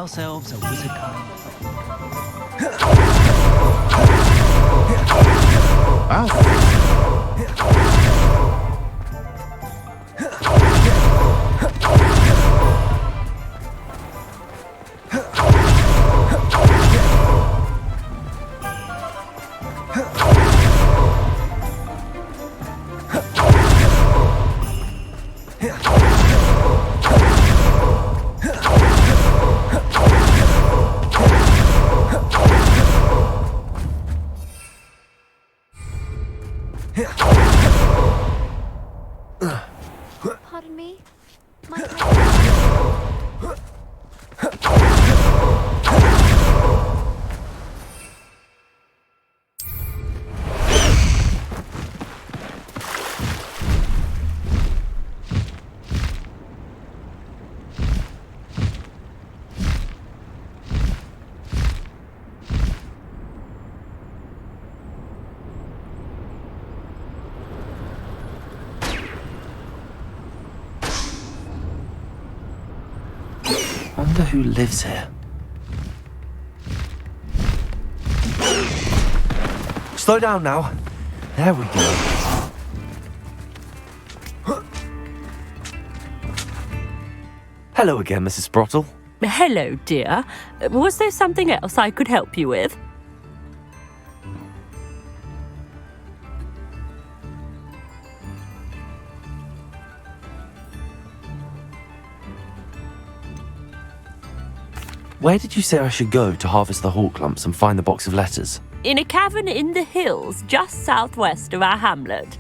house elves, a wizard kind. Pardon me? Wonder who lives here. Slow down now. There we go. Hello again, Mrs. Sprottle. Hello, dear. Was there something else I could help you with? Where did you say I should go to harvest the hawk lumps and find the box of letters? In a cavern in the hills just southwest of our hamlet.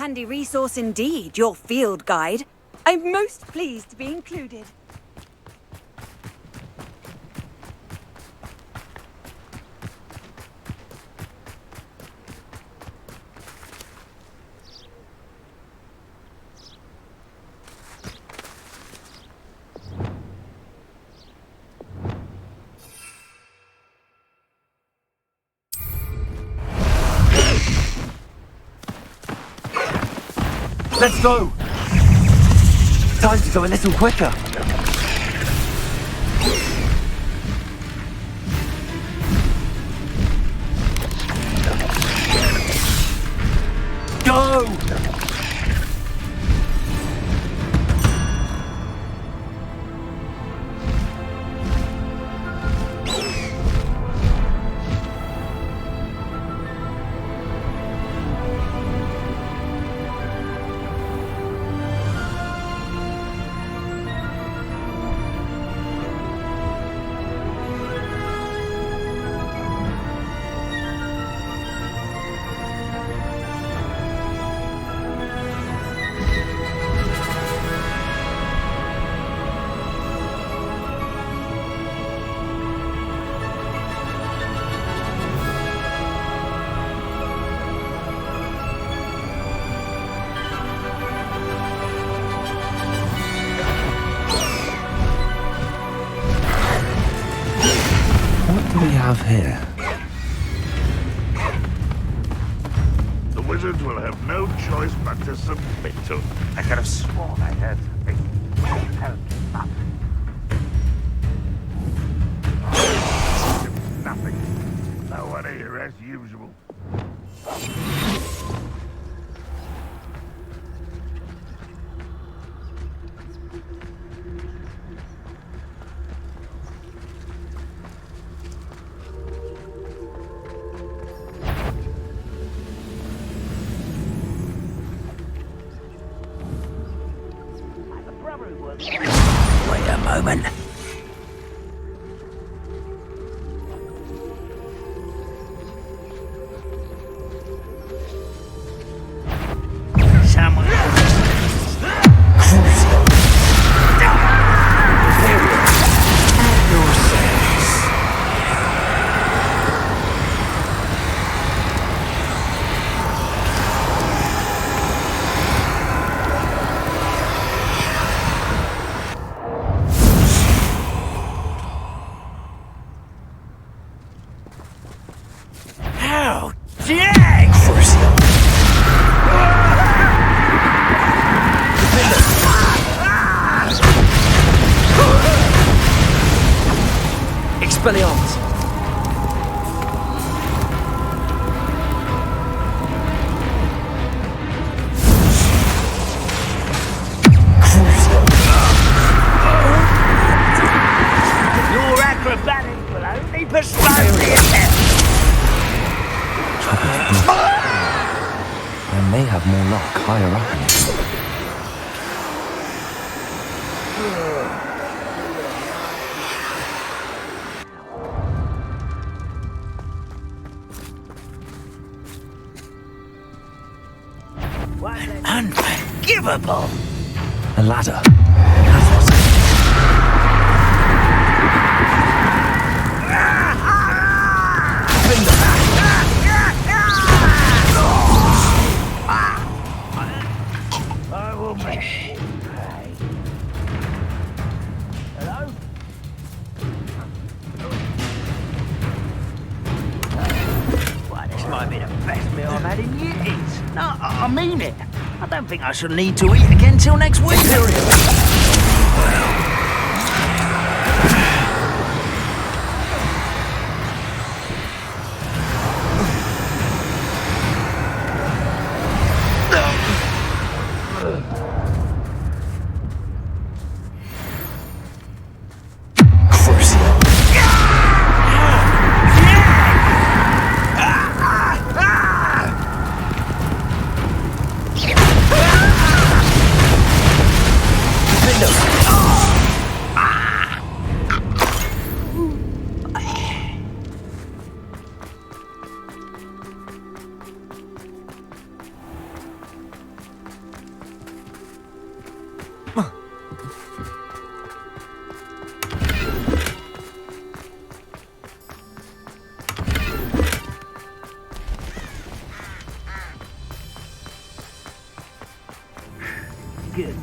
Handy resource indeed, your field guide. I'm most pleased to be included. Let's go! Time to go a little quicker. Go! What do we have here? The wizards will have no choice but to submit to. I could have sworn I heard something. Nothing. No one here as usual. Wait a moment. Someone. How dare Expelliarmus! your acrobatics will only postpone the attempt? I may have more luck higher up in it. Unforgivable! A ladder. I will make you pay. Hello? Why, this might be the best meal I've had in years. No, I mean it. I don't think I shall need to eat again till next week. good.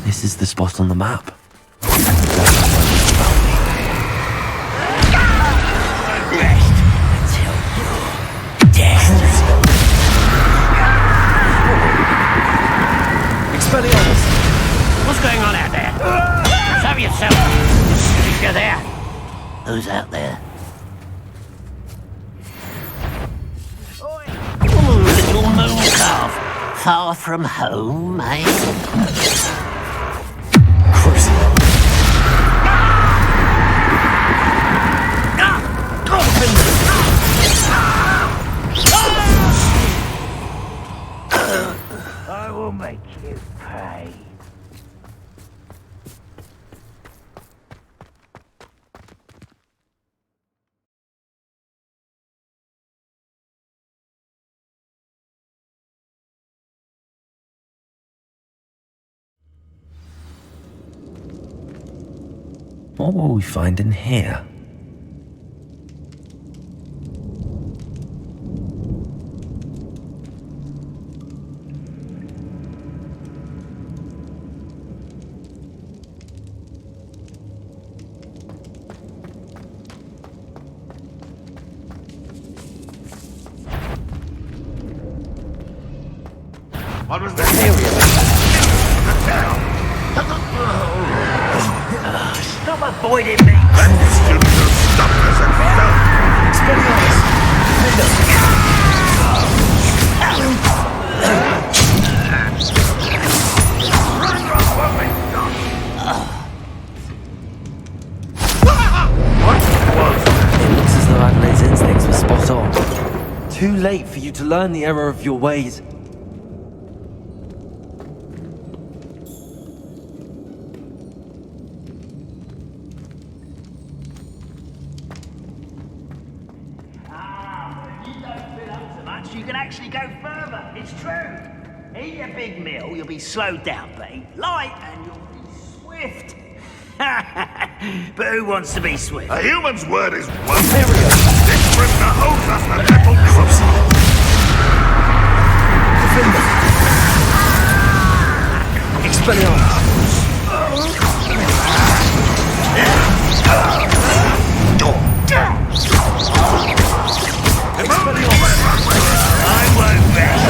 This is the spot on the map. Rest until you're dead. Expelliarmus! What's going on out there? Show yourself. If you're there. Who's out there? Ooh, little moon calf. Far from home, eh? I will make you pay. What will we find in here? What was that area? Stop avoiding me! That student will stop us and It looks as though Adelaide's instincts were spot on. Too late for you to learn the error of your ways. You can actually go further. It's true. Eat a big meal, you'll be slowed down, but eat light and you'll be swift. But who wants to be swift? A human's word is one. This prisoner owes us a little trust. Expelliarmus! I won't rest.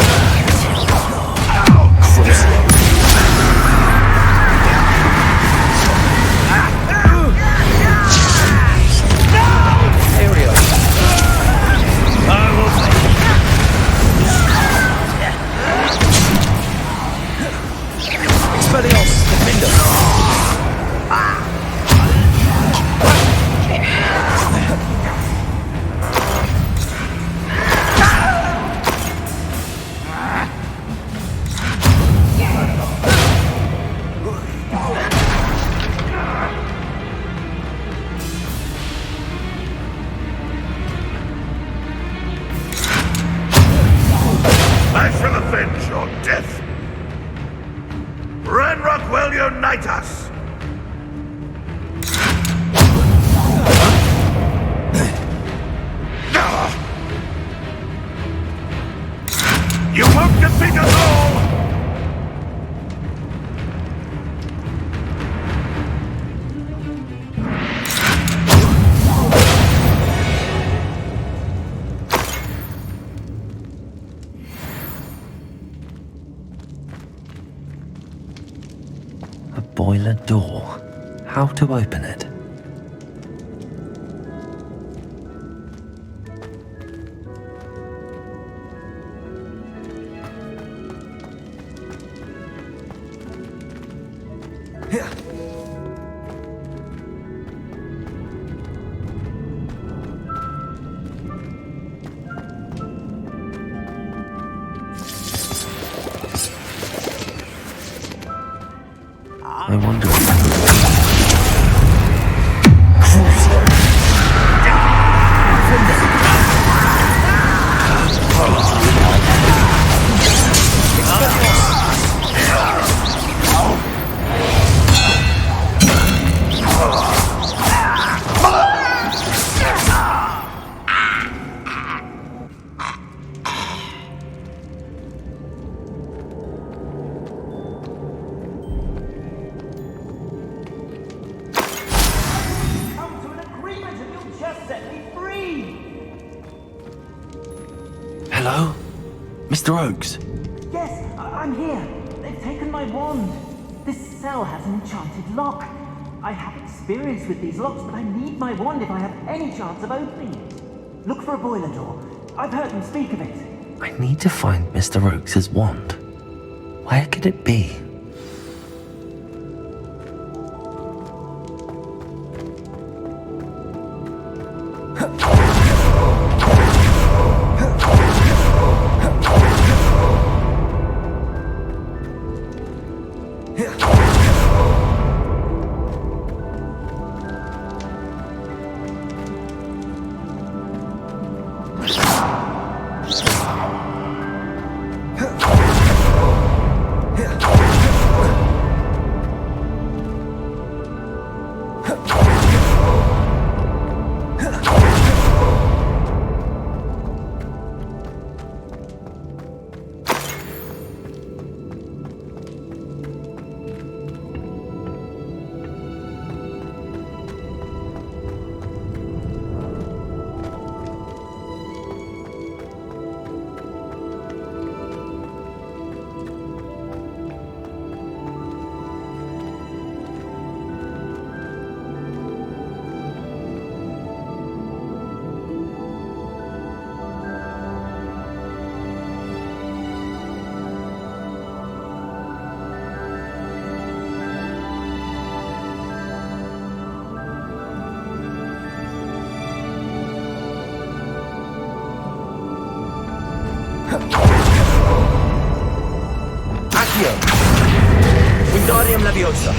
I shall avenge your death. Ranrock will unite us. You won't defeat us all! A boiler door. How to open it? I wonder Mr. Oakes? Yes, I'm here. They've taken my wand. This cell has an enchanted lock. I have experience with these locks, but I need my wand if I have any chance of opening it. Look for a boiler door. I've heard them speak of it. I need to find Mr. Oakes' wand. Where could it be? Wingardium Leviosa.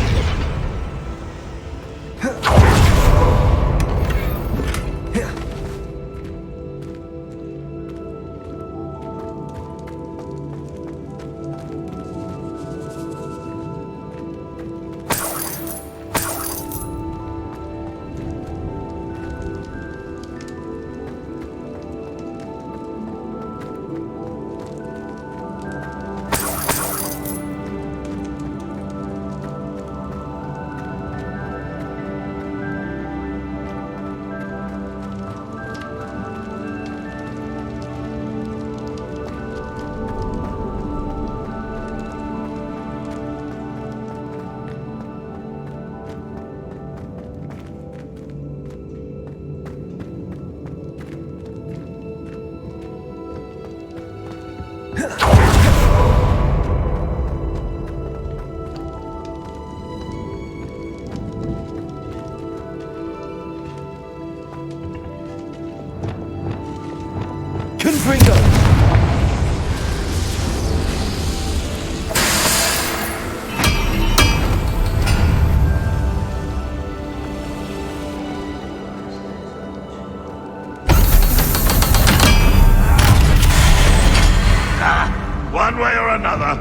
One way or another.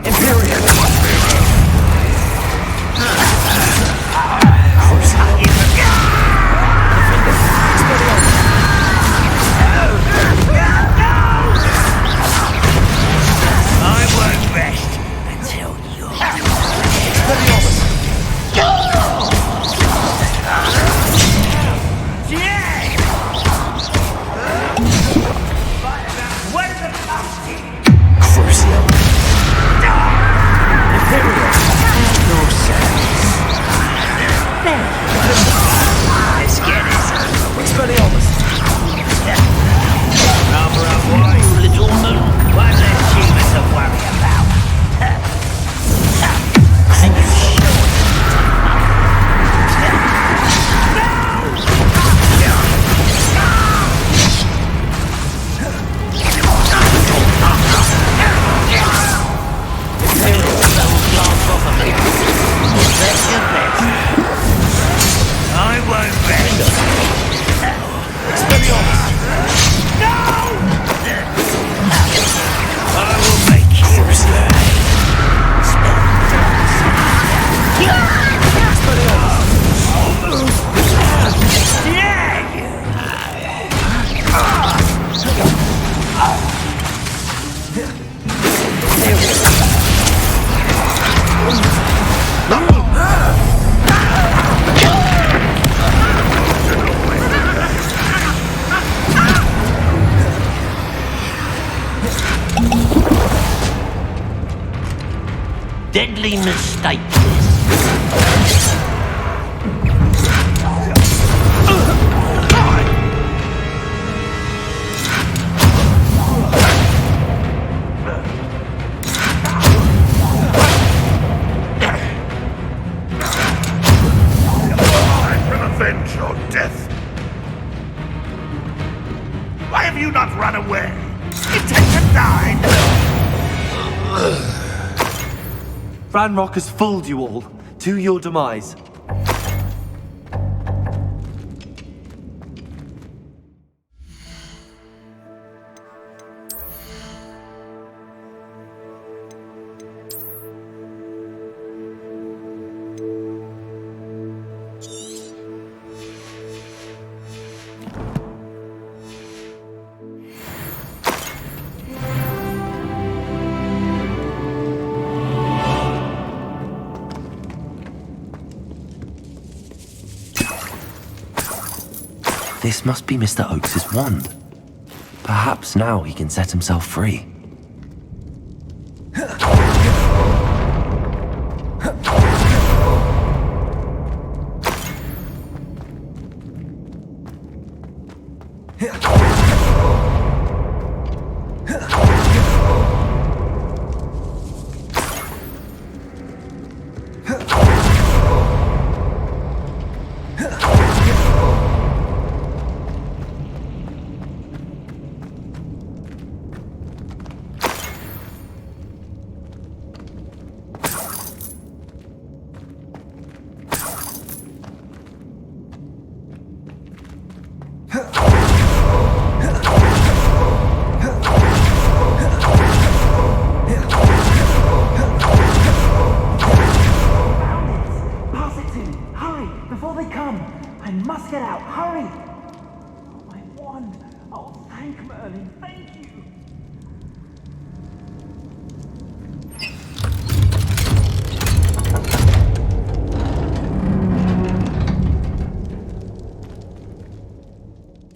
I won't rest until you're... Crucial. Imperial. No sense. deadly mistake, this. I will avenge your death. Why have you not run away? Intend to die! Ranrock has fooled you all, to your demise. This must be Mr. Oakes's wand. Perhaps now he can set himself free.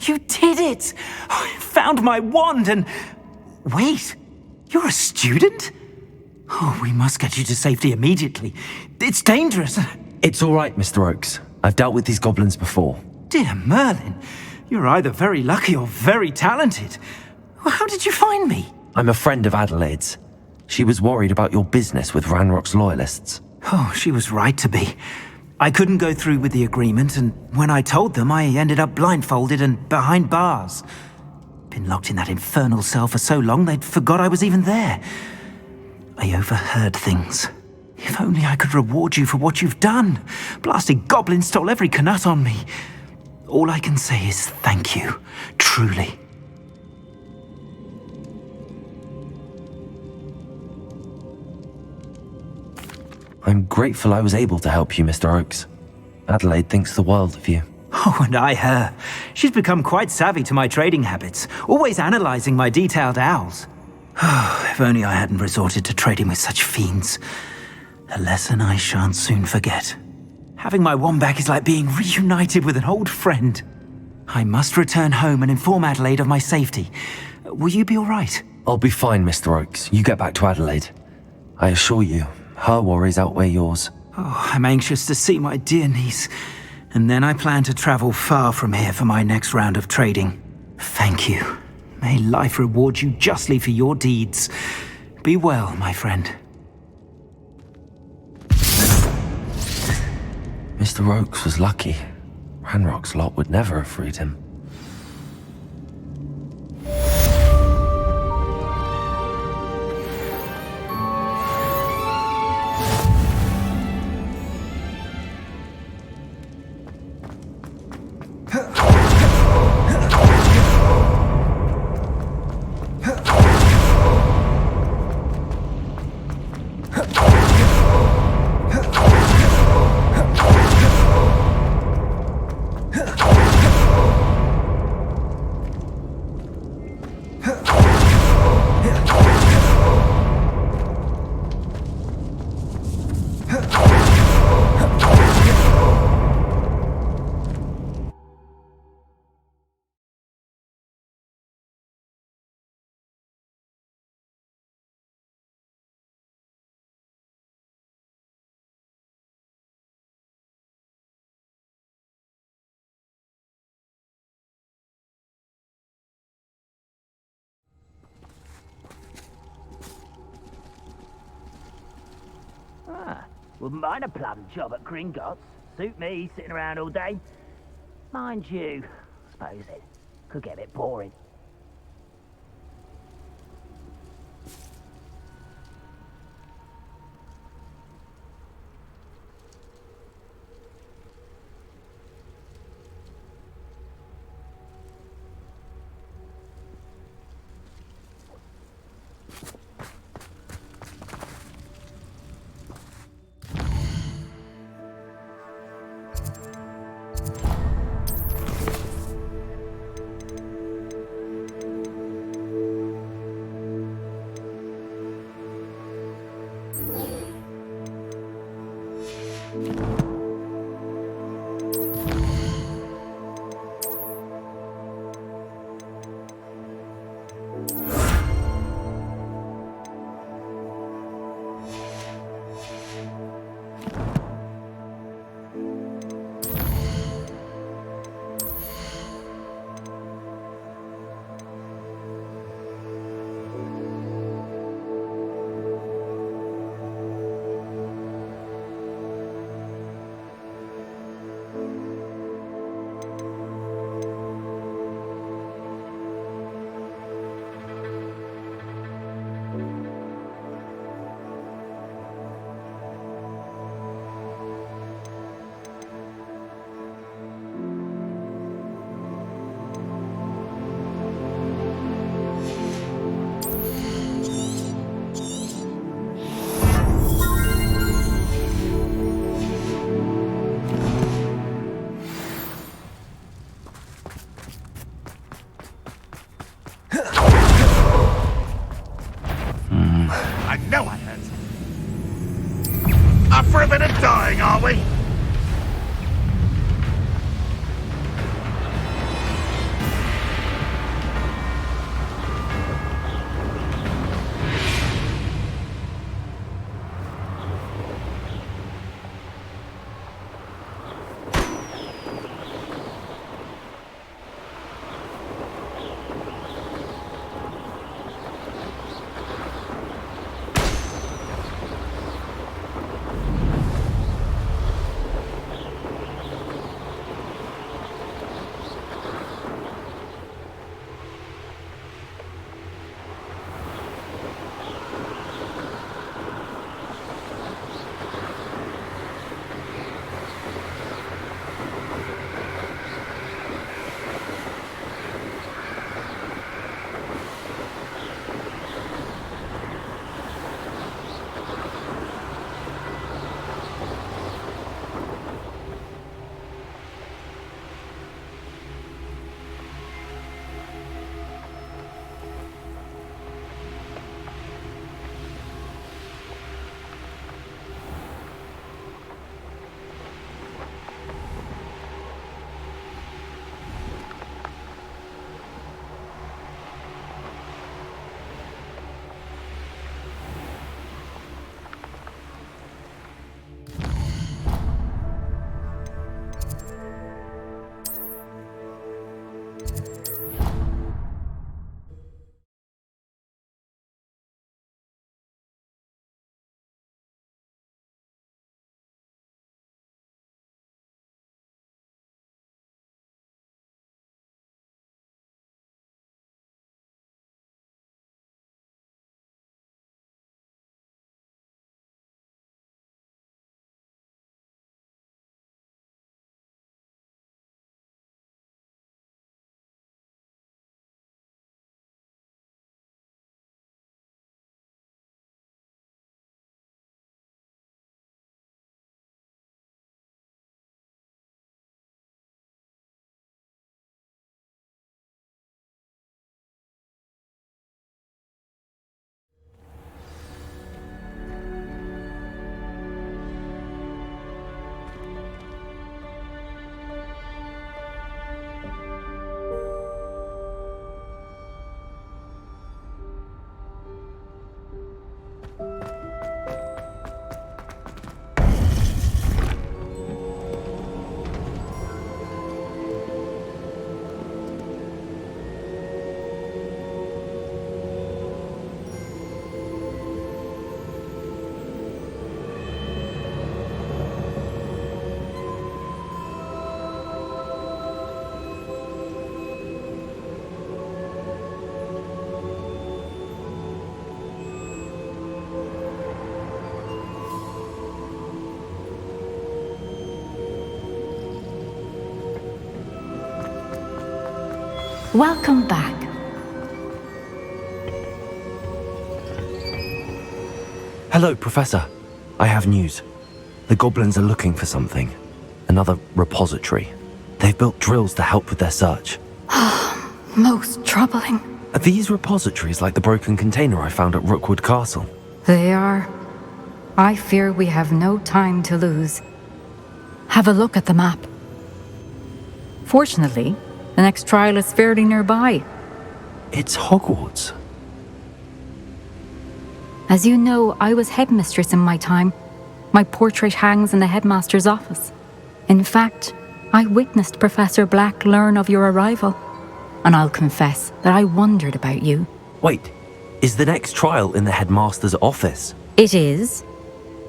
You did it! I found my wand and... Wait, you're a student? Oh, we must get you to safety immediately. It's dangerous. It's all right, Mr. Oakes. I've dealt with these goblins before. Dear Merlin, you're either very lucky or very talented. How did you find me? I'm a friend of Adelaide's. She was worried about your business with Ranrock's loyalists. Oh, she was right to be. I couldn't go through with the agreement, and when I told them, I ended up blindfolded and behind bars. Been locked in that infernal cell for so long, they'd forgot I was even there. I overheard things. If only I could reward you for what you've done. Blasted goblin stole every canut on me. All I can say is thank you, truly. I'm grateful I was able to help you, Mr. Oakes. Adelaide thinks the world of you. Oh, and I her. She's become quite savvy to my trading habits, always analysing my detailed owls. If only I hadn't resorted to trading with such fiends. A lesson I shan't soon forget. Having my wand back is like being reunited with an old friend. I must return home and inform Adelaide of my safety. Will you be all right? I'll be fine, Mr. Oakes. You get back to Adelaide. I assure you, her worries outweigh yours. Oh, I'm anxious to see my dear niece. And then I plan to travel far from here for my next round of trading. Thank you. May life reward you justly for your deeds. Be well, my friend. Mr. Oakes was lucky. Ranrock's lot would never have freed him. Ah, wouldn't mind a plum job at Gringotts. Suit me, sitting around all day. Mind you, I suppose it could get a bit boring. I know I heard something. Up for a bit of dying, are we? Welcome back. Hello, Professor. I have news. The goblins are looking for something. Another repository. They've built drills to help with their search. Most troubling. Are these repositories like the broken container I found at Rookwood Castle? They are. I fear we have no time to lose. Have a look at the map. Fortunately, the next trial is fairly nearby. It's Hogwarts. As you know, I was headmistress in my time. My portrait hangs in the headmaster's office. In fact, I witnessed Professor Black learn of your arrival. And I'll confess that I wondered about you. Wait, is the next trial in the headmaster's office? It is.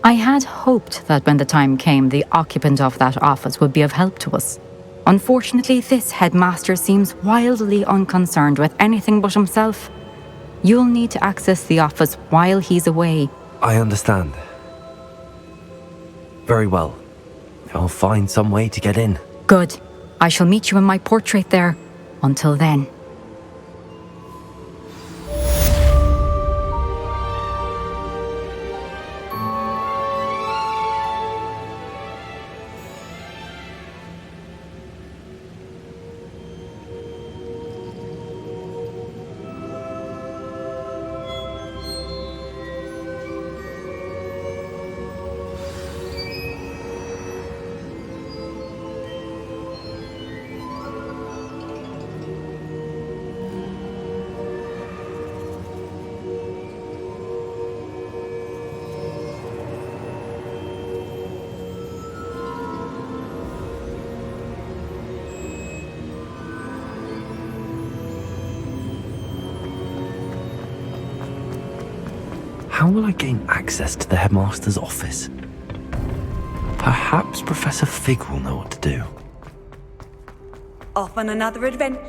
I had hoped that when the time came, the occupant of that office would be of help to us. Unfortunately, this headmaster seems wildly unconcerned with anything but himself. You'll need to access the office while he's away. I understand. Very well. I'll find some way to get in. Good. I shall meet you in my portrait there. Until then. How will I gain access to the headmaster's office? Perhaps Professor Fig will know what to do. Off on another adventure.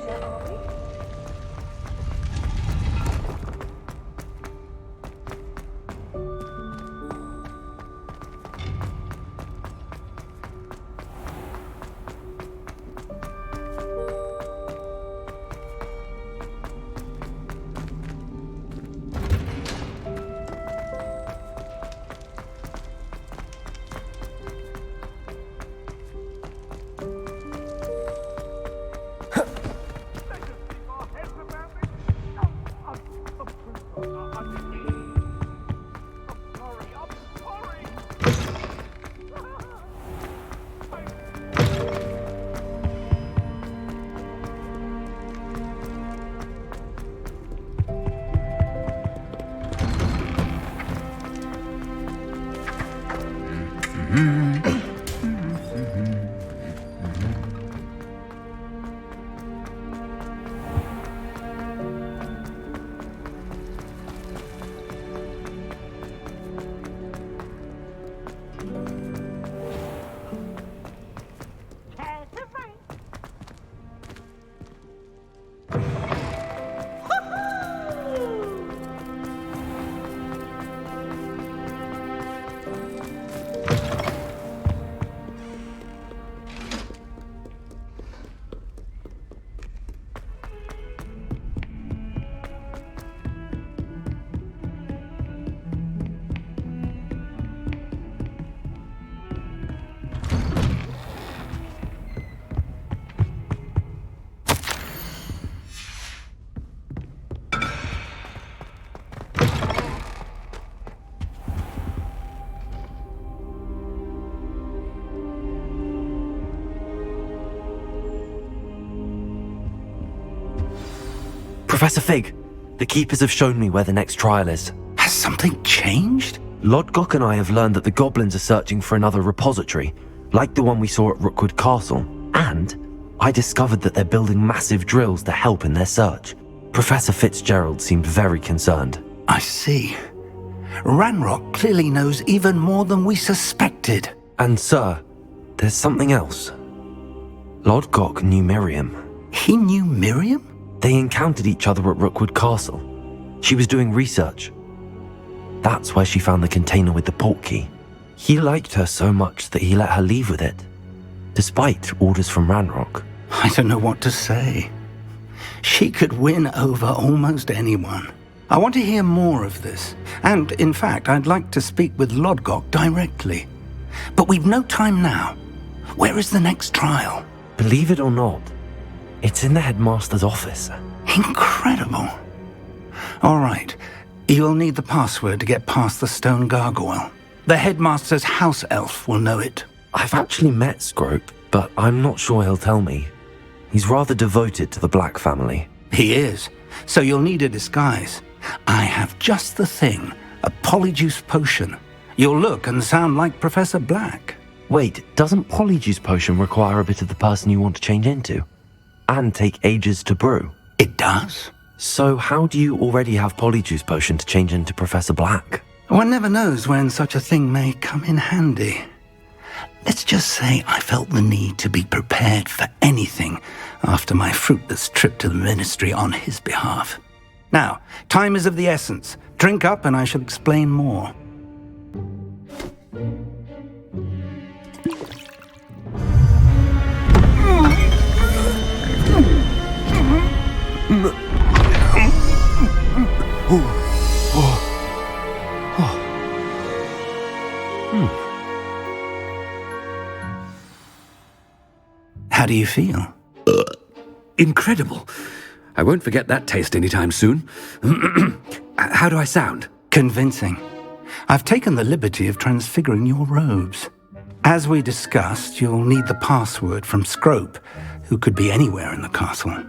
Professor Fig, the Keepers have shown me where the next trial is. Has something changed? Lodgok and I have learned that the goblins are searching for another repository, like the one we saw at Rookwood Castle. And I discovered that they're building massive drills to help in their search. Professor Fitzgerald seemed very concerned. I see. Ranrock clearly knows even more than we suspected. And sir, there's something else. Lodgok knew Miriam. He knew Miriam? They encountered each other at Rookwood Castle. She was doing research. That's where she found the container with the port key. He liked her so much that he let her leave with it, despite orders from Ranrock. I don't know what to say. She could win over almost anyone. I want to hear more of this. And, in fact, I'd like to speak with Lodgok directly. But we've no time now. Where is the next trial? Believe it or not, it's in the headmaster's office. Incredible. All right. You'll need the password to get past the stone gargoyle. The headmaster's house elf will know it. I've actually met Scrope, but I'm not sure he'll tell me. He's rather devoted to the Black family. He is. So you'll need a disguise. I have just the thing. A polyjuice potion. You'll look and sound like Professor Black. Wait, doesn't polyjuice potion require a bit of the person you want to change into? And take ages to brew? It does. So how do you already have polyjuice potion to change into Professor Black? One never knows when such a thing may come in handy. Let's just say I felt the need to be prepared for anything after my fruitless trip to the ministry on his behalf. Now, time is of the essence. Drink up and I shall explain more. How do you feel? Incredible. I won't forget that taste anytime soon. How do I sound? Convincing. I've taken the liberty of transfiguring your robes. As we discussed, you'll need the password from Scrope, who could be anywhere in the castle.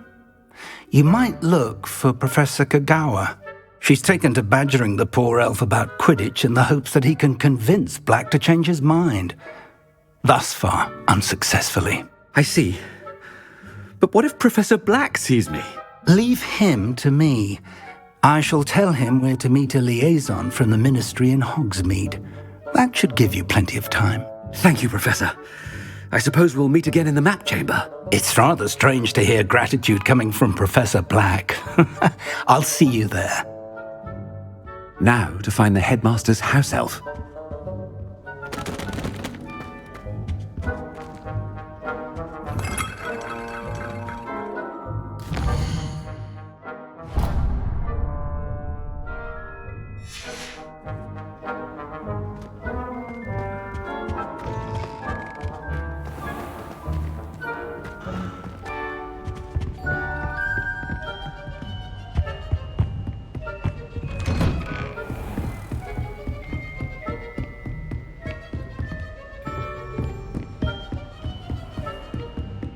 You might look for Professor Kagawa. She's taken to badgering the poor elf about Quidditch in the hopes that he can convince Black to change his mind. Thus far, unsuccessfully. I see. But what if Professor Black sees me? Leave him to me. I shall tell him where to meet a liaison from the ministry in Hogsmeade. That should give you plenty of time. Thank you, Professor. I suppose we'll meet again in the map chamber. It's rather strange to hear gratitude coming from Professor Black. I'll see you there. Now to find the headmaster's house elf.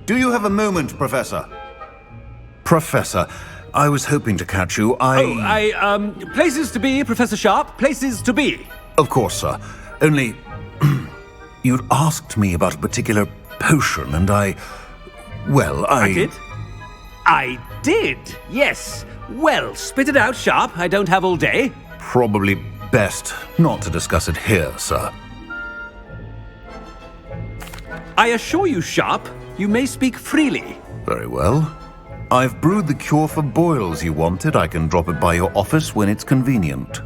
Do you have a moment, Professor? Professor, I was hoping to catch you. Places to be, Professor Sharp. Places to be. Of course, sir. Only, you'd asked me about a particular potion, and I did? I did, yes. Well, spit it out, Sharp. I don't have all day. Probably best not to discuss it here, sir. I assure you, Sharp, you may speak freely. Very well. I've brewed the cure for boils you wanted. I can drop it by your office when it's convenient.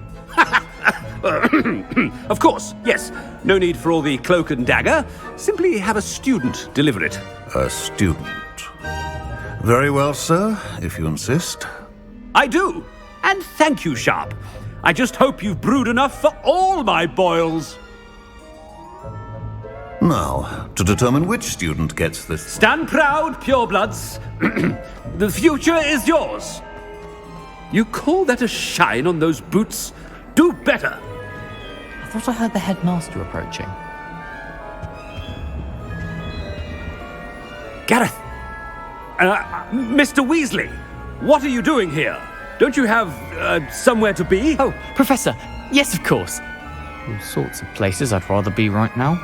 Of course, yes. No need for all the cloak and dagger. Simply have a student deliver it. A student? Very well, sir, if you insist. I do. And thank you, Sharp. I just hope you've brewed enough for all my boils. Now, to determine which student gets this... Stand proud, purebloods. The future is yours. You call that a shine on those boots? Do better. I thought I heard the headmaster approaching. Gareth! Mr. Weasley, what are you doing here? Don't you have somewhere to be? Oh, Professor, yes, of course. All sorts of places I'd rather be right now.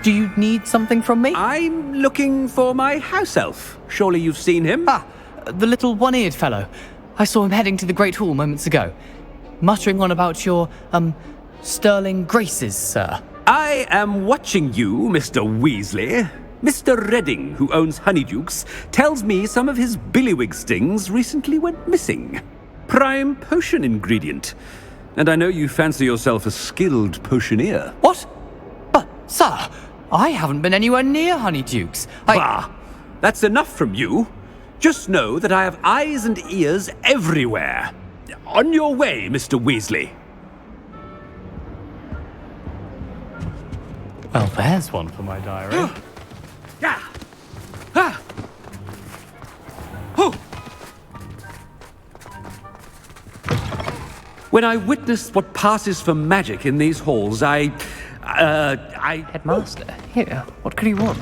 Do you need something from me? I'm looking for my house elf. Surely you've seen him? Ah, the little one-eared fellow. I saw him heading to the Great Hall moments ago, muttering on about your, sterling graces, sir. I am watching you, Mr. Weasley. Mr. Redding, who owns Honeydukes, tells me some of his billywig stings recently went missing. Prime potion ingredient. And I know you fancy yourself a skilled potioneer. What? But, sir, I haven't been anywhere near Honeydukes. Bah! That's enough from you. Just know that I have eyes and ears everywhere. On your way, Mr. Weasley. Well, there's one for my diary. Yeah. Ah. Oh. When I witness what passes for magic in these halls, I... Headmaster, here, what could he want?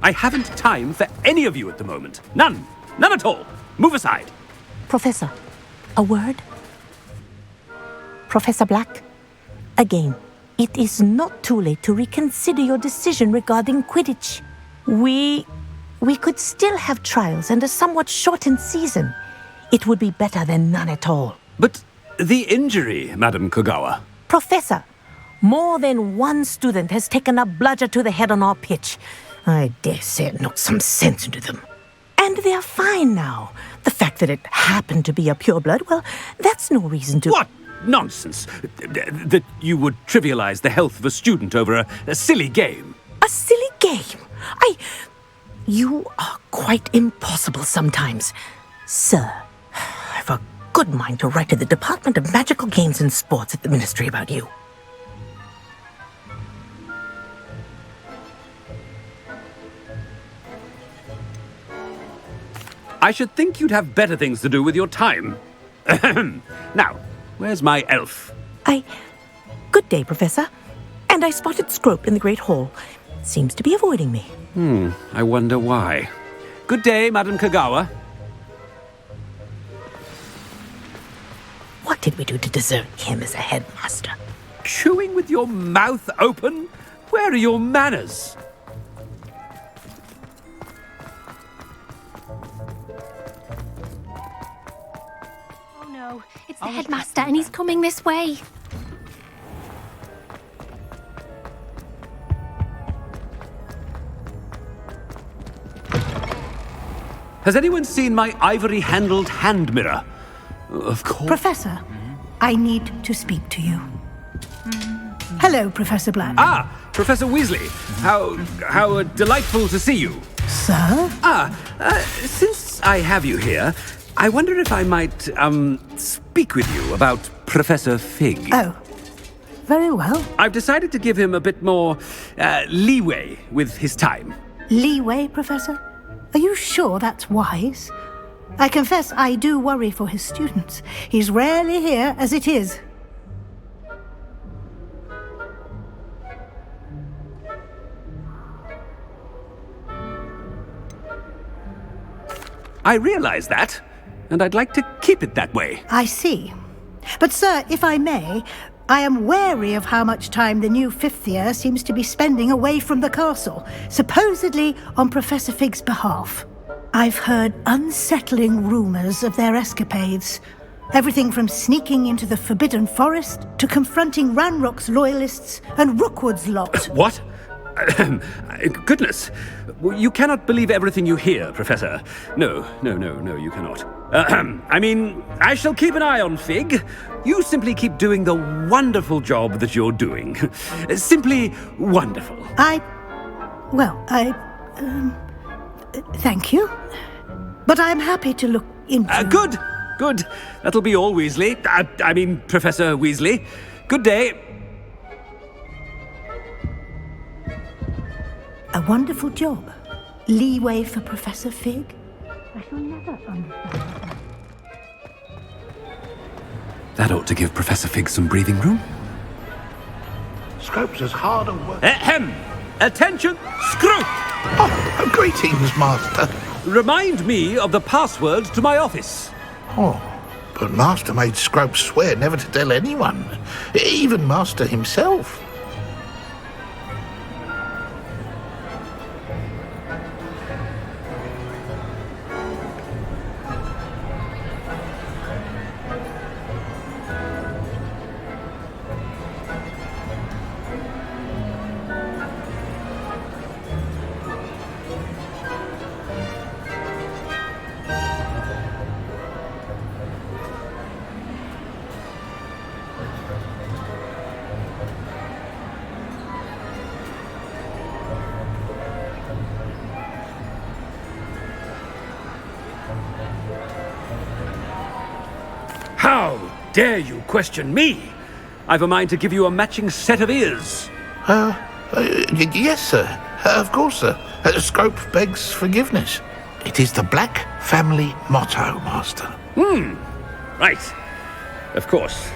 I haven't time for any of you at the moment. None. None at all. Move aside. Professor, a word? Professor Black, again, it is not too late to reconsider your decision regarding Quidditch. We could still have trials and a somewhat shortened season. It would be better than none at all. But the injury, Madam Kogawa. Professor, more than one student has taken a bludger to the head on our pitch. I dare say it knocked some sense into them. And they're fine now. The fact that it happened to be a pureblood, well, that's no reason to... What nonsense! That you would trivialize the health of a student over a silly game. A silly game? You are quite impossible sometimes. Sir, I've a good mind to write to the Department of Magical Games and Sports at the Ministry about you. I should think you'd have better things to do with your time. Now, where's my elf? Good day, Professor. And I spotted Scrope in the Great Hall. Seems to be avoiding me. I wonder why. Good day, Madam Kogawa. What did we do to deserve him as a headmaster? Chewing with your mouth open? Where are your manners? Oh no, it's the headmaster and he's coming this way. Has anyone seen my ivory-handled hand mirror? Of course. Professor, I need to speak to you. Hello, Professor Black. Ah, Professor Weasley. How delightful to see you. Sir? Since I have you here, I wonder if I might, speak with you about Professor Fig. Oh, very well. I've decided to give him a bit more, leeway with his time. Leeway, Professor? Are you sure that's wise? I confess I do worry for his students. He's rarely here as it is. I realize that, and I'd like to keep it that way. I see. But, sir, if I may, I am wary of how much time the new fifth year seems to be spending away from the castle, supposedly on Professor Fig's behalf. I've heard unsettling rumors of their escapades. Everything from sneaking into the Forbidden Forest to confronting Ranrock's loyalists and Rookwood's lot. What? Goodness. You cannot believe everything you hear, Professor. No, you cannot. I mean, I shall keep an eye on Fig. You simply keep doing the wonderful job that you're doing. Simply wonderful. Thank you. But I'm happy to look into... Good. That'll be all, Weasley. I mean, Professor Weasley. Good day. A wonderful job. Leeway for Professor Fig. I shall never understand that. That ought to give Professor Fig some breathing room. Scrope's as hard at work. Ahem! Attention, Scrope! Oh, greetings, Master. Remind me of the password to my office. Oh, but Master made Scrope swear never to tell anyone, even Master himself. dare you question me? I've a mind to give you a matching set of ears. Yes, sir. Of course, sir. Scrope begs forgiveness. It is the Black family motto, Master. Right. Of course.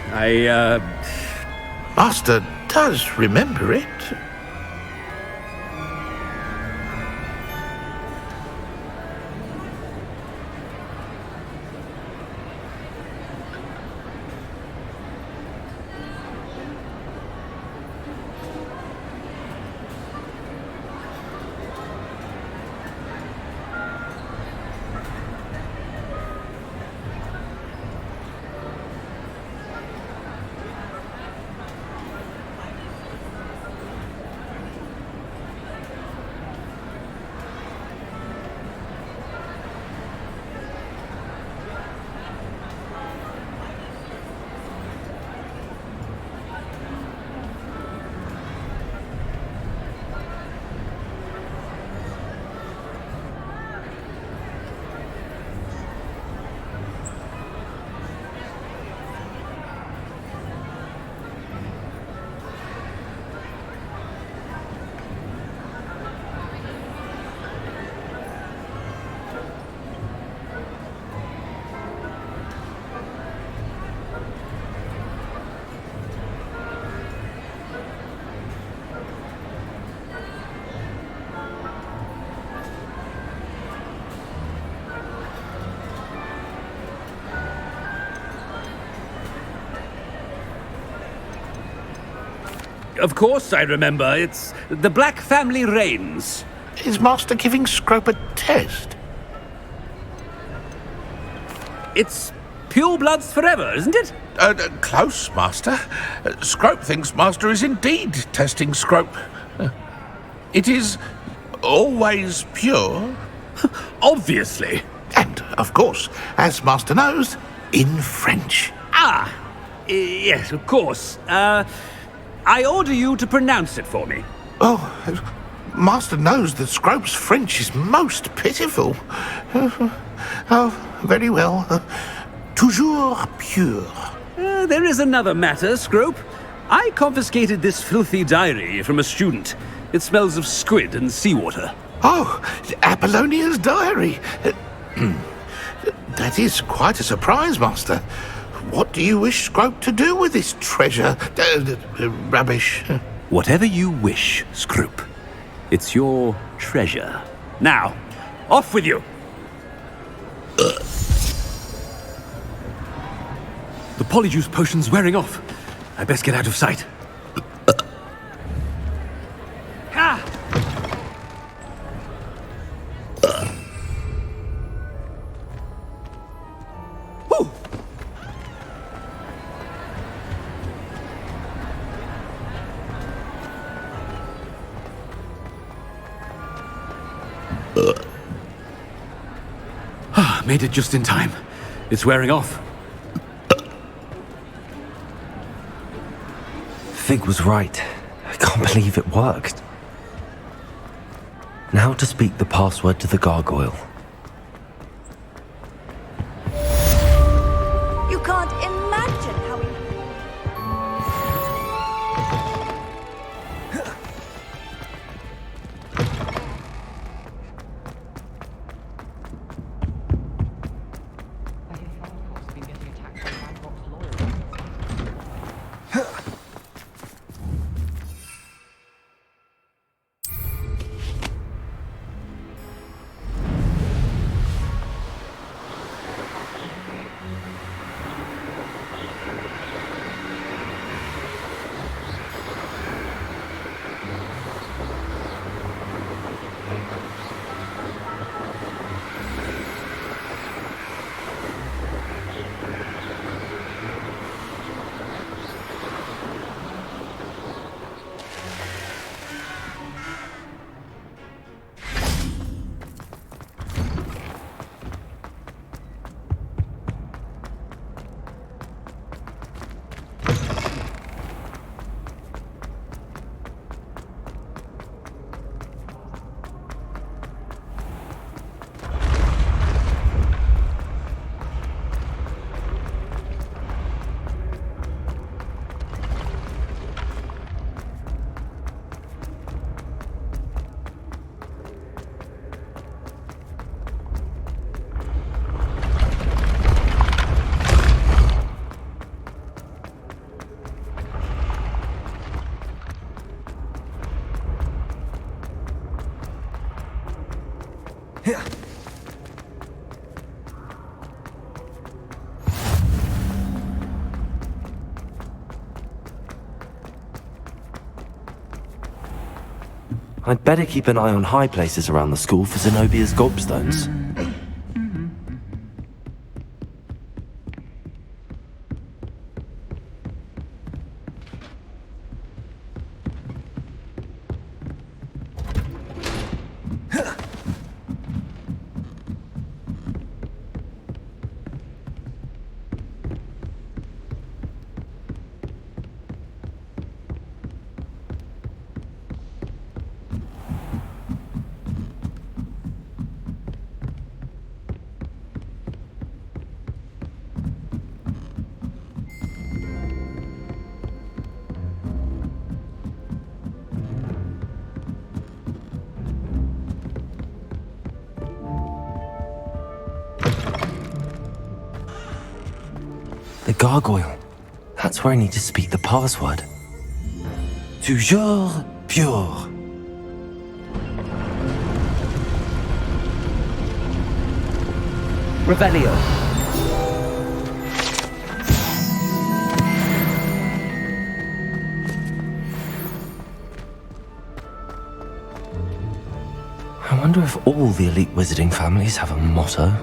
Master does remember it. Of course I remember. It's the Black family reigns. Is Master giving Scrope a test? It's pure bloods forever, isn't it? Close, Master. Scrope thinks Master is indeed testing Scrope. It is always pure. Obviously. And, of course, as Master knows, in French. Yes, of course. I order you to pronounce it for me. Oh, Master knows that Scrope's French is most pitiful. Oh, very well. Toujours pure. There is another matter, Scrope. I confiscated this filthy diary from a student. It smells of squid and seawater. Oh, Apollonia's diary. That is quite a surprise, Master. What do you wish Scrope to do with this treasure? Rubbish. Whatever you wish, Scrope. It's your treasure. Now, off with you! The polyjuice potion's wearing off. I best get out of sight. Made it just in time. It's wearing off. Fig was right. I can't believe it worked. Now to speak the password to the gargoyle. You can't imagine how I'd better keep an eye on high places around the school for Zenobia's gobstones. The gargoyle. That's where I need to speak the password. Toujours pure. Revelio. I wonder if all the elite wizarding families have a motto.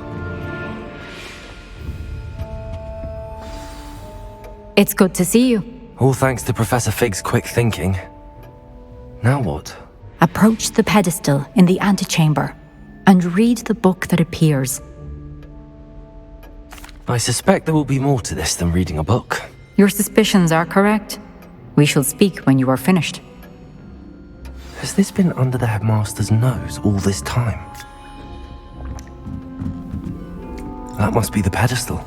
It's good to see you. All thanks to Professor Fig's quick thinking. Now what? Approach the pedestal in the antechamber and read the book that appears. I suspect there will be more to this than reading a book. Your suspicions are correct. We shall speak when you are finished. Has this been under the headmaster's nose all this time? That must be the pedestal.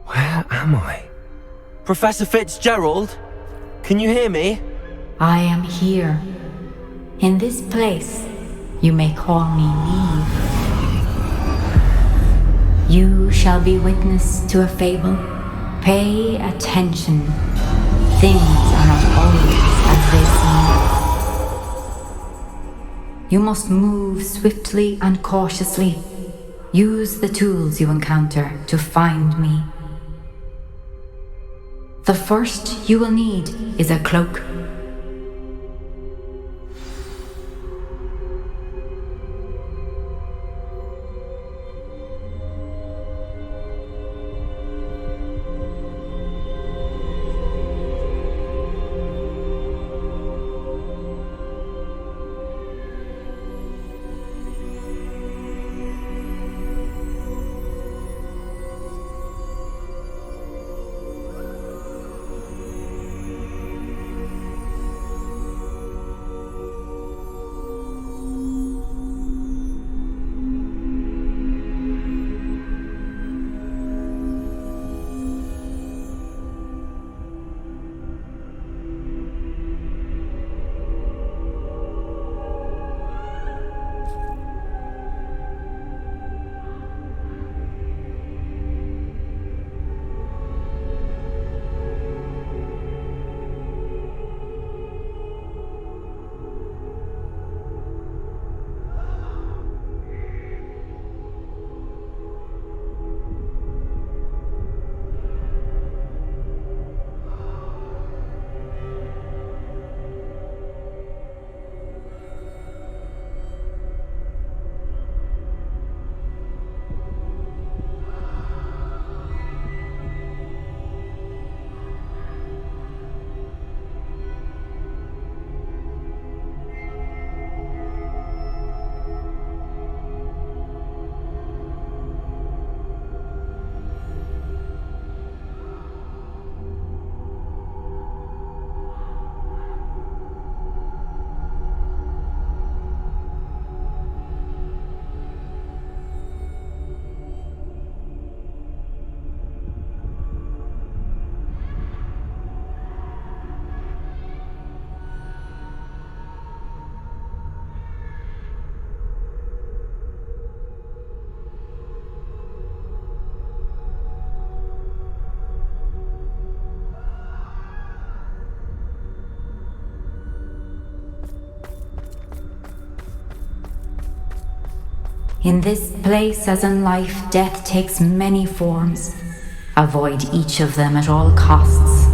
Where am I? Professor Fitzgerald? Can you hear me? I am here. In this place, you may call me Neve. You shall be witness to a fable. Pay attention. Things are not always as they seem. You must move swiftly and cautiously. Use the tools you encounter to find me. The first you will need is a cloak. In this place, as in life, death takes many forms. Avoid each of them at all costs.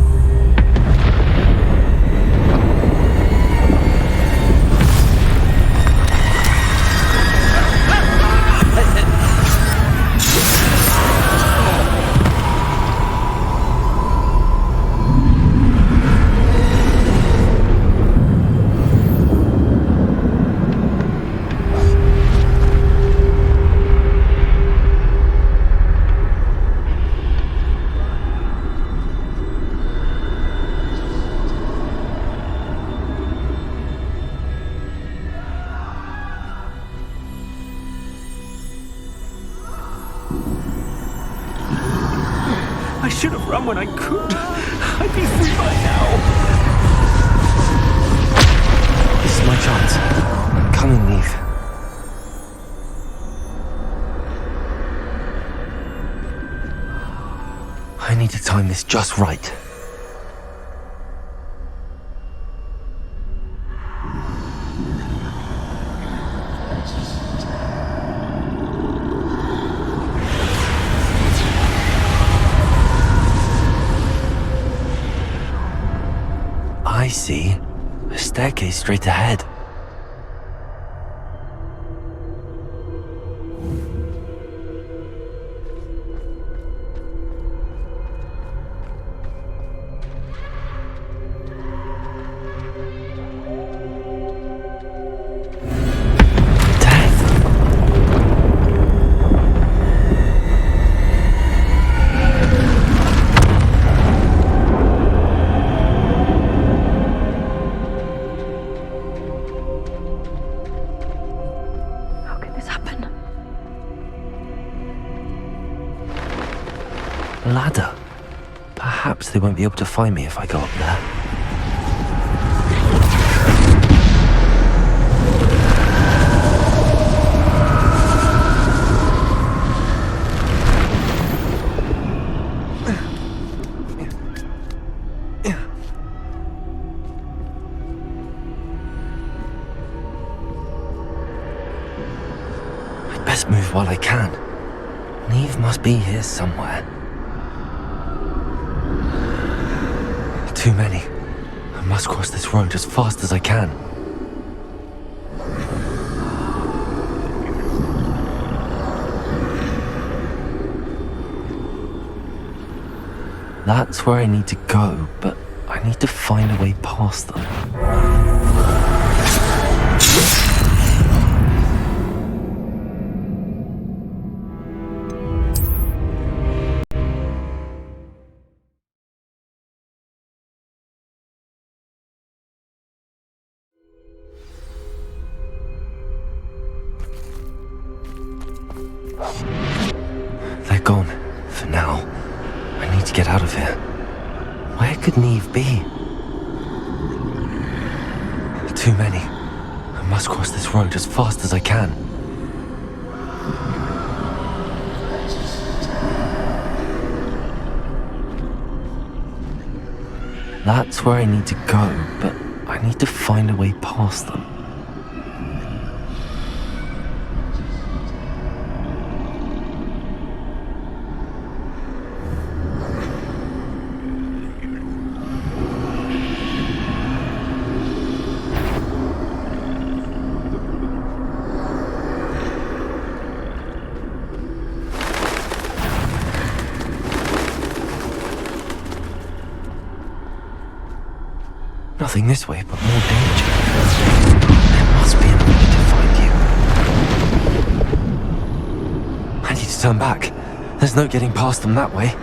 I should have run when I could. I'd be free by now. This is my chance. Come and leave. I need to time this just right. I see. A staircase straight ahead. Ladder. Perhaps they won't be able to find me if I go up there. I'd best move while I can. Neve must be here somewhere. Too many. I must cross this road as fast as I can. That's where I need to go, but I need to find a way past them. They're gone, for now. I need to get out of here. Where could Neve be? Too many. I must cross this road as fast as I can. That's where I need to go, but I need to find a way past them. Nothing this way, but more danger. There must be another way to find you. I need to turn back. There's no getting past them that way.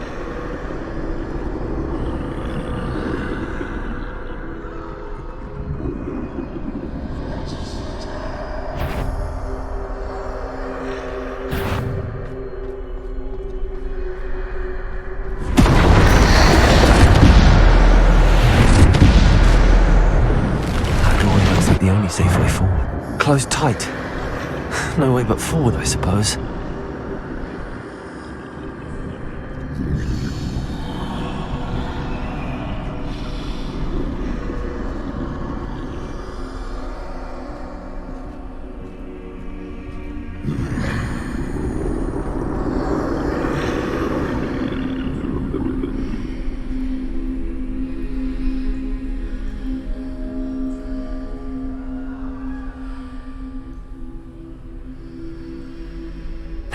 The only safe way forward. Closed tight. No way but forward, I suppose.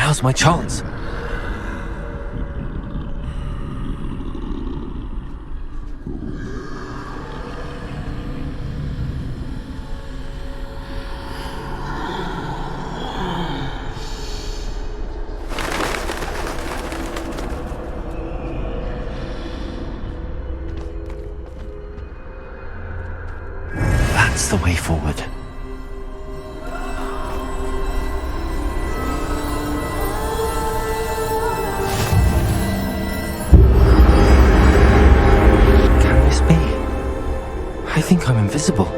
Now's my chance. That's the way forward. Can this be? I think I'm invisible.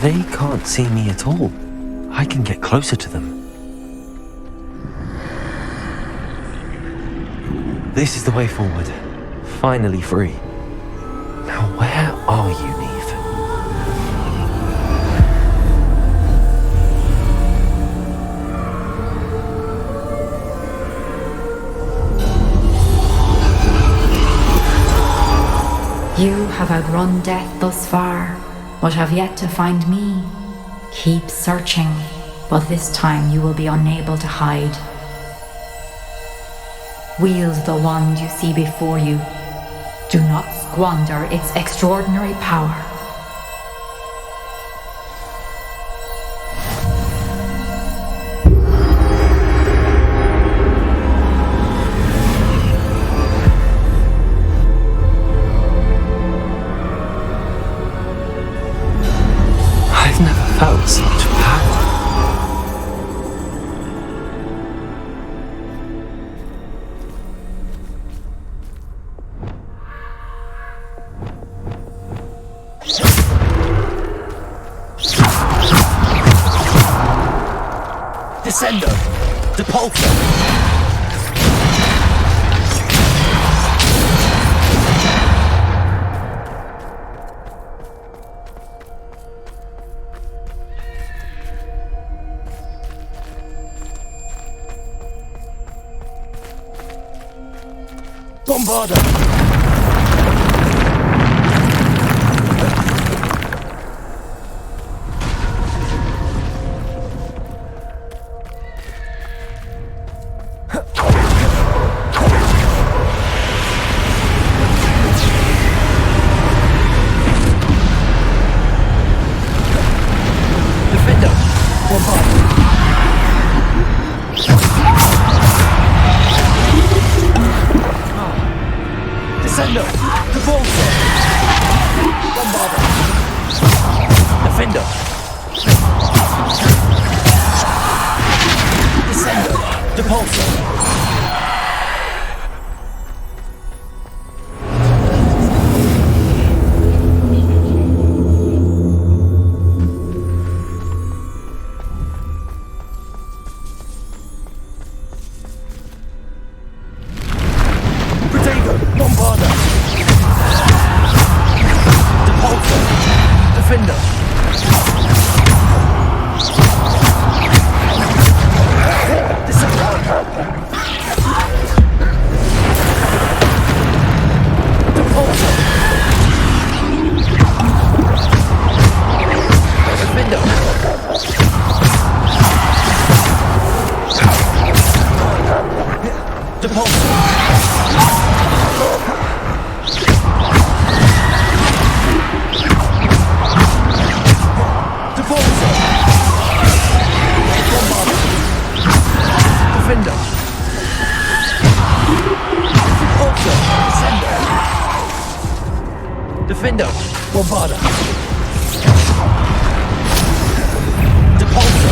They can't see me at all. I can get closer to them. This is the way forward. Finally free. Now where are you, Neve? You have outrun death thus far, but have yet to find me. Keep searching, but this time you will be unable to hide. Wield the wand you see before you. Do not squander its extraordinary power. I've never felt such power. Descendo! Depulso! Bombarda! Defender! Bombarda! Descendo! Depulso! Bombarda! Defender! Descendo! Depulso! Bombarda! Depulso! Defender! Depulso! Defender! Depulso! Defender! Defender! Bombarda! Depulsor!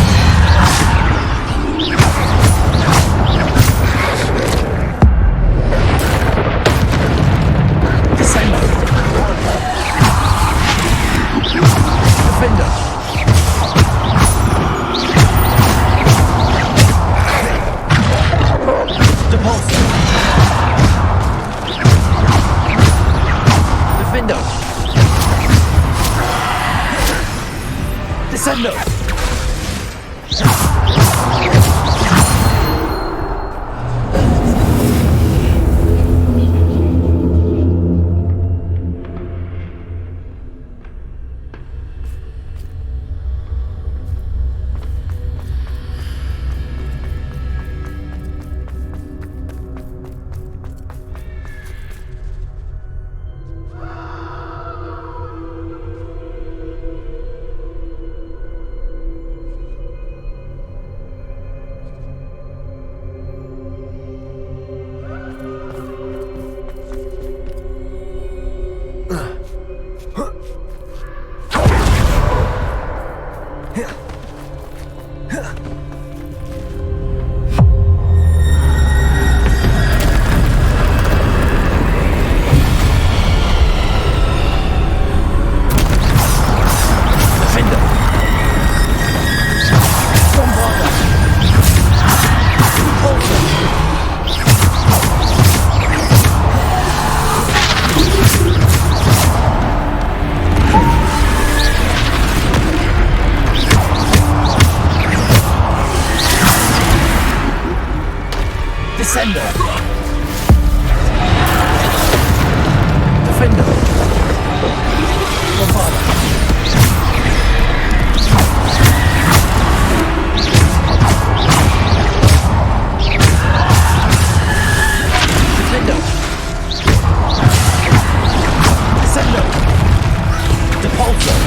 Descender! Defender! Depulsor! Defender! Descendo! Descender! Defender! Bombarda! Defender! Descender! Depulsor!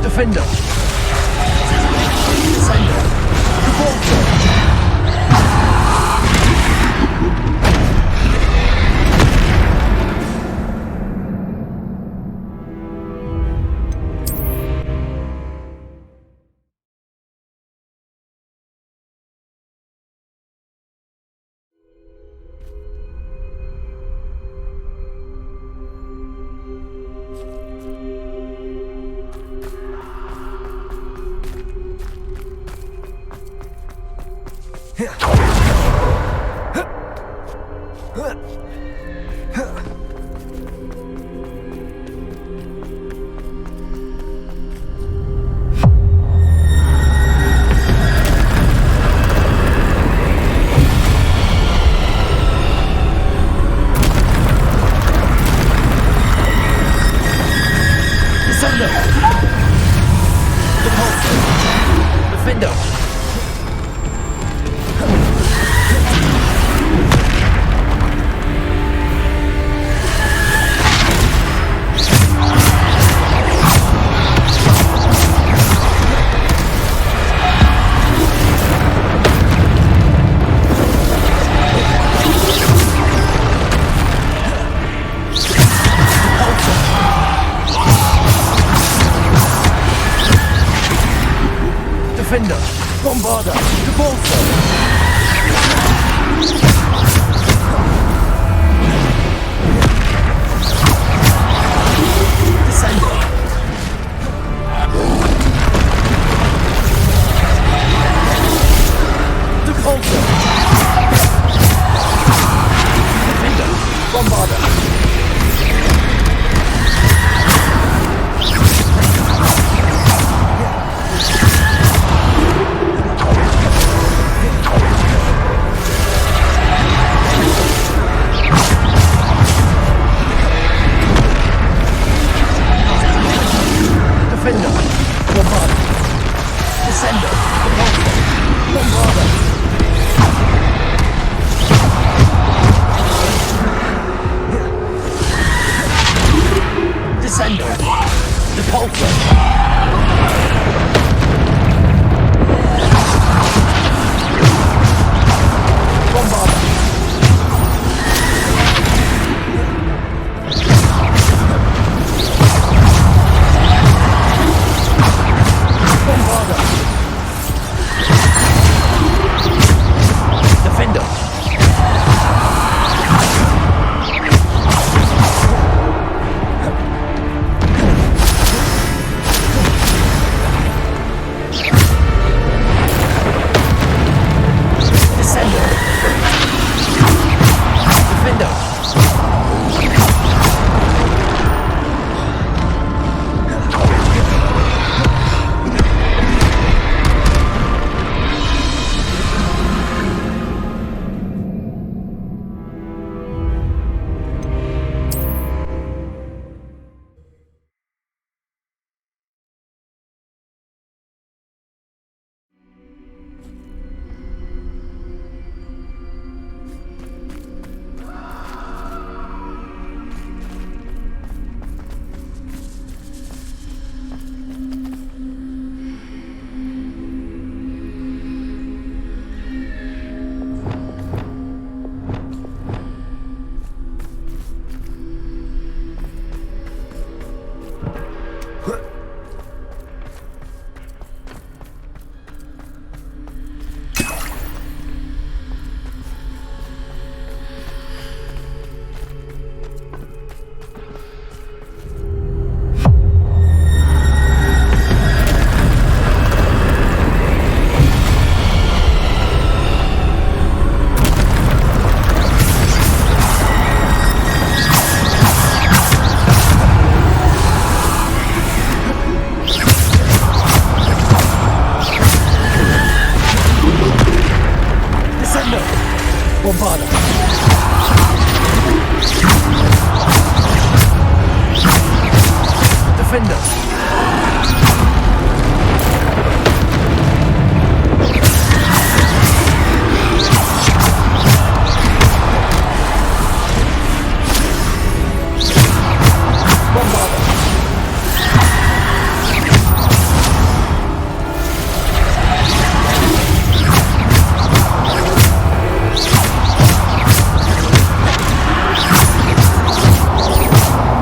Defender! Descender! Depulsor! Defender! Defender! Bombarda! Depulsor! Descender! Depulsor! Defender! Bombarda!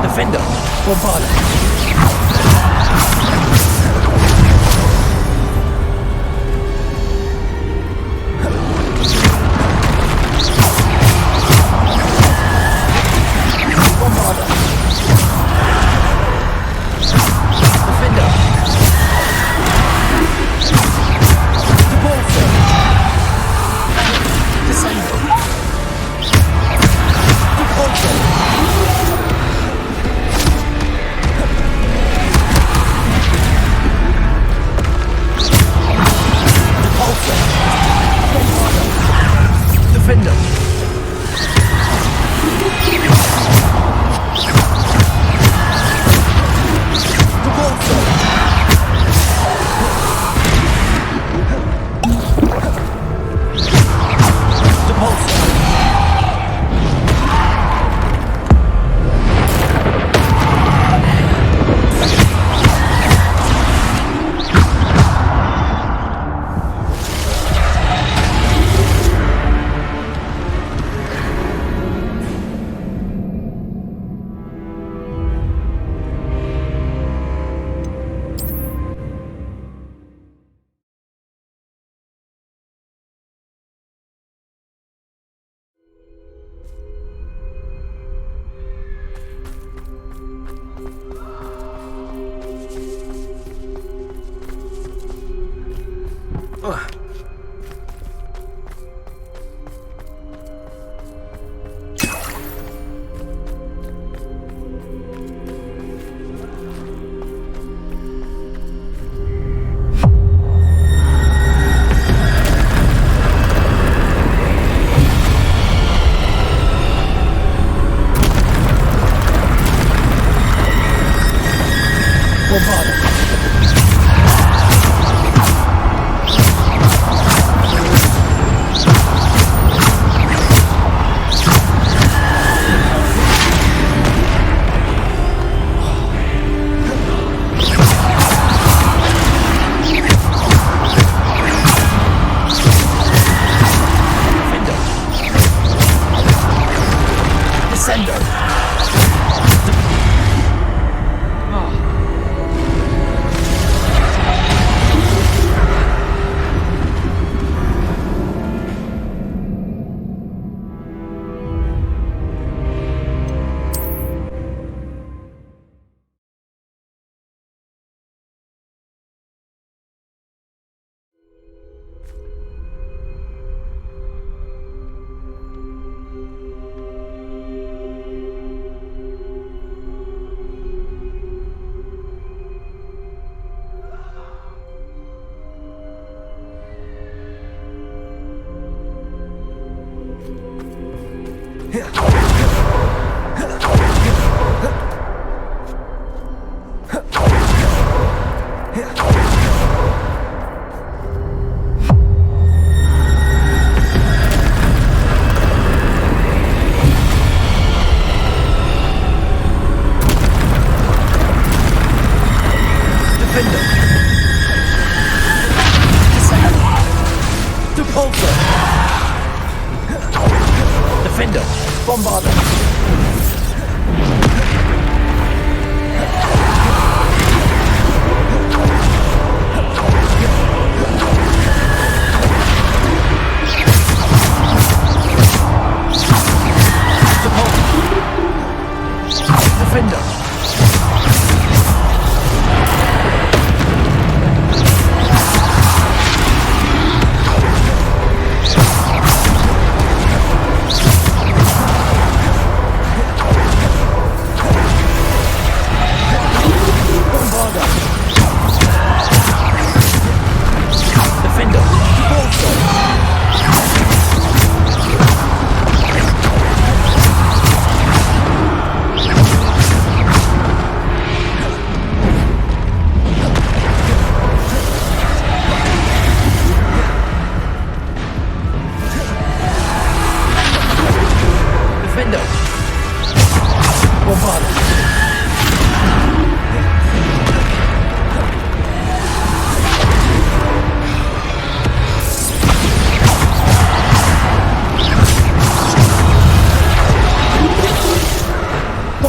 Defender, Bombarder.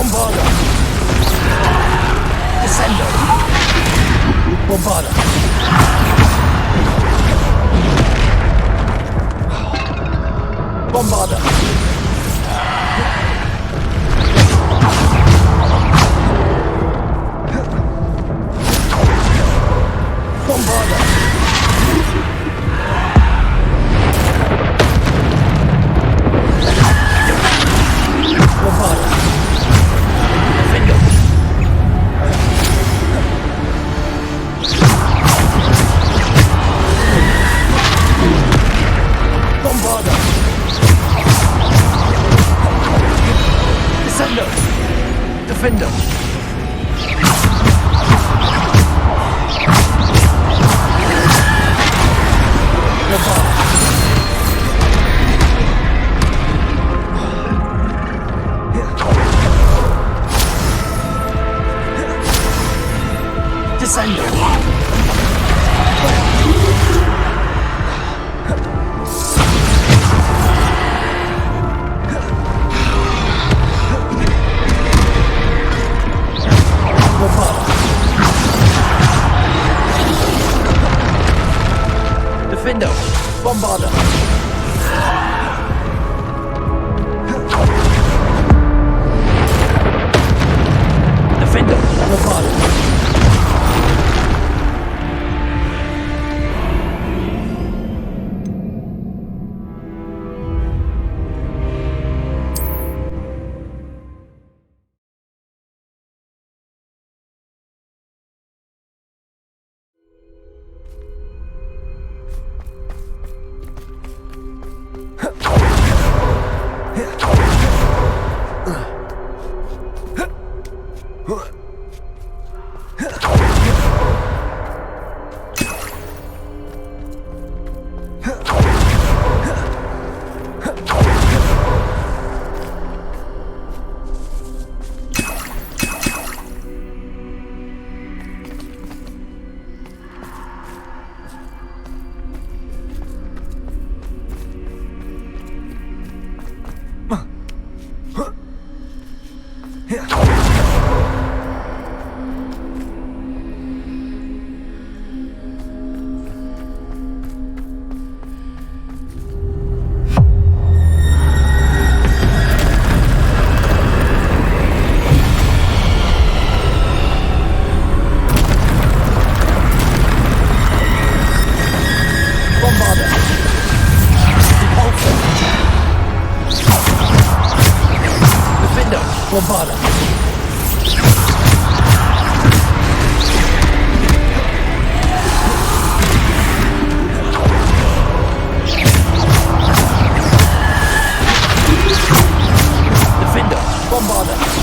Bombarda! Descendo! Bombarda! Bombarda! Bombarda! Bombarda! Defendo! Bombarda! Descendo! Defendo! Descendo! Defendo! Bombarda! Defendo! Bombarda! Bombarda! Defender! Bombarda!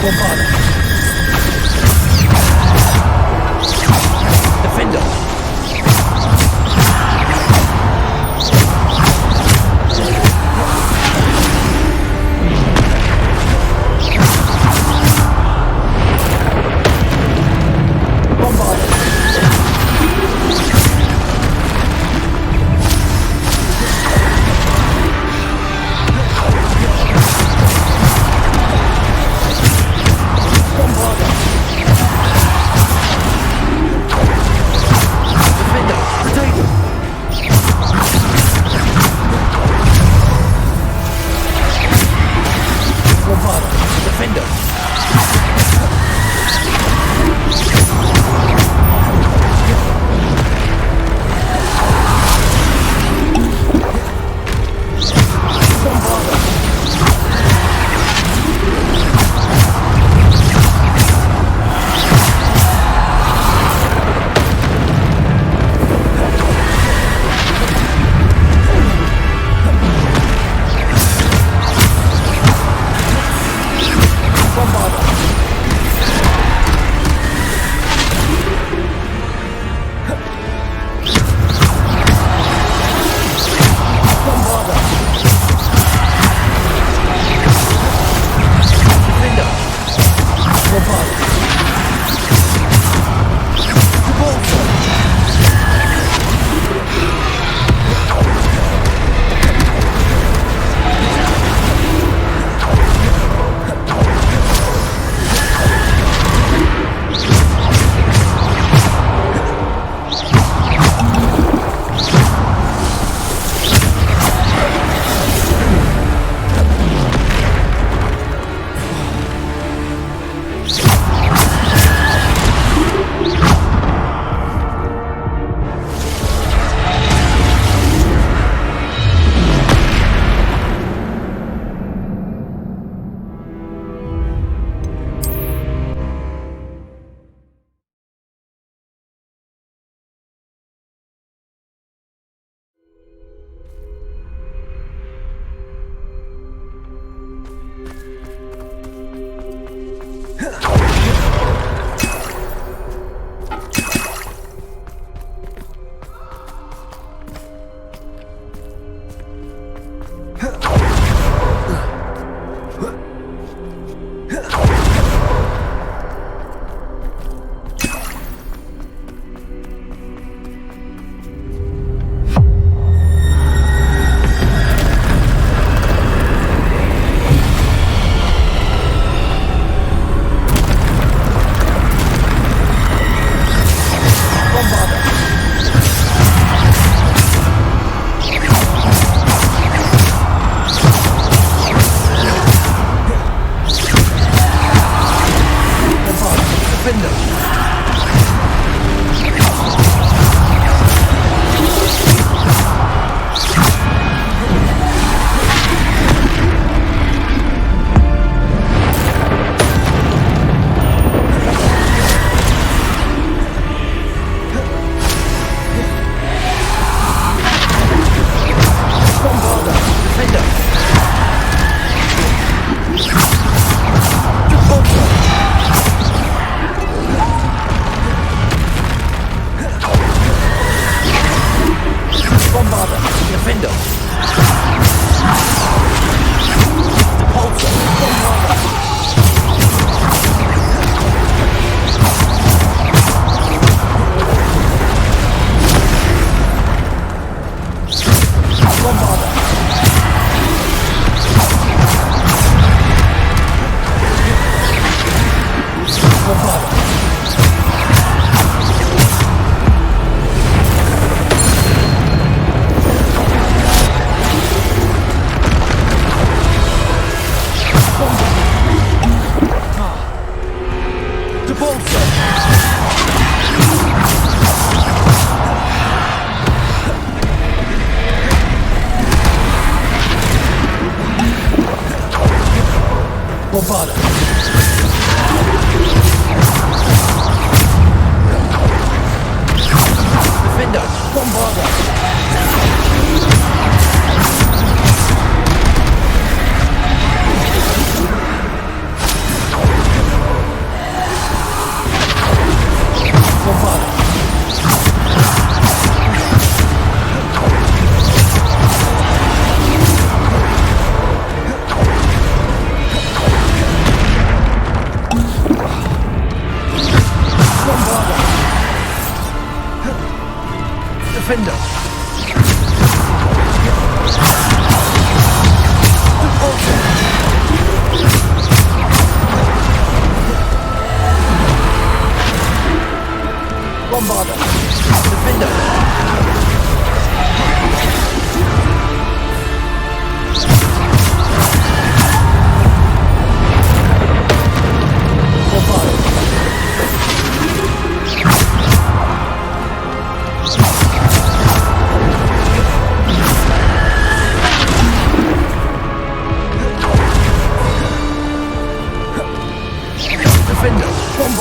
Defender! Bombarda. Defender, Bombarda.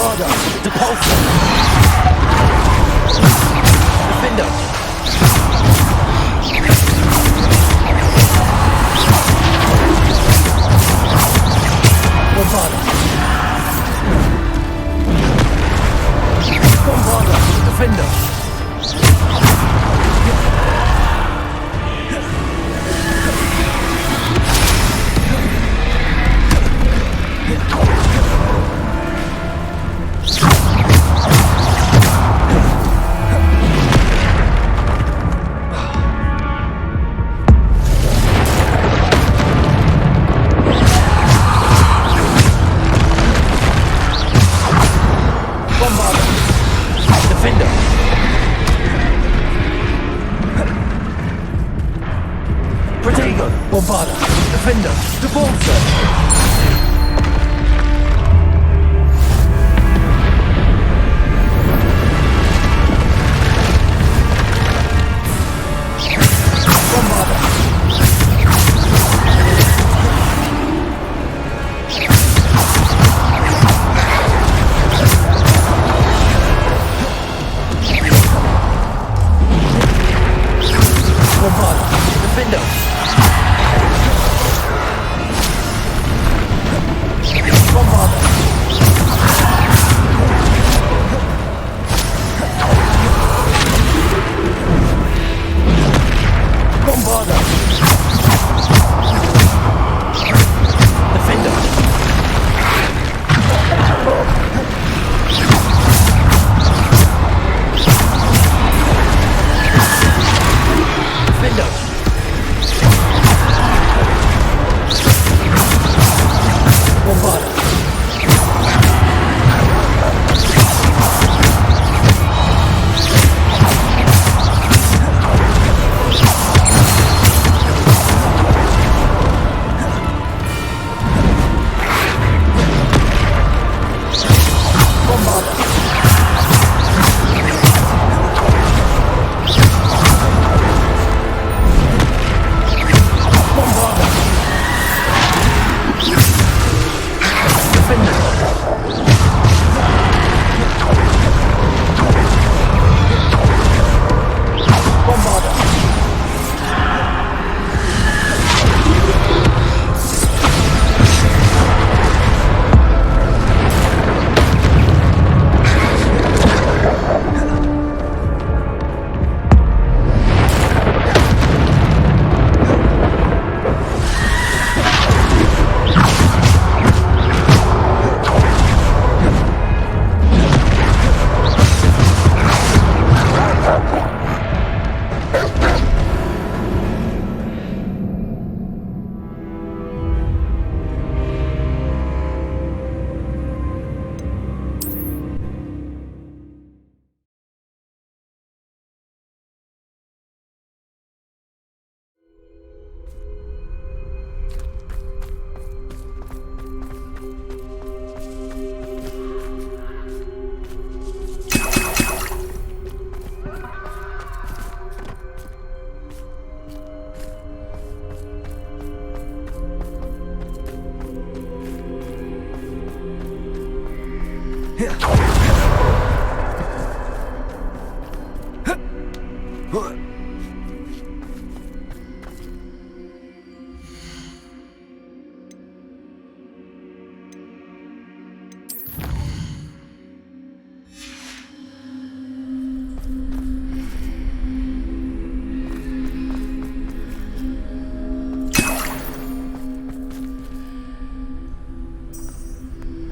Bombarda! Depulso! Defender! Bombarda! Bombarda! Defender! Bombarda! Defender! Depulso! Bombarda! Defender!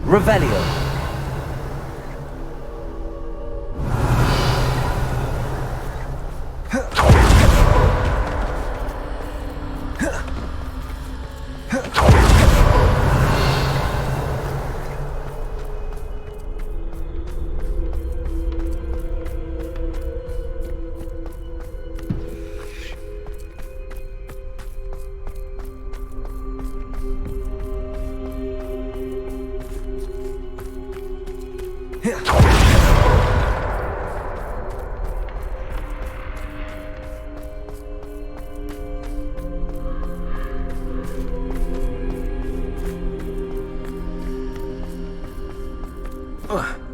Revelio. Ugh.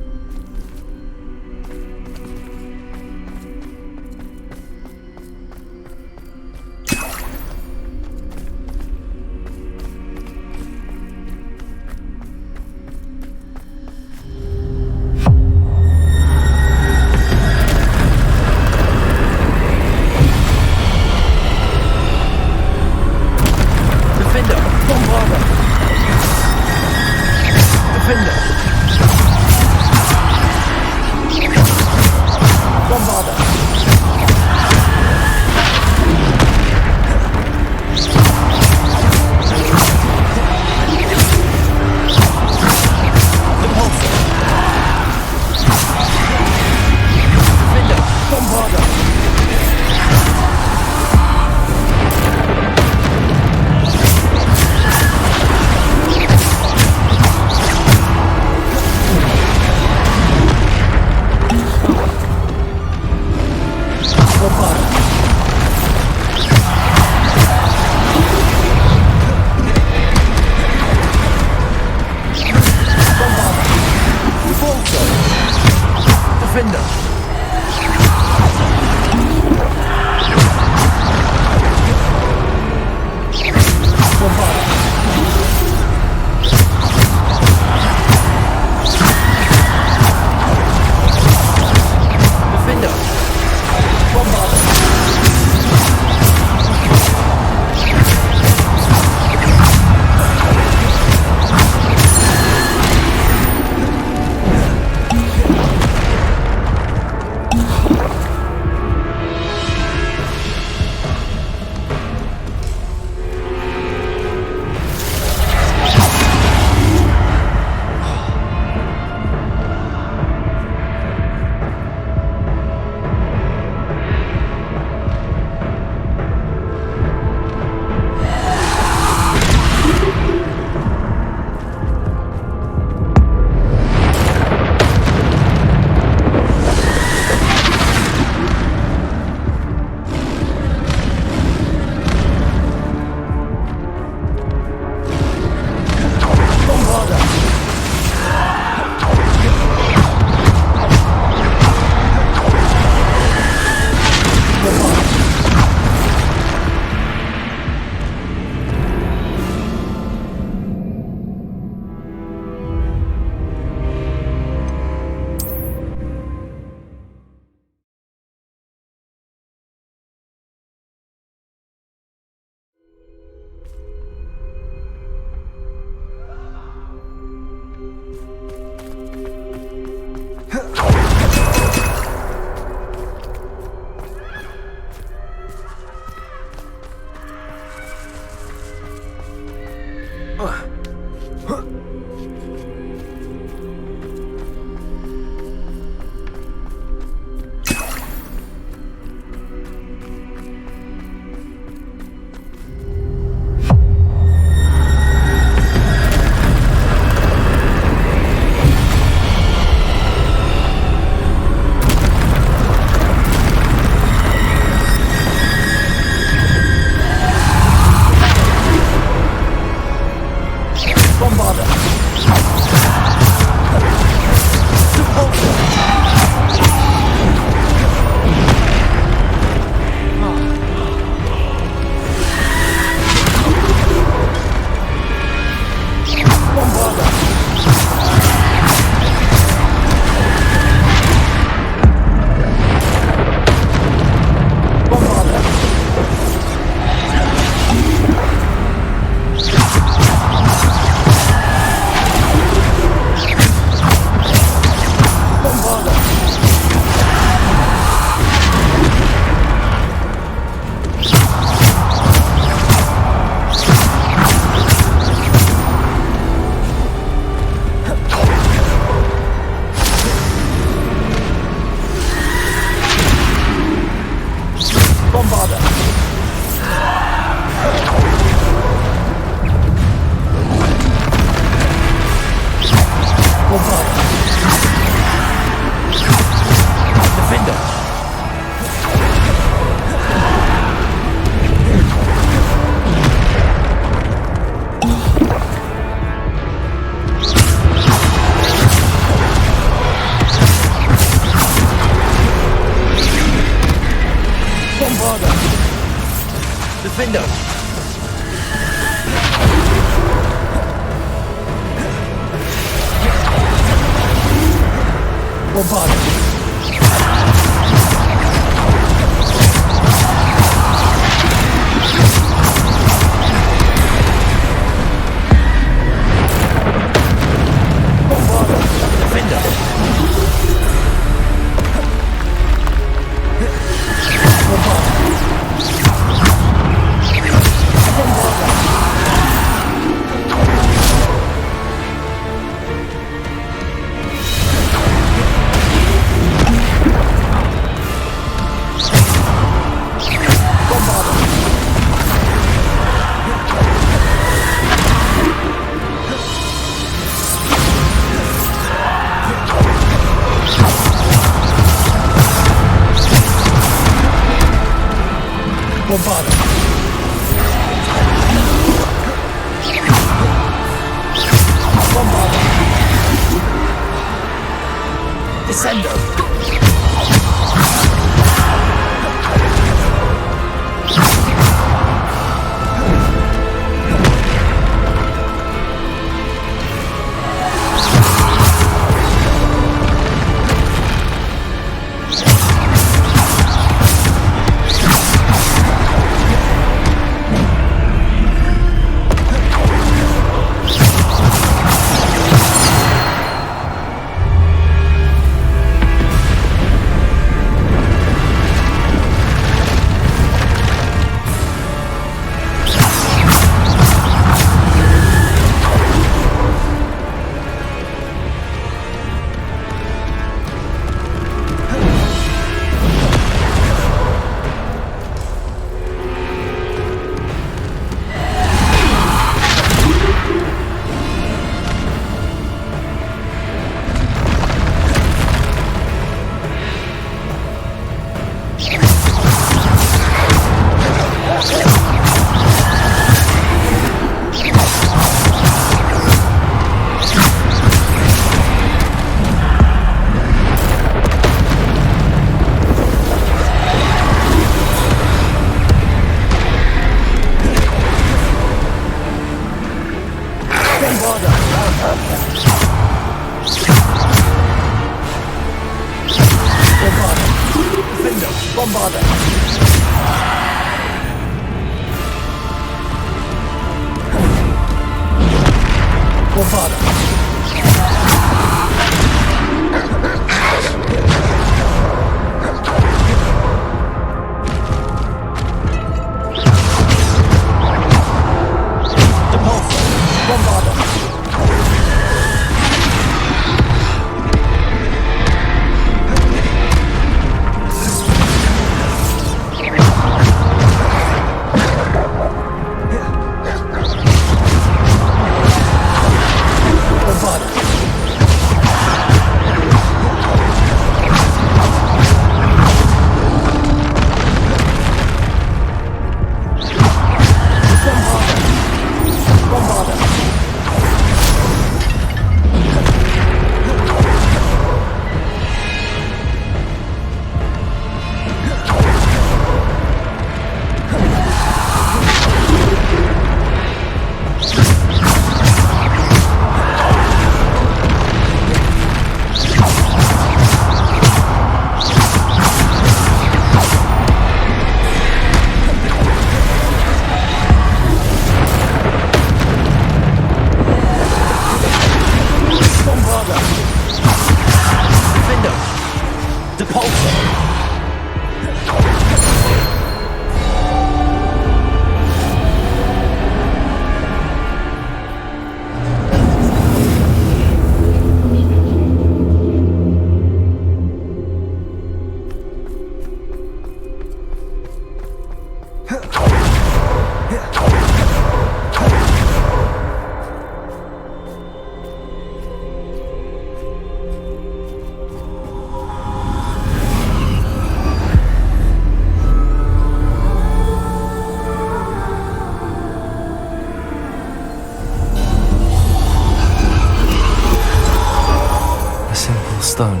Stone.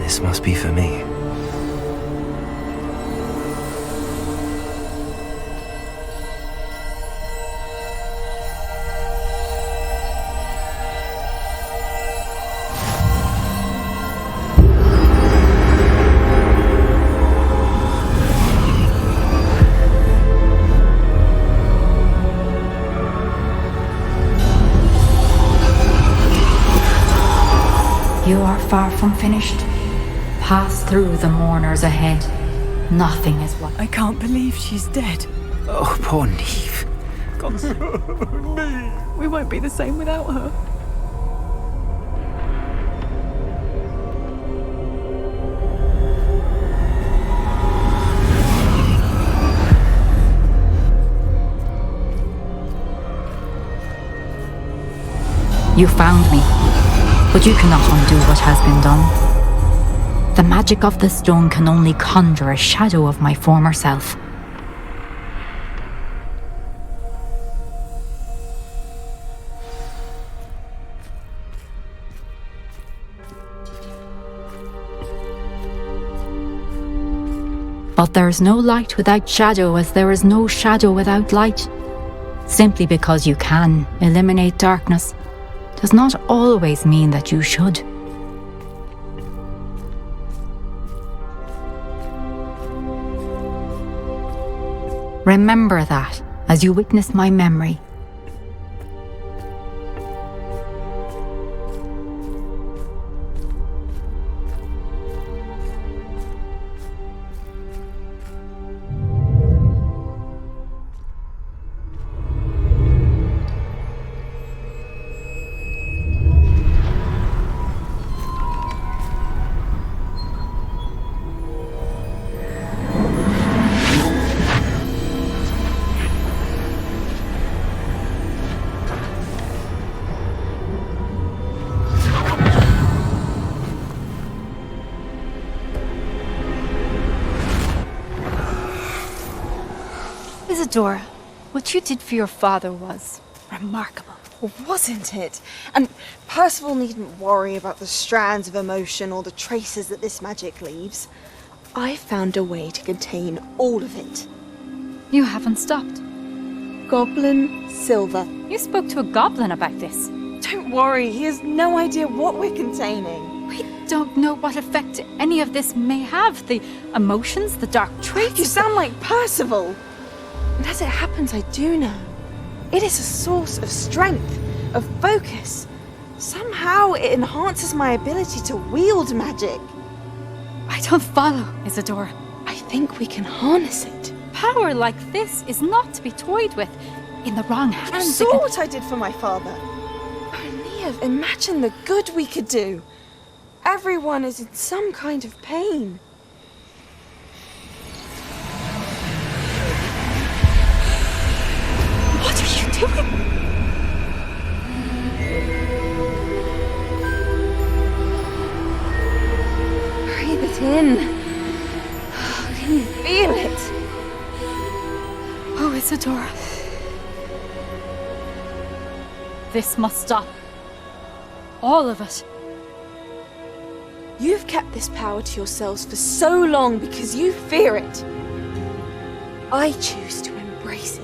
This must be for me. You are far from finished. Pass through the mourners ahead. Nothing is what. I can't believe she's dead. Oh, poor Neve. God's sake. We won't be the same without her. You found me, but you cannot undo what has been done. The magic of the stone can only conjure a shadow of my former self. But there is no light without shadow, as there is no shadow without light. Simply because you can eliminate darkness does not always mean that you should. Remember that as you witness my memory. Isadora, what you did for your father was remarkable. Wasn't it? And Percival needn't worry about the strands of emotion or the traces that this magic leaves. I found a way to contain all of it. You haven't stopped. Goblin Silver. You spoke to a goblin about this. Don't worry, he has no idea what we're containing. We don't know what effect any of this may have. The emotions, the dark traits. You sound like Percival. And as it happens, I do know. It is a source of strength, of focus. Somehow it enhances my ability to wield magic. I don't follow, Isadora. I think we can harness it. Power like this is not to be toyed with. in the wrong hands. You saw what I did for my father. Only imagine the good we could do. Everyone is in some kind of pain. What are you doing? Breathe it in. Can you feel it? Oh, Isadora. This must stop. All of it. You've kept this power to yourselves for so long because you fear it. I choose to embrace it.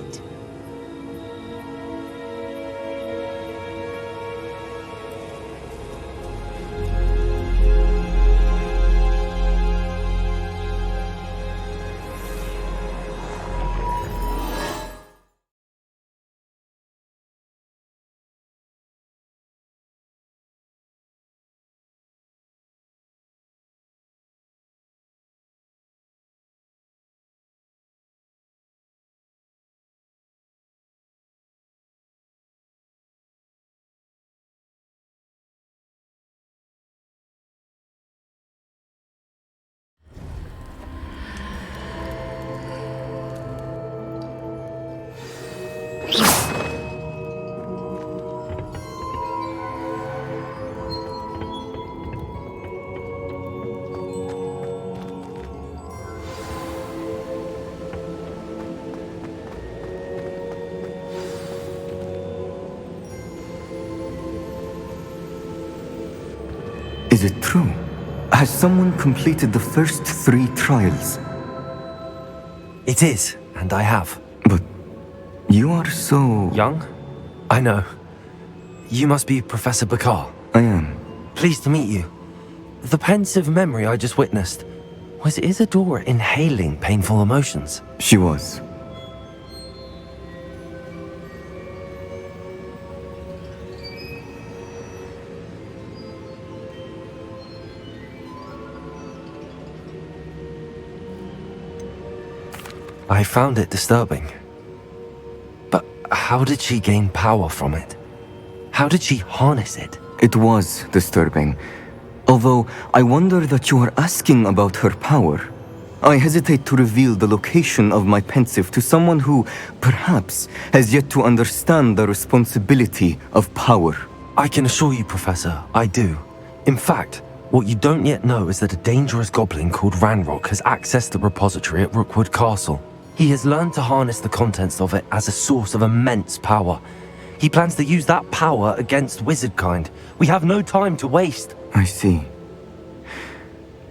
Is it true? Has someone completed the first 3 trials? It is, and I have. But you are so... young? I know. You must be Professor Bakar. I am. Pleased to meet you. The pensive memory I just witnessed, was Isadora inhaling painful emotions? She was. I found it disturbing. But how did she gain power from it? How did she harness it? It was disturbing. Although, I wonder that you are asking about her power. I hesitate to reveal the location of my pensive to someone who, perhaps, has yet to understand the responsibility of power. I can assure you, Professor, I do. In fact, what you don't yet know is that a dangerous goblin called Ranrock has accessed the repository at Rookwood Castle. He has learned to harness the contents of it as a source of immense power. He plans to use that power against wizardkind. We have no time to waste. I see.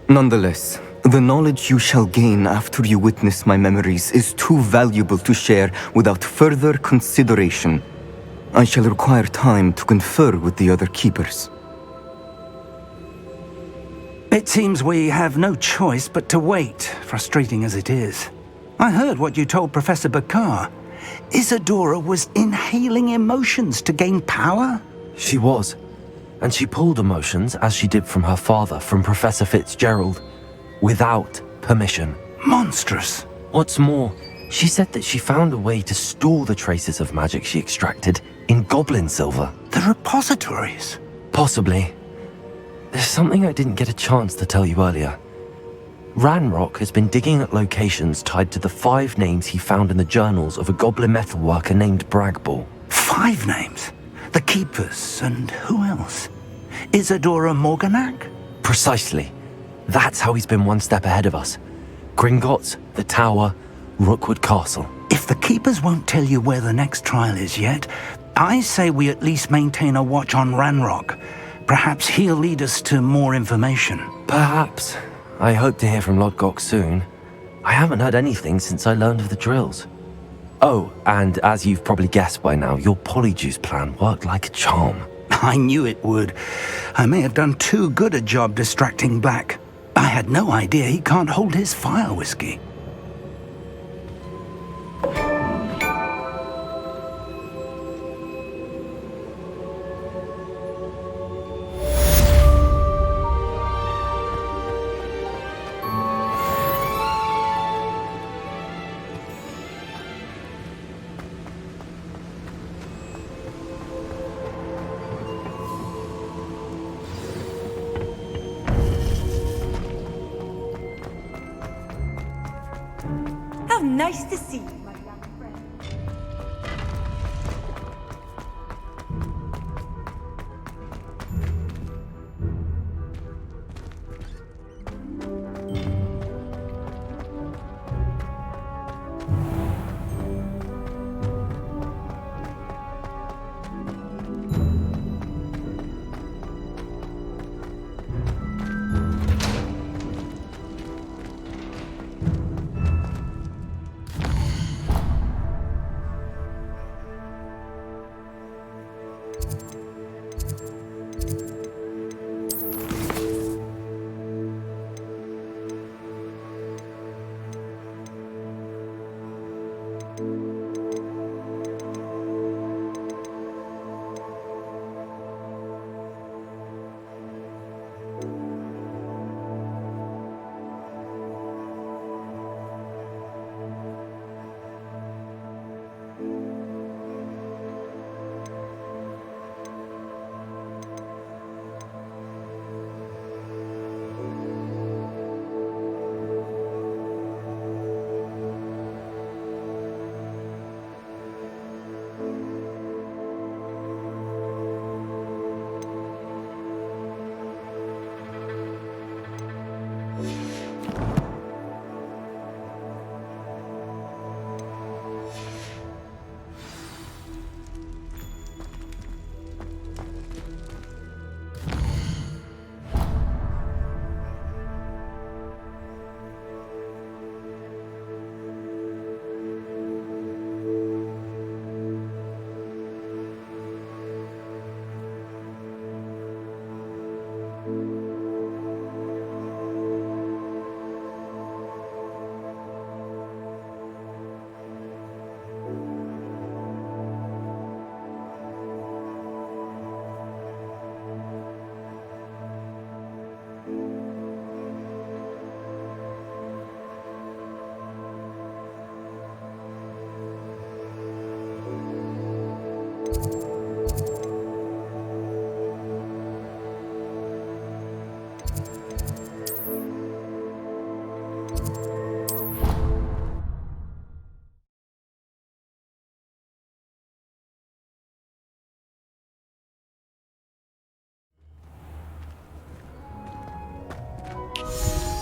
Nonetheless, the knowledge you shall gain after you witness my memories is too valuable to share without further consideration. I shall require time to confer with the other keepers. It seems we have no choice but to wait, frustrating as it is. I heard what you told Professor Bakar. Isadora was inhaling emotions to gain power? She was. And she pulled emotions, as she did from her father, from Professor Fitzgerald, without permission. Monstrous. What's more, she said that she found a way to store the traces of magic she extracted in goblin silver. The repositories? Possibly. There's something I didn't get a chance to tell you earlier. Ranrock has been digging at locations tied to the 5 names he found in the journals of a goblin metalworker named Bragball. 5 names? The Keepers, and who else? Isadora Morganac? Precisely. That's how he's been one step ahead of us. Gringotts, the Tower, Rookwood Castle. If the Keepers won't tell you where the next trial is yet, I say we at least maintain a watch on Ranrock. Perhaps he'll lead us to more information. Perhaps. I hope to hear from Lodgok soon. I haven't heard anything since I learned of the drills. Oh, and as you've probably guessed by now, your polyjuice plan worked like a charm. I knew it would. I may have done too good a job distracting Black. I had no idea he can't hold his fire whiskey. So nice to see you.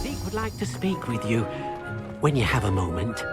Zeke would like to speak with you when you have a moment.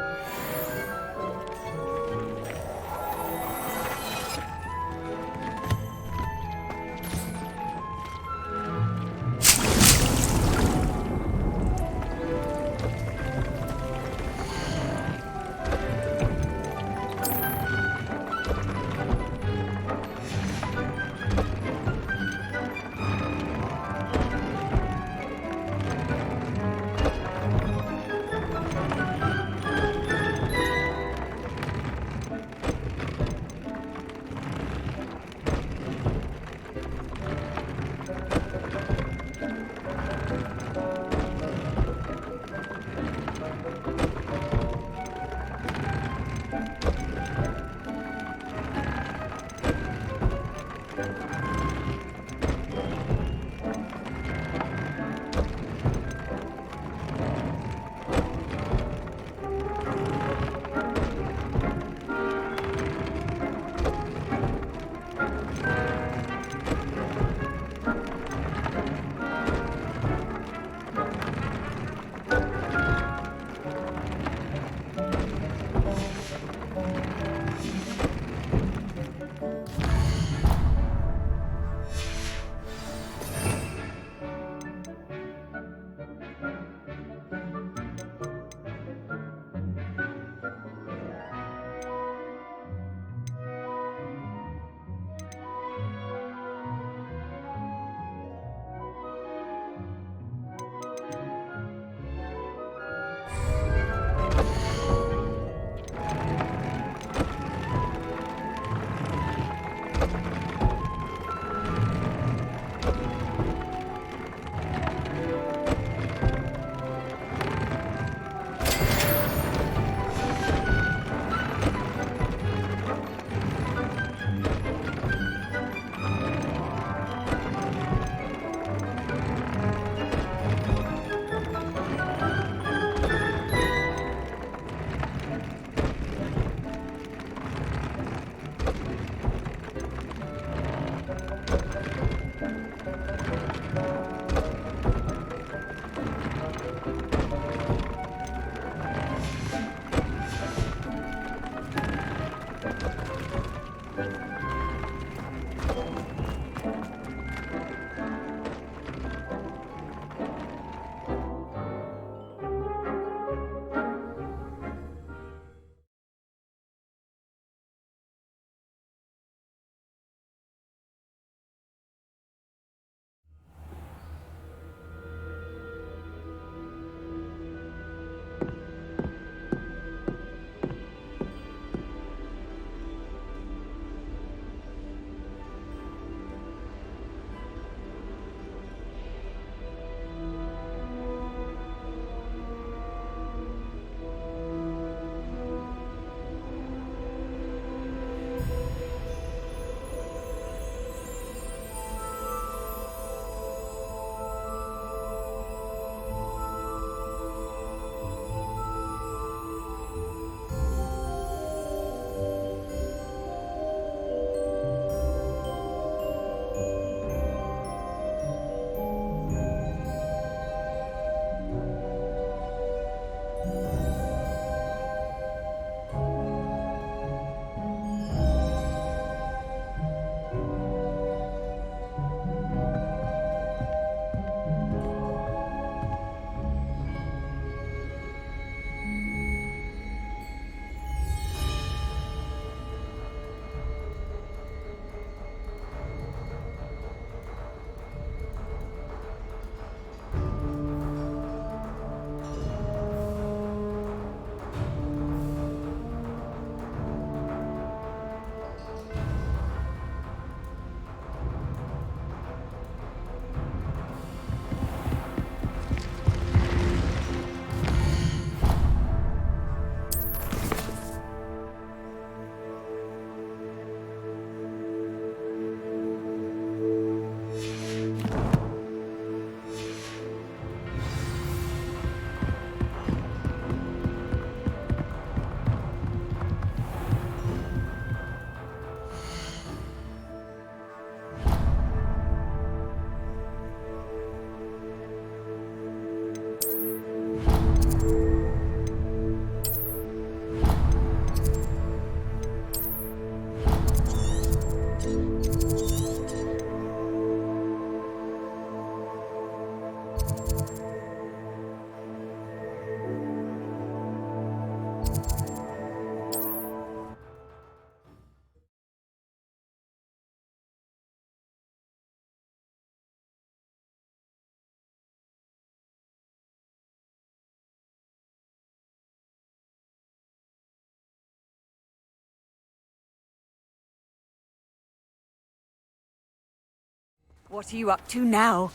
What are you up to now?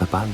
Bye-bye.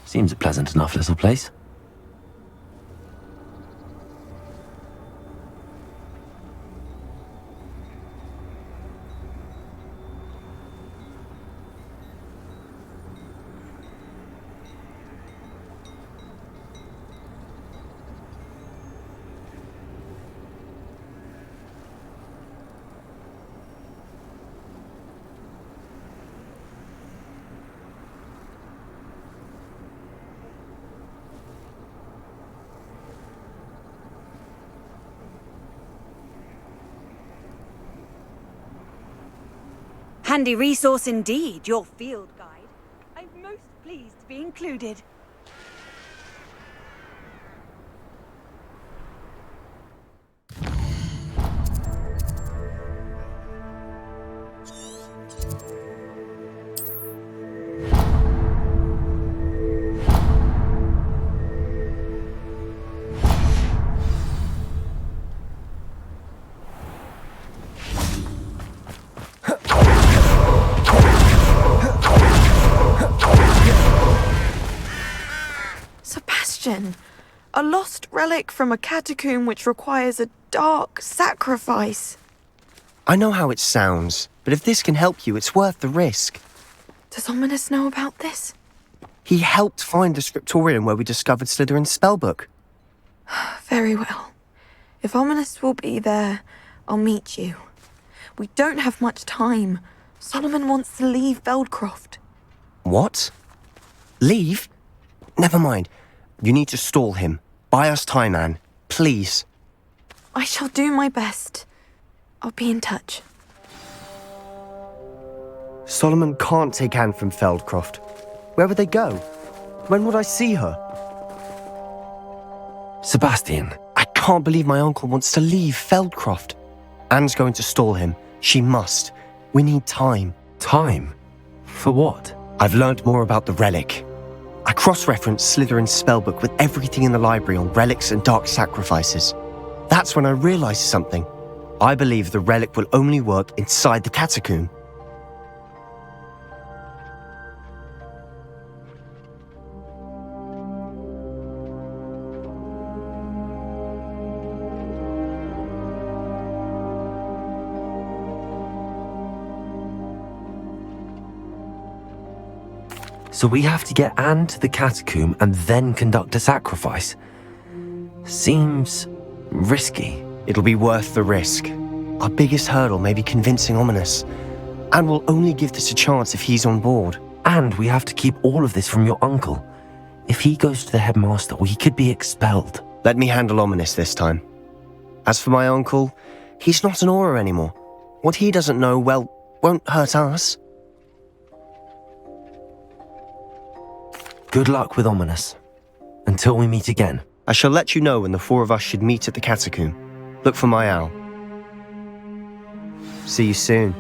Seems a pleasant enough little place. Handy resource indeed, your field guide. I'm most pleased to be included. Sebastian, a lost relic from a catacomb which requires a dark sacrifice. I know how it sounds, but if this can help you, it's worth the risk. Does Ominous know about this? He helped find the scriptorium where we discovered Slytherin's spellbook. Very well. If Ominous will be there, I'll meet you. We don't have much time. Solomon wants to leave Feldcroft. What? Leave? Never mind. You need to stall him. Buy us time, Anne. Please. I shall do my best. I'll be in touch. Solomon can't take Anne from Feldcroft. Where would they go? When would I see her? Sebastian. I can't believe my uncle wants to leave Feldcroft. Anne's going to stall him. She must. We need time. Time? For what? I've learned more about the relic. I cross-referenced Slytherin's spellbook with everything in the library on relics and dark sacrifices. That's when I realized something. I believe the relic will only work inside the catacomb. So we have to get Anne to the catacomb and then conduct a sacrifice. Seems risky. It'll be worth the risk. Our biggest hurdle may be convincing Ominous. And we'll only give this a chance if he's on board. And we have to keep all of this from your uncle. If he goes to the headmaster, we could be expelled. Let me handle Ominous this time. As for my uncle, he's not an Auror anymore. What he doesn't know, well, won't hurt us. Good luck with Ominous. Until we meet again. I shall let you know when the four of us should meet at the catacomb. Look for my owl. See you soon.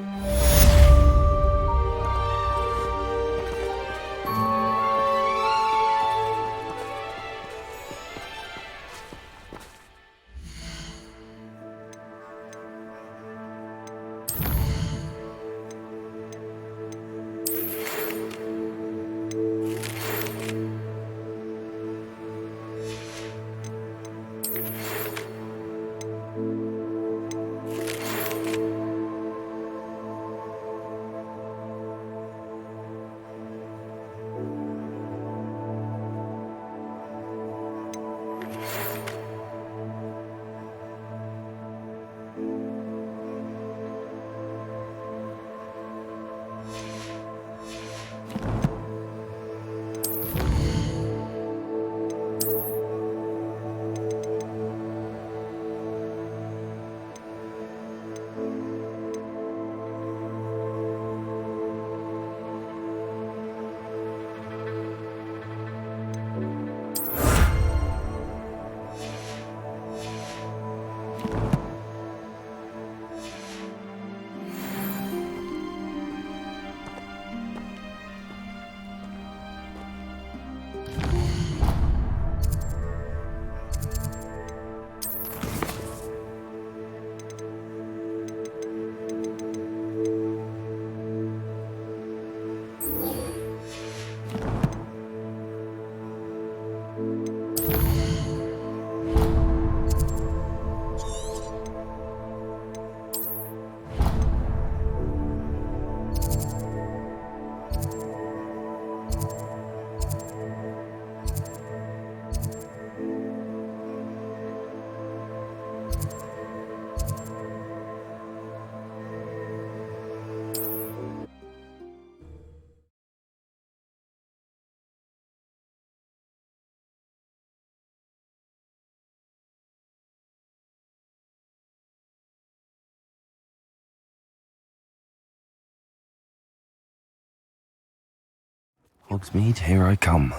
Hogsmeade, here I come.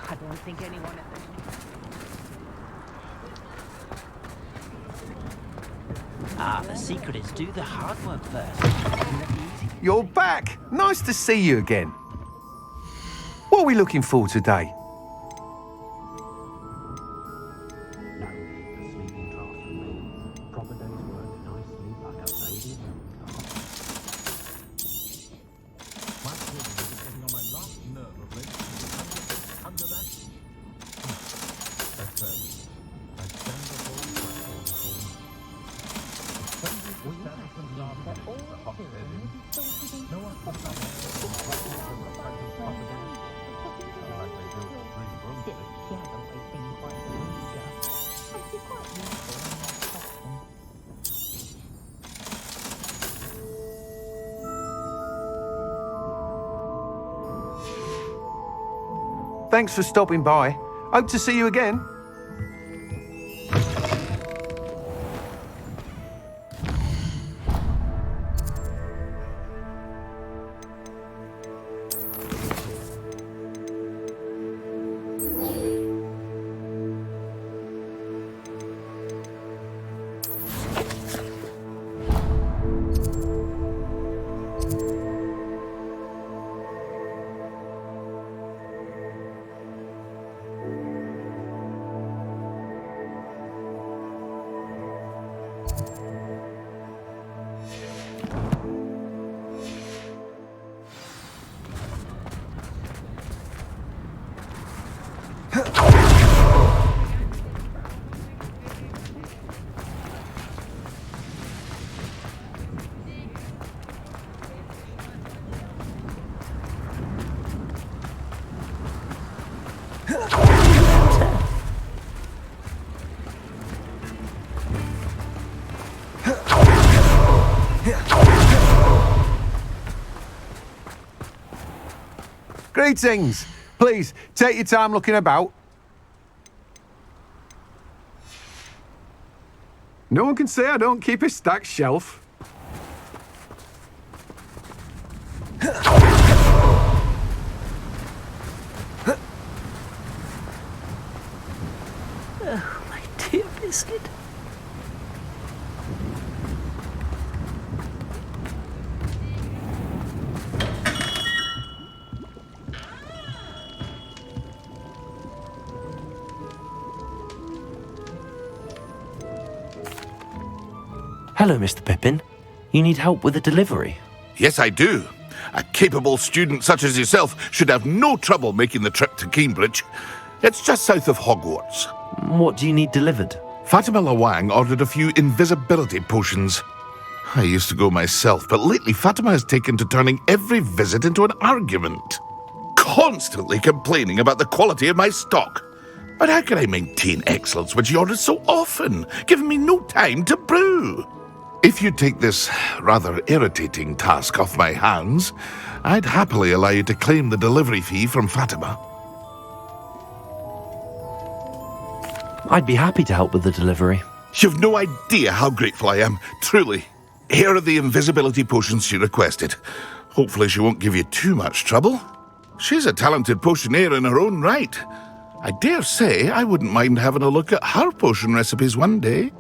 I don't think anyone at the... The secret is do the hard work first. You're back! Nice to see you again. What are we looking for today? Thanks for stopping by. Hope to see you again. Greetings. Please, take your time looking about. No one can say I don't keep a stacked shelf. Oh, my dear biscuit. Hello, Mr. Pippin. You need help with a delivery? Yes, I do. A capable student such as yourself should have no trouble making the trip to Cambridge. It's just south of Hogwarts. What do you need delivered? Fatima Lawang ordered a few invisibility potions. I used to go myself, but lately Fatima has taken to turning every visit into an argument. Constantly complaining about the quality of my stock. But how can I maintain excellence when she orders so often, giving me no time to brew? If you take this rather irritating task off my hands, I'd happily allow you to claim the delivery fee from Fatima. I'd be happy to help with the delivery. You've no idea how grateful I am, truly. Here are the invisibility potions she requested. Hopefully she won't give you too much trouble. She's a talented potioneer in her own right. I dare say I wouldn't mind having a look at her potion recipes one day.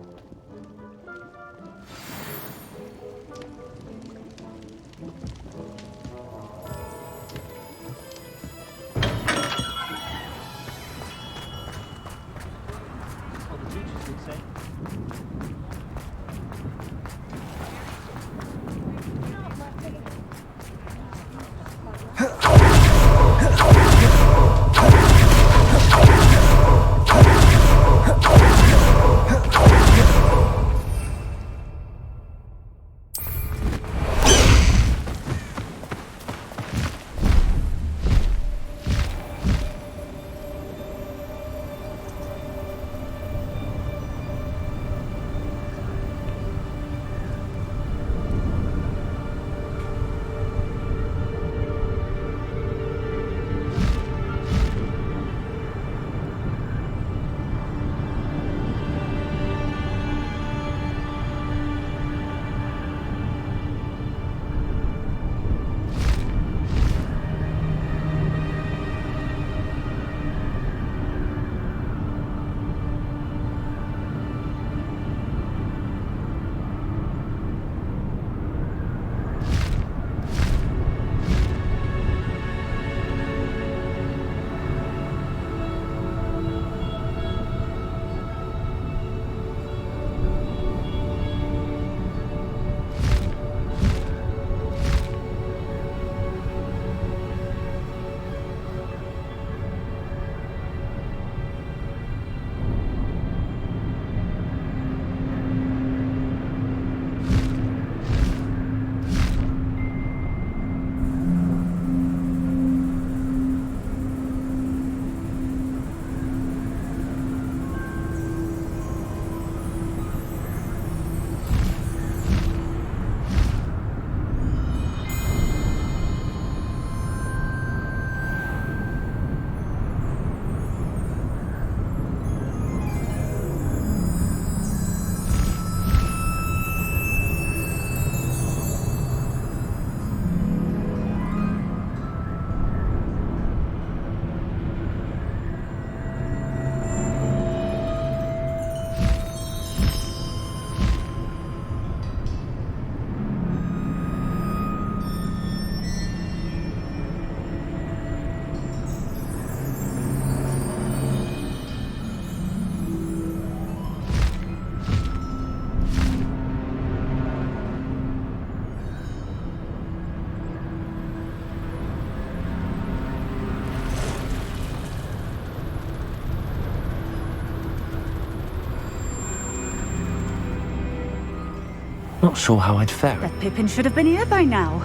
Not sure how I'd fare. That Pippin should have been here by now.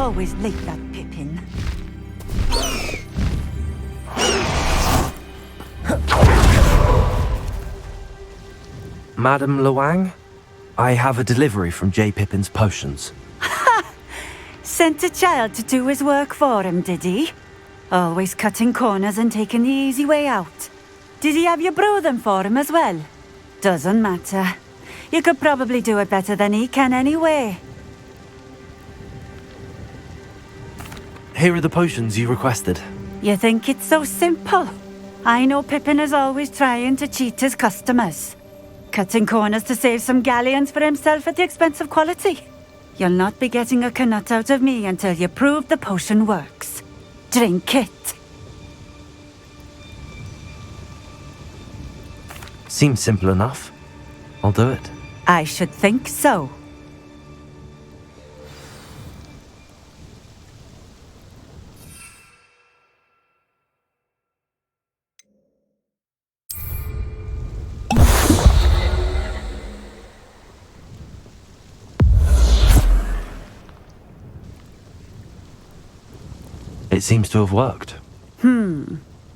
Always late, that Pippin. Madam Luang, I have a delivery from J. Pippin's potions. Sent a child to do his work for him, did he? Always cutting corners and taking the easy way out. Did he have you brew them for him as well? Doesn't matter. You could probably do it better than he can anyway. Here are the potions you requested. You think it's so simple? I know Pippin is always trying to cheat his customers. Cutting corners to save some galleons for himself at the expense of quality. You'll not be getting a canut out of me until you prove the potion works. Drink it. Seems simple enough. I'll do it. I should think so. It seems to have worked.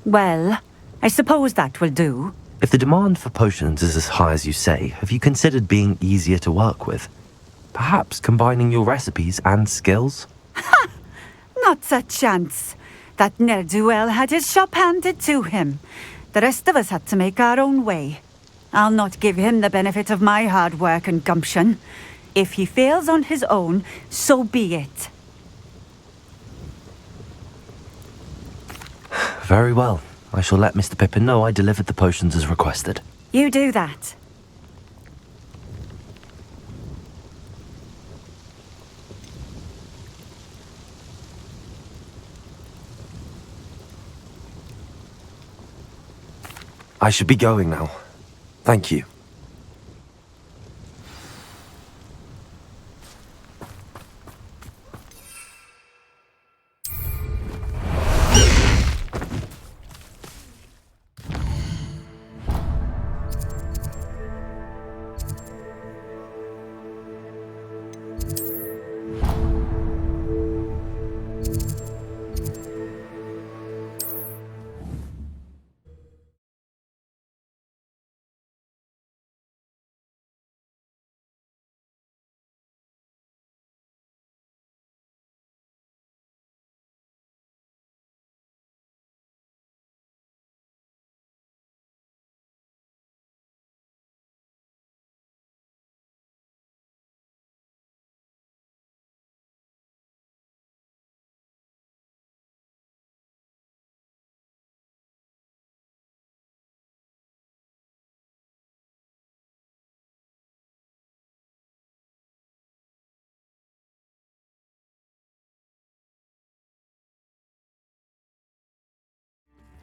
Well, I suppose that will do. If the demand for potions is as high as you say, have you considered being easier to work with? Perhaps combining your recipes and skills? Not a chance. That ne'er-do-well had his shop handed to him. The rest of us had to make our own way. I'll not give him the benefit of my hard work and gumption. If he fails on his own, so be it. Very well. I shall let Mr. Pippin know I delivered the potions as requested. You do that. I should be going now. Thank you.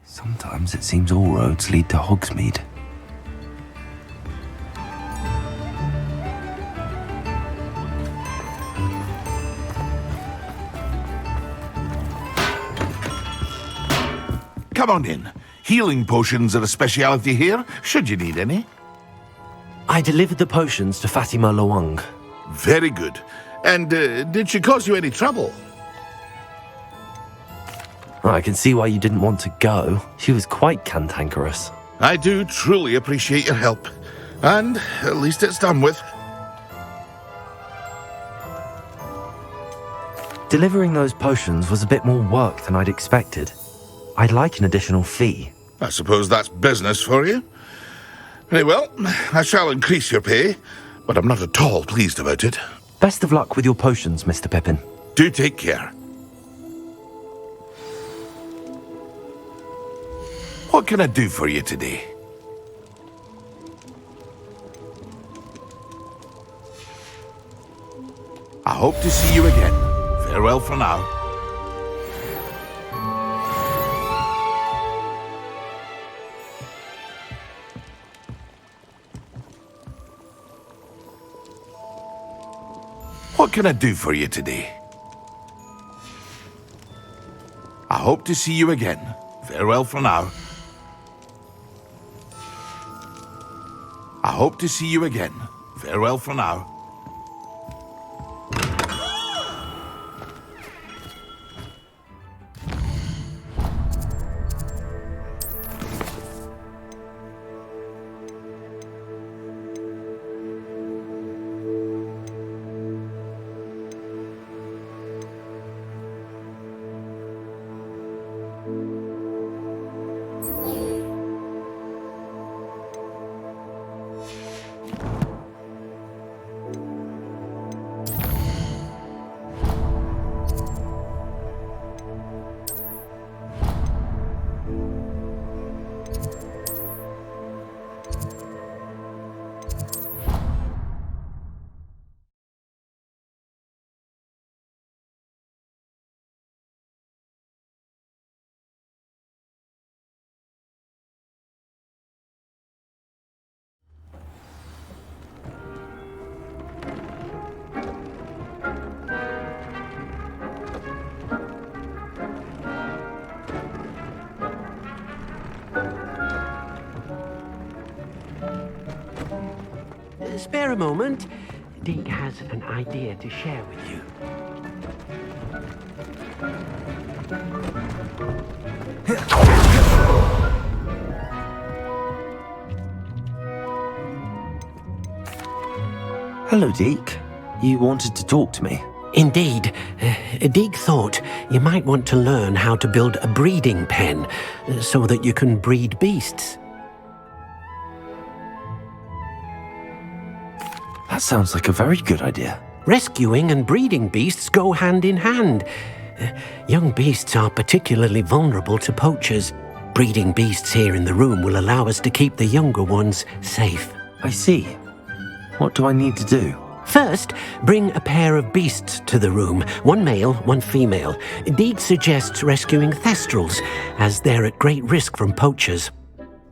Sometimes it seems all roads lead to Hogsmeade. Come on in. Healing potions are a speciality here, should you need any. I delivered the potions to Fatima Luang. Very good. And did she cause you any trouble? I can see why you didn't want to go. She was quite cantankerous. I do truly appreciate your help. And at least it's done with. Delivering those potions was a bit more work than I'd expected. I'd like an additional fee. I suppose that's business for you. Very well, I shall increase your pay, but I'm not at all pleased about it. Best of luck with your potions, Mr. Pippin. Do take care. What can I do for you today? I hope to see you again. Farewell for now. What can I do for you today? I hope to see you again. Farewell for now. I hope to see you again. Farewell for now. Spare a moment. Deke has an idea to share with you. Hello, Deke. You wanted to talk to me? Indeed. Deke thought you might want to learn how to build a breeding pen so that you can breed beasts. That sounds like a very good idea. Rescuing and breeding beasts go hand in hand. Young beasts are particularly vulnerable to poachers. Breeding beasts here in the room will allow us to keep the younger ones safe. I see. What do I need to do? First, bring a pair of beasts to the room. One male, one female. Deke suggests rescuing thestrals, as they're at great risk from poachers.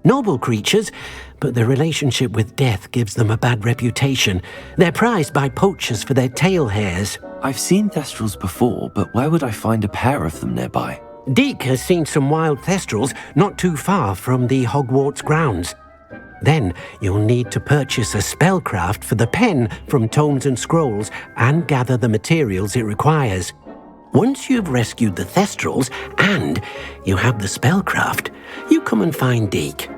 Noble creatures, but their relationship with death gives them a bad reputation. They're prized by poachers for their tail hairs. I've seen thestrals before, but where would I find a pair of them nearby? Deke has seen some wild thestrals not too far from the Hogwarts grounds. Then you'll need to purchase a spellcraft for the pen from Tomes and Scrolls and gather the materials it requires. Once you've rescued the thestrals and you have the spellcraft, you come and find Deke.